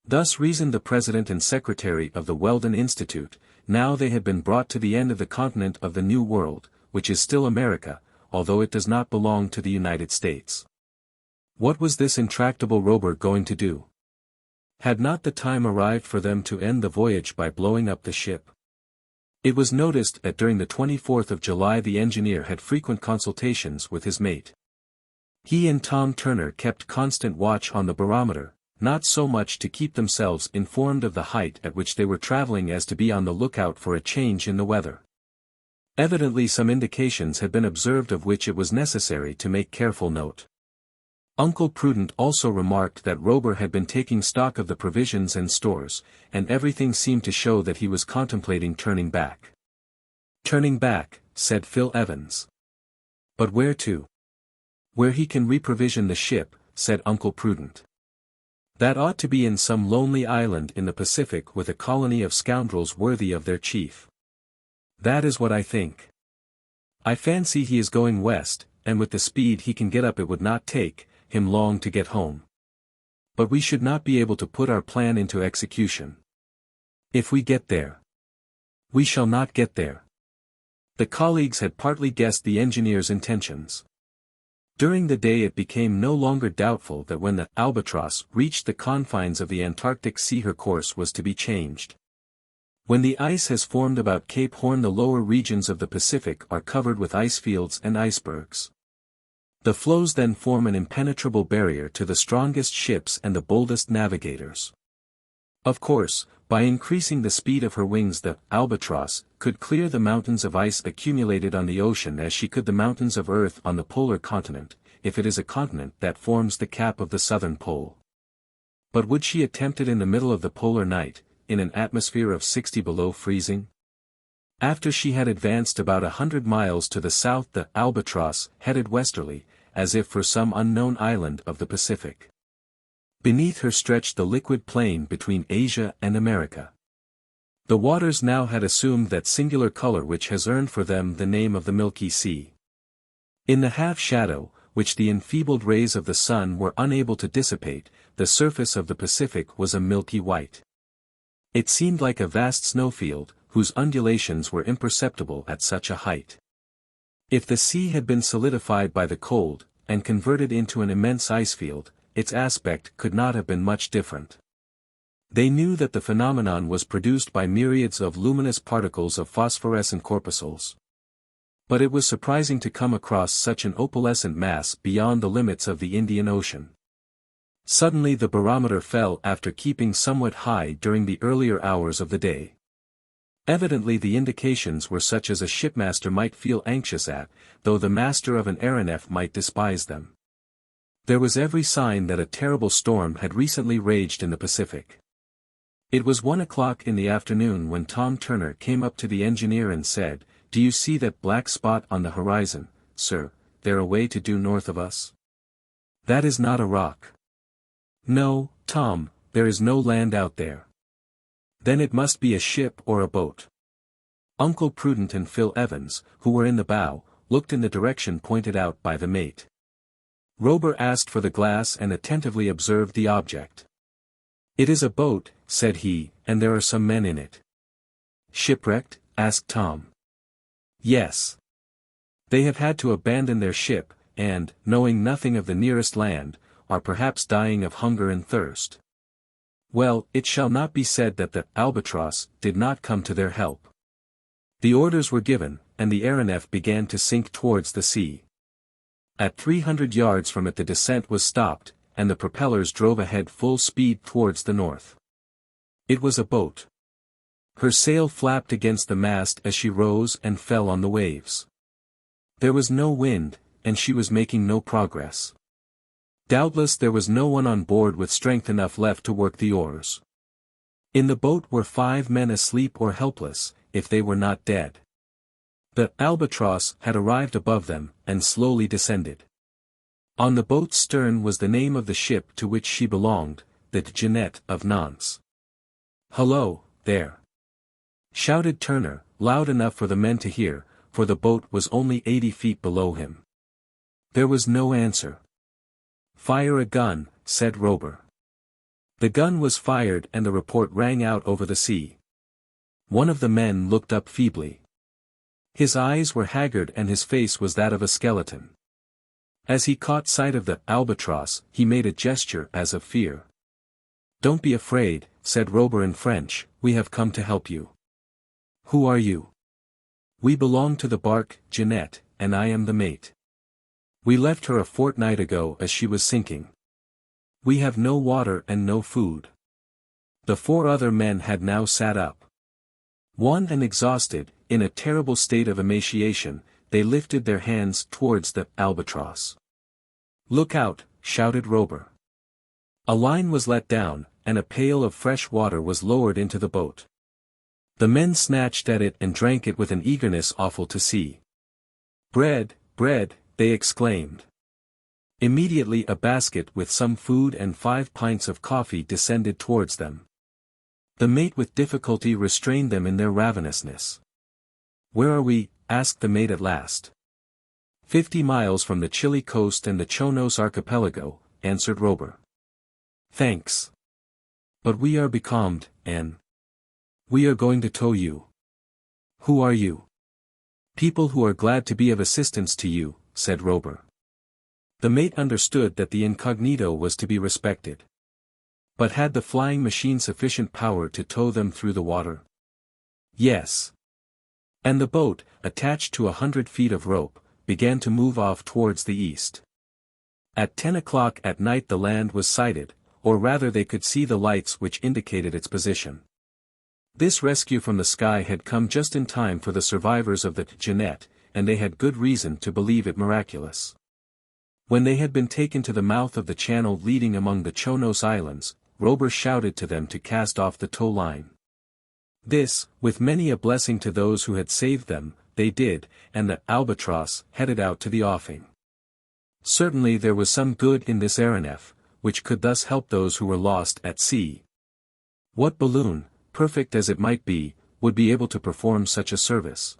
Thus reasoned the president and secretary of the Weldon Institute, now they had been brought to the end of the continent of the New World, which is still America, although it does not belong to the United States. What was this intractable Robur going to do? Had not the time arrived for them to end the voyage by blowing up the ship? It was noticed that during the 24th of July the engineer had frequent consultations with his mate. He and Tom Turner kept constant watch on the barometer, not so much to keep themselves informed of the height at which they were traveling as to be on the lookout for a change in the weather. Evidently some indications had been observed of which it was necessary to make careful note. Uncle Prudent also remarked that Robur had been taking stock of the provisions and stores, and everything seemed to show that he was contemplating turning back. "Turning back," said Phil Evans. "But where to?" "Where he can reprovision the ship," said Uncle Prudent. "That ought to be in some lonely island in the Pacific with a colony of scoundrels worthy of their chief. That is what I think. I fancy he is going west, and with the speed he can get up it would not take him long to get home. But we should not be able to put our plan into execution. If we get there. We shall not get there." The colleagues had partly guessed the engineer's intentions. During the day it became no longer doubtful that when the Albatross reached the confines of the Antarctic Sea her course was to be changed. When the ice has formed about Cape Horn the lower regions of the Pacific are covered with ice fields and icebergs. The floes then form an impenetrable barrier to the strongest ships and the boldest navigators. Of course, by increasing the speed of her wings the Albatross could clear the mountains of ice accumulated on the ocean as she could the mountains of earth on the polar continent, if it is a continent that forms the cap of the southern pole. But would she attempt it in the middle of the polar night, in an atmosphere of 60 below freezing? After she had advanced about 100 miles to the south the Albatross headed westerly, as if for some unknown island of the Pacific. Beneath her stretched the liquid plain between Asia and America. The waters now had assumed that singular color which has earned for them the name of the Milky Sea. In the half-shadow, which the enfeebled rays of the sun were unable to dissipate, the surface of the Pacific was a milky white. It seemed like a vast snowfield, whose undulations were imperceptible at such a height. If the sea had been solidified by the cold, and converted into an immense icefield, its aspect could not have been much different. They knew that the phenomenon was produced by myriads of luminous particles of phosphorescent corpuscles. But it was surprising to come across such an opalescent mass beyond the limits of the Indian Ocean. Suddenly the barometer fell after keeping somewhat high during the earlier hours of the day. Evidently the indications were such as a shipmaster might feel anxious at, though the master of an Aeronef might despise them. There was every sign that a terrible storm had recently raged in the Pacific. It was 1 o'clock in the afternoon when Tom Turner came up to the engineer and said, "Do you see that black spot on the horizon, sir, there away to due north of us? That is not a rock." "No, Tom, there is no land out there." "Then it must be a ship or a boat." Uncle Prudent and Phil Evans, who were in the bow, looked in the direction pointed out by the mate. Robur asked for the glass and attentively observed the object. "It is a boat," said he, "and there are some men in it." "Shipwrecked?" asked Tom. "Yes. They have had to abandon their ship, and, knowing nothing of the nearest land, are perhaps dying of hunger and thirst. Well, it shall not be said that the Albatross did not come to their help. The orders were given, and the Aeronef began to sink towards the sea. At 300 yards from it the descent was stopped, and the propellers drove ahead full speed towards the north. It was a boat. Her sail flapped against the mast as she rose and fell on the waves. There was no wind, and she was making no progress. Doubtless there was no one on board with strength enough left to work the oars. In the boat were 5 men asleep or helpless, if they were not dead. The Albatross had arrived above them, and slowly descended. On the boat's stern was the name of the ship to which she belonged, the Jeannette of Nantes. "Hullo, there!" shouted Turner, loud enough for the men to hear, for the boat was only 80 feet below him. There was no answer. "Fire a gun," said Robur. The gun was fired and the report rang out over the sea. One of the men looked up feebly. His eyes were haggard and his face was that of a skeleton. As he caught sight of the Albatross, he made a gesture as of fear. "Don't be afraid," said Robur in French, "we have come to help you." "Who are you?" "We belong to the bark, Jeannette, and I am the mate. We left her a fortnight ago as she was sinking. We have no water and no food." The 4 other men had now sat up. Worn and exhausted, in a terrible state of emaciation, they lifted their hands towards the Albatross. "Look out!" shouted Robur. A line was let down, and a pail of fresh water was lowered into the boat. The men snatched at it and drank it with an eagerness awful to see. "Bread, bread!" they exclaimed. Immediately a basket with some food and 5 pints of coffee descended towards them. The mate with difficulty restrained them in their ravenousness. "Where are we?" asked the mate at last. 50 miles from the Chile coast and the Chonos archipelago," answered Robur. "Thanks. But we are becalmed, and we are going to tow you." "Who are you?" "People who are glad to be of assistance to you," said Robur. The mate understood that the incognito was to be respected. But had the flying machine sufficient power to tow them through the water? Yes. And the boat, attached to 100 feet of rope, began to move off towards the east. At 10 o'clock at night the land was sighted, or rather they could see the lights which indicated its position. This rescue from the sky had come just in time for the survivors of the Jeannette, and they had good reason to believe it miraculous. When they had been taken to the mouth of the channel leading among the Chonos Islands, Robur shouted to them to cast off the tow line. This, with many a blessing to those who had saved them, they did, and the Albatross headed out to the offing. Certainly there was some good in this Aeronef, which could thus help those who were lost at sea. What balloon, perfect as it might be, would be able to perform such a service?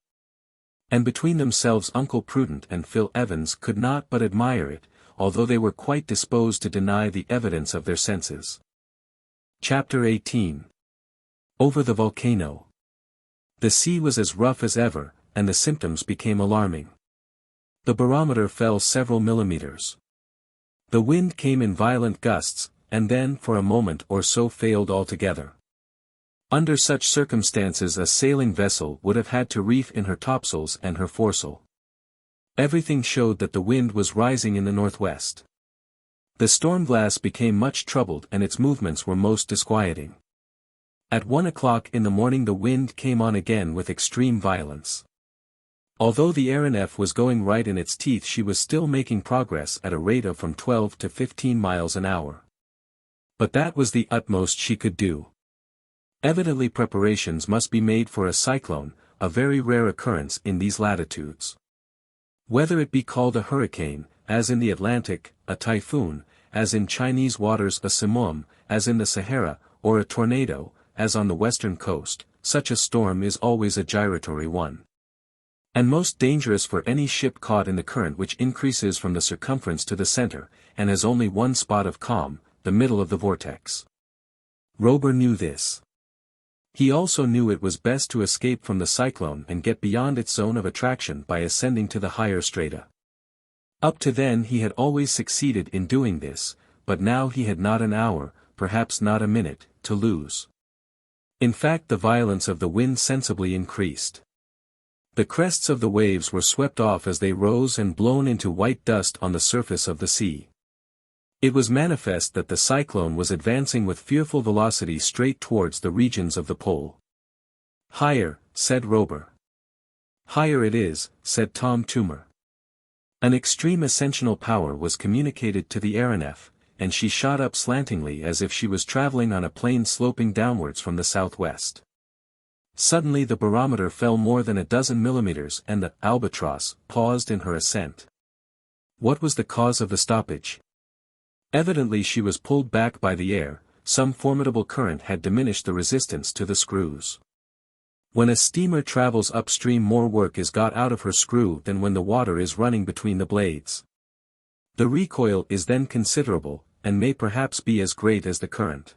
And between themselves Uncle Prudent and Phil Evans could not but admire it, although they were quite disposed to deny the evidence of their senses. Chapter 18. Over the volcano. The sea was as rough as ever, and the symptoms became alarming. The barometer fell several millimeters. The wind came in violent gusts, and then for a moment or so failed altogether. Under such circumstances a sailing vessel would have had to reef in her topsails and her foresail. Everything showed that the wind was rising in the northwest. The storm glass became much troubled and its movements were most disquieting. At 1 o'clock in the morning the wind came on again with extreme violence. Although the Aeronef was going right in its teeth, she was still making progress at a rate of from 12 to 15 miles an hour. But that was the utmost she could do. Evidently preparations must be made for a cyclone, a very rare occurrence in these latitudes. Whether it be called a hurricane, as in the Atlantic, a typhoon, as in Chinese waters a simoom, as in the Sahara, or a tornado, as on the western coast, such a storm is always a gyratory one. And most dangerous for any ship caught in the current which increases from the circumference to the center, and has only one spot of calm, the middle of the vortex. Robur knew this. He also knew it was best to escape from the cyclone and get beyond its zone of attraction by ascending to the higher strata. Up to then he had always succeeded in doing this, but now he had not an hour, perhaps not a minute, to lose. In fact, the violence of the wind sensibly increased. The crests of the waves were swept off as they rose and blown into white dust on the surface of the sea. It was manifest that the cyclone was advancing with fearful velocity straight towards the regions of the pole. "Higher," said Robur. "Higher it is," said Tom Toomer. An extreme ascensional power was communicated to the Aeronef, and she shot up slantingly as if she was traveling on a plane sloping downwards from the southwest. Suddenly the barometer fell more than a dozen millimeters and the Albatross paused in her ascent. What was the cause of the stoppage? Evidently she was pulled back by the air, some formidable current had diminished the resistance to the screws. When a steamer travels upstream, more work is got out of her screw than when the water is running between the blades. The recoil is then considerable, and may perhaps be as great as the current.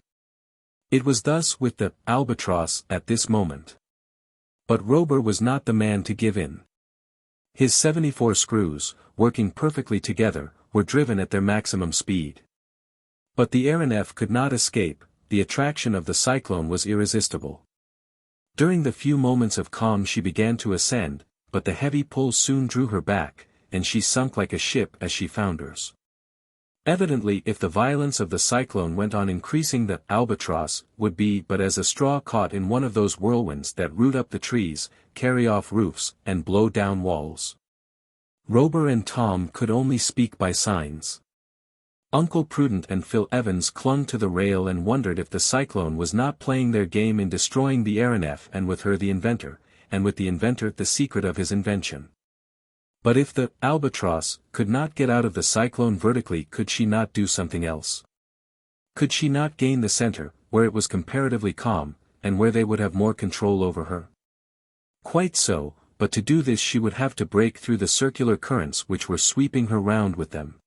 It was thus with the Albatross at this moment. But Robur was not the man to give in. His 74 screws, working perfectly together, were driven at their maximum speed. But the Aeronef could not escape, the attraction of the cyclone was irresistible. During the few moments of calm she began to ascend, but the heavy pull soon drew her back, and she sunk like a ship as she founders. Evidently if the violence of the cyclone went on increasing, the Albatross would be but as a straw caught in one of those whirlwinds that root up the trees, carry off roofs, and blow down walls. Robur and Tom could only speak by signs. Uncle Prudent and Phil Evans clung to the rail and wondered if the cyclone was not playing their game in destroying the Aeronef, and with her the Inventor, and with the Inventor the secret of his invention. But if the Albatross could not get out of the cyclone vertically, could she not do something else? Could she not gain the center, where it was comparatively calm, and where they would have more control over her? Quite so, but to do this she would have to break through the circular currents which were sweeping her round with them.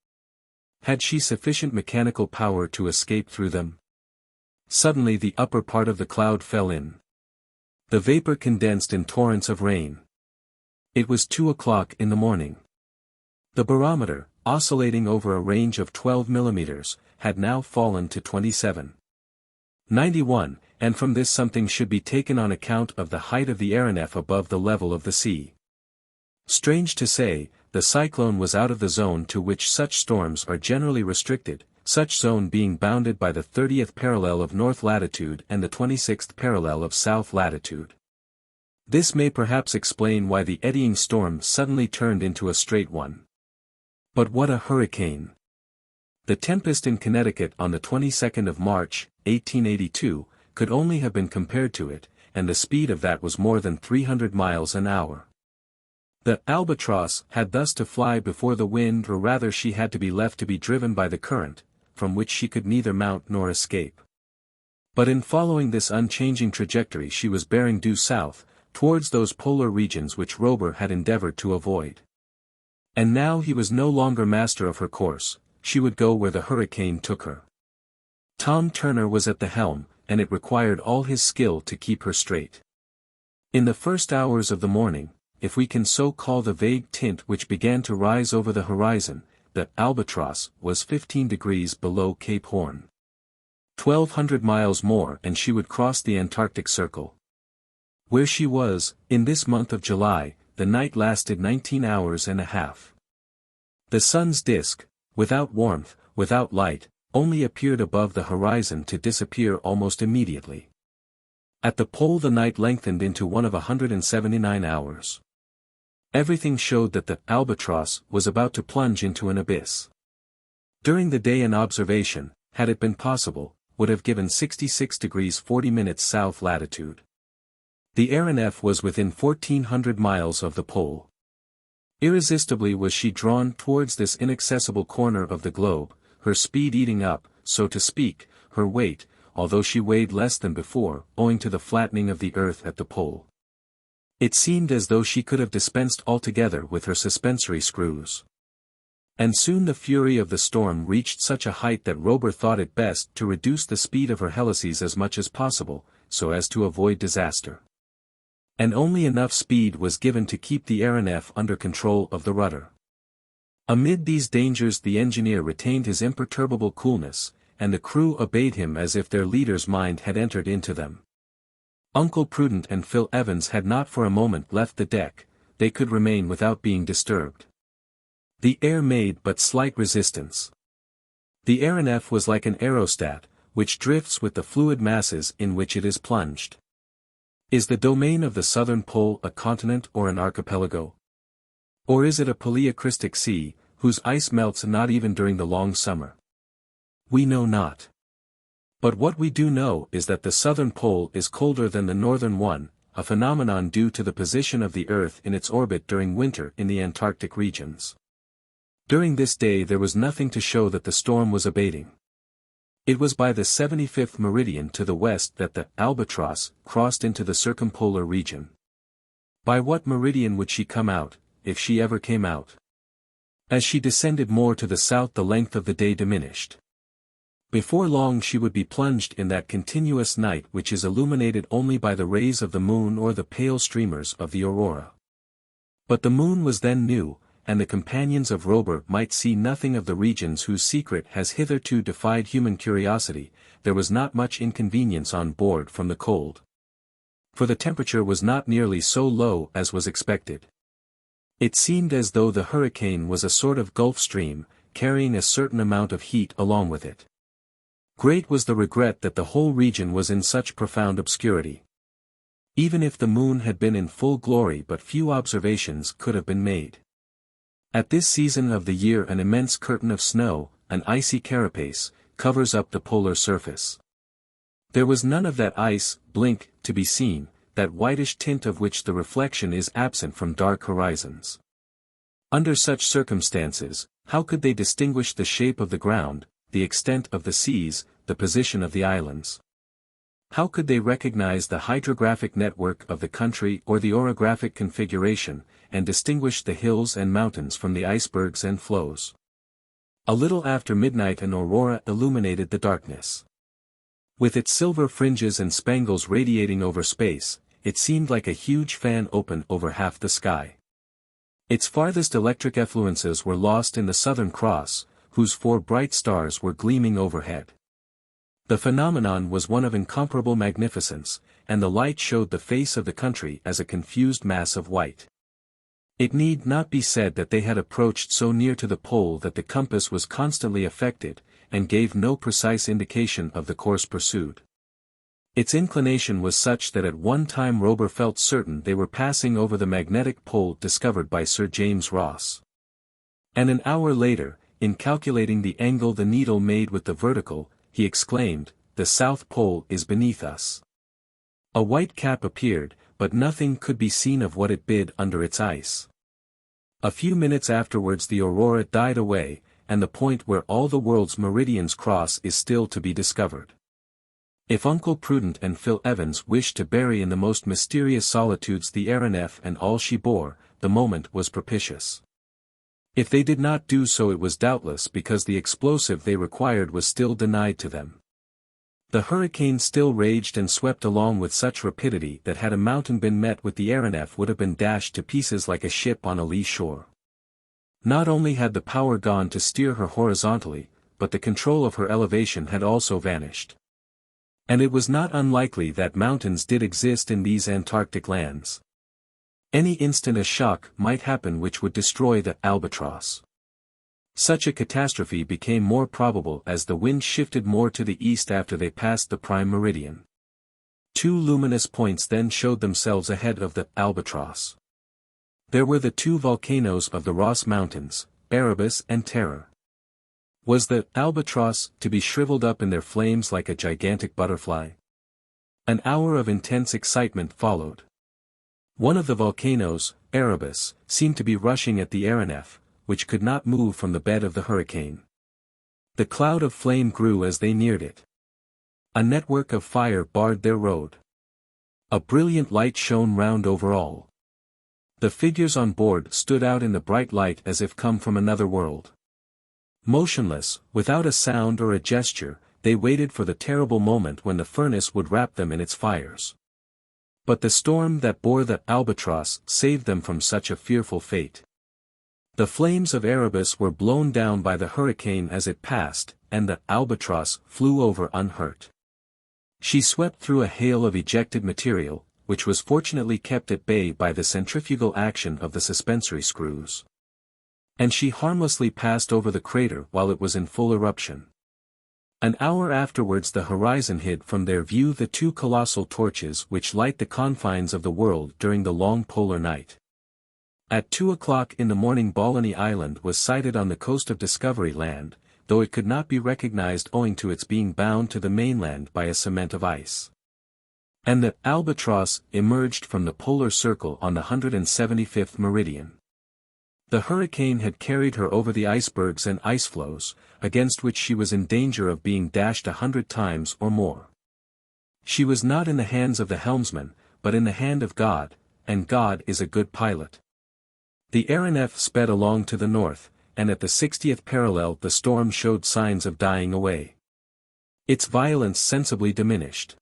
Had she sufficient mechanical power to escape through them? Suddenly the upper part of the cloud fell in. The vapor condensed in torrents of rain. It was 2 o'clock in the morning. The barometer, oscillating over a range of 12 millimeters, had now fallen to 27.91, and from this something should be taken on account of the height of the Aeronef above the level of the sea. Strange to say, the cyclone was out of the zone to which such storms are generally restricted, such zone being bounded by the 30th parallel of north latitude and the 26th parallel of south latitude. This may perhaps explain why the eddying storm suddenly turned into a straight one. But what a hurricane! The tempest in Connecticut on the 22nd of March, 1882, could only have been compared to it, and the speed of that was more than 300 miles an hour. The Albatross had thus to fly before the wind, or rather she had to be left to be driven by the current, from which she could neither mount nor escape. But in following this unchanging trajectory she was bearing due south, towards those polar regions which Robur had endeavored to avoid. And now he was no longer master of her course, she would go where the hurricane took her. Tom Turner was at the helm, and it required all his skill to keep her straight. In the first hours of the morning, if we can so call the vague tint which began to rise over the horizon, the Albatross was 15 degrees below Cape Horn. 1,200 miles more and she would cross the Antarctic Circle. Where she was, in this month of July, the night lasted 19 hours and a half. The sun's disk, without warmth, without light, only appeared above the horizon to disappear almost immediately. At the pole the night lengthened into one of 179 hours. Everything showed that the Albatross was about to plunge into an abyss. During the day an observation, had it been possible, would have given 66 degrees 40 minutes south latitude. The Aeronef was within 1,400 miles of the pole. Irresistibly was she drawn towards this inaccessible corner of the globe, her speed eating up, so to speak, her weight, although she weighed less than before, owing to the flattening of the earth at the pole. It seemed as though she could have dispensed altogether with her suspensory screws. And soon the fury of the storm reached such a height that Robur thought it best to reduce the speed of her helices as much as possible, so as to avoid disaster. And only enough speed was given to keep the Aeronef under control of the rudder. Amid these dangers the engineer retained his imperturbable coolness, and the crew obeyed him as if their leader's mind had entered into them. Uncle Prudent and Phil Evans had not for a moment left the deck, they could remain without being disturbed. The air made but slight resistance. The Aeronef was like an aerostat, which drifts with the fluid masses in which it is plunged. Is the domain of the southern pole a continent or an archipelago? Or is it a paleocrystic sea, whose ice melts not even during the long summer? We know not. But what we do know is that the southern pole is colder than the northern one, a phenomenon due to the position of the Earth in its orbit during winter in the Antarctic regions. During this day there was nothing to show that the storm was abating. It was by the 75th meridian to the west that the Albatross crossed into the circumpolar region. By what meridian would she come out, if she ever came out? As she descended more to the south the length of the day diminished. Before long she would be plunged in that continuous night which is illuminated only by the rays of the moon or the pale streamers of the aurora. But the moon was then new, and the companions of Robur might see nothing of the regions whose secret has hitherto defied human curiosity. There was not much inconvenience on board from the cold. For the temperature was not nearly so low as was expected. It seemed as though the hurricane was a sort of Gulf Stream, carrying a certain amount of heat along with it. Great was the regret that the whole region was in such profound obscurity. Even if the moon had been in full glory but few observations could have been made. At this season of the year an immense curtain of snow, an icy carapace, covers up the polar surface. There was none of that ice, blink, to be seen, that whitish tint of which the reflection is absent from dark horizons. Under such circumstances, how could they distinguish the shape of the ground, the extent of the seas, the position of the islands? How could they recognize the hydrographic network of the country or the orographic configuration, and distinguish the hills and mountains from the icebergs and floes? A little after midnight an aurora illuminated the darkness. With its silver fringes and spangles radiating over space, it seemed like a huge fan open over half the sky. Its farthest electric effluences were lost in the Southern Cross, whose 4 bright stars were gleaming overhead. The phenomenon was one of incomparable magnificence, and the light showed the face of the country as a confused mass of white. It need not be said that they had approached so near to the pole that the compass was constantly affected, and gave no precise indication of the course pursued. Its inclination was such that at one time Robur felt certain they were passing over the magnetic pole discovered by Sir James Ross. And an hour later, in calculating the angle the needle made with the vertical, he exclaimed, "The South Pole is beneath us." A white cap appeared, but nothing could be seen of what it bid under its ice. A few minutes afterwards the aurora died away, and the point where all the world's meridians cross is still to be discovered. If Uncle Prudent and Phil Evans wished to bury in the most mysterious solitudes the Aeronef and all she bore, the moment was propitious. If they did not do so it was doubtless because the explosive they required was still denied to them. The hurricane still raged and swept along with such rapidity that had a mountain been met with the Aeronef would have been dashed to pieces like a ship on a lee shore. Not only had the power gone to steer her horizontally, but the control of her elevation had also vanished. And it was not unlikely that mountains did exist in these Antarctic lands. Any instant a shock might happen which would destroy the Albatross. Such a catastrophe became more probable as the wind shifted more to the east after they passed the prime meridian. Two luminous points then showed themselves ahead of the Albatross. There were the two volcanoes of the Ross Mountains, Erebus and Terror. Was the Albatross to be shriveled up in their flames like a gigantic butterfly? An hour of intense excitement followed. One of the volcanoes, Erebus, seemed to be rushing at the Aeronef, which could not move from the bed of the hurricane. The cloud of flame grew as they neared it. A network of fire barred their road. A brilliant light shone round over all. The figures on board stood out in the bright light as if come from another world. Motionless, without a sound or a gesture, they waited for the terrible moment when the furnace would wrap them in its fires. But the storm that bore the Albatross saved them from such a fearful fate. The flames of Erebus were blown down by the hurricane as it passed, and the Albatross flew over unhurt. She swept through a hail of ejected material, which was fortunately kept at bay by the centrifugal action of the suspensory screws. And she harmlessly passed over the crater while it was in full eruption. An hour afterwards the horizon hid from their view the two colossal torches which light the confines of the world during the long polar night. At 2 o'clock in the morning Balleny Island was sighted on the coast of Discovery Land, though it could not be recognized owing to its being bound to the mainland by a cement of ice. And the Albatross emerged from the polar circle on the 175th meridian. The hurricane had carried her over the icebergs and ice floes, against which she was in danger of being dashed 100 times or more. She was not in the hands of the helmsman, but in the hand of God, and God is a good pilot. The Aeronef sped along to the north, and at the 60th parallel the storm showed signs of dying away. Its violence sensibly diminished.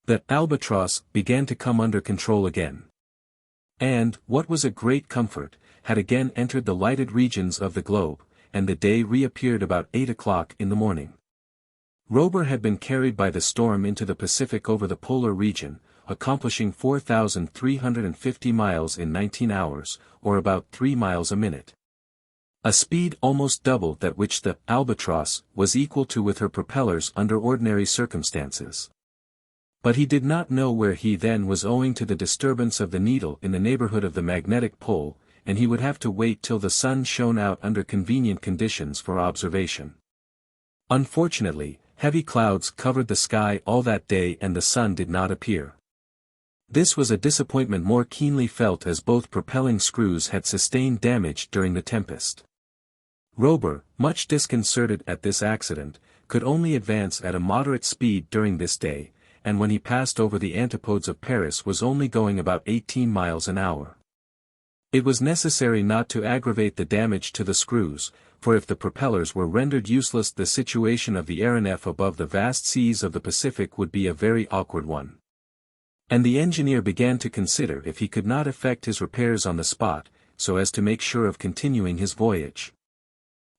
The Albatross began to come under control again. And, what was a great comfort, had again entered the lighted regions of the globe, and the day reappeared about 8 o'clock in the morning. Robur had been carried by the storm into the Pacific over the polar region, accomplishing 4,350 miles in 19 hours, or about 3 miles a minute. A speed almost double that which the Albatross was equal to with her propellers under ordinary circumstances. But he did not know where he then was owing to the disturbance of the needle in the neighborhood of the magnetic pole, and he would have to wait till the sun shone out under convenient conditions for observation. Unfortunately, heavy clouds covered the sky all that day and the sun did not appear. This was a disappointment more keenly felt as both propelling screws had sustained damage during the tempest. Robur, much disconcerted at this accident, could only advance at a moderate speed during this day, and when he passed over the antipodes of Paris was only going about 18 miles an hour. It was necessary not to aggravate the damage to the screws, for if the propellers were rendered useless the situation of the Aeronef above the vast seas of the Pacific would be a very awkward one. And the engineer began to consider if he could not effect his repairs on the spot, so as to make sure of continuing his voyage.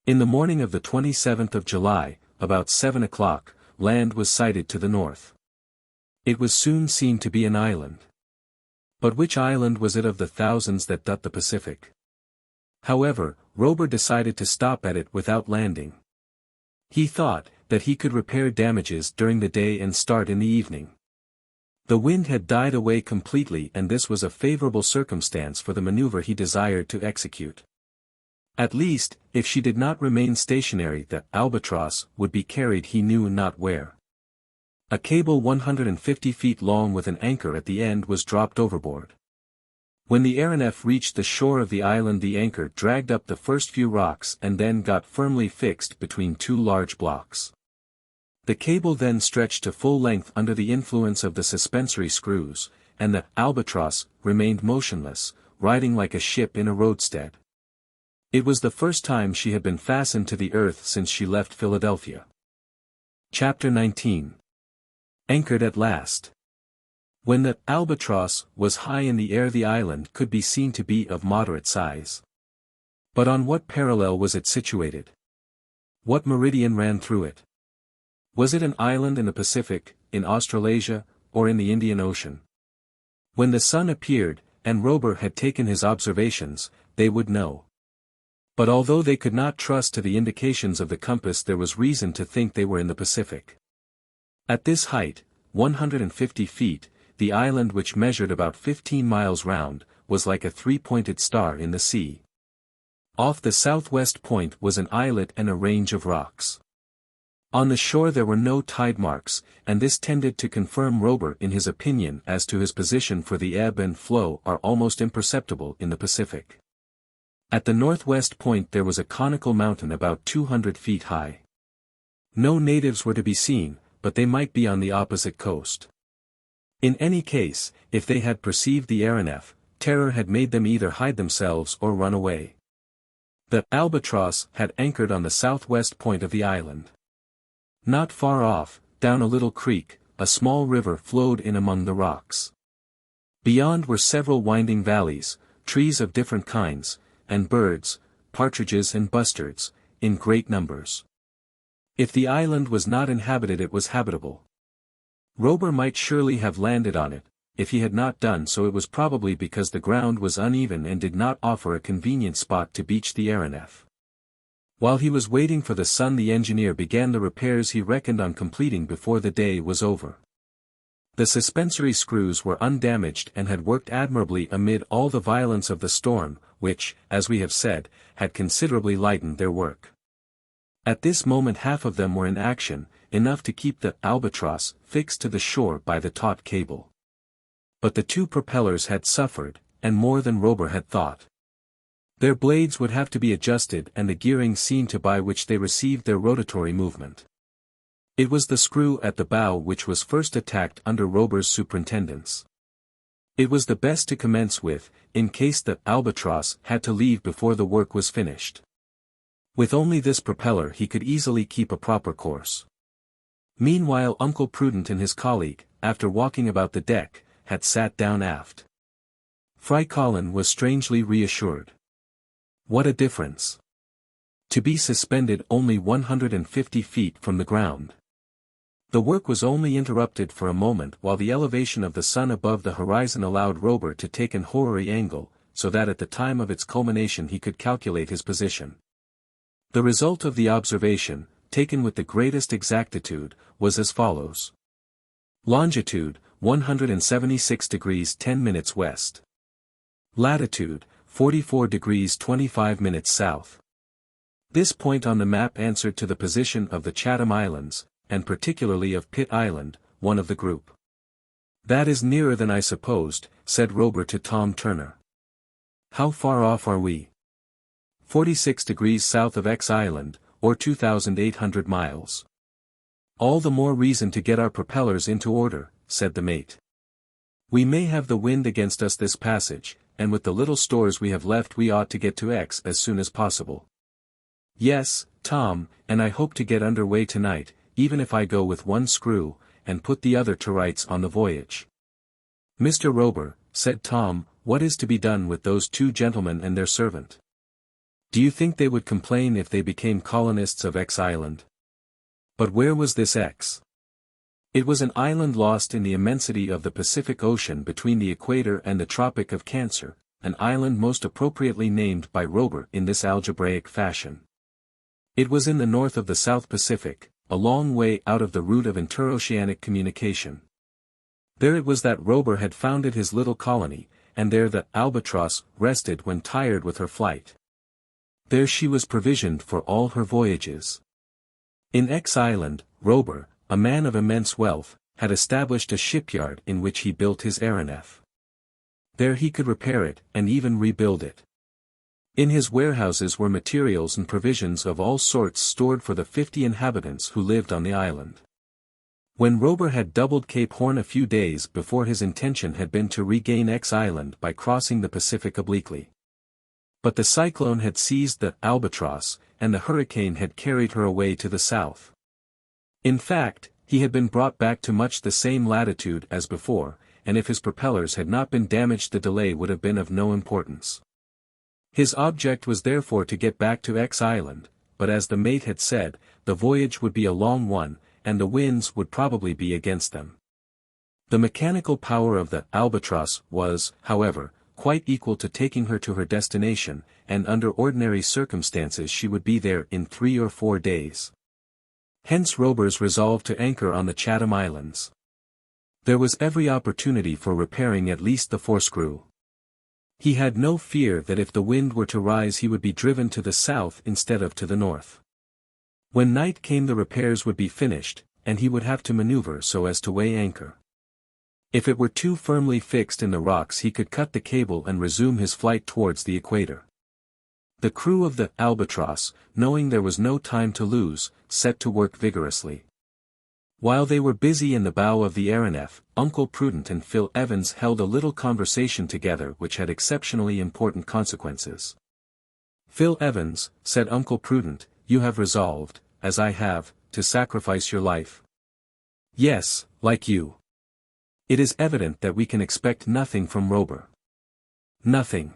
In the morning of the 27th of July, about 7 o'clock, land was sighted to the north. It was soon seen to be an island. But which island was it of the thousands that dot the Pacific? However, Robur decided to stop at it without landing. He thought that he could repair damages during the day and start in the evening. The wind had died away completely and this was a favorable circumstance for the maneuver he desired to execute. At least, if she did not remain stationary the Albatross would be carried he knew not where. A cable 150 feet long with an anchor at the end was dropped overboard. When the Aeronef reached the shore of the island the anchor dragged up the first few rocks and then got firmly fixed between two large blocks. The cable then stretched to full length under the influence of the suspensory screws, and the Albatross remained motionless, riding like a ship in a roadstead. It was the first time she had been fastened to the earth since she left Philadelphia. Chapter 19 Anchored at last. When the Albatross was high in the air, the island could be seen to be of moderate size. But on what parallel was it situated? What meridian ran through it? Was it an island in the Pacific, in Australasia, or in the Indian Ocean? When the sun appeared, and Robur had taken his observations, they would know. But although they could not trust to the indications of the compass, there was reason to think they were in the Pacific. At this height, 150 feet, the island, which measured about 15 miles round, was like a three-pointed star in the sea. Off the southwest point was an islet and a range of rocks. On the shore there were no tide marks, and this tended to confirm Robur in his opinion as to his position, for the ebb and flow are almost imperceptible in the Pacific. At the northwest point there was a conical mountain about 200 feet high. No natives were to be seen, but they might be on the opposite coast. In any case, if they had perceived the Aeronef, terror had made them either hide themselves or run away. The Albatross had anchored on the southwest point of the island. Not far off, down a little creek, a small river flowed in among the rocks. Beyond were several winding valleys, trees of different kinds, and birds, partridges and bustards, in great numbers. If the island was not inhabited, it was habitable. Robur might surely have landed on it. If he had not done so, it was probably because the ground was uneven and did not offer a convenient spot to beach the Aeronef. While he was waiting for the sun, the engineer began the repairs he reckoned on completing before the day was over. The suspensory screws were undamaged and had worked admirably amid all the violence of the storm, which, as we have said, had considerably lightened their work. At this moment half of them were in action, enough to keep the Albatross fixed to the shore by the taut cable. But the two propellers had suffered, and more than Robur had thought. Their blades would have to be adjusted and the gearing seen to by which they received their rotatory movement. It was the screw at the bow which was first attacked under Robur's superintendence. It was the best to commence with, in case the Albatross had to leave before the work was finished. With only this propeller he could easily keep a proper course. Meanwhile Uncle Prudent and his colleague, after walking about the deck, had sat down aft. Frycollin was strangely reassured. What a difference! To be suspended only 150 feet from the ground. The work was only interrupted for a moment while the elevation of the sun above the horizon allowed Robur to take an horary angle, so that at the time of its culmination he could calculate his position. The result of the observation, taken with the greatest exactitude, was as follows. Longitude, 176 degrees 10 minutes west. Latitude, 44 degrees 25 minutes south. This point on the map answered to the position of the Chatham Islands, and particularly of Pitt Island, one of the group. "That is nearer than I supposed," said Robur to Tom Turner. "How far off are we?" 46 degrees south of X Island, or 2,800 miles. "All the more reason to get our propellers into order," said the mate. "We may have the wind against us this passage, and with the little stores we have left we ought to get to X as soon as possible." "Yes, Tom, and I hope to get under way tonight, even if I go with one screw, and put the other to rights on the voyage." "Mr. Robur," said Tom, "what is to be done with those two gentlemen and their servant? Do you think they would complain if they became colonists of X Island?" But where was this X? It was an island lost in the immensity of the Pacific Ocean between the equator and the Tropic of Cancer, an island most appropriately named by Robur in this algebraic fashion. It was in the north of the South Pacific, a long way out of the route of interoceanic communication. There it was that Robur had founded his little colony, and there the Albatross rested when tired with her flight. There she was provisioned for all her voyages. In X Island, Robur, a man of immense wealth, had established a shipyard in which he built his Aeronef. There he could repair it, and even rebuild it. In his warehouses were materials and provisions of all sorts stored for the 50 inhabitants who lived on the island. When Robur had doubled Cape Horn a few days before, his intention had been to regain X Island by crossing the Pacific obliquely. But the cyclone had seized the Albatross, and the hurricane had carried her away to the south. In fact, He had been brought back to much the same latitude as before, and if his propellers had not been damaged the delay would have been of no importance. His object was therefore to get back to X Island, but as the mate had said, the voyage would be a long one, and the winds would probably be against them. The mechanical power of the Albatross was, however, quite equal to taking her to her destination, and under ordinary circumstances she would be there in 3 or 4 days. Hence Robur's resolved to anchor on the Chatham Islands. There was every opportunity for repairing at least the forescrew. He had no fear that if the wind were to rise he would be driven to the south instead of to the north. When night came the repairs would be finished, and he would have to maneuver so as to weigh anchor. If it were too firmly fixed in the rocks he could cut the cable and resume his flight towards the equator. The crew of the Albatross, knowing there was no time to lose, set to work vigorously. While they were busy in the bow of the Aeronef, Uncle Prudent and Phil Evans held a little conversation together which had exceptionally important consequences. "Phil Evans," said Uncle Prudent, "you have resolved, as I have, to sacrifice your life." "Yes, like you. It is evident that we can expect nothing from Robur." "Nothing."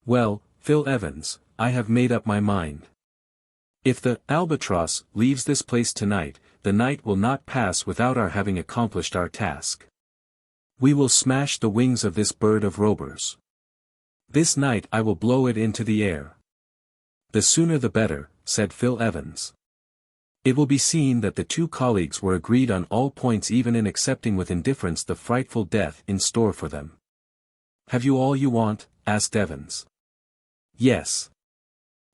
"Well, Phil Evans, I have made up my mind. If the Albatross leaves this place tonight, the night will not pass without our having accomplished our task. We will smash the wings of this bird of Robur's. This night I will blow it into the air." "The sooner the better," said Phil Evans. It will be seen that the two colleagues were agreed on all points, even in accepting with indifference the frightful death in store for them. "Have you all you want?" asked Evans. "Yes.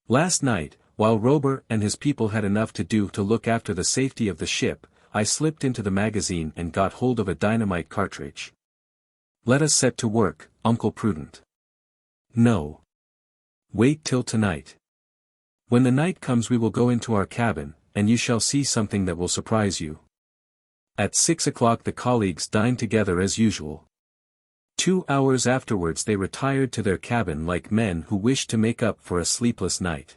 Last night, while Robur and his people had enough to do to look after the safety of the ship, I slipped into the magazine and got hold of a dynamite cartridge." "Let us set to work, Uncle Prudent." "No. Wait till tonight. When the night comes we will go into our cabin, and you shall see something that will surprise you." At 6 o'clock the colleagues dined together as usual. 2 hours afterwards they retired to their cabin like men who wished to make up for a sleepless night.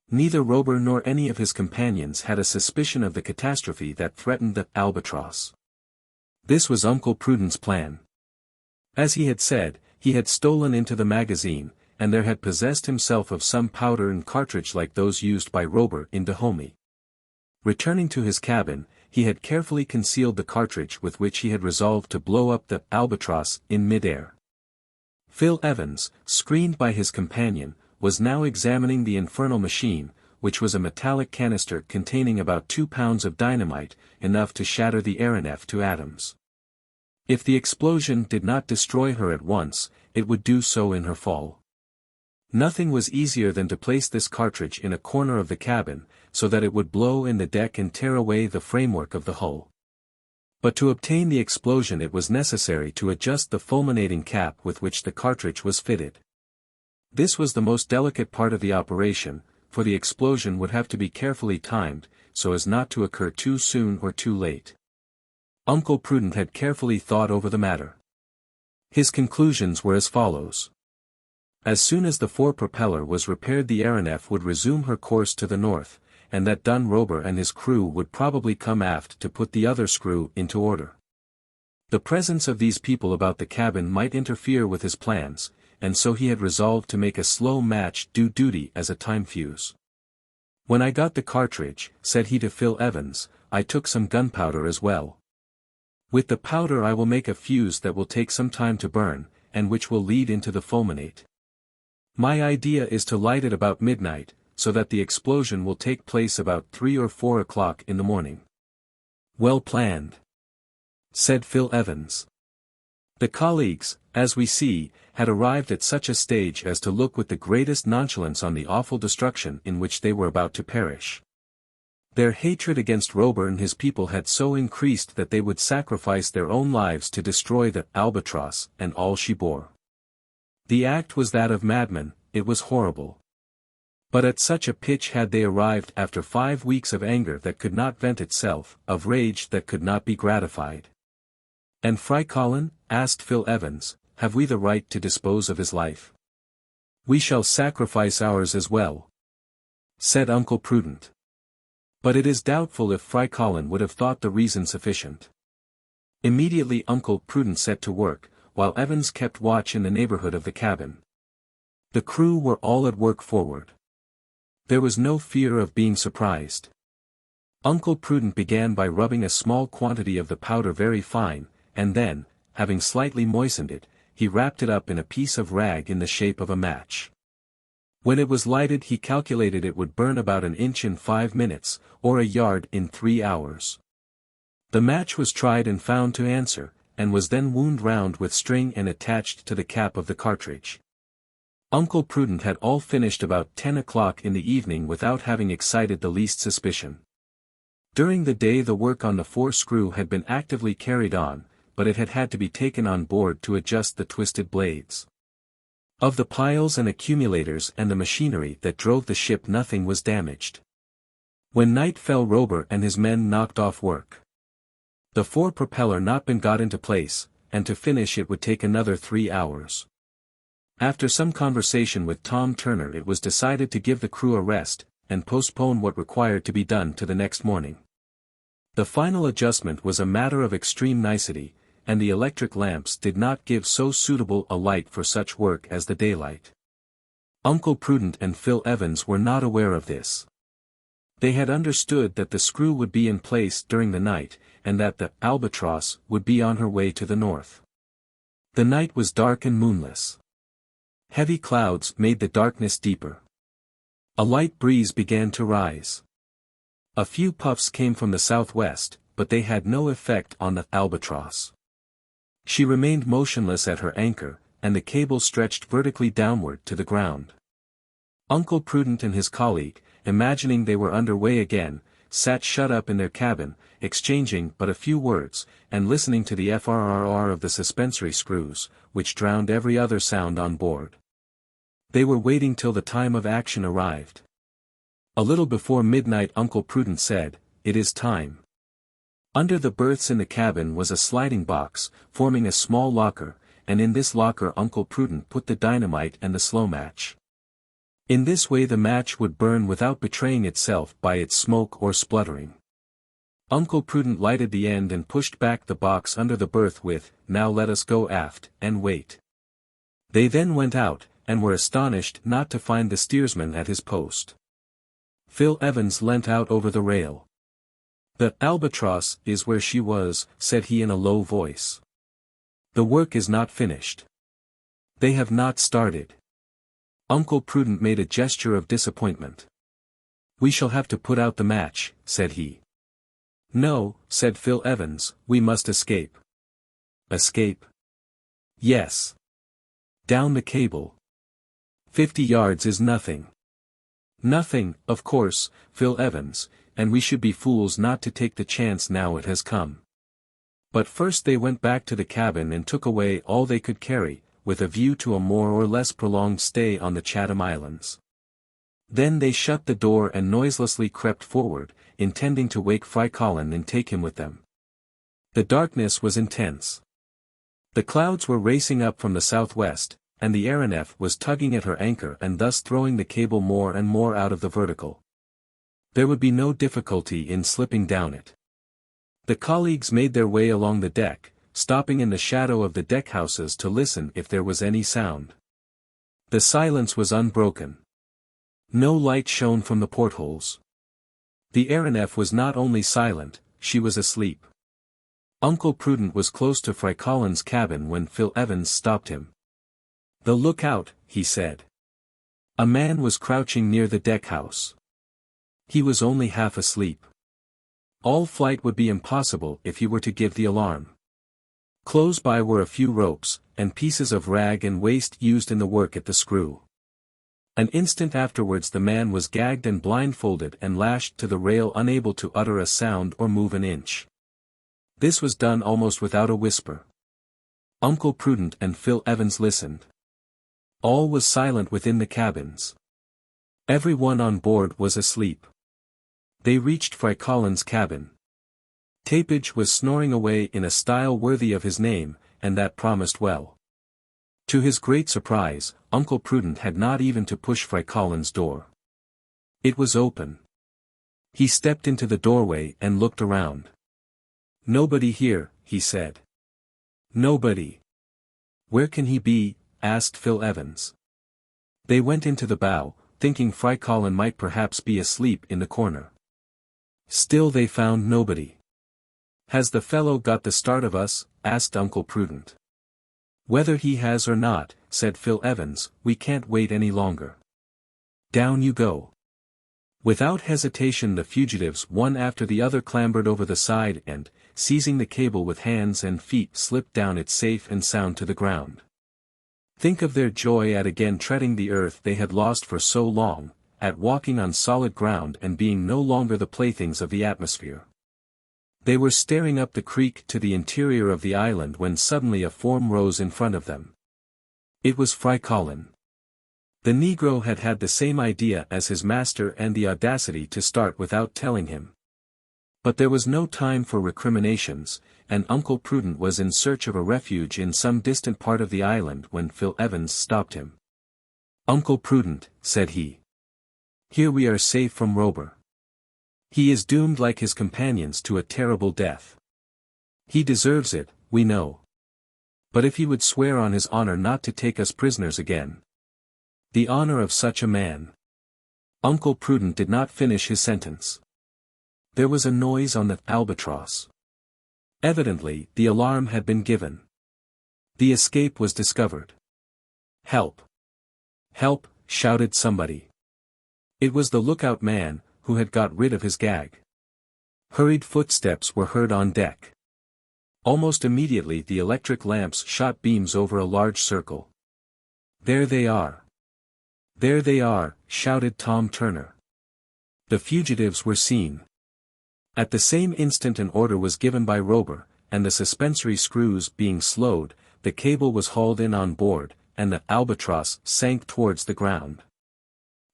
Neither Robur nor any of his companions had a suspicion of the catastrophe that threatened the Albatross. This was Uncle Prudent's plan. As he had said, he had stolen into the magazine, and there had possessed himself of some powder and cartridge like those used by Robur in Dahomey. Returning to his cabin, he had carefully concealed the cartridge with which he had resolved to blow up the Albatross in mid-air. Phil Evans, screened by his companion, was now examining the infernal machine, which was a metallic canister containing about 2 pounds of dynamite, enough to shatter the Aeronef to atoms. If the explosion did not destroy her at once, it would do so in her fall. Nothing was easier than to place this cartridge in a corner of the cabin, so that it would blow in the deck and tear away the framework of the hull. But to obtain the explosion it was necessary to adjust the fulminating cap with which the cartridge was fitted. This was the most delicate part of the operation, for the explosion would have to be carefully timed, so as not to occur too soon or too late. Uncle Prudent had carefully thought over the matter. His conclusions were as follows. As soon as the fore-propeller was repaired the Aeronef would resume her course to the north, and that done Robur and his crew would probably come aft to put the other screw into order. The presence of these people about the cabin might interfere with his plans, and so he had resolved to make a slow match do duty as a time fuse. "When I got the cartridge," said he to Phil Evans, "I took some gunpowder as well. With the powder I will make a fuse that will take some time to burn, and which will lead into the fulminate. My idea is to light it about midnight, so that the explosion will take place about 3 or 4 o'clock in the morning." "Well planned," said Phil Evans. The colleagues, as we see, had arrived at such a stage as to look with the greatest nonchalance on the awful destruction in which they were about to perish. Their hatred against Robur and his people had so increased that they would sacrifice their own lives to destroy the Albatross and all she bore. The act was that of madmen, it was horrible. But at such a pitch had they arrived after 5 weeks of anger that could not vent itself, of rage that could not be gratified. "And Frycollin," asked Phil Evans, "have we the right to dispose of his life?" "We shall sacrifice ours as well," said Uncle Prudent. But it is doubtful if Frycollin would have thought the reason sufficient. Immediately Uncle Prudent set to work, while Evans kept watch in the neighborhood of the cabin. The crew were all at work forward. There was no fear of being surprised. Uncle Prudent began by rubbing a small quantity of the powder very fine, and then, having slightly moistened it, he wrapped it up in a piece of rag in the shape of a match. When it was lighted he calculated it would burn about an inch in 5 minutes, or a yard in 3 hours. The match was tried and found to answer, and was then wound round with string and attached to the cap of the cartridge. Uncle Prudent had all finished about 10 o'clock in the evening without having excited the least suspicion. During the day the work on the 4-screw had been actively carried on, but it had had to be taken on board to adjust the twisted blades. Of the piles and accumulators and the machinery that drove the ship nothing was damaged. When night fell Robur and his men knocked off work. The 4-propeller not been got into place, and to finish it would take another 3 hours. After some conversation with Tom Turner it was decided to give the crew a rest, and postpone what required to be done to the next morning. The final adjustment was a matter of extreme nicety, and the electric lamps did not give so suitable a light for such work as the daylight. Uncle Prudent and Phil Evans were not aware of this. They had understood that the screw would be in place during the night, and that the Albatross would be on her way to the north. The night was dark and moonless. Heavy clouds made the darkness deeper. A light breeze began to rise. A few puffs came from the southwest, but they had no effect on the Albatross. She remained motionless at her anchor, and the cable stretched vertically downward to the ground. Uncle Prudent and his colleague, imagining they were under way again, sat shut up in their cabin, exchanging but a few words, and listening to the frrr of the suspensory screws, which drowned every other sound on board. They were waiting till the time of action arrived. A little before midnight Uncle Prudent said, "It is time." Under the berths in the cabin was a sliding box, forming a small locker, and in this locker Uncle Prudent put the dynamite and the slow match. In this way the match would burn without betraying itself by its smoke or spluttering. Uncle Prudent lighted the end and pushed back the box under the berth with, "Now let us go aft, and wait." They then went out, and were astonished not to find the steersman at his post. Phil Evans leant out over the rail. "The Albatross is where she was," said he in a low voice. "The work is not finished. They have not started." Uncle Prudent made a gesture of disappointment. "We shall have to put out the match," said he. "No," said Phil Evans, "we must escape." "Escape?" "Yes. Down the cable. 50 yards is nothing." "Nothing, of course, Phil Evans, and we should be fools not to take the chance now it has come." But first they went back to the cabin and took away all they could carry, with a view to a more or less prolonged stay on the Chatham Islands. Then they shut the door and noiselessly crept forward, intending to wake Frycollin and take him with them. The darkness was intense. The clouds were racing up from the southwest, and the Aeronef was tugging at her anchor and thus throwing the cable more and more out of the vertical. There would be no difficulty in slipping down it. The colleagues made their way along the deck, stopping in the shadow of the deckhouses to listen if there was any sound. The silence was unbroken. No light shone from the portholes. The Aeronef was not only silent, she was asleep. Uncle Prudent was close to Frycollin's cabin when Phil Evans stopped him. "The lookout," he said. A man was crouching near the deckhouse. He was only half asleep. All flight would be impossible if he were to give the alarm. Close by were a few ropes, and pieces of rag and waste used in the work at the screw. An instant afterwards the man was gagged and blindfolded and lashed to the rail, unable to utter a sound or move an inch. This was done almost without a whisper. Uncle Prudent and Phil Evans listened. All was silent within the cabins. Every one on board was asleep. They reached Frycollin's cabin. Tapage was snoring away in a style worthy of his name, and that promised well. To his great surprise, Uncle Prudent had not even to push Frycollin's door. It was open. He stepped into the doorway and looked around. "Nobody here," he said. "Nobody." "Where can he be?" asked Phil Evans. They went into the bow, thinking Frycollin might perhaps be asleep in the corner. Still they found nobody. "Has the fellow got the start of us?" asked Uncle Prudent. "Whether he has or not," said Phil Evans, "we can't wait any longer. Down you go." Without hesitation the fugitives one after the other clambered over the side and, seizing the cable with hands and feet, slipped down it safe and sound to the ground. Think of their joy at again treading the earth they had lost for so long, at walking on solid ground and being no longer the playthings of the atmosphere. They were staring up the creek to the interior of the island when suddenly a form rose in front of them. It was Frycollin. The Negro had had the same idea as his master and the audacity to start without telling him. But there was no time for recriminations, and Uncle Prudent was in search of a refuge in some distant part of the island when Phil Evans stopped him. "Uncle Prudent," said he. "Here we are safe from Robur. He is doomed like his companions to a terrible death. He deserves it, we know. But if he would swear on his honor not to take us prisoners again." "The honor of such a man." Uncle Prudent did not finish his sentence. There was a noise on the Albatross. Evidently, the alarm had been given. The escape was discovered. "Help! Help!" shouted somebody. It was the lookout man, who had got rid of his gag. Hurried footsteps were heard on deck. Almost immediately the electric lamps shot beams over a large circle. "There they are! There they are!" shouted Tom Turner. The fugitives were seen. At the same instant an order was given by Robur, and the suspensory screws being slowed, the cable was hauled in on board, and the Albatross sank towards the ground.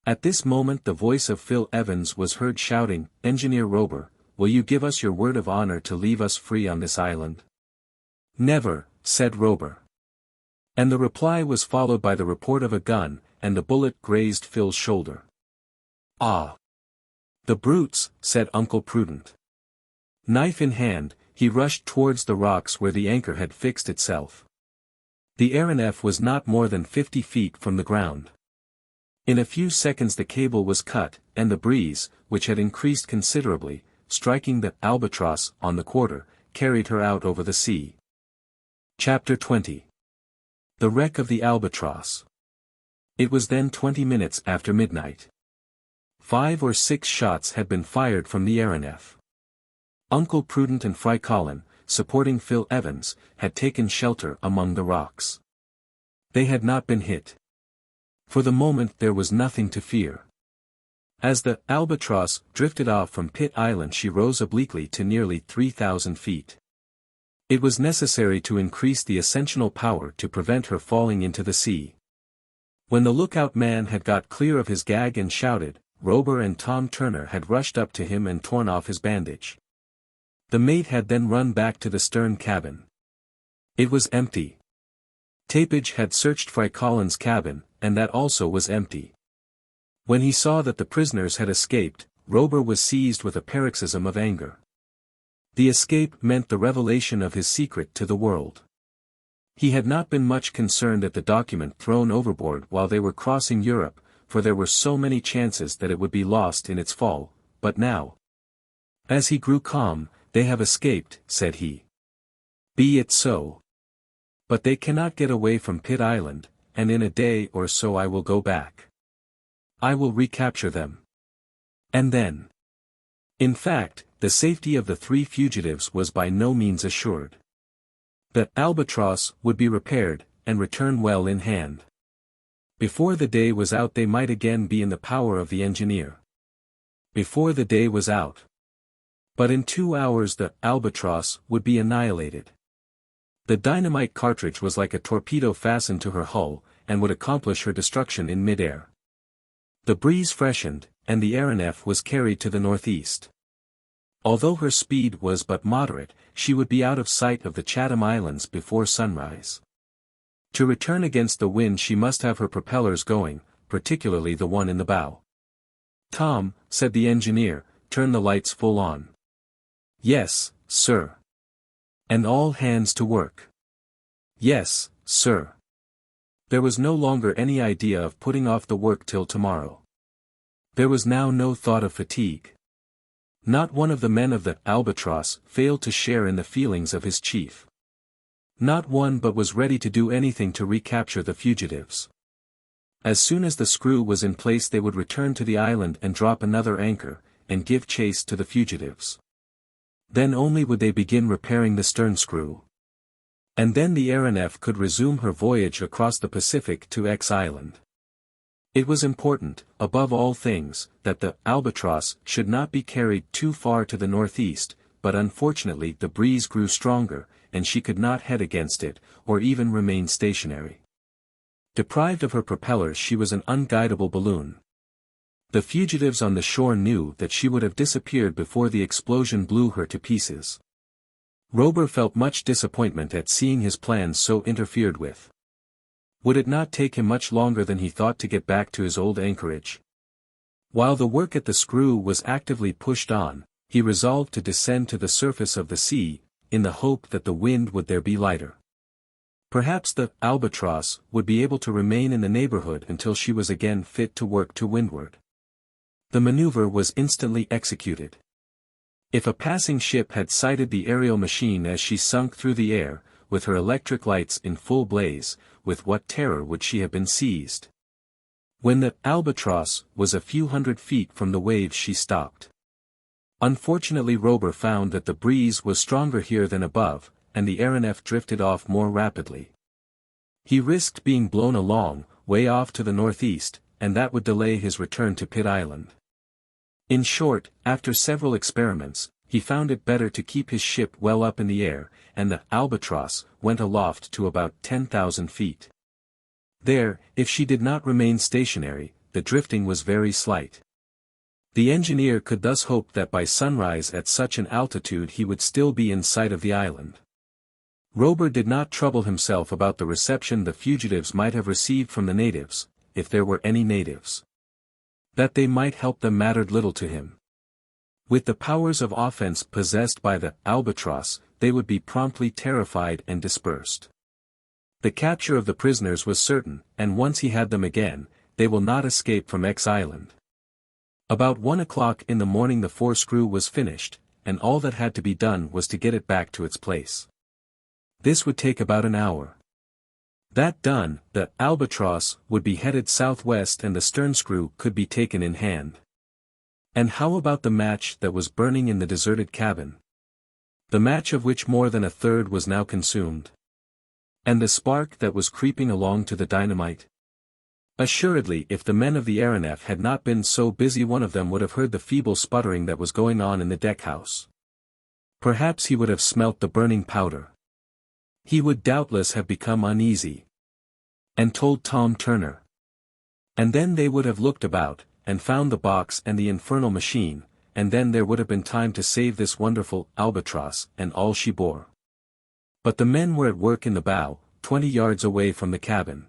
At this moment the voice of Phil Evans was heard shouting, "Engineer Robur, will you give us your word of honor to leave us free on this island?" "Never," said Robur. And the reply was followed by the report of a gun, and the bullet grazed Phil's shoulder. "Ah! The brutes," said Uncle Prudent. Knife in hand, he rushed towards the rocks where the anchor had fixed itself. The Aeronef was not more than 50 feet from the ground. In a few seconds the cable was cut, and the breeze, which had increased considerably, striking the Albatross on the quarter, carried her out over the sea. Chapter 20. The wreck of the Albatross. It was then 20 minutes after midnight. 5 or 6 shots had been fired from the Aeronef. Uncle Prudent and Frycollin, supporting Phil Evans, had taken shelter among the rocks. They had not been hit. For the moment there was nothing to fear. As the Albatross drifted off from Pitt Island she rose obliquely to nearly 3,000 feet. It was necessary to increase the ascensional power to prevent her falling into the sea. When the lookout man had got clear of his gag and shouted, Robur and Tom Turner had rushed up to him and torn off his bandage. The mate had then run back to the stern cabin. It was empty. Tapage had searched Frycollin's cabin, and that also was empty. When he saw that the prisoners had escaped, Robur was seized with a paroxysm of anger. The escape meant the revelation of his secret to the world. He had not been much concerned at the document thrown overboard while they were crossing Europe, for there were so many chances that it would be lost in its fall, but now. As he grew calm, "They have escaped," said he. "Be it so. But they cannot get away from Pitt Island, and in a day or so I will go back. I will recapture them. And then." In fact, the safety of the 3 fugitives was by no means assured. The Albatross would be repaired, and return well in hand. Before the day was out they might again be in the power of the engineer. Before the day was out. But in 2 hours the Albatross would be annihilated. The dynamite cartridge was like a torpedo fastened to her hull, and would accomplish her destruction in mid-air. The breeze freshened, and the Aeronef was carried to the northeast. Although her speed was but moderate, she would be out of sight of the Chatham Islands before sunrise. To return against the wind she must have her propellers going, particularly the one in the bow. "Tom," said the engineer, turn the lights full on." "Yes, sir." "And all hands to work." "Yes, sir." There was no longer any idea of putting off the work till tomorrow. There was now no thought of fatigue. Not one of the men of the Albatross failed to share in the feelings of his chief. Not one but was ready to do anything to recapture the fugitives. As soon as the screw was in place they would return to the island and drop another anchor, and give chase to the fugitives. Then only would they begin repairing the stern screw. And then the Aeronef could resume her voyage across the Pacific to X Island. It was important, above all things, that the Albatross should not be carried too far to the northeast, but unfortunately the breeze grew stronger, and she could not head against it, or even remain stationary. Deprived of her propellers she was an unguidable balloon. The fugitives on the shore knew that she would have disappeared before the explosion blew her to pieces. Robur felt much disappointment at seeing his plans so interfered with. Would it not take him much longer than he thought to get back to his old anchorage? While the work at the screw was actively pushed on, he resolved to descend to the surface of the sea, in the hope that the wind would there be lighter. Perhaps the Albatross would be able to remain in the neighborhood until she was again fit to work to windward. The maneuver was instantly executed. If a passing ship had sighted the aerial machine as she sunk through the air, with her electric lights in full blaze, with what terror would she have been seized? When the Albatross was a few hundred feet from the waves she stopped. Unfortunately Robur found that the breeze was stronger here than above, and the Aeronef drifted off more rapidly. He risked being blown along, way off to the northeast, and that would delay his return to Pitt Island. In short, after several experiments, he found it better to keep his ship well up in the air, and the Albatross went aloft to about 10,000 feet. There, if she did not remain stationary, the drifting was very slight. The engineer could thus hope that by sunrise at such an altitude he would still be in sight of the island. Robur did not trouble himself about the reception the fugitives might have received from the natives, if there were any natives. That they might help them mattered little to him. With the powers of offense possessed by the Albatross, they would be promptly terrified and dispersed. The capture of the prisoners was certain, and once he had them again, they will not escape from X Island. About 1 o'clock in the morning the fore-screw was finished, and all that had to be done was to get it back to its place. This would take about an hour. That done, the Albatross would be headed southwest and the stern screw could be taken in hand. And how about the match that was burning in the deserted cabin? The match of which more than a third was now consumed. And the spark that was creeping along to the dynamite? Assuredly if the men of the Aeronef had not been so busy one of them would have heard the feeble sputtering that was going on in the deck-house. Perhaps he would have smelt the burning powder. He would doubtless have become uneasy. And told Tom Turner. And then they would have looked about, and found the box and the infernal machine, and then there would have been time to save this wonderful Albatross and all she bore. But the men were at work in the bow, 20 yards away from the cabin.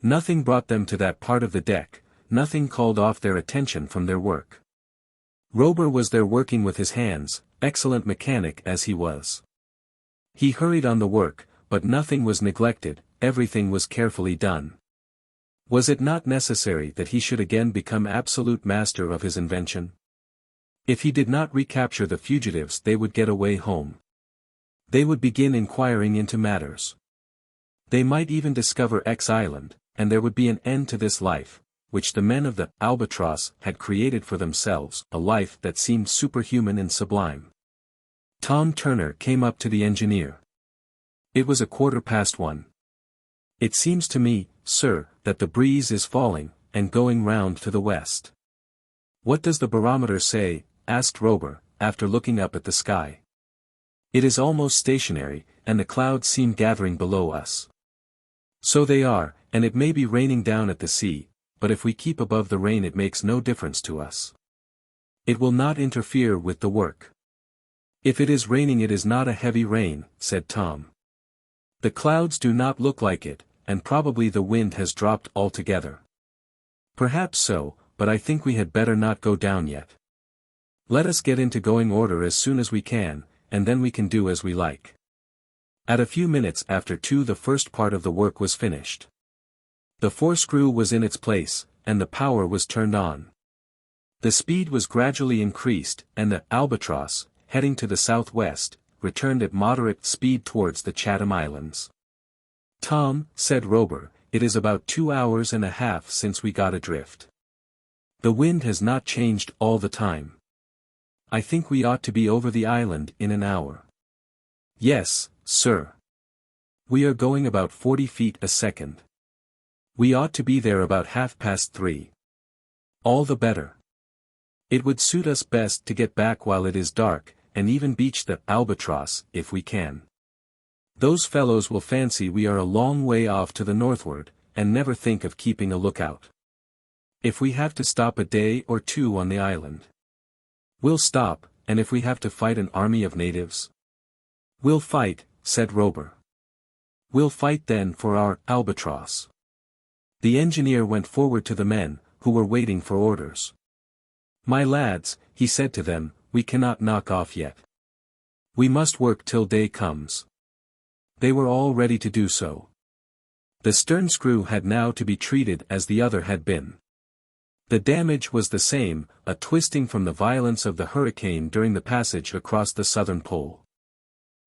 Nothing brought them to that part of the deck, nothing called off their attention from their work. Robur was there working with his hands, excellent mechanic as he was. He hurried on the work, but nothing was neglected, everything was carefully done. Was it not necessary that he should again become absolute master of his invention? If he did not recapture the fugitives they would get away home. They would begin inquiring into matters. They might even discover X Island, and there would be an end to this life, which the men of the Albatross had created for themselves, a life that seemed superhuman and sublime. Tom Turner came up to the engineer. It was 1:15. "It seems to me, sir, that the breeze is falling, and going round to the west." "What does the barometer say?" asked Robur, after looking up at the sky. "It is almost stationary, and the clouds seem gathering below us." "So they are, and it may be raining down at the sea, but if we keep above the rain it makes no difference to us. It will not interfere with the work." "If it is raining it is not a heavy rain," said Tom. "The clouds do not look like it, and probably the wind has dropped altogether." "Perhaps so, but I think we had better not go down yet." Let us get into going order as soon as we can, and then we can do as we like. At a few minutes after 2 the first part of the work was finished. The forescrew was in its place, and the power was turned on. The speed was gradually increased, and the Albatross, heading to the southwest, returned at moderate speed towards the Chatham Islands. "Tom," said Robur, "it is about 2 hours and a half since we got adrift. The wind has not changed all the time. I think we ought to be over the island in an hour." "Yes, sir. We are going about 40 feet a second. We ought to be there about 3:30. All the better. It would suit us best to get back while it is dark, and even beach the Albatross, if we can. Those fellows will fancy we are a long way off to the northward, and never think of keeping a lookout. If we have to stop a day or 2 on the island, we'll stop, and if we have to fight an army of natives, we'll fight," said Robur. "We'll fight then for our Albatross." The engineer went forward to the men, who were waiting for orders. "My lads," he said to them, "we cannot knock off yet. We must work till day comes." They were all ready to do so. The stern screw had now to be treated as the other had been. The damage was the same, a twisting from the violence of the hurricane during the passage across the southern pole.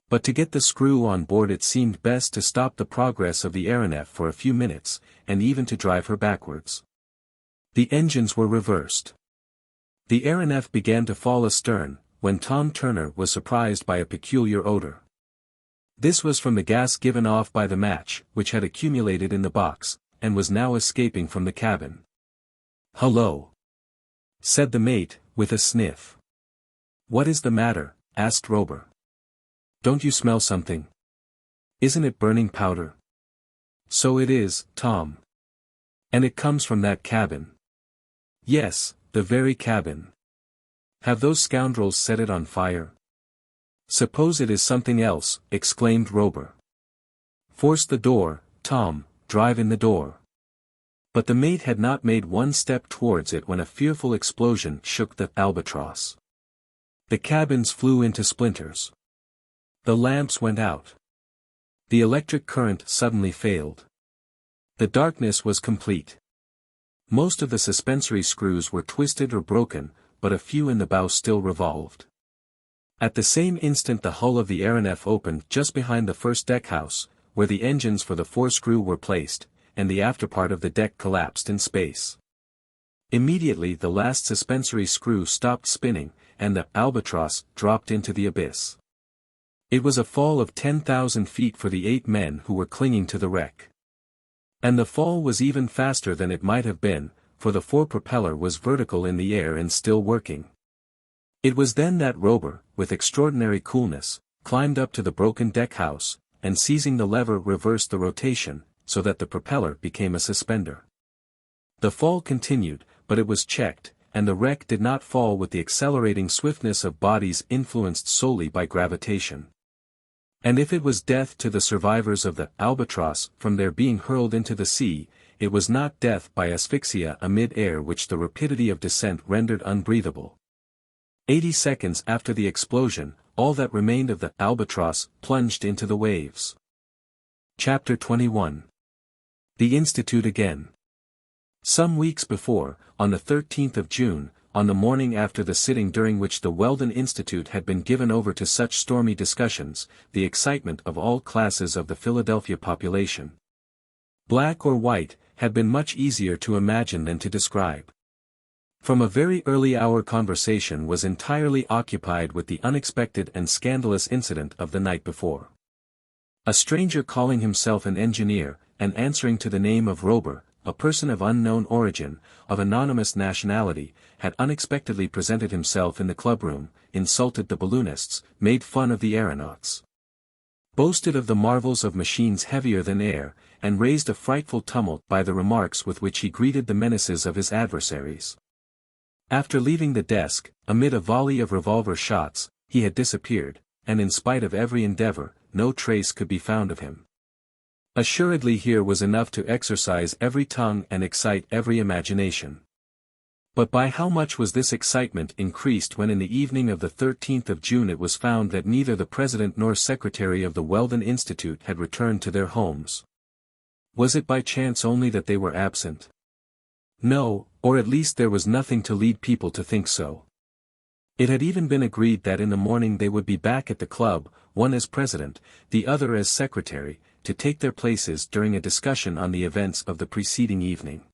But to get the screw on board it seemed best to stop the progress of the Aeronef for a few minutes, and even to drive her backwards. The engines were reversed. The Aeronef began to fall astern, when Tom Turner was surprised by a peculiar odor. This was from the gas given off by the match, which had accumulated in the box, and was now escaping from the cabin. "Hullo!" said the mate, with a sniff. "What is the matter?" asked Robur. "Don't you smell something? Isn't it burning powder?" "So it is, Tom. And it comes from that cabin." "Yes, the very cabin. Have those scoundrels set it on fire?" "Suppose it is something else," exclaimed Robur. "Force the door, Tom, drive in the door." But the mate had not made one step towards it when a fearful explosion shook the Albatross. The cabins flew into splinters. The lamps went out. The electric current suddenly failed. The darkness was complete. Most of the suspensory screws were twisted or broken, but a few in the bow still revolved. At the same instant the hull of the Aeronef opened just behind the first deckhouse, where the engines for the forescrew were placed, and the afterpart of the deck collapsed in space. Immediately the last suspensory screw stopped spinning, and the Albatross dropped into the abyss. It was a fall of 10,000 feet for the 8 men who were clinging to the wreck. And the fall was even faster than it might have been, for the fore-propeller was vertical in the air and still working. It was then that Robur, with extraordinary coolness, climbed up to the broken deckhouse, and seizing the lever reversed the rotation, so that the propeller became a suspender. The fall continued, but it was checked, and the wreck did not fall with the accelerating swiftness of bodies influenced solely by gravitation. And if it was death to the survivors of the Albatross from their being hurled into the sea, it was not death by asphyxia amid air which the rapidity of descent rendered unbreathable. 80 seconds after the explosion, all that remained of the Albatross plunged into the waves. Chapter 21. The Institute again. Some weeks before, on the 13th of June, on the morning after the sitting during which the Weldon Institute had been given over to such stormy discussions, the excitement of all classes of the Philadelphia population, black or white, had been much easier to imagine than to describe. From a very early hour conversation was entirely occupied with the unexpected and scandalous incident of the night before. A stranger calling himself an engineer, and answering to the name of Robur, a person of unknown origin, of anonymous nationality, had unexpectedly presented himself in the clubroom, insulted the balloonists, made fun of the aeronauts, boasted of the marvels of machines heavier than air, and raised a frightful tumult by the remarks with which he greeted the menaces of his adversaries. After leaving the desk, amid a volley of revolver shots, he had disappeared, and in spite of every endeavor, no trace could be found of him. Assuredly here was enough to exercise every tongue and excite every imagination. But by how much was this excitement increased when in the evening of the 13th of June it was found that neither the president nor secretary of the Weldon Institute had returned to their homes? Was it by chance only that they were absent? No, or at least there was nothing to lead people to think so. It had even been agreed that in the morning they would be back at the club, one as president, the other as secretary, to take their places during a discussion on the events of the preceding evening.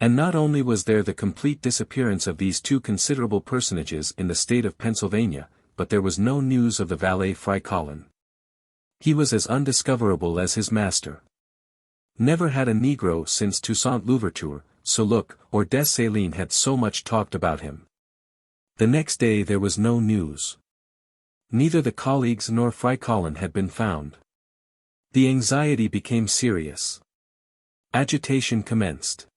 And not only was there the complete disappearance of these two considerable personages in the state of Pennsylvania, but there was no news of the valet Frycollin. He was as undiscoverable as his master. Never had a Negro since Toussaint Louverture, Soulouque, or Dessalines had so much talked about him. The next day there was no news. Neither the colleagues nor Frycollin had been found. The anxiety became serious. Agitation commenced.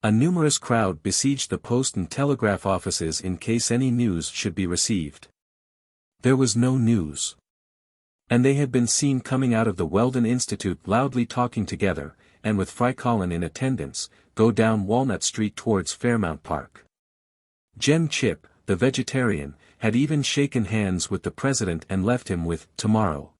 A numerous crowd besieged the post and telegraph offices in case any news should be received. There was no news. And they had been seen coming out of the Weldon Institute loudly talking together, and with Frycollin in attendance, go down Walnut Street towards Fairmount Park. Jem Chip, the vegetarian, had even shaken hands with the president and left him with "tomorrow."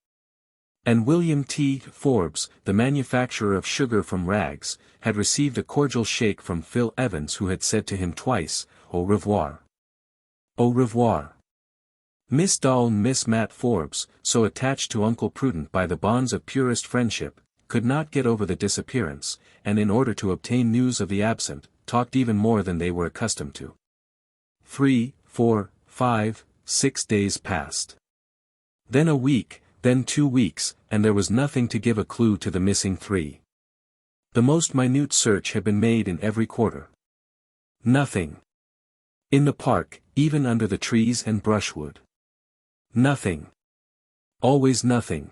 And William T. Forbes, the manufacturer of sugar from rags, had received a cordial shake from Phil Evans, who had said to him twice, "Au revoir." Au revoir. Miss Doll and Miss Matt Forbes, so attached to Uncle Prudent by the bonds of purest friendship, could not get over the disappearance, and in order to obtain news of the absent, talked even more than they were accustomed to. 3, 4, 5, 6 days passed. Then a week, then 2 weeks, and there was nothing to give a clue to the missing three. The most minute search had been made in every quarter. Nothing. In the park, even under the trees and brushwood. Nothing. Always nothing.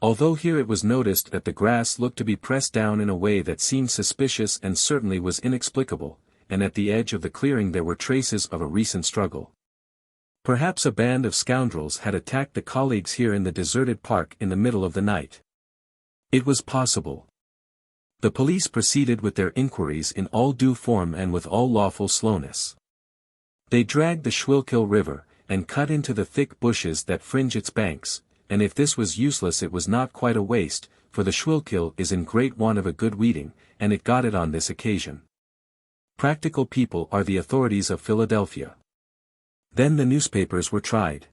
Although here it was noticed that the grass looked to be pressed down in a way that seemed suspicious and certainly was inexplicable, and at the edge of the clearing there were traces of a recent struggle. Perhaps a band of scoundrels had attacked the colleagues here in the deserted park in the middle of the night. It was possible. The police proceeded with their inquiries in all due form and with all lawful slowness. They dragged the Schuylkill River, and cut into the thick bushes that fringe its banks, and if this was useless it was not quite a waste, for the Schuylkill is in great want of a good weeding, and it got it on this occasion. Practical people are the authorities of Philadelphia. Then the newspapers were tried.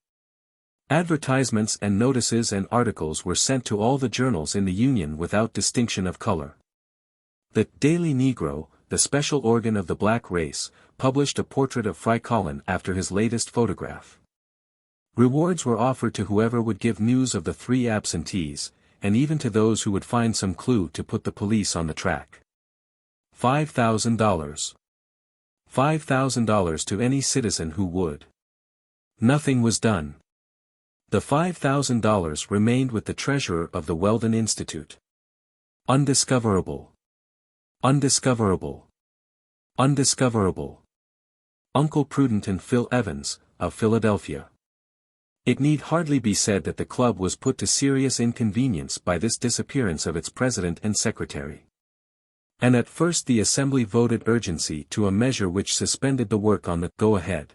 Advertisements and notices and articles were sent to all the journals in the Union without distinction of color. The Daily Negro, the special organ of the black race, published a portrait of Frycollin after his latest photograph. Rewards were offered to whoever would give news of the three absentees, and even to those who would find some clue to put the police on the track. $5,000. $5,000 to any citizen who would. Nothing was done. The $5,000 remained with the treasurer of the Weldon Institute. Undiscoverable. Undiscoverable. Undiscoverable. Uncle Prudent and Phil Evans, of Philadelphia. It need hardly be said that the club was put to serious inconvenience by this disappearance of its president and secretary. And at first the assembly voted urgency to a measure which suspended the work on the go-ahead.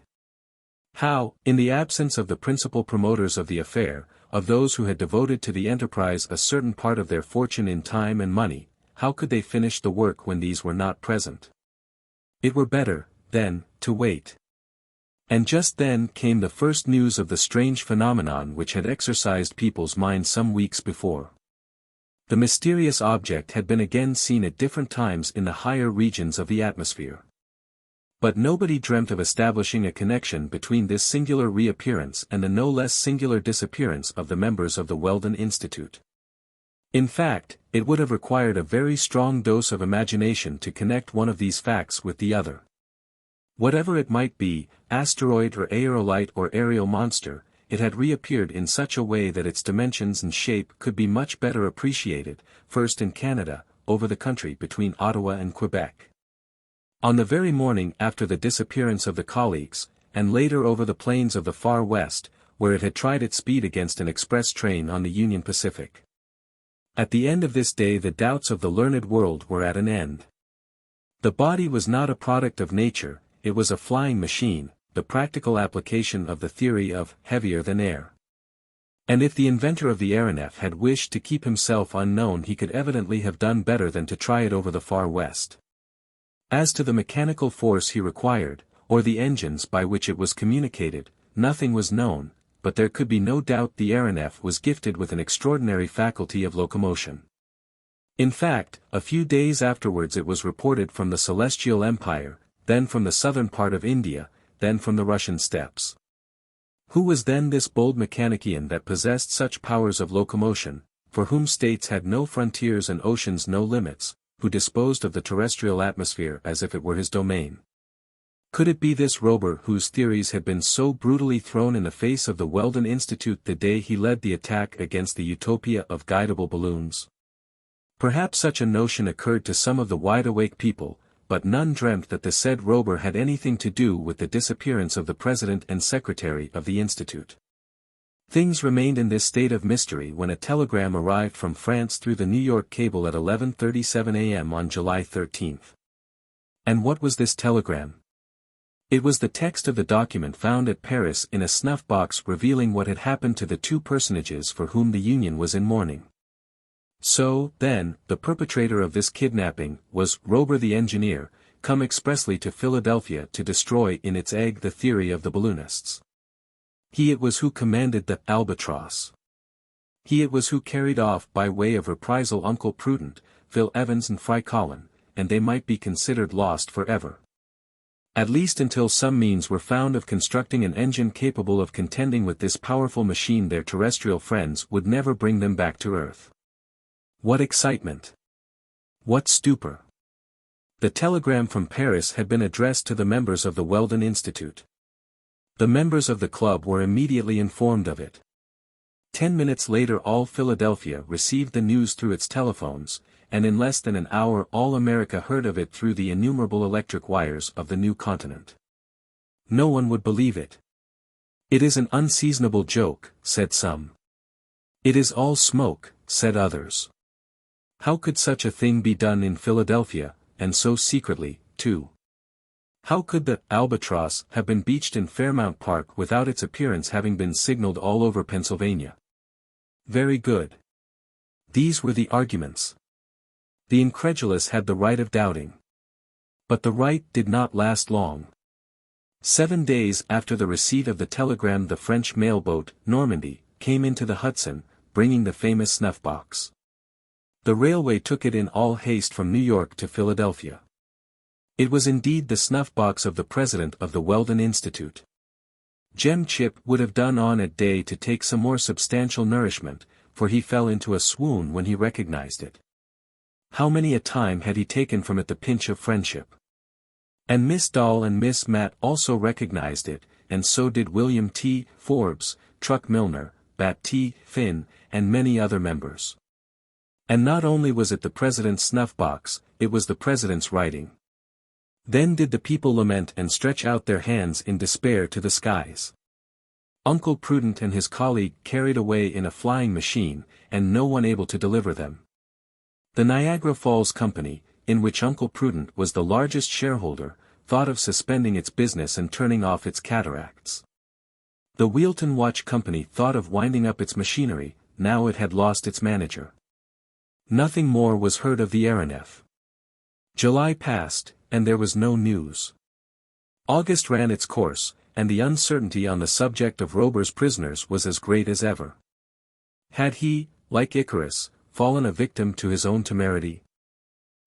How, in the absence of the principal promoters of the affair, of those who had devoted to the enterprise a certain part of their fortune in time and money, how could they finish the work when these were not present? It were better, then, to wait. And just then came the first news of the strange phenomenon which had exercised people's minds some weeks before. The mysterious object had been again seen at different times in the higher regions of the atmosphere. But nobody dreamt of establishing a connection between this singular reappearance and the no less singular disappearance of the members of the Weldon Institute. In fact, it would have required a very strong dose of imagination to connect one of these facts with the other. Whatever it might be, asteroid or aerolite or aerial monster, it had reappeared in such a way that its dimensions and shape could be much better appreciated, first in Canada, over the country between Ottawa and Quebec. On the very morning after the disappearance of the colleagues, and later over the plains of the far west, where it had tried its speed against an express train on the Union Pacific. At the end of this day the doubts of the learned world were at an end. The body was not a product of nature, it was a flying machine, the practical application of the theory of heavier than air. And if the inventor of the Aeronef had wished to keep himself unknown, he could evidently have done better than to try it over the far west. As to the mechanical force he required, or the engines by which it was communicated, nothing was known, but there could be no doubt the Aeronef was gifted with an extraordinary faculty of locomotion. In fact, a few days afterwards it was reported from the Celestial Empire, then from the southern part of India, then from the Russian steppes. Who was then this bold mechanician that possessed such powers of locomotion, for whom states had no frontiers and oceans no limits, who disposed of the terrestrial atmosphere as if it were his domain? Could it be this Robur whose theories had been so brutally thrown in the face of the Weldon Institute the day he led the attack against the utopia of guidable balloons? Perhaps such a notion occurred to some of the wide-awake people, but none dreamt that the said Robur had anything to do with the disappearance of the president and secretary of the institute. Things remained in this state of mystery when a telegram arrived from France through the New York cable at 11:37 a.m. on July 13. And what was this telegram? It was the text of the document found at Paris in a snuff box revealing what had happened to the two personages for whom the Union was in mourning. So, then, the perpetrator of this kidnapping was Robur the engineer, come expressly to Philadelphia to destroy in its egg the theory of the balloonists. He it was who commanded the Albatross. He it was who carried off by way of reprisal Uncle Prudent, Phil Evans and Frycollin, and they might be considered lost forever. At least until some means were found of constructing an engine capable of contending with this powerful machine, their terrestrial friends would never bring them back to Earth. What excitement! What stupor! The telegram from Paris had been addressed to the members of the Weldon Institute. The members of the club were immediately informed of it. 10 minutes later all Philadelphia received the news through its telephones, and in less than an hour all America heard of it through the innumerable electric wires of the new continent. No one would believe it. It is an unseasonable joke, said some. It is all smoke, said others. How could such a thing be done in Philadelphia, and so secretly, too? How could the Albatross have been beached in Fairmount Park without its appearance having been signaled all over Pennsylvania? Very good. These were the arguments. The incredulous had the right of doubting. But the right did not last long. 7 days after the receipt of the telegram the French mailboat, Normandy, came into the Hudson, bringing the famous snuff-box. The railway took it in all haste from New York to Philadelphia. It was indeed the snuff-box of the president of the Weldon Institute. Jem Chip would have done on a day to take some more substantial nourishment, for he fell into a swoon when he recognized it. How many a time had he taken from it the pinch of friendship? And Miss Dahl and Miss Matt also recognized it, and so did William T. Forbes, Truck Milner, Bat T. Finn, and many other members. And not only was it the president's snuff-box, it was the president's writing. Then did the people lament and stretch out their hands in despair to the skies. Uncle Prudent and his colleague carried away in a flying machine, and no one able to deliver them. The Niagara Falls Company, in which Uncle Prudent was the largest shareholder, thought of suspending its business and turning off its cataracts. The Wheelton Watch Company thought of winding up its machinery, now it had lost its manager. Nothing more was heard of the Aeronef. July passed, and there was no news. August ran its course, and the uncertainty on the subject of Robur's prisoners was as great as ever. Had he, like Icarus, fallen a victim to his own temerity?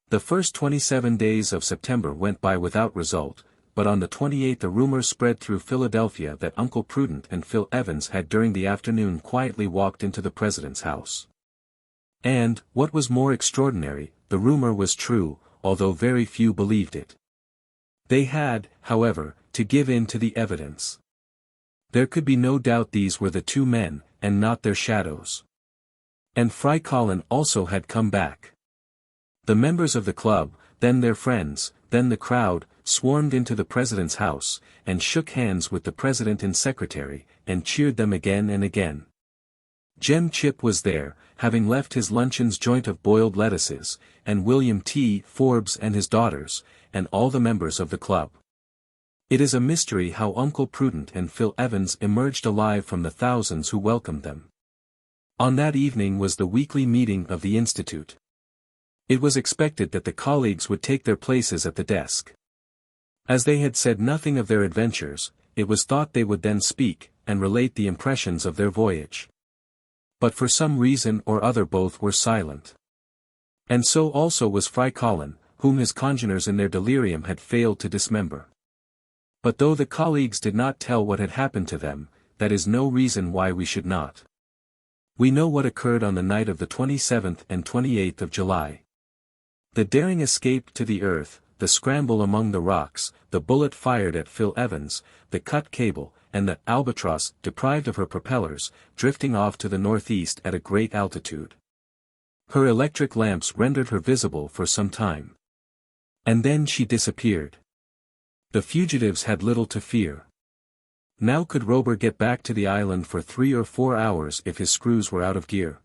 The first 27 days of September went by without result, but on the 28th a rumor spread through Philadelphia that Uncle Prudent and Phil Evans had during the afternoon quietly walked into the president's house. And, what was more extraordinary, the rumor was true, although very few believed it. They had, however, to give in to the evidence. There could be no doubt these were the two men, and not their shadows. And Frycollin also had come back. The members of the club, then their friends, then the crowd, swarmed into the president's house, and shook hands with the president and secretary, and cheered them again and again. Jem Chip was there, having left his luncheon's joint of boiled lettuces, and William T. Forbes and his daughters, and all the members of the club. It is a mystery how Uncle Prudent and Phil Evans emerged alive from the thousands who welcomed them. On that evening was the weekly meeting of the Institute. It was expected that the colleagues would take their places at the desk. As they had said nothing of their adventures, it was thought they would then speak, and relate the impressions of their voyage. But for some reason or other both were silent. And so also was Frycollin, whom his congeners in their delirium had failed to dismember. But though the colleagues did not tell what had happened to them, that is no reason why we should not. We know what occurred on the night of the 27th and 28th of July. The daring escape to the earth, the scramble among the rocks, the bullet fired at Phil Evans, the cut cable, and the Albatross, deprived of her propellers, drifting off to the northeast at a great altitude. Her electric lamps rendered her visible for some time. And then she disappeared. The fugitives had little to fear. Now could Robur get back to the island for 3 or 4 hours if his screws were out of gear?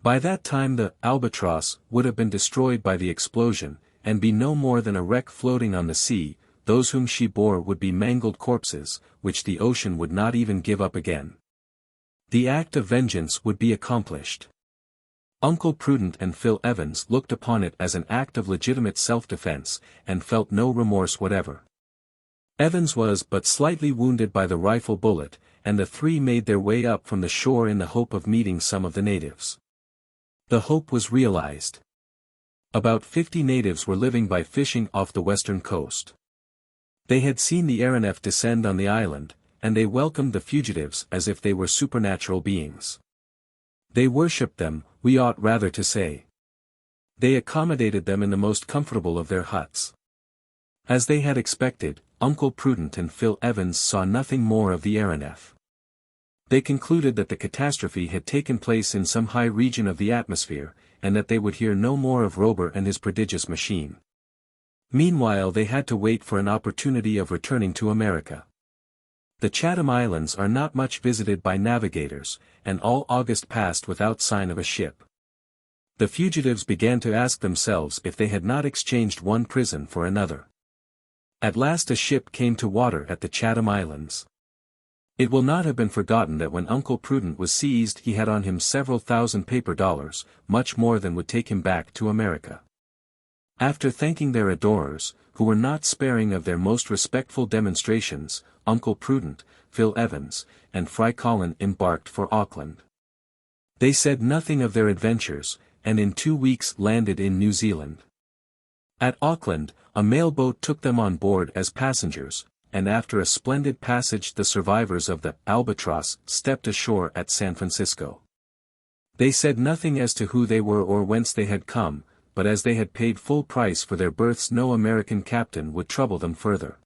By that time the Albatross would have been destroyed by the explosion, and be no more than a wreck floating on the sea. Those whom she bore would be mangled corpses, which the ocean would not even give up again. The act of vengeance would be accomplished. Uncle Prudent and Phil Evans looked upon it as an act of legitimate self-defense, and felt no remorse whatever. Evans was but slightly wounded by the rifle bullet, and the three made their way up from the shore in the hope of meeting some of the natives. The hope was realized. About 50 natives were living by fishing off the western coast. They had seen the Aeronef descend on the island, and they welcomed the fugitives as if they were supernatural beings. They worshipped them, we ought rather to say. They accommodated them in the most comfortable of their huts. As they had expected, Uncle Prudent and Phil Evans saw nothing more of the Aeronef. They concluded that the catastrophe had taken place in some high region of the atmosphere, and that they would hear no more of Robur and his prodigious machine. Meanwhile they had to wait for an opportunity of returning to America. The Chatham Islands are not much visited by navigators, and all August passed without sign of a ship. The fugitives began to ask themselves if they had not exchanged one prison for another. At last a ship came to water at the Chatham Islands. It will not have been forgotten that when Uncle Prudent was seized he had on him several thousand paper dollars, much more than would take him back to America. After thanking their adorers, who were not sparing of their most respectful demonstrations, Uncle Prudent, Phil Evans, and Frycollin embarked for Auckland. They said nothing of their adventures, and in 2 weeks landed in New Zealand. At Auckland, a mailboat took them on board as passengers, and after a splendid passage the survivors of the Albatross stepped ashore at San Francisco. They said nothing as to who they were or whence they had come, but as they had paid full price for their berths no American captain would trouble them further.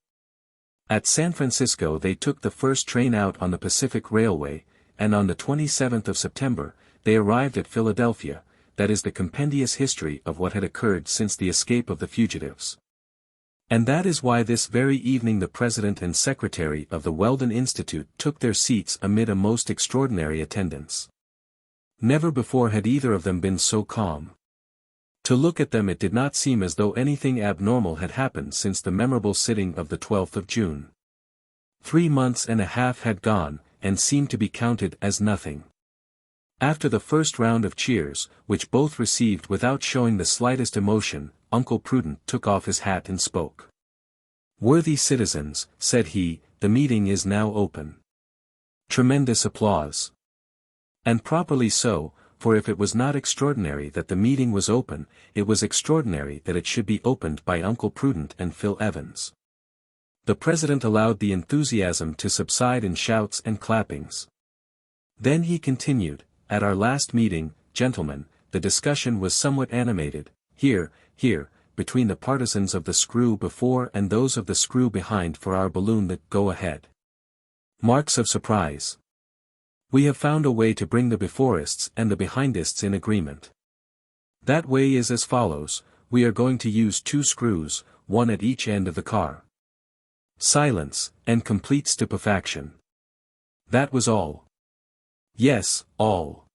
At San Francisco they took the first train out on the Pacific Railway, and on the 27th of September, they arrived at Philadelphia. That is the compendious history of what had occurred since the escape of the fugitives. And that is why this very evening the President and Secretary of the Weldon Institute took their seats amid a most extraordinary attendance. Never before had either of them been so calm. To look at them it did not seem as though anything abnormal had happened since the memorable sitting of the 12th of June. 3 months and a half had gone, and seemed to be counted as nothing. After the first round of cheers, which both received without showing the slightest emotion, Uncle Prudent took off his hat and spoke. "Worthy citizens," said he, "the meeting is now open." Tremendous applause. And properly so, for if it was not extraordinary that the meeting was open, it was extraordinary that it should be opened by Uncle Prudent and Phil Evans. The President allowed the enthusiasm to subside in shouts and clappings. Then he continued, "At our last meeting, gentlemen, the discussion was somewhat animated, here, between the partisans of the screw before and those of the screw behind for our balloon that go ahead. Marks of surprise. We have found a way to bring the beforists and the behindists in agreement. That way is as follows: we are going to use 2 screws, one at each end of the car." Silence, and complete stupefaction. That was all. Yes, all.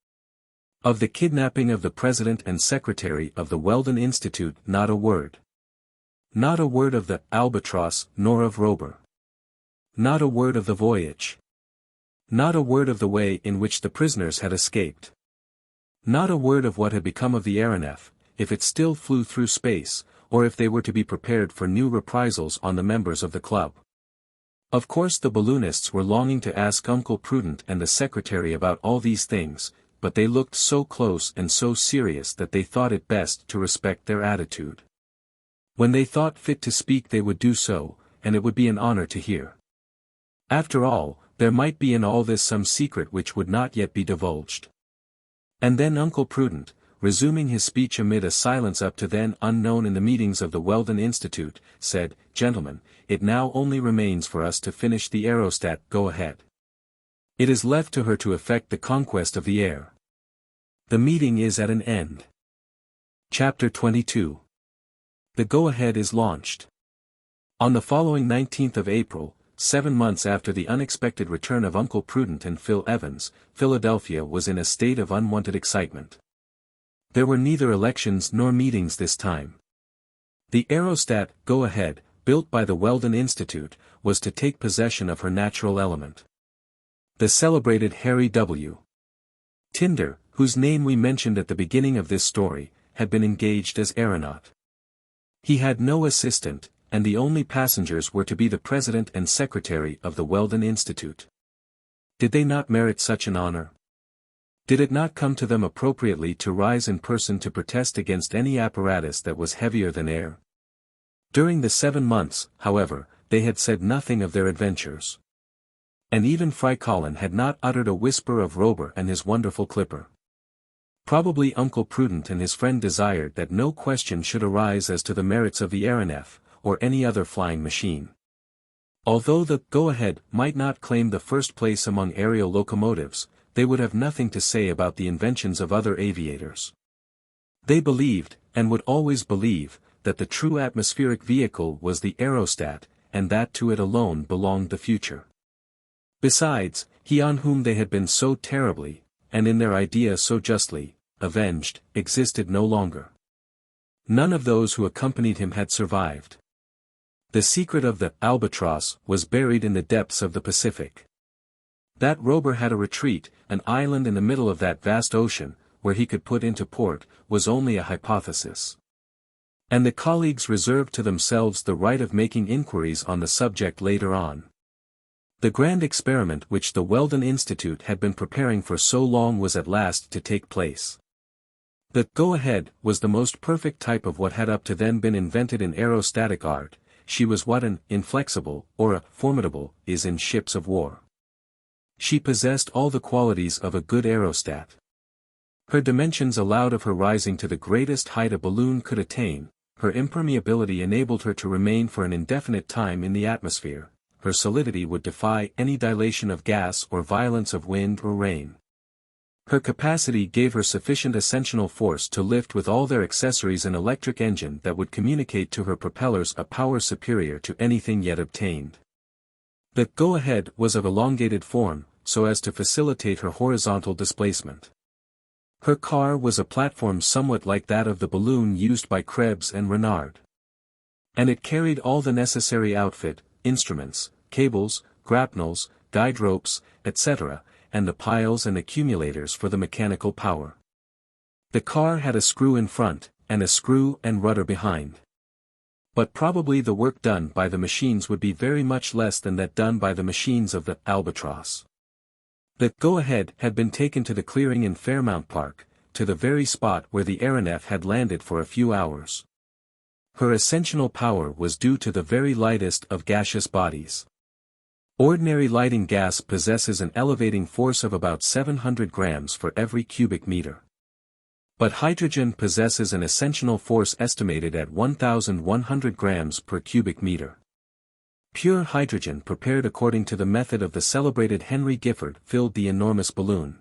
Of the kidnapping of the President and Secretary of the Weldon Institute not a word. Not a word of the Albatross nor of Robur. Not a word of the voyage. Not a word of the way in which the prisoners had escaped. Not a word of what had become of the Aeronef, if it still flew through space, or if they were to be prepared for new reprisals on the members of the club. Of course the balloonists were longing to ask Uncle Prudent and the secretary about all these things, but they looked so close and so serious that they thought it best to respect their attitude. When they thought fit to speak they would do so, and it would be an honor to hear. After all, there might be in all this some secret which would not yet be divulged. And then Uncle Prudent, resuming his speech amid a silence up to then unknown in the meetings of the Weldon Institute, said, "Gentlemen, it now only remains for us to finish the aerostat go-ahead. It is left to her to effect the conquest of the air. The meeting is at an end." Chapter 22. The go-ahead is launched. On the following 19th of April, 7 months after the unexpected return of Uncle Prudent and Phil Evans, Philadelphia was in a state of unwonted excitement. There were neither elections nor meetings this time. The aerostat, go-ahead, built by the Weldon Institute, was to take possession of her natural element. The celebrated Harry W. Tinder, whose name we mentioned at the beginning of this story, had been engaged as aeronaut. He had no assistant, and the only passengers were to be the president and secretary of the Weldon Institute. Did they not merit such an honor? Did it not come to them appropriately to rise in person to protest against any apparatus that was heavier than air? During the 7 months, however, they had said nothing of their adventures. And even Frycollin had not uttered a whisper of Robur and his wonderful clipper. Probably Uncle Prudent and his friend desired that no question should arise as to the merits of the Aeronef, or any other flying machine. Although the go-ahead might not claim the first place among aerial locomotives, they would have nothing to say about the inventions of other aviators. They believed, and would always believe, that the true atmospheric vehicle was the aerostat, and that to it alone belonged the future. Besides, he on whom they had been so terribly, and in their idea so justly, avenged, existed no longer. None of those who accompanied him had survived. The secret of the Albatross was buried in the depths of the Pacific. That Robur had a retreat, an island in the middle of that vast ocean, where he could put into port, was only a hypothesis. And the colleagues reserved to themselves the right of making inquiries on the subject later on. The grand experiment which the Weldon Institute had been preparing for so long was at last to take place. The go-ahead was the most perfect type of what had up to then been invented in aerostatic art. She was what an inflexible, or a formidable, is in ships of war. She possessed all the qualities of a good aerostat. Her dimensions allowed of her rising to the greatest height a balloon could attain, her impermeability enabled her to remain for an indefinite time in the atmosphere, her solidity would defy any dilation of gas or violence of wind or rain. Her capacity gave her sufficient ascensional force to lift with all their accessories an electric engine that would communicate to her propellers a power superior to anything yet obtained. The go-ahead was of elongated form, so as to facilitate her horizontal displacement. Her car was a platform somewhat like that of the balloon used by Krebs and Renard. And it carried all the necessary outfit, instruments, cables, grapnels, guide ropes, etc., and the piles and accumulators for the mechanical power. The car had a screw in front, and a screw and rudder behind. But probably the work done by the machines would be very much less than that done by the machines of the Albatross. The go-ahead had been taken to the clearing in Fairmount Park, to the very spot where the Aeronef had landed for a few hours. Her ascensional power was due to the very lightest of gaseous bodies. Ordinary lighting gas possesses an elevating force of about 700 grams for every cubic meter. But hydrogen possesses an ascensional force estimated at 1,100 grams per cubic meter. Pure hydrogen prepared according to the method of the celebrated Henry Giffard filled the enormous balloon.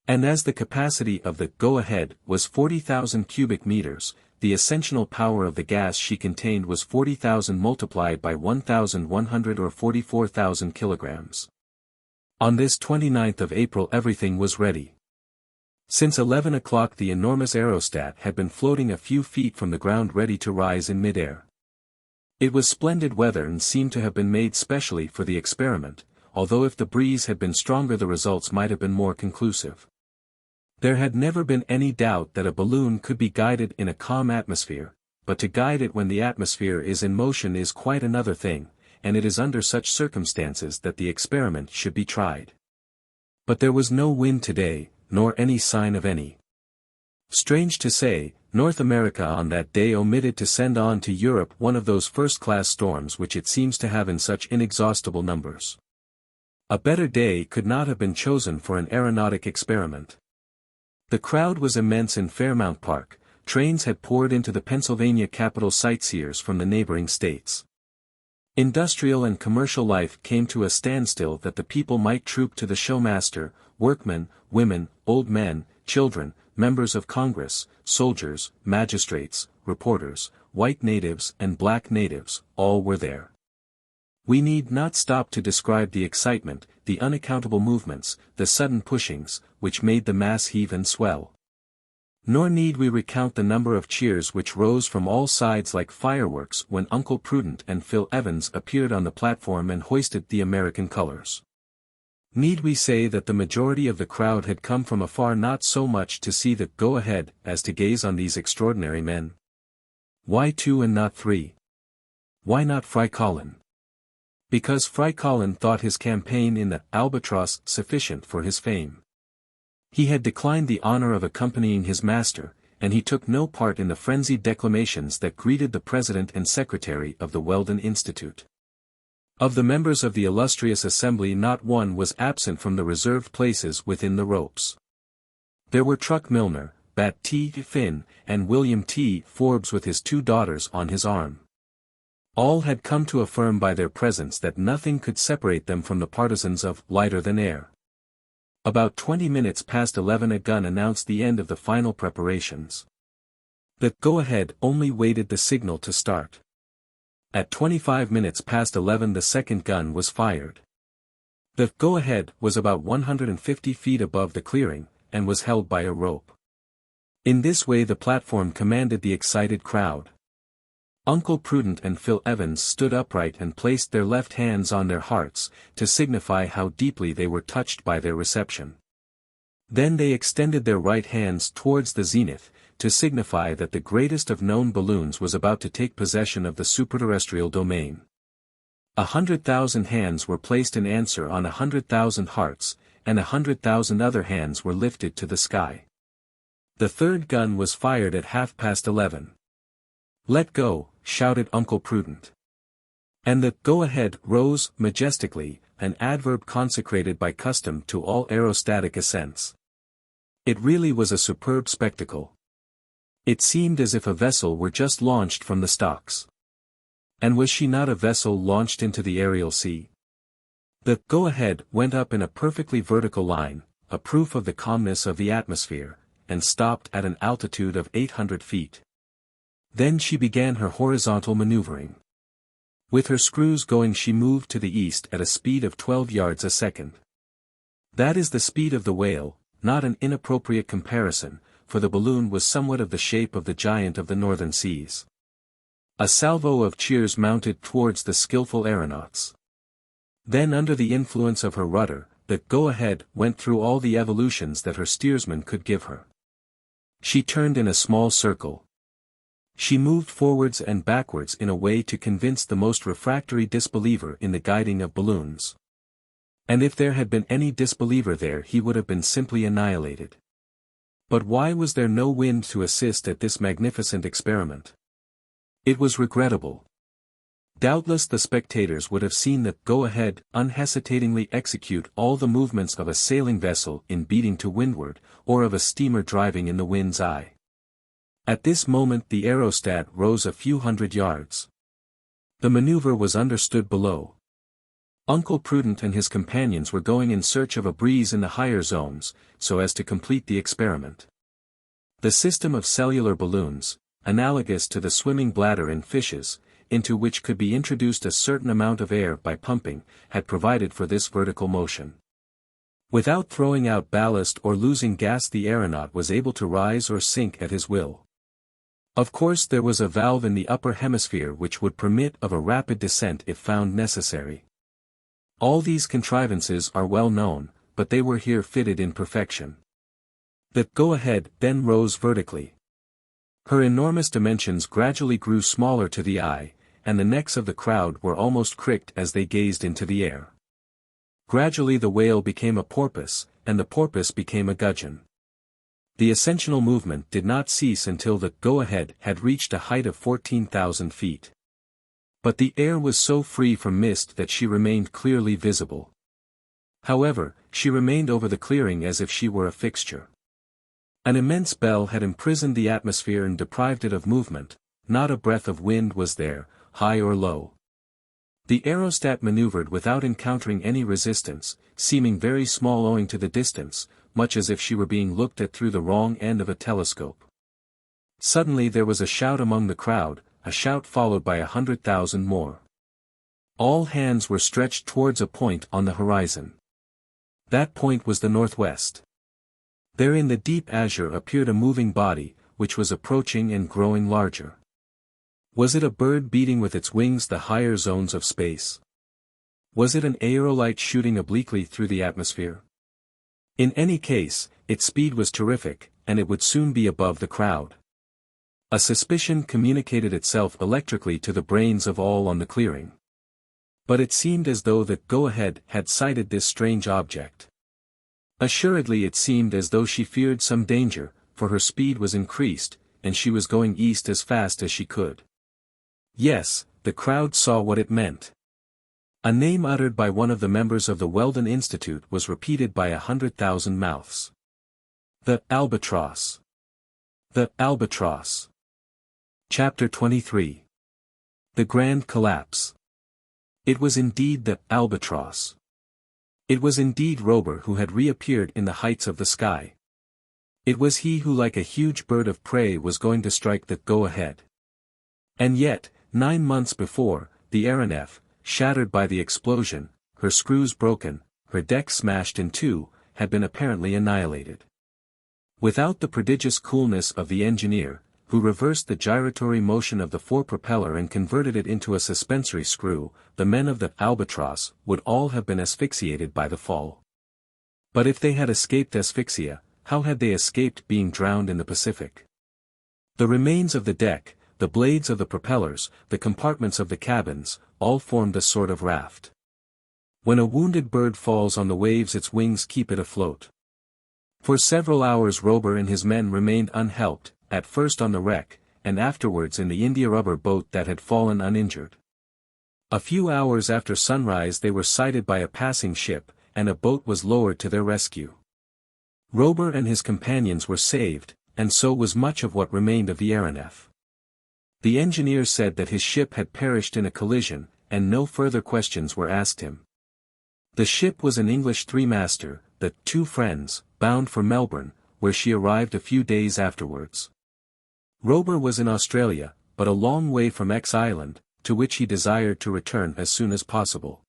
And as the capacity of the go-ahead was 40,000 cubic meters, the ascensional power of the gas she contained was 40,000 multiplied by 1,100 or 44,000 kilograms. On this 29th of April everything was ready. Since 11 o'clock the enormous aerostat had been floating a few feet from the ground ready to rise in midair. It was splendid weather and seemed to have been made specially for the experiment, although if the breeze had been stronger the results might have been more conclusive. There had never been any doubt that a balloon could be guided in a calm atmosphere, but to guide it when the atmosphere is in motion is quite another thing, and it is under such circumstances that the experiment should be tried. But there was no wind today, nor any sign of any. Strange to say, North America on that day omitted to send on to Europe one of those first-class storms which it seems to have in such inexhaustible numbers. A better day could not have been chosen for an aeronautic experiment. The crowd was immense in Fairmount Park. Trains had poured into the Pennsylvania capital sightseers from the neighboring states. Industrial and commercial life came to a standstill that the people might troop to the showmaster, workmen, women, old men, children, members of Congress, soldiers, magistrates, reporters, white natives and black natives, all were there. We need not stop to describe the excitement, the unaccountable movements, the sudden pushings, which made the mass heave and swell. Nor need we recount the number of cheers which rose from all sides like fireworks when Uncle Prudent and Phil Evans appeared on the platform and hoisted the American colors. Need we say that the majority of the crowd had come from afar not so much to see the go-ahead as to gaze on these extraordinary men? Why 2 and not 3? Why not Frycollin? Because Frycollin thought his campaign in the Albatross sufficient for his fame. He had declined the honor of accompanying his master, and he took no part in the frenzied declamations that greeted the president and secretary of the Weldon Institute. Of the members of the illustrious assembly not one was absent from the reserved places within the ropes. There were Truck Milner, Bat T. Finn, and William T. Forbes with his 2 daughters on his arm. All had come to affirm by their presence that nothing could separate them from the partisans of lighter than air. About 20 minutes past 11 a gun announced the end of the final preparations. The go-ahead only waited the signal to start. At 25 minutes past 11 the second gun was fired. The go-ahead was about 150 feet above the clearing, and was held by a rope. In this way the platform commanded the excited crowd. Uncle Prudent and Phil Evans stood upright and placed their left hands on their hearts, to signify how deeply they were touched by their reception. Then they extended their right hands towards the zenith, to signify that the greatest of known balloons was about to take possession of the superterrestrial domain. 100,000 hands were placed in answer on 100,000 hearts, and 100,000 other hands were lifted to the sky. The third gun was fired at 11:30. "Let go," shouted Uncle Prudent. And the go-ahead rose majestically, an adverb consecrated by custom to all aerostatic ascents. It really was a superb spectacle. It seemed as if a vessel were just launched from the stocks. And was she not a vessel launched into the aerial sea? The go-ahead went up in a perfectly vertical line, a proof of the calmness of the atmosphere, and stopped at an altitude of 800 feet. Then she began her horizontal maneuvering. With her screws going she moved to the east at a speed of 12 yards a second. That is the speed of the whale, not an inappropriate comparison, for the balloon was somewhat of the shape of the giant of the northern seas. A salvo of cheers mounted towards the skillful aeronauts. Then under the influence of her rudder, the go-ahead went through all the evolutions that her steersman could give her. She turned in a small circle. She moved forwards and backwards in a way to convince the most refractory disbeliever in the guiding of balloons. And if there had been any disbeliever there he would have been simply annihilated. But why was there no wind to assist at this magnificent experiment? It was regrettable. Doubtless the spectators would have seen the go-ahead unhesitatingly execute all the movements of a sailing vessel in beating to windward, or of a steamer driving in the wind's eye. At this moment the aerostat rose a few hundred yards. The maneuver was understood below. Uncle Prudent and his companions were going in search of a breeze in the higher zones, so as to complete the experiment. The system of cellular balloons, analogous to the swimming bladder in fishes, into which could be introduced a certain amount of air by pumping, had provided for this vertical motion. Without throwing out ballast or losing gas the aeronaut was able to rise or sink at his will. Of course there was a valve in the upper hemisphere which would permit of a rapid descent if found necessary. All these contrivances are well known, but they were here fitted in perfection. The go-ahead then rose vertically. Her enormous dimensions gradually grew smaller to the eye, and the necks of the crowd were almost cricked as they gazed into the air. Gradually the whale became a porpoise, and the porpoise became a gudgeon. The ascensional movement did not cease until the go-ahead had reached a height of 14,000 feet. But the air was so free from mist that she remained clearly visible. However, she remained over the clearing as if she were a fixture. An immense bell had imprisoned the atmosphere and deprived it of movement, not a breath of wind was there, high or low. The aerostat maneuvered without encountering any resistance, seeming very small owing to the distance, much as if she were being looked at through the wrong end of a telescope. Suddenly there was a shout among the crowd, a shout followed by 100,000 more. All hands were stretched towards a point on the horizon. That point was the northwest. There in the deep azure appeared a moving body, which was approaching and growing larger. Was it a bird beating with its wings the higher zones of space? Was it an aerolite shooting obliquely through the atmosphere? In any case, its speed was terrific, and it would soon be above the crowd. A suspicion communicated itself electrically to the brains of all on the clearing. But it seemed as though the go-ahead had sighted this strange object. Assuredly it seemed as though she feared some danger, for her speed was increased, and she was going east as fast as she could. Yes, the crowd saw what it meant. A name uttered by one of the members of the Weldon Institute was repeated by 100,000 mouths. The Albatross. The Albatross. Chapter 23. The Grand Collapse. It was indeed the Albatross. It was indeed Robur who had reappeared in the heights of the sky. It was he who like a huge bird of prey was going to strike the go-ahead. And yet, 9 months before, the Aeronef, shattered by the explosion, her screws broken, her deck smashed in two, had been apparently annihilated. Without the prodigious coolness of the engineer, who reversed the gyratory motion of the fore-propeller and converted it into a suspensory screw, the men of the Albatross would all have been asphyxiated by the fall. But if they had escaped asphyxia, how had they escaped being drowned in the Pacific? The remains of the deck, the blades of the propellers, the compartments of the cabins, all formed a sort of raft. When a wounded bird falls on the waves its wings keep it afloat. For several hours Robur and his men remained unhelped, at first on the wreck, and afterwards in the India rubber boat that had fallen uninjured. A few hours after sunrise they were sighted by a passing ship, and a boat was lowered to their rescue. Robur and his companions were saved, and so was much of what remained of the Aeronef. The engineer said that his ship had perished in a collision, and no further questions were asked him. The ship was an English three-master, the Two Friends, bound for Melbourne, where she arrived a few days afterwards. Robur was in Australia, but a long way from X Island, to which he desired to return as soon as possible.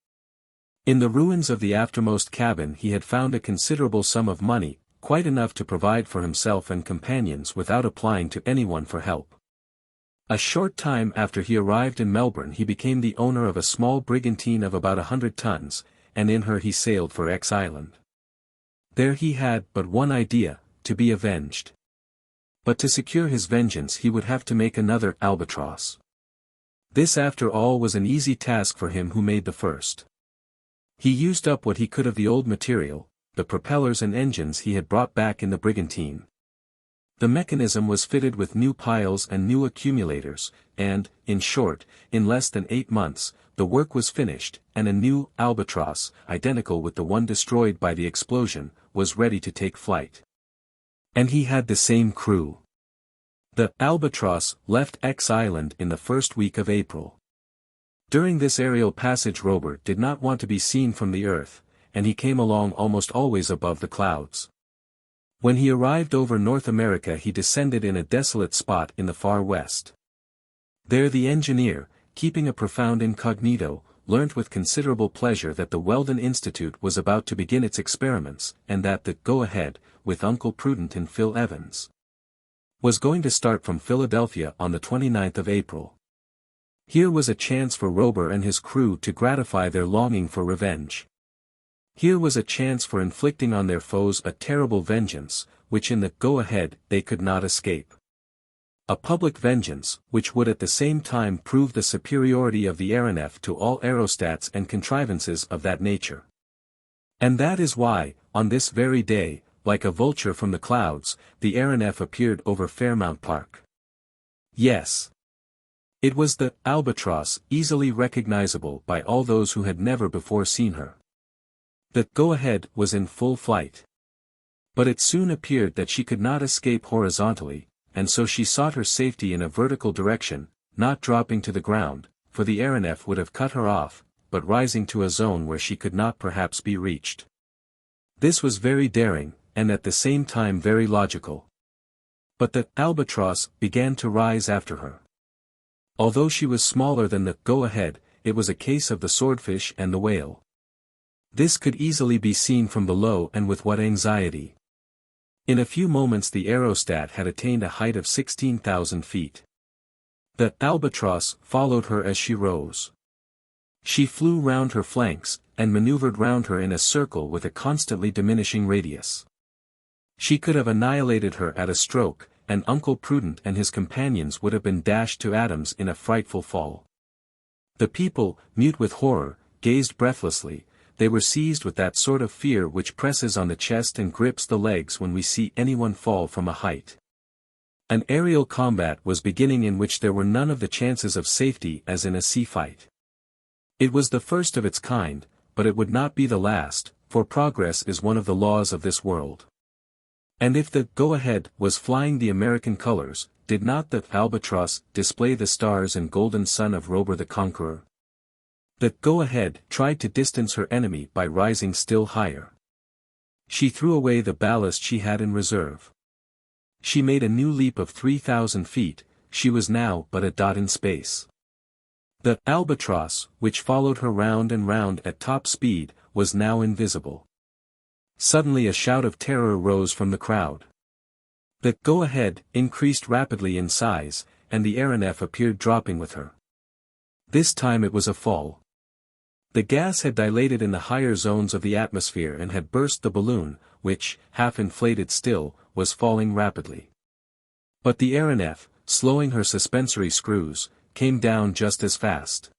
In the ruins of the aftermost cabin he had found a considerable sum of money, quite enough to provide for himself and companions without applying to anyone for help. A short time after he arrived in Melbourne he became the owner of a small brigantine of about 100 tons, and in her he sailed for X Island. There he had but one idea, to be avenged. But to secure his vengeance he would have to make another Albatross. This after all was an easy task for him who made the first. He used up what he could of the old material, the propellers and engines he had brought back in the brigantine. The mechanism was fitted with new piles and new accumulators, and, in short, in less than 8 months, the work was finished, and a new Albatross, identical with the one destroyed by the explosion, was ready to take flight. And he had the same crew. The Albatross left X Island in the first week of April. During this aerial passage Robur did not want to be seen from the earth, and he came along almost always above the clouds. When he arrived over North America he descended in a desolate spot in the far west. There the engineer, keeping a profound incognito, learnt with considerable pleasure that the Weldon Institute was about to begin its experiments, and that the go-ahead, with Uncle Prudent and Phil Evans, was going to start from Philadelphia on the 29th of April. Here was a chance for Robur and his crew to gratify their longing for revenge. Here was a chance for inflicting on their foes a terrible vengeance, which in the go-ahead they could not escape. A public vengeance, which would at the same time prove the superiority of the Aeronef to all aerostats and contrivances of that nature. And that is why, on this very day, like a vulture from the clouds, the Aeronef appeared over Fairmount Park. Yes. It was the Albatross, easily recognizable by all those who had never before seen her. The go-ahead was in full flight. But it soon appeared that she could not escape horizontally, and so she sought her safety in a vertical direction, not dropping to the ground, for the Aeronef would have cut her off, but rising to a zone where she could not perhaps be reached. This was very daring, and at the same time very logical. But the Albatross began to rise after her. Although she was smaller than the go-ahead, it was a case of the swordfish and the whale. This could easily be seen from below, and with what anxiety. In a few moments the aerostat had attained a height of 16,000 feet. The Albatross followed her as she rose. She flew round her flanks, and maneuvered round her in a circle with a constantly diminishing radius. She could have annihilated her at a stroke, and Uncle Prudent and his companions would have been dashed to atoms in a frightful fall. The people, mute with horror, gazed breathlessly. They were seized with that sort of fear which presses on the chest and grips the legs when we see anyone fall from a height. An aerial combat was beginning in which there were none of the chances of safety as in a sea fight. It was the first of its kind, but it would not be the last, for progress is one of the laws of this world. And if the go-ahead was flying the American colors, did not the Albatross display the stars and golden sun of Robur the Conqueror? The go-ahead tried to distance her enemy by rising still higher. She threw away the ballast she had in reserve. She made a new leap of 3,000 feet, she was now but a dot in space. The Albatross, which followed her round and round at top speed, was now invisible. Suddenly a shout of terror rose from the crowd. The go-ahead increased rapidly in size, and the Aeronef appeared dropping with her. This time it was a fall. The gas had dilated in the higher zones of the atmosphere and had burst the balloon, which, half inflated still, was falling rapidly. But the Aeronef, slowing her suspensory screws, came down just as fast.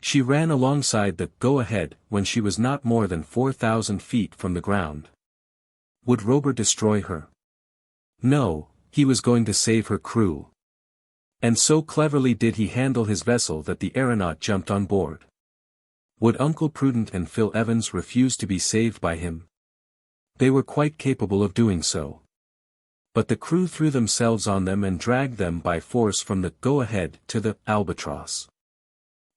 She ran alongside the go-ahead when she was not more than 4,000 feet from the ground. Would Robur destroy her? No, he was going to save her crew. And so cleverly did he handle his vessel that the aeronaut jumped on board. Would Uncle Prudent and Phil Evans refuse to be saved by him? They were quite capable of doing so. But the crew threw themselves on them and dragged them by force from the go-ahead to the Albatross.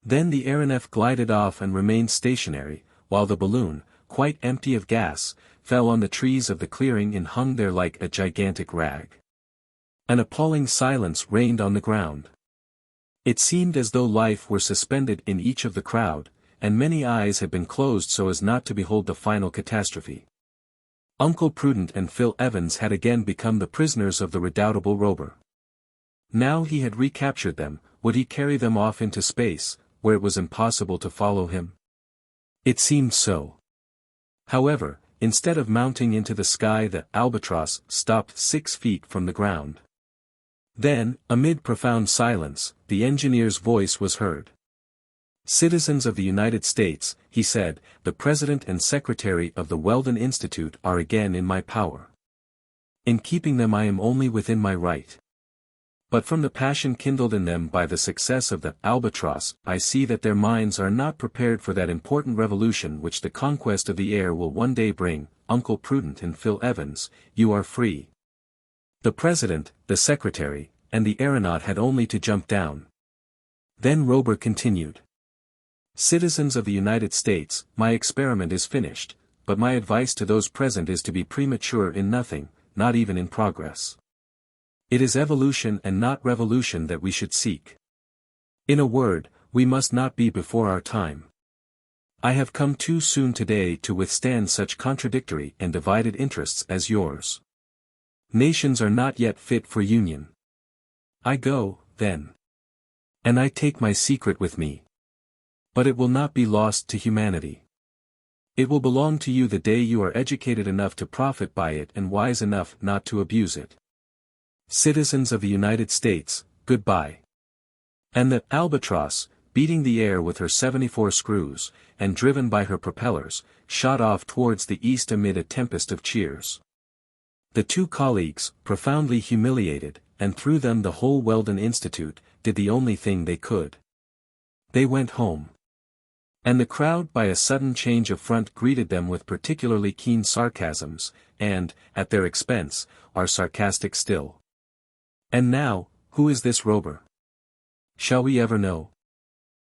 Then the Aeronef glided off and remained stationary, while the balloon, quite empty of gas, fell on the trees of the clearing and hung there like a gigantic rag. An appalling silence reigned on the ground. It seemed as though life were suspended in each of the crowd, and many eyes had been closed so as not to behold the final catastrophe. Uncle Prudent and Phil Evans had again become the prisoners of the redoubtable Robur. Now he had recaptured them. Would he carry them off into space, where it was impossible to follow him? It seemed so. However, instead of mounting into the sky, the Albatross stopped 6 feet from the ground. Then, amid profound silence, the engineer's voice was heard. "Citizens of the United States," he said, "the President and Secretary of the Weldon Institute are again in my power. In keeping them I am only within my right. But from the passion kindled in them by the success of the Albatross, I see that their minds are not prepared for that important revolution which the conquest of the air will one day bring. Uncle Prudent and Phil Evans, you are free." The President, the Secretary, and the aeronaut had only to jump down. Then Robur continued. "Citizens of the United States, my experiment is finished, but my advice to those present is to be premature in nothing, not even in progress. It is evolution and not revolution that we should seek. In a word, we must not be before our time. I have come too soon today to withstand such contradictory and divided interests as yours. Nations are not yet fit for union. I go, then. And I take my secret with me. But it will not be lost to humanity. It will belong to you the day you are educated enough to profit by it and wise enough not to abuse it. Citizens of the United States, goodbye. And the Albatross, beating the air with her 74 screws, and driven by her propellers, shot off towards the east amid a tempest of cheers. The two colleagues, profoundly humiliated, and through them the whole Weldon Institute, did the only thing they could. They went home. And the crowd by a sudden change of front greeted them with particularly keen sarcasms, and, at their expense, are sarcastic still. And now, who is this Robur? Shall we ever know?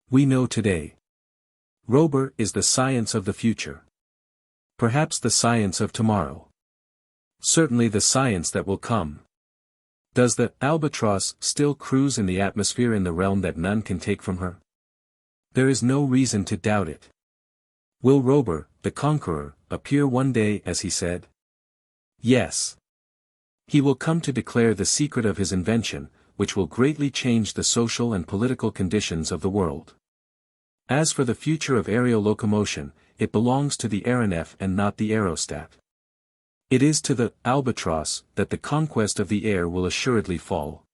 We know today. Robur is the science of the future. Perhaps the science of tomorrow. Certainly the science that will come. Does the Albatross still cruise in the atmosphere in the realm that none can take from her? There is no reason to doubt it. Will Robur, the Conqueror, appear one day as he said? Yes. He will come to declare the secret of his invention, which will greatly change the social and political conditions of the world. As for the future of aerial locomotion, it belongs to the Aeronef and not the aerostat. It is to the Albatross that the conquest of the air will assuredly fall.